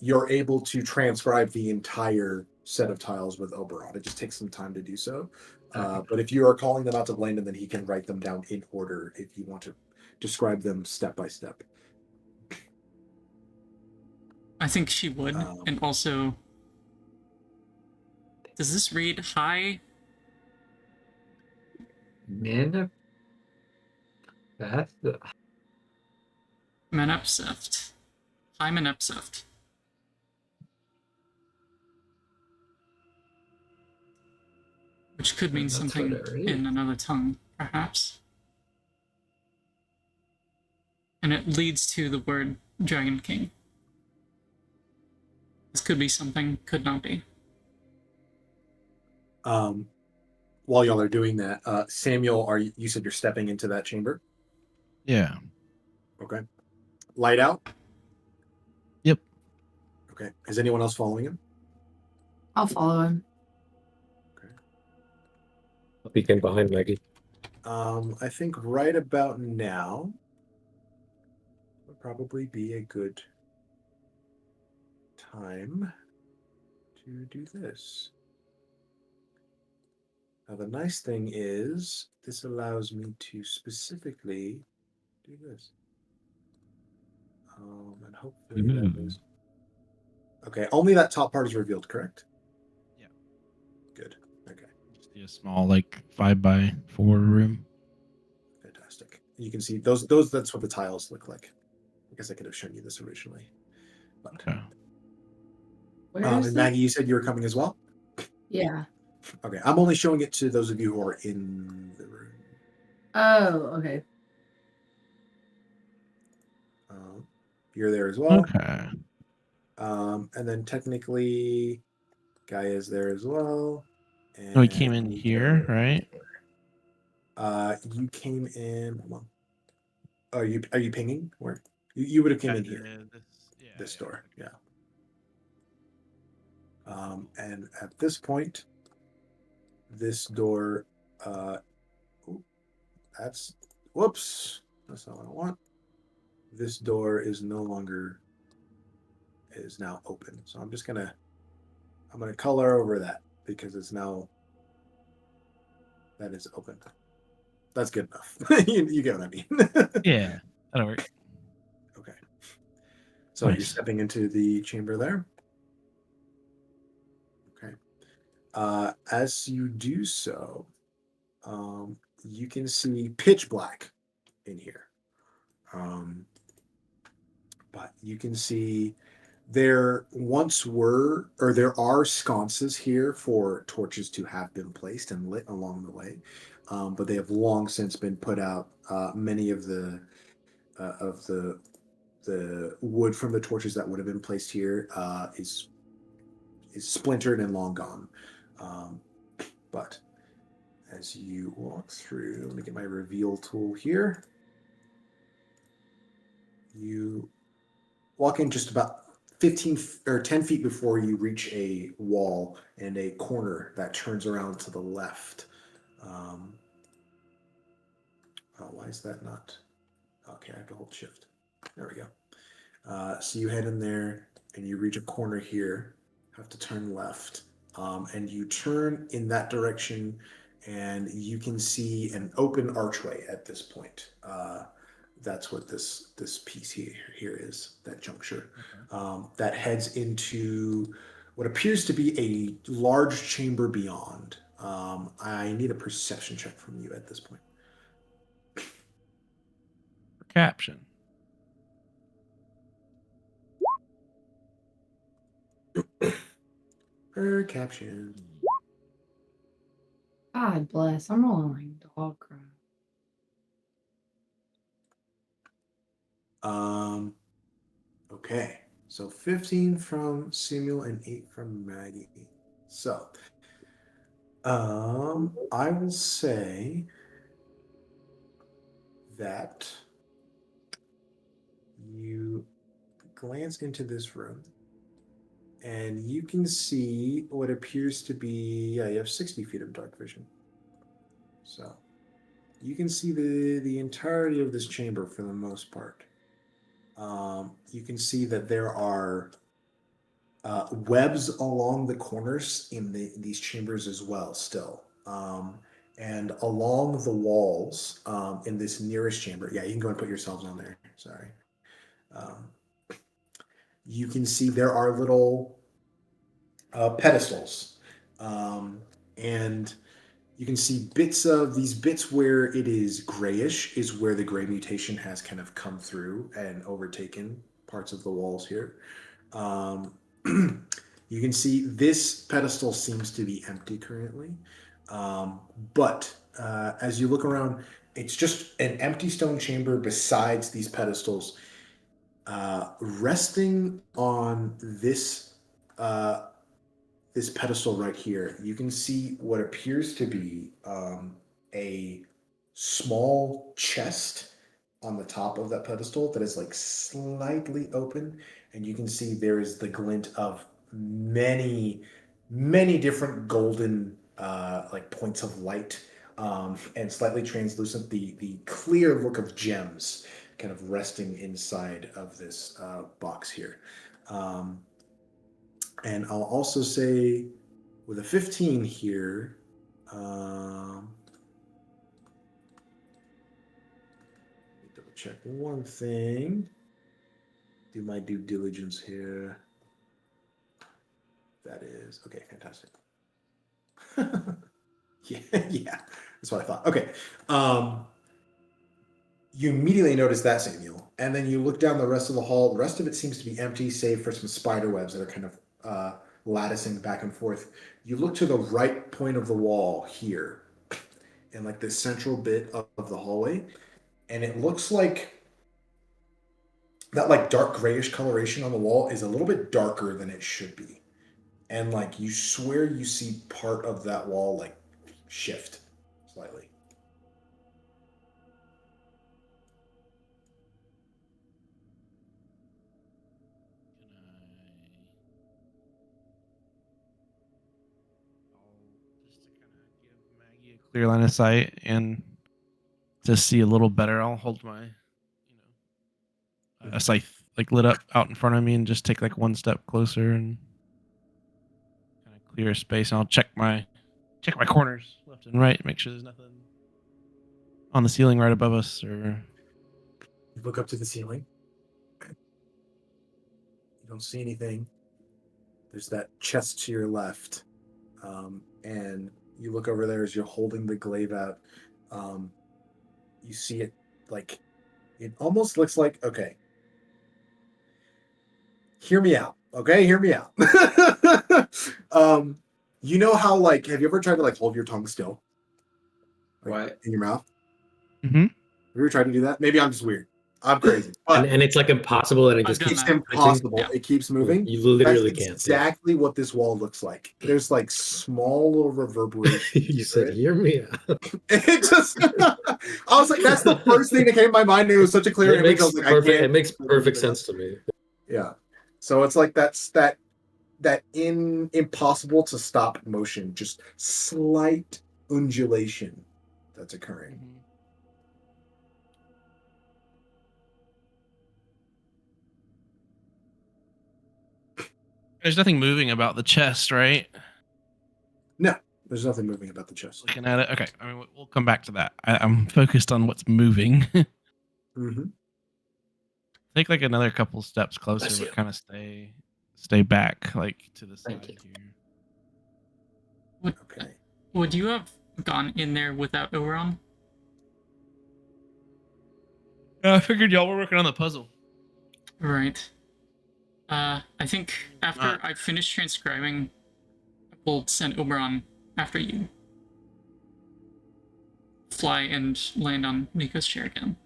you're able to transcribe the entire set of tiles with Oberon. It just takes some time to do so. But if you are calling them out to Blandon, then he can write them down in order if you want to describe them step by step. I think she would. And also, does this read high? Manifest. Menepseft. High Menepseft. Which could mean That's something what it reads. in another tongue, perhaps. And it leads to the word Dragon King. This could be something, could not be. While y'all are doing that, Samuel, you said you're stepping into that chamber? Yeah. Okay. Light out? Yep. Okay. Is anyone else following him? I'll follow him. I'll peek in behind Maggie. I think right about now would probably be a good time to do this. Now, the nice thing is this allows me to specifically do this. And hopefully that is... Okay, only that top part is revealed, correct? Yeah. Good. Okay. Just a small, like 5x4 room. Fantastic. You can see those. That's what the tiles look like. I guess I could have shown you this originally. But, Okay. Where and is this? Maggie, you said you were coming as well? Yeah. Okay, I'm only showing it to those of you who are in the room. Oh, okay. You're there as well. Okay. And then technically, Guy is there as well. And So we came in Nico. here, right? You came in. Hold on. Are you pinging? Where you would have came in here. This door, yeah. And at this point, this door. Whoops. That's not what I want. This door is now open. So I'm gonna color over that because it's now that is open. That's good enough. you get what I mean. Yeah, that'll work. Okay. So Nice. you're stepping into the chamber there. Okay. As you do so, you can see pitch black in here. But you can see there are sconces here for torches to have been placed and lit along the way, but they have long since been put out. Many of the wood from the torches that would have been placed here is splintered and long gone. But as you walk through, let me get my reveal tool here. You walk in just about 15 or 10 feet before you reach a wall and a corner that turns around to the left. Why is that not? Okay, I have to hold shift. There we go. So you head in there and you reach a corner here, have to turn left, and you turn in that direction and you can see an open archway at this point. That's what this piece here is, that juncture. That heads into what appears to be a large chamber beyond. I need a perception check from you at this point. Caption. Caption. God bless. I'm rolling like dog crap. Okay. So 15 from Samuel and 8 from Maggie. So, I will say that you glance into this room and you can see what appears to be, you have 60 feet of dark vision. So you can see the entirety of this chamber for the most part. You can see that there are webs along the corners in these chambers as well, still. And along the walls in this nearest chamber, yeah, you can go and put yourselves on there. Sorry. You can see there are little pedestals. And you can see these bits where it is grayish is where the gray mutation has kind of come through and overtaken parts of the walls here. You can see this pedestal seems to be empty currently. But as you look around, it's just an empty stone chamber besides these pedestals. Resting on this this pedestal right here, you can see what appears to be a small chest on the top of that pedestal that is like slightly open, and you can see there is the glint of many, many different golden like points of light, and slightly translucent, the clear look of gems kind of resting inside of this box here. And I'll also say with a 15 here, let me double check one thing. Do my due diligence here. That is, okay, fantastic. Yeah, that's what I thought. Okay. You immediately notice that, Samuel. And then you look down the rest of the hall. The rest of it seems to be empty, save for some spider webs that are kind of latticing back and forth. You look to the right point of the wall here, in like this central bit of the hallway, and it looks like that like dark grayish coloration on the wall is a little bit darker than it should be. And like you swear you see part of that wall like shift slightly. Just to kind of give Maggie a clear line of sight and to see a little better, I'll hold my, a scythe like lit up out in front of me and just take like one step closer and kind of clear a space. And I'll check my corners left and right, make sure there's nothing on the ceiling right above us or. You look up to the ceiling. You don't see anything. There's that chest to your left. And you look over there as you're holding the glaive out. You see it like, it almost looks like, okay. Hear me out. Okay, hear me out. You know how like, have you ever tried to like hold your tongue still? Like, What? in your mouth? Mm-hmm. Have you ever tried to do that? Maybe I'm just weird. I'm crazy. But And it's like impossible, and it I've just done keeps it's that. impossible. Yeah. It keeps moving. You literally That's can't. exactly what this wall looks like. There's like small little reverberations. You said, it. "Hear me out." It just, I was like, that's the first thing that came to my mind. And it was such a clear It image. makes I was like, perfect. I can't. It makes perfect sense to me. Yeah. So it's like that impossible to stop motion, just slight undulation that's occurring. There's nothing moving about the chest, right? No, there's nothing moving about the chest. Looking at it. Okay. I mean, we'll come back to that. I'm focused on what's moving. Mm-hmm. Take like another couple steps closer, Bless but you. kind of stay back, like to the Thank side you. here. Okay. Would you have gone in there without Oberon? I figured y'all were working on the puzzle. Right. I think after I finish transcribing, we'll send Oberon after you fly and land on Nico's chair again.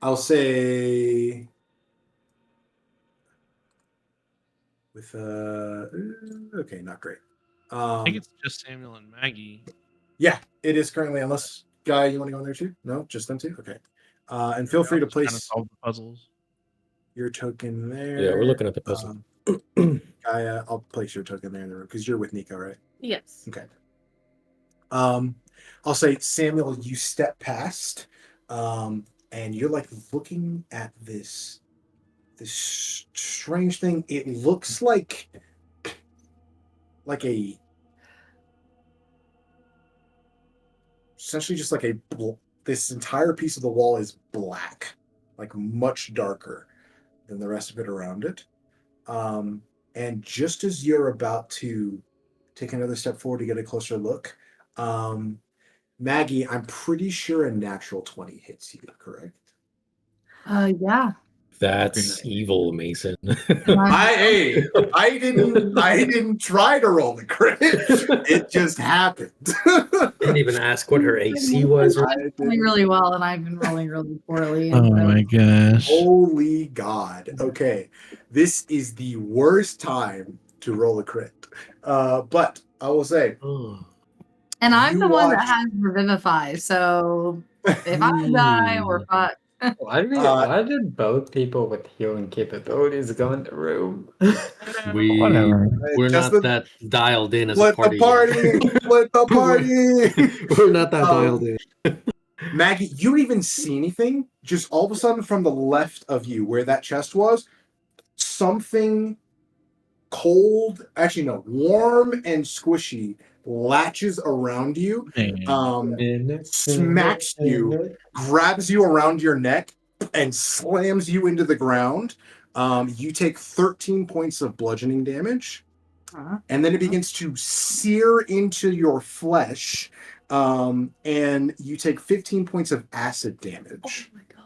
I'll say with okay, not great. I think it's just Samuel and Maggie. Yeah, it is currently, unless Guy, you want to go in there too? No, just them two? Okay. And feel free to Trying to place solve the puzzles. your token there. Yeah, we're looking at the puzzle. Gaia, I'll place your token there in the room because you're with Nico, right? Yes. Okay. I'll say, Samuel, you step past, and you're like looking at this strange thing. It looks like a essentially just like this entire piece of the wall is black, like much darker than the rest of it around it. And just as you're about to take another step forward to get a closer look, Maggie, I'm pretty sure a natural 20 hits you, correct? Yeah. That's evil, Mason. I didn't try to roll the crit. It just happened. Didn't even ask what her AC was. I'm rolling really well, and I've been rolling really poorly. Oh my gosh. Holy God. Okay. This is the worst time to roll a crit. But I will say, And I'm you the one that watch- has Revivify, so if I die, we're fucked. Why did both people with healing capabilities go in the room? Whatever. We're Just not that dialed in as a Split party. the party! Yet. Split the party! We're not that dialed in. Maggie, you don't even see anything. Just all of a sudden, from the left of you, where that chest was, something cold, actually no, warm and squishy latches around you, smacks you, grabs you around your neck, and slams you into the ground. You take 13 points of bludgeoning damage, and then it begins to sear into your flesh, and you take 15 points of acid damage. Oh my gosh.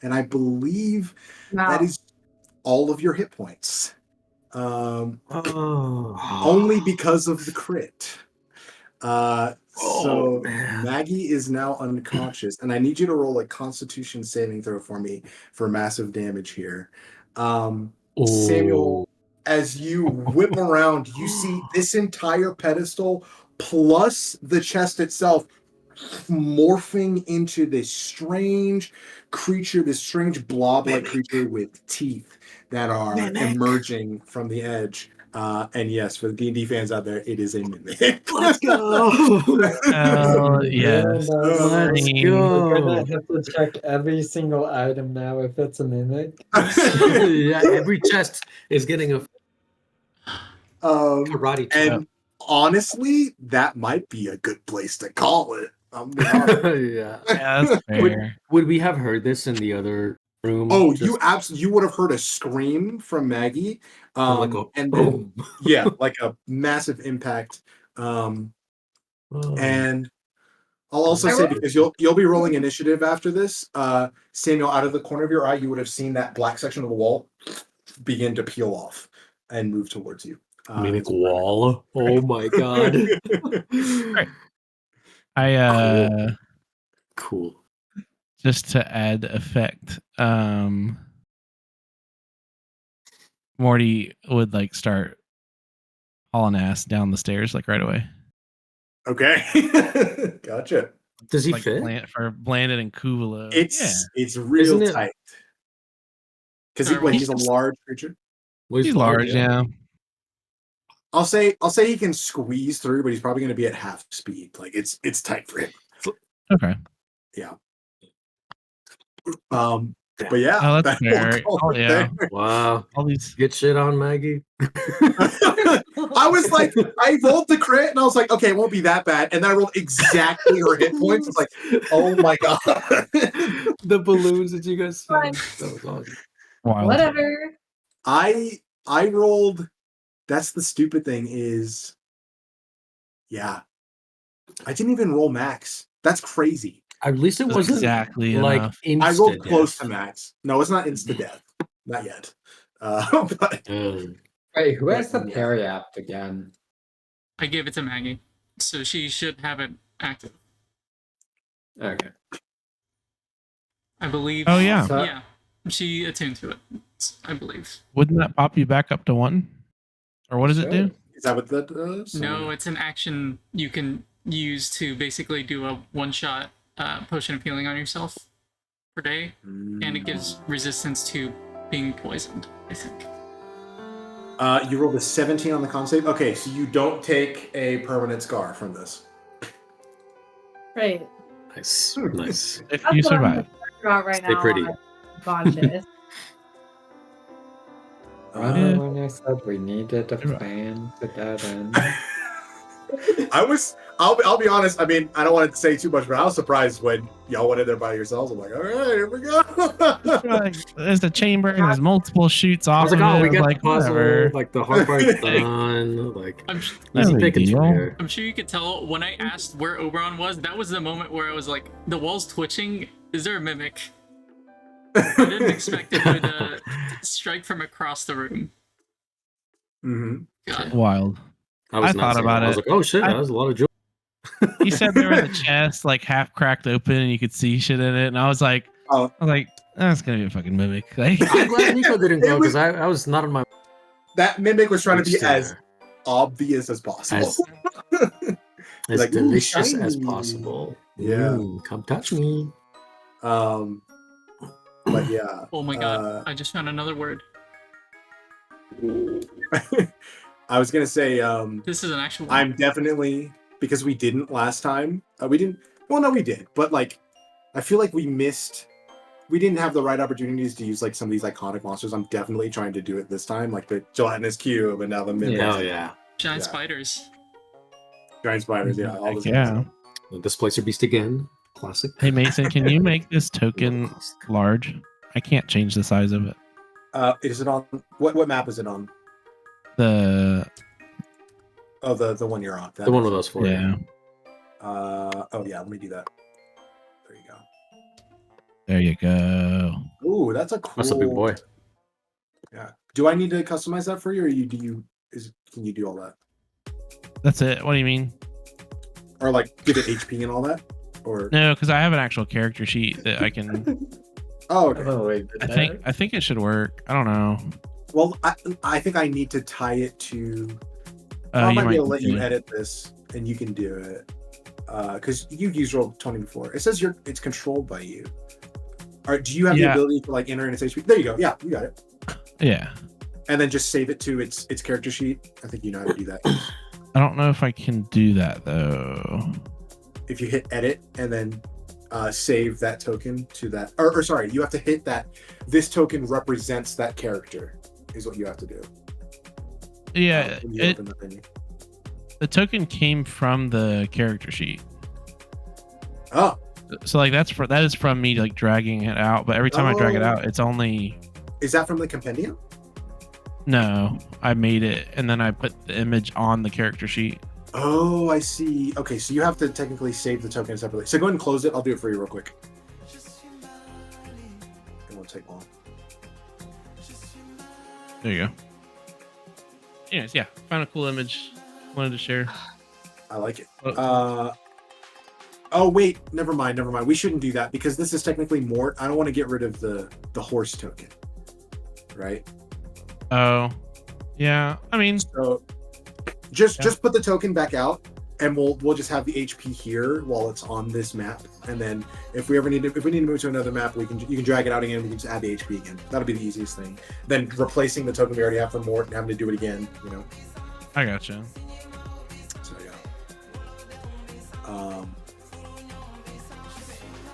And I believe that is all of your hit points. Only because of the crit. So Maggie is now unconscious, and I need you to roll a Constitution saving throw for me for massive damage here. Samuel, as you whip around, you see this entire pedestal plus the chest itself morphing into this strange creature, this strange blob-like creature with teeth that are emerging from the edge. And yes, for the D&D fans out there, it is a mimic. Let's go! Yes. Let's We're gonna go! have to check every single item now if it's a mimic. Yeah, every chest is getting a karate chop. And honestly, that might be a good place to call it. Yeah. That's fair. Would we have heard this in the other room? Oh, you would have heard a scream from Maggie, like a and boom. then, yeah, like a massive impact. And I'll also say, because you'll be rolling initiative after this, Samuel, out of the corner of your eye, you would have seen that black section of the wall begin to peel off and move towards you. Mimic wall. Oh my god. Cool. Just to add effect, Morty would like start hauling ass down the stairs like right away. Okay. Gotcha. Does he like fit? Blanded and Kuuvalo. It's real Isn't it- tight. Because he's a large creature. Well, He's large, yeah. I'll say he can squeeze through, but he's probably going to be at half speed. Like it's tight for him. Okay. Yeah. But yeah. Oh, that's fair. Oh, yeah. Wow. All these. Get shit on, Maggie. I was like, I rolled the crit and I was like, okay, it won't be that bad. And then I rolled exactly her hit points. I was like, oh my god. The balloons that you guys saw. That was awesome. Wild. Whatever. I rolled. That's the stupid thing is, yeah, I didn't even roll max. That's crazy. At least it wasn't exactly like enough. I rolled insta-death. close to max. No, it's not insta death. Not yet. But Wait, who has the parry app again? I gave it to Maggie, so she should have it active. Okay. I believe. Oh, yeah. Yeah, she attuned to it. I believe. Wouldn't that pop you back up to 1? Or what does it do? Is that what that does? No, it's an action you can use to basically do a one-shot potion of healing on yourself per day, and it gives resistance to being poisoned, I think. You rolled a 17 on the con save. Okay, so you don't take a permanent scar from this. Right. Nice. Nice. If you survive. Draw right Stay now. pretty. Bonded. Remember when I said we needed a plan to that end? I'll be honest. I mean, I don't want to say too much, but I was surprised when y'all went in there by yourselves. I'm like, all right, here we go. Like, there's a chamber and there's multiple shoots I off. was like, of oh, it. we I was got like, the puzzle. whatever. Like the hard part's done. Like I'm, easy No big pickings from deal. here. I'm sure you could tell when I asked where Oberon was, that was the moment where I was like, the wall's twitching. Is there a mimic? I didn't expect it would strike from across the room. Mm-hmm. God. Wild. I thought about I was it. like, oh shit, that was a lot of joy. You said there was a chest like half cracked open and you could see shit in it, and I was like, that's gonna be a fucking mimic. Like, I'm glad Nico didn't go because I was not on my. That mimic was trying to be Just as obvious as possible. As Like, ooh, delicious as shiny. possible. Yeah. Come touch me. But yeah. Oh my god, I just found another word. I was gonna say, This is an actual word. I'm definitely, because we didn't last time. We didn't. Well, no, we did. But like, I feel like we didn't have the right opportunities to use like some of these iconic monsters. I'm definitely trying to do it this time, like the gelatinous cube and now the mimic. Hell yeah. Giant spiders. Giant spiders. Yeah. All this yeah. The Displacer Beast again. Classic. Hey Mason, can you make this token large? I can't change the size of it. Is it on? What map is it on? The the one you're on. The one with us for yeah. Oh yeah. Let me do that. There you go. There you go. Ooh, that's a cool. That's a big boy. Yeah. Do I need to customize that for you, or can you do all that? That's it. What do you mean? Or like give it HP and all that? Or No, because I have an actual character sheet that I can. oh, okay. Oh, wait, I think it should work. I don't know. Well, I think I need to tie it to. Oh, I you might be able to might let you edit this, and you can do it. Because you've used Roll20 before. It says it's controlled by you. All right, do you have the ability to like enter in its HP? There you go. Yeah, you got it. Yeah. And then just save it to its character sheet. I think you know how to do that. I don't know if I can do that though. If you hit edit and then save that token to that, or sorry, you have to hit that. This token represents that character, is what you have to do. Yeah, when you open the menu. the token came from the character sheet. Oh, So like that is from me like dragging it out, but every time I drag it out, it's only. Is that from the compendium? No, I made it and then I put the image on the character sheet. Oh, I see. Okay, so you have to technically save the token separately. So go ahead and close it. I'll do it for you real quick. It won't take long. There you go. Anyways, yeah, found a cool image. Wanted to share. I like it. Oh wait, never mind. We shouldn't do that because this is technically more. I don't want to get rid of the horse token, right? Oh, yeah. I mean, So just put the token back out, and we'll just have the HP here while it's on this map. And then if we need to move to another map, you can drag it out again. We can just add the HP again. That'll be the easiest thing. Then replacing the token we already have for Mort and having to do it again. You know. I gotcha. So yeah.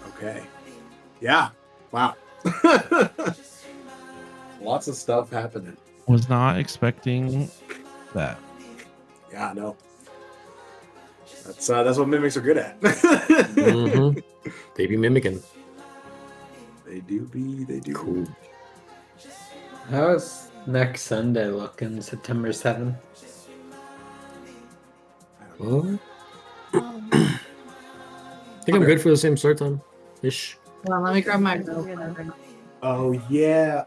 Okay. Yeah. Wow. Lots of stuff happening. Was not expecting that. Yeah, no. That's what mimics are good at. Mm-hmm. They be mimicking. They do. Cool. How's next Sunday looking? September 7th? What? I think I'm good for the same start time ish. Well, let me grab my rope. Oh yeah.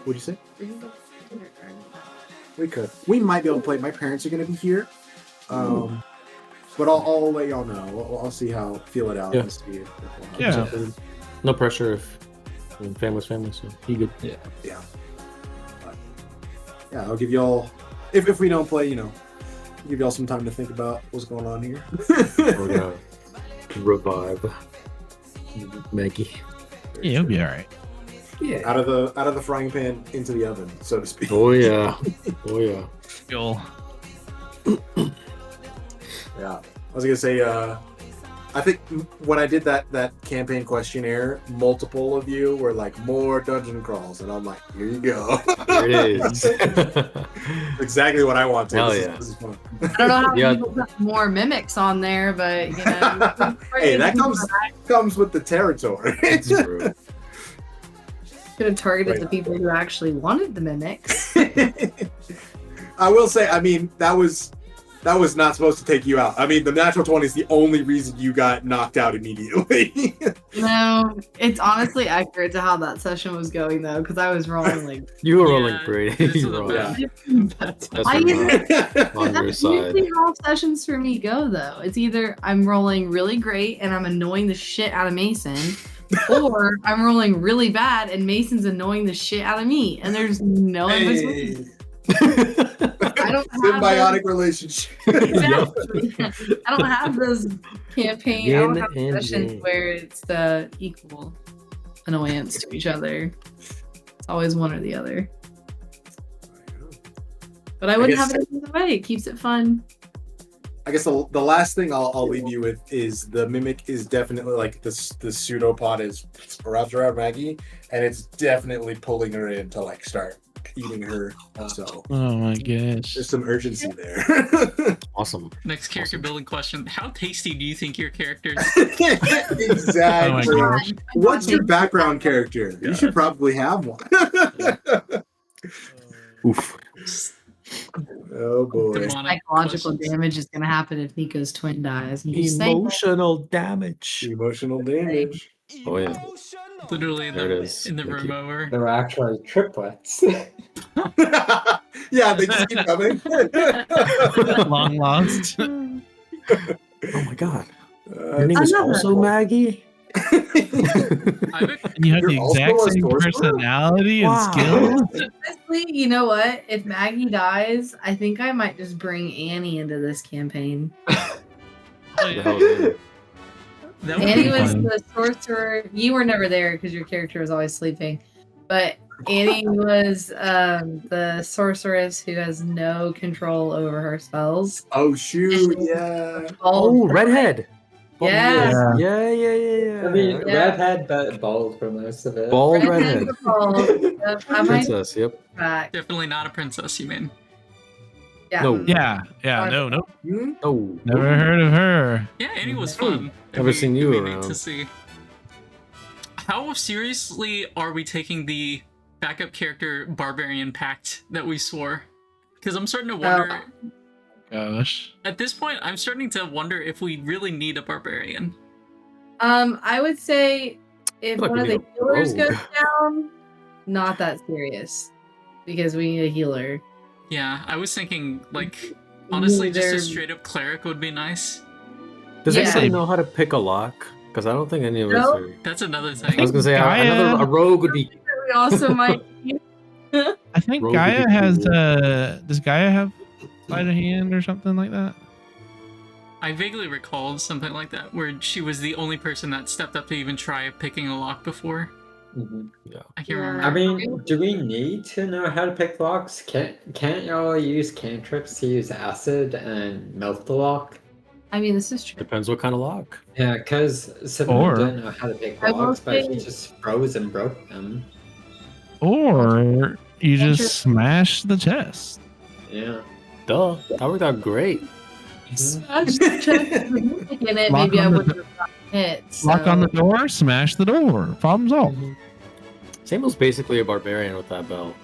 What'd you say? We could. We might be able to play. My parents are going to be here. But I'll let y'all know. I'll see how, feel it out. Yeah. And see if we'll Yeah. something. No pressure if family's family, so be good. Yeah. But, yeah, I'll give y'all, if we don't play, give y'all some time to think about what's going on here. We're gonna revive Maggie. Yeah, it'll be all right. Yeah. Out of the frying pan into the oven, so to speak. Oh yeah. Oh yeah. You'll. Yeah. I was gonna say, I think when I did that campaign questionnaire, multiple of you were like, more dungeon crawls, and I'm like, here you go. Here it is. Exactly what I wanted. Hell This yeah. is fun. I don't know how Yeah. people put more mimics on there, but you know. Hey, that comes with the territory. It's true. Could have targeted Wait. the people who actually wanted the mimics. I will say, I mean, that was not supposed to take you out. I mean, the natural 20 is the only reason you got knocked out immediately. No, it's honestly accurate to how that session was going though, because I was rolling like. You were Yeah, rolling great. this is You were a rolling. bad- That's I what usually- on your That's side. usually how sessions for me go though. It's either I'm rolling really great and I'm annoying the shit out of Mason, or I'm rolling really bad and Mason's annoying the shit out of me, and there's no in between. I don't have Symbiotic relationship. Exactly. I don't have those campaign. I don't Yin have and sessions yang. where it's the equal annoyance to each other. It's always one or the other. But I wouldn't guess- have it any other way. It keeps it fun. I guess the last thing I'll leave you with is the mimic is definitely like the pseudopod is wrapped around Maggie, and it's definitely pulling her in to like start eating her. So Oh my gosh. there's some urgency there. Awesome. Next character building question: how tasty do you think your character is? Exactly. Oh my gosh. What's your background character? You should probably have one. Oof. Oh boy. Demonic Psychological questions. damage is going to happen if Nico's twin dies. I'm just saying. Emotional damage. Emotional damage. Oh yeah. Literally in There the it is. in the Thank room you. over. They're actually triplets. Yeah, they just keep coming. Long lost. Oh my god. Your name Uh, is Another also one. Maggie? I have a, And you have the You're also exact a same sorcerer? personality and Wow. skills. Honestly, you know what? If Maggie dies, I think I might just bring Annie into this campaign. Oh, The yeah. hell, dude. that would Annie be was fun. the sorcerer. You were never there because your character was always sleeping. But Annie was the sorceress who has no control over her spells. Oh shoot! Yeah. Oh, redhead. Yeah. Yeah. I mean, Yeah. redhead, but bald for most of it. Bald Redhead redhead. with balls. Yep, I might Princess, yep. back. Definitely not a princess, you mean? Yeah. No. Yeah, no, Hmm? Oh. never heard of her. Yeah, Annie was fun. Never seen you It'd be neat around. to see. How seriously are we taking the backup character barbarian pact that we swore? Because I'm starting to wonder. Gosh. At this point, I'm starting to wonder if we really need a barbarian. I would say if feel like one we of the need a healers rogue. goes down, not that serious. Because we need a healer. Yeah, I was thinking, like, honestly, just Neither- a straight up cleric would be nice. Does Yeah. anybody know how to pick a lock? Because I don't think any of us No. are. That's another I thing. was gonna say Gaia- a rogue would be. We also might. I think Rogue would Gaia be has cool. does Gaia have sleight of hand or something like that? I vaguely recalled something like that, where she was the only person that stepped up to even try picking a lock before. Mhm. I can't Yeah. remember. I mean, do we need to know how to pick locks? Can't y'all use cantrips to use acid and melt the lock? I mean, this is true. Depends what kind of lock. Yeah, because Or- Simon didn't know how to pick I will locks, but he say- just froze and broke them. Or you Cantrip. just smash the chest. Yeah. Duh. That worked out great. Smash the chest with music in it, Lock maybe I on the wouldn't have gotten hit. Lock on the so- door, smash the door. Problem solved. Samuel's basically a barbarian with that belt.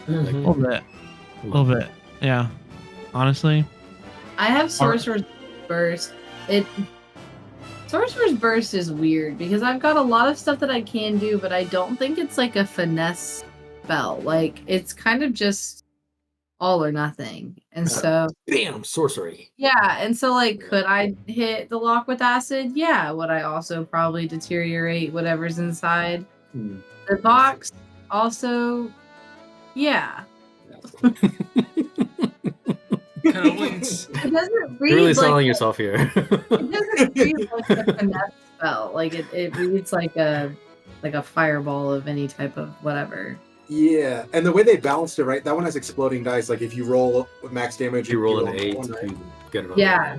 A Mhm. little bit. A little bit. Yeah. Honestly. I have Sorcerer's Burst. Sorcerer's Burst is weird because I've got a lot of stuff that I can do, but I don't think it's like a finesse spell. Like it's kind of just all or nothing. And so Bam! Sorcery. yeah, and so like could I hit the lock with acid? Yeah. Would I also probably deteriorate whatever's inside? Hmm. The box also yeah. Cuddlings. It doesn't read You're really like selling yourself here. it doesn't read like a finesse spell. Like it reads like a fireball of any type of whatever. Yeah, and the way they balanced it, right? That one has exploding dice. Like if you roll with max damage, you roll an on 8 one, if right? you get it on. Yeah.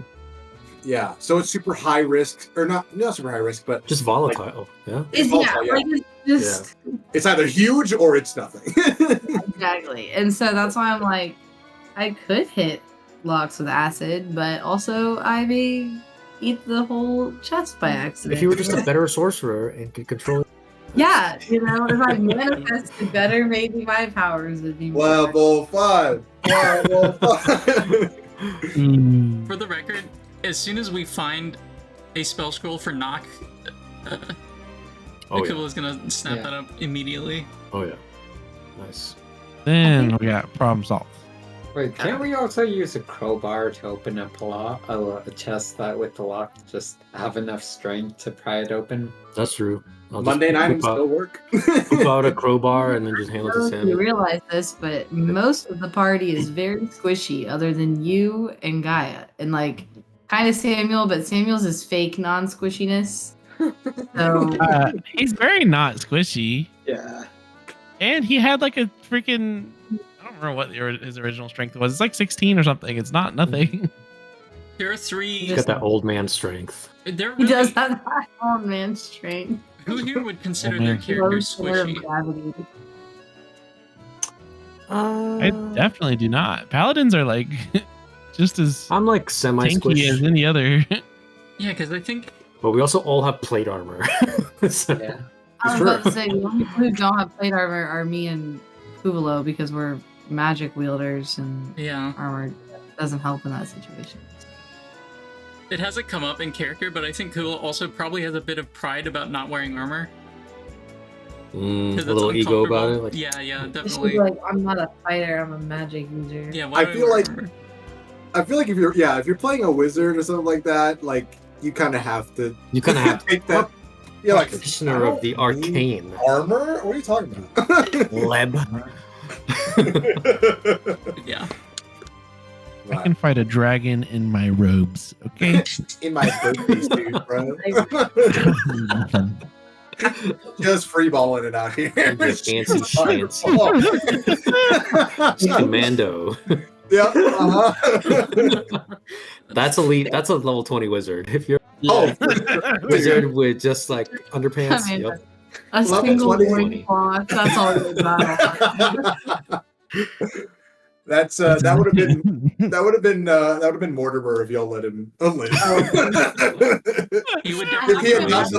Yeah, so it's super high risk, or not super high risk, but Just volatile. Yeah. it's volatile, yeah. Like it's just It's either huge or it's nothing. exactly. And so that's why I'm like, I could hit Locks with acid, but also I may eat the whole chest by accident. If you were just a better sorcerer and could control it. Yeah, if I manifested better, maybe my powers would be more. Level 5. Level 5. For the record, as soon as we find a spell scroll for knock, Kuuvalo's gonna snap that up immediately. Oh yeah. Nice. Then we got problem solved. Wait, can't we also use a crowbar to open up a chest that with the lock just have enough strength to pry it open? That's true. I'll just Mundane items whip still work. out a crowbar and then just hand it I to don't know if Sam. you realize this, but most of the party is very squishy, other than you and Gaia, and like kind of Samuel, but Samuel's is fake non-squishiness. So He's very not squishy. Yeah. And he had like a freaking, I don't remember what his original strength was. It's like 16 or something. It's not nothing. There are 3. He's got that old man strength. There he really, does have that old man strength. Who here would consider Oh, their man. character Low center of squishy? gravity. I definitely do not. Paladins are like just as I'm like semi tanky as squish, any other. Yeah, because I think but we also all have plate armor. So- Yeah. I was Sure. about to say the only people who don't have plate armor are me and Kuuvalo because we're magic wielders and yeah, armor doesn't help in that situation. it hasn't come up in character, but I think Kuuvalo also probably has a bit of pride about not wearing armor. a 'Cause it's little ego about it. uncomfortable. Like, Yeah, Just definitely. be like, I'm not a fighter, I'm a magic user. Yeah, why I do feel wear like- armor? I feel like if you're playing a wizard or something like that, like you kind of have to you kind of have take that. Yeah, like practitioner of the arcane. armor. What are you talking about? Leb. Yeah. I can fight a dragon in my robes. Okay. In my birthday suit, bro. Just freeballing it out here. Just fancy schmancy. Commando. Yeah. Uh-huh. That's elite. That's a level 20 wizard. If you're Oh, a wizard with just like underpants, I mean, yep. A Level single 20. loincloth, that's all it matters. That's that would have been Mortimer if y'all let him live. He would If he had gotten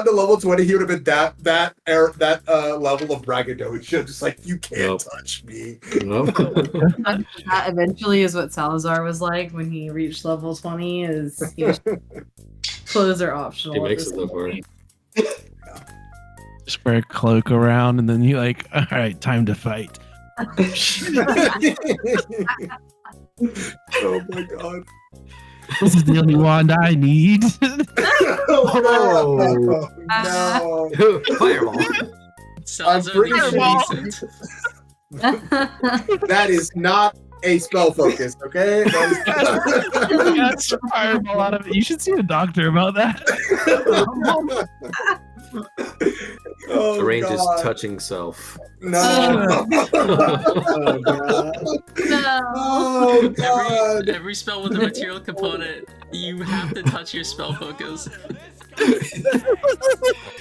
to level 20, he would have been that level of braggadocio, just like you can't Yep. touch me. Nope. That eventually is what Salazar was like when he reached level 20. Is he was, clothes are optional. He at makes this it look point. hard. Just wear a cloak around and then you like, all right, time to fight. Oh my god. This is the only wand I need. Oh, no. Fireball. Salazar pretty the sure- Indecent. That is not a spell focus, okay? That's a fireball out of it. You should see a doctor about that. Oh, The range is God. touching self. No. Oh, God. No. Oh, God. Every spell with a material component, you have to touch your spell focus.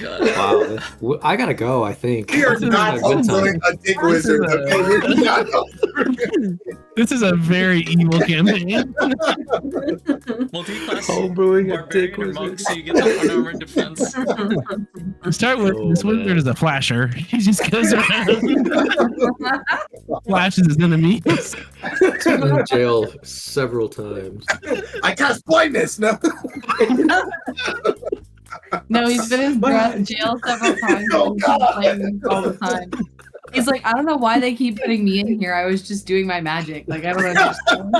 Wow. I gotta go, I think. We are This has not been a good time. doing a dick wizard, okay? We're not This is a very evil campaign. Multi-class Homebrewing a dick barbarian or monk, wizard. so you get the unarmored defense. Start with Oh, this wizard man. is a flasher. He just goes around, flashes his enemies. He's been in jail several times. I cast blindness. No. No, he's been in jail several times. Oh, and he's God. complaining all the time. He's like, I don't know why they keep putting me in here. I was just doing my magic. Like, I don't understand.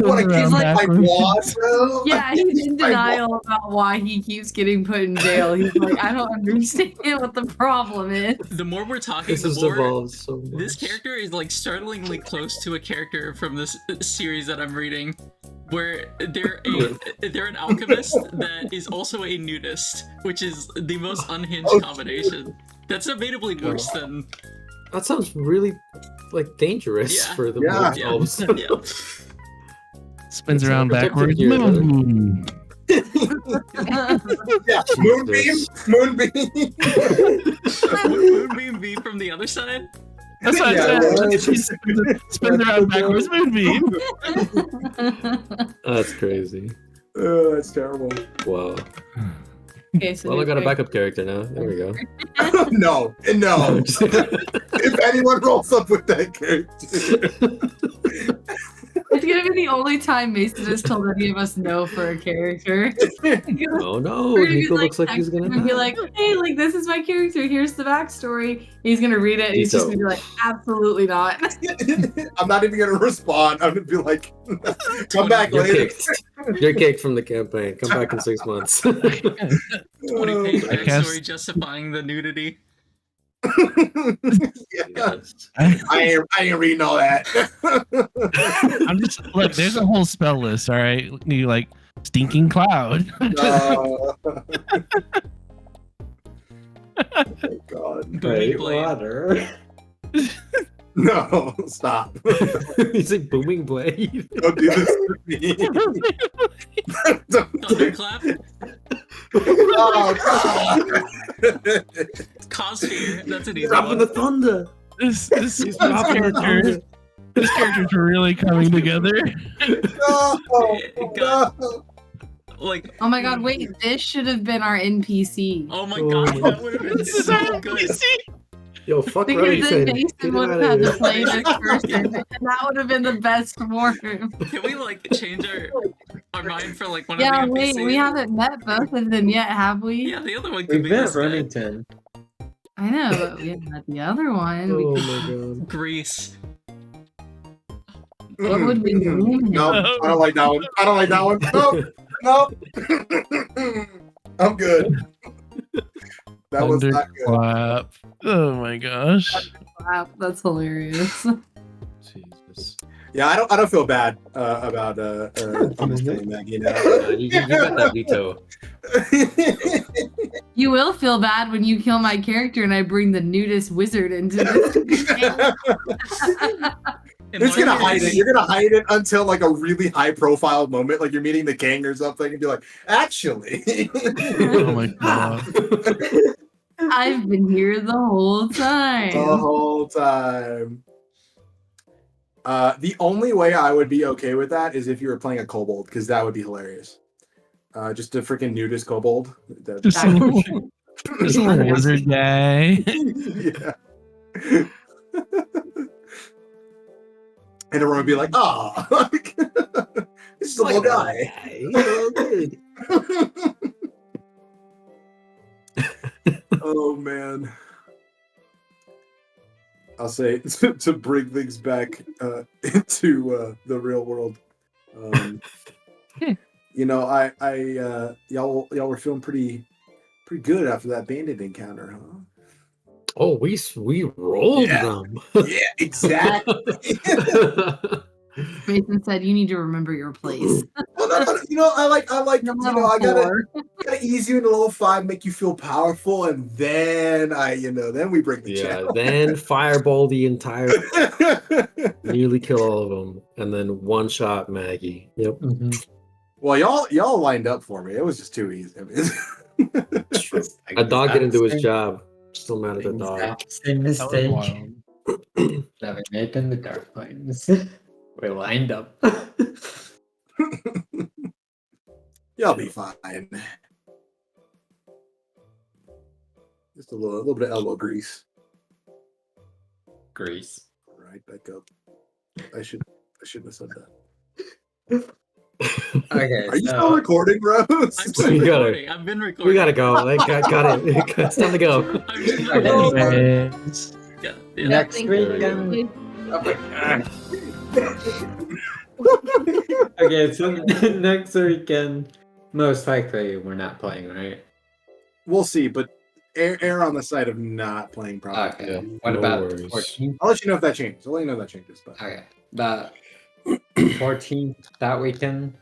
What a Goes kid around like my backwards. boss, bro. Yeah, he's in My denial about why he keeps getting put in jail. He's like, I don't understand what the problem is. The more we're talking, This the has more evolved so much. this character is like startlingly close to a character from this series that I'm reading, where they're an alchemist that is also a nudist, which is the most unhinged combination. That's debatably worse than That sounds really like dangerous Yeah. for the Yeah. wolves. yeah. Spins It's around protected backwards. gear, brother. Moon. Yeah, moonbeam, moonbeam. Would Moonbeam be from the other side? That's what Yeah, I yeah. said. She spins around backwards. Moonbeam. That's crazy. Oh, that's terrible. Wow. Okay, so Well, I got a wait. backup character now. There we go. No, no. If anyone rolls up with that character, It's gonna be the only time Mason has told any of us no for a character. Oh no, We're gonna be Nico looks like he's gonna be like, hey, like this is my character. Here's the backstory. He's gonna read it. And he's just Veto. gonna be like, absolutely not. I'm not even gonna respond. I'm gonna be like, come back You're later. kicked. You're kicked from the campaign. Come back in 6 months. 20-page I guess- backstory justifying the nudity. Yeah. I ain't reading all that. I'm just look. There's a whole spell list. All right, you like stinking cloud. Oh God. Booming Great blade. water. No, stop. He's like booming blade. Don't do this to me. Don't do Thunderclap. Oh, God. Cossphere. That's an easy Dropping the one. thunder. This He's dropping the thunder. character. This character's really coming together. No, God. Like, Oh my god, wait, this should have been our NPC. oh my Oh god, my that would have been This is so our good. NPC. Yo, fuck Because Remington. then Get Mason would out have had of to here. play this person, and that would have been the best for him. Can we like change our mind for like one Yeah, of the wait, NPCs? we haven't met both of them yet, have we? Yeah, the other one could We be met this guy. Remington. I know, but we haven't met the other one. Oh my god. Grease. What would we name him? No, I don't like that one. I don't like that one. No, no. I'm good. That was not good. Thunderclap. Oh my gosh. Wow, that's hilarious. Jesus. Yeah, I don't feel bad about almost killing Maggie now. You got that veto. You will feel bad when you kill my character and I bring the nudist wizard into this game. It's gonna hide it. You're gonna hide it until like a really high profile moment, like you're meeting the king or something, and be like, actually. Oh my god. I've been here the whole time. The whole time. The only way I would be okay with that is if you were playing a kobold, because that would be hilarious. Just a freaking nudist kobold. Just a little wizard guy. Yeah. And everyone would be like, "Ah, this is a little guy." Oh man. I'll say to bring things back into the real world. You know, y'all were feeling pretty good after that bandit encounter, huh? Oh, we rolled Yeah. them. Yeah, exactly. Mason said, "You need to remember your place." Well, no, you know, I like, No, you know, I four. gotta ease you into level 5, make you feel powerful, and then then we break the Yeah, channel. then fireball the entire, nearly kill all of them, and then one shot Maggie. Yep. Well, y'all lined up for me. It was just too easy. I mean, A dog didn't do his job. Still mad at the dog. Exact same That was mistake wild. that we made in the Dark Plains. We lined up. Y'all be fine. Just a little bit of elbow grease. Grease. Right back up. I shouldn't have said that. Okay, Are you so still recording, Rose? I'm still We gotta- recording. I've been recording. We gotta go. Like, got it. It's time to go. I'm just Anyways, yeah. next Thank weekend. you. Okay, so next weekend, most likely we're not playing, right? We'll see, but err on the side of not playing properly. Okay. Yeah, What no about worries. the 14th? I'll let you know if that changes. I'll let you know if that changes. But Okay, the 14th that weekend.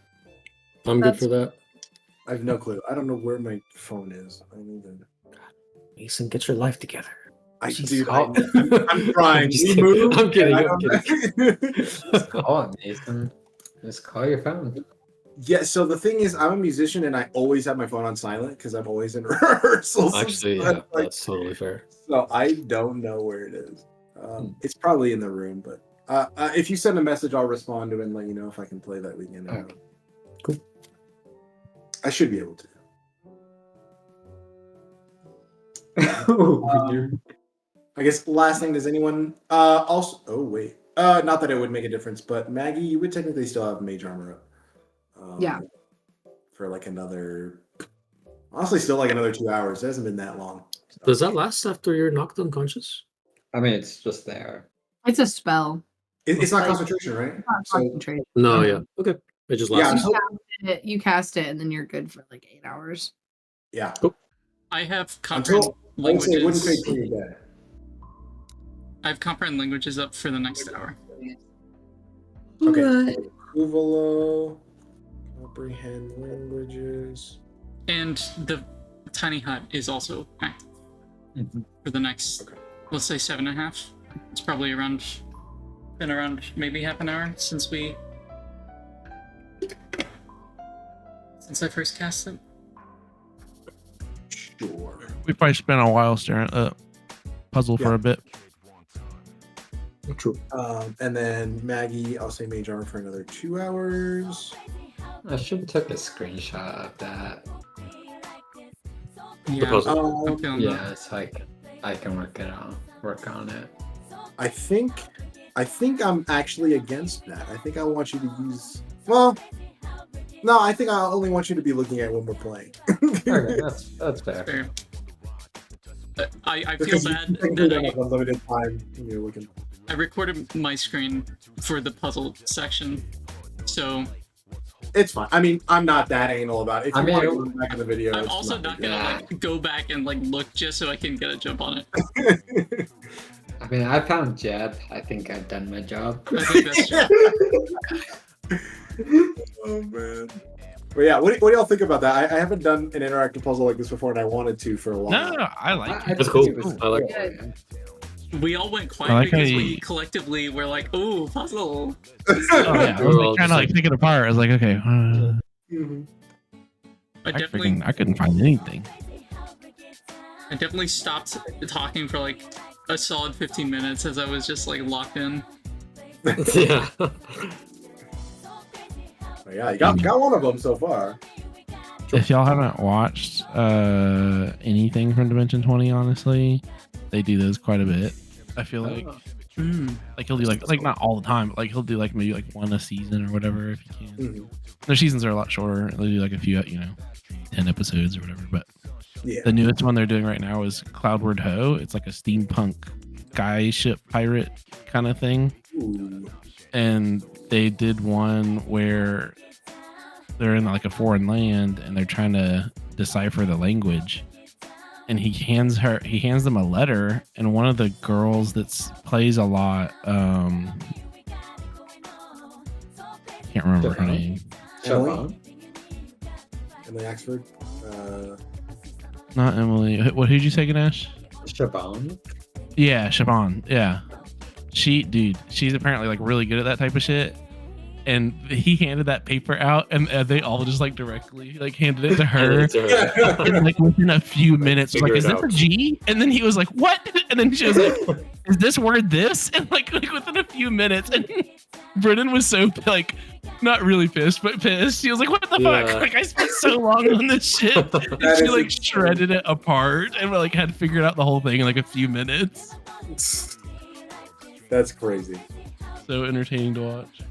I'm good for that. I have no clue. I don't know where my phone is. I need to. Mason, get your life together. Dude, call- I'm trying. Just We kidding. moved. I'm kidding. I I'm don't kidding. know. Call it, Nathan. Just call your phone. Yeah, so the thing is, I'm a musician and I always have my phone on silent because I'm always in rehearsals. Actually, So yeah, it's like- that's totally fair. So I don't know where it is. It's probably in the room, but if you send a message, I'll respond to it and let you know if I can play that weekend. or not. Cool. I should be able to. I guess last thing, does anyone also? Oh wait, not that it would make a difference, but Maggie, you would technically still have mage armor up. Yeah. For like another, honestly, still like another 2 hours. It hasn't been that long. Does that last after you're knocked unconscious? I mean, it's just there. It's a spell. It's not Like- concentration, right? It's not So concentrated. No, yeah. Okay. It just yeah, lasts. You cast it and then you're good for like 8 hours. yeah. I have comprehend Until I would say it wouldn't fade languages. till you're dead. I have comprehend languages up for the next hour. Okay. Kuuvalo, comprehend languages. And the tiny hut is also active for the next, Okay. let's say 7.5. It's probably been around maybe half an hour since I first cast it. Sure. We probably spent a while staring at the puzzle for Yeah. a bit. True. And then Maggie, I'll say mage armor for another 2 hours. I should have took a screenshot of that. Yeah, puzzle. I'm feeling that. Yeah, so I can work on it. I think I'm actually against that. I think I want you to use. Well, no, I think I only want you to be looking at it when we're playing. Okay, that's fair. Fair. I feel Because you bad technically that don't have unlimited time when you're looking. I recorded my screen for the puzzle section, so It's fine. I mean, I'm not that anal about it. If you I mean, want to go back in the video, I'm it's also not gonna Yeah. like go back and like look just so I can get a jump on it. big. I mean, I found Jeb. I think I've done my job. I think that's true. Oh man. But yeah, what do y'all think about that? I haven't done an interactive puzzle like this before, and I wanted to for a while. No, I like it. That's think cool. it was I like cool. We all went quiet I like how because you- we collectively were like, "Ooh, puzzle!" Oh, yeah. I was We're all like, trying to just like pick it apart. I was like, okay, Mhm. I couldn't find anything. I definitely stopped talking for like a solid 15 minutes as I was just like locked in. Yeah. But yeah, you got one of them so far. If y'all haven't watched anything from Dimension 20, honestly, they do those quite a bit. I feel like like he'll do like not all the time, but like he'll do like maybe like one a season or whatever if he can. Mhm. Their seasons are a lot shorter. They'll do like a few, 10 episodes or whatever. But Yeah. the newest one they're doing right now is Cloudward Ho. It's like a steampunk guy ship pirate kind of thing. Ooh. And they did one where they're in like a foreign land and they're trying to decipher the language. And he hands them a letter, and one of the girls that plays a lot, can't remember her name. Siobhan? Emily Axford. Not Emily. What? Who'd you say, Ganesh? Siobhan? Yeah, Siobhan. Yeah, she's apparently like really good at that type of shit. And he handed that paper out, and they all just like directly like handed it to her. And like within a few minutes, was like, Figure "Is it this out. a G?" And then he was like, "What?" And then she was like, "Is this word this?" And like within a few minutes, and Brennan was so like not really pissed, but pissed. He was like, "What the Yeah. fuck? Like I spent so long on this shit." And That she is like insane. shredded it apart and like had figured out the whole thing in like a few minutes. That's crazy. So entertaining to watch.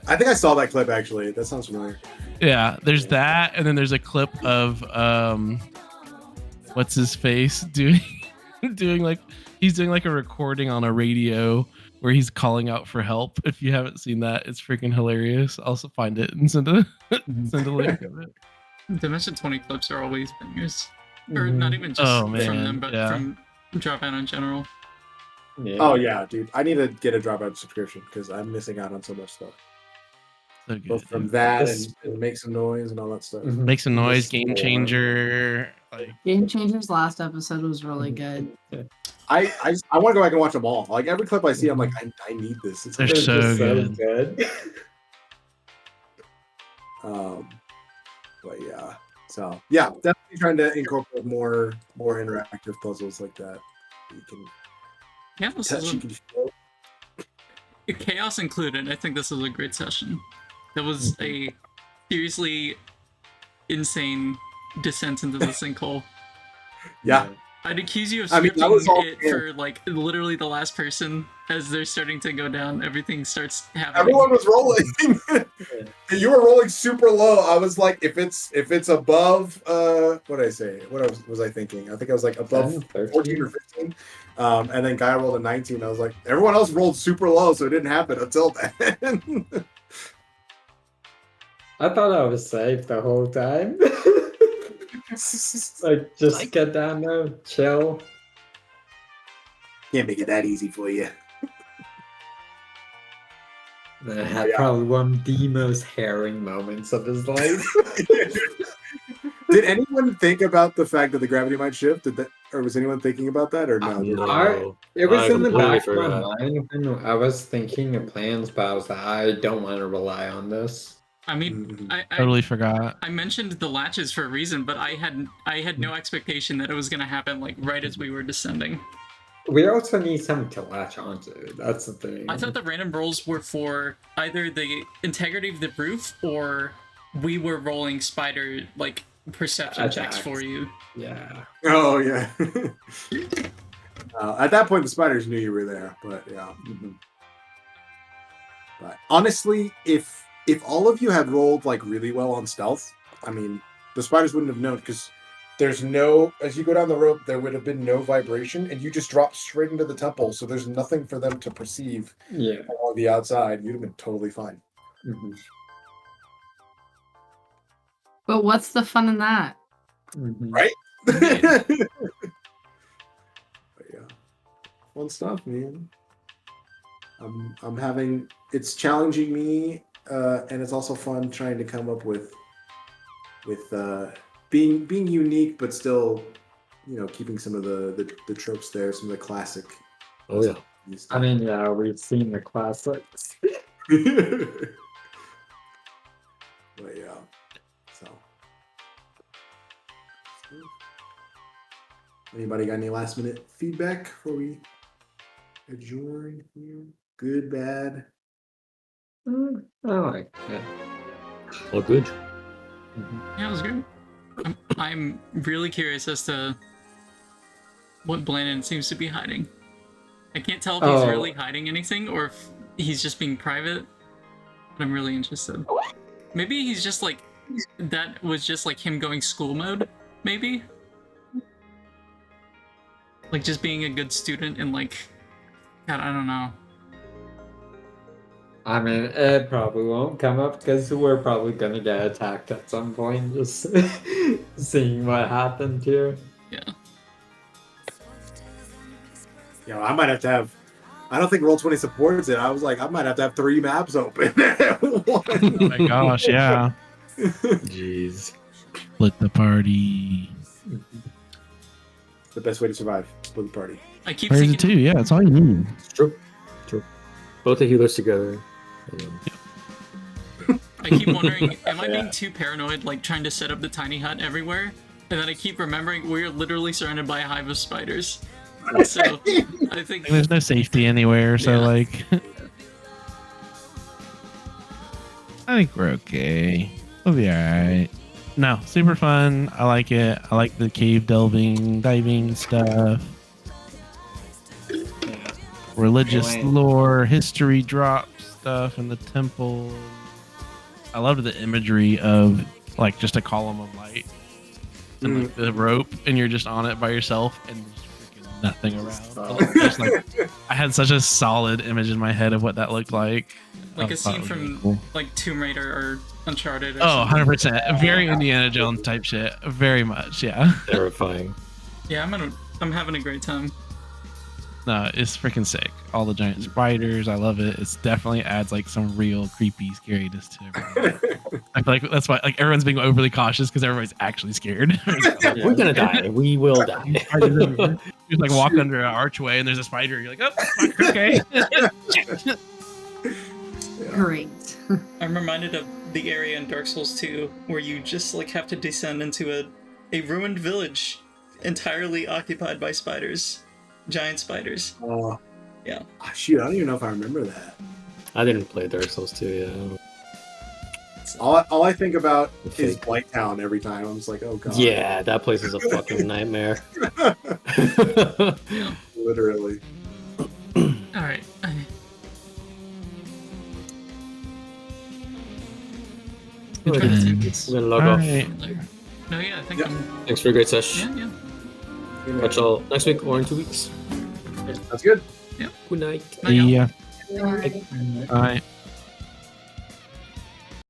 I think I saw that clip actually. That sounds familiar. Yeah, there's that, and then there's a clip of what's his face doing he's doing like a recording on a radio where he's calling out for help. If you haven't seen that, it's freaking hilarious. I'll also find it and send a link of it. Dimension 20 clips are always bangers. Or not even just Oh, from man, them, but yeah. from Dropout in general. Yeah. Oh yeah, dude. I need to get a Dropout subscription because I'm missing out on so much stuff. So good. Both from that This- and make some noise and all that stuff. Mhm. Make some noise, This game more- changer. Like Game Changers last episode was really good. I want to go back and watch them all. Like every clip I see, I'm like, I need this. It's They're They're so just good. good. But yeah, so yeah, definitely trying to incorporate more interactive puzzles like that. You can Yeah, this touch, is you can feel. chaos included. I think this was a great session. That was a seriously insane descent into the sinkhole. Yeah. I'd accuse you of I mean, that was scripting all it planned. for like literally the last person. As they're starting to go down, everything starts happening. Everyone was rolling. You were rolling super low. I was like, if it's above, what did I say? What was I thinking? I think I was like above 14 or 15. And then Guy rolled a 19. I was like, everyone else rolled super low, so it didn't happen until then. I thought I was safe the whole time. Like, just get down there, chill. Can't make it that easy for you. And I had probably one of the most harrowing moments of his life. Did anyone think about the fact that the gravity might shift? Did that, or was anyone thinking about that, or no? No, It was I in the completely back of my forgot. mind when I was thinking of plans, but I was like, I don't want to rely on this. I mean, I Totally forgot. I mentioned the latches for a reason, but I had no expectation that it was gonna happen like right as we were descending. We also need something to latch onto. That's the thing. I thought the random rolls were for either the integrity of the roof or we were rolling spider like perception checks for you. Yeah. Oh yeah. At that point, the spiders knew you were there, but yeah. But honestly, if all of you had rolled like really well on stealth, I mean, the spiders wouldn't have known because there's no, as you go down the rope, there would have been no vibration, and you just dropped straight into the temple, so there's nothing for them to perceive along the outside. You'd have been totally fine. But what's the fun in that? Right? But yeah. Fun stuff, man. I'm having, it's challenging me, and it's also fun trying to come up with being unique, but still, keeping some of the tropes there, some of the classic. Oh yeah. I mean, yeah, we've seen the classics. But yeah, so. Anybody got any last minute feedback before we adjourn here? Good, bad? I like it. All good. Yeah, it was good. I'm really curious as to what Blandon seems to be hiding. I can't tell if he's really hiding anything or if he's just being private, but I'm really interested. Maybe he's just like, that was just like him going school mode, maybe? Like just being a good student and like, God, I don't know. I mean, it probably won't come up because we're probably gonna get attacked at some point. Just seeing what happened here. Yeah. I might have to have. I don't think Roll20 supports it. I was like, I might have to have 3 maps open. Oh my gosh, yeah. Jeez. Split the party. The best way to survive. Split the party. I keep Where's thinking, it too? Yeah, that's all you need. True. Both the healers together. I keep wondering, am I being too paranoid, like trying to set up the tiny hut everywhere? And then I keep remembering we're literally surrounded by a hive of spiders. So I think There's no safety anywhere, so like I think we're okay. We'll be alright. No, super fun. I like it. I like the cave delving, diving stuff. Religious lore, history drop stuff in the temple. I loved the imagery of like just a column of light and like the rope, and you're just on it by yourself and there's freaking nothing around. Just, like, I had such a solid image in my head of what that looked like. like I a thought scene it was from really cool. like Tomb Raider or Uncharted. Or Oh, something. 100%. Very Indiana Jones type shit. Very much, yeah. Terrifying. Yeah, I'm having a great time. No, it's freaking sick. All the giant spiders, I love it. It's definitely adds like some real creepy scariness to everything. I feel like that's why like everyone's being overly cautious because everybody's actually scared. We're gonna die. We will die. You like walk under an archway and there's a spider. You're like, oh, fuck, okay. Great. I'm reminded of the area in Dark Souls 2 where you just like have to descend into a ruined village entirely occupied by spiders. Giant spiders. Yeah. Shoot, I don't even know if I remember that. I didn't play Dark Souls 2 yet. All I think about The is fake. Blight Town every time. I'm just like, oh god. Yeah, that place is a fucking nightmare. Literally. Alright. We're gonna log off. Alright. No, yeah, I think Yeah. Thanks for a great sesh. Yeah. Catch y'all next week or in 2 weeks. That's good. Good night. Night, y'all. Yeah. Alright. Alright.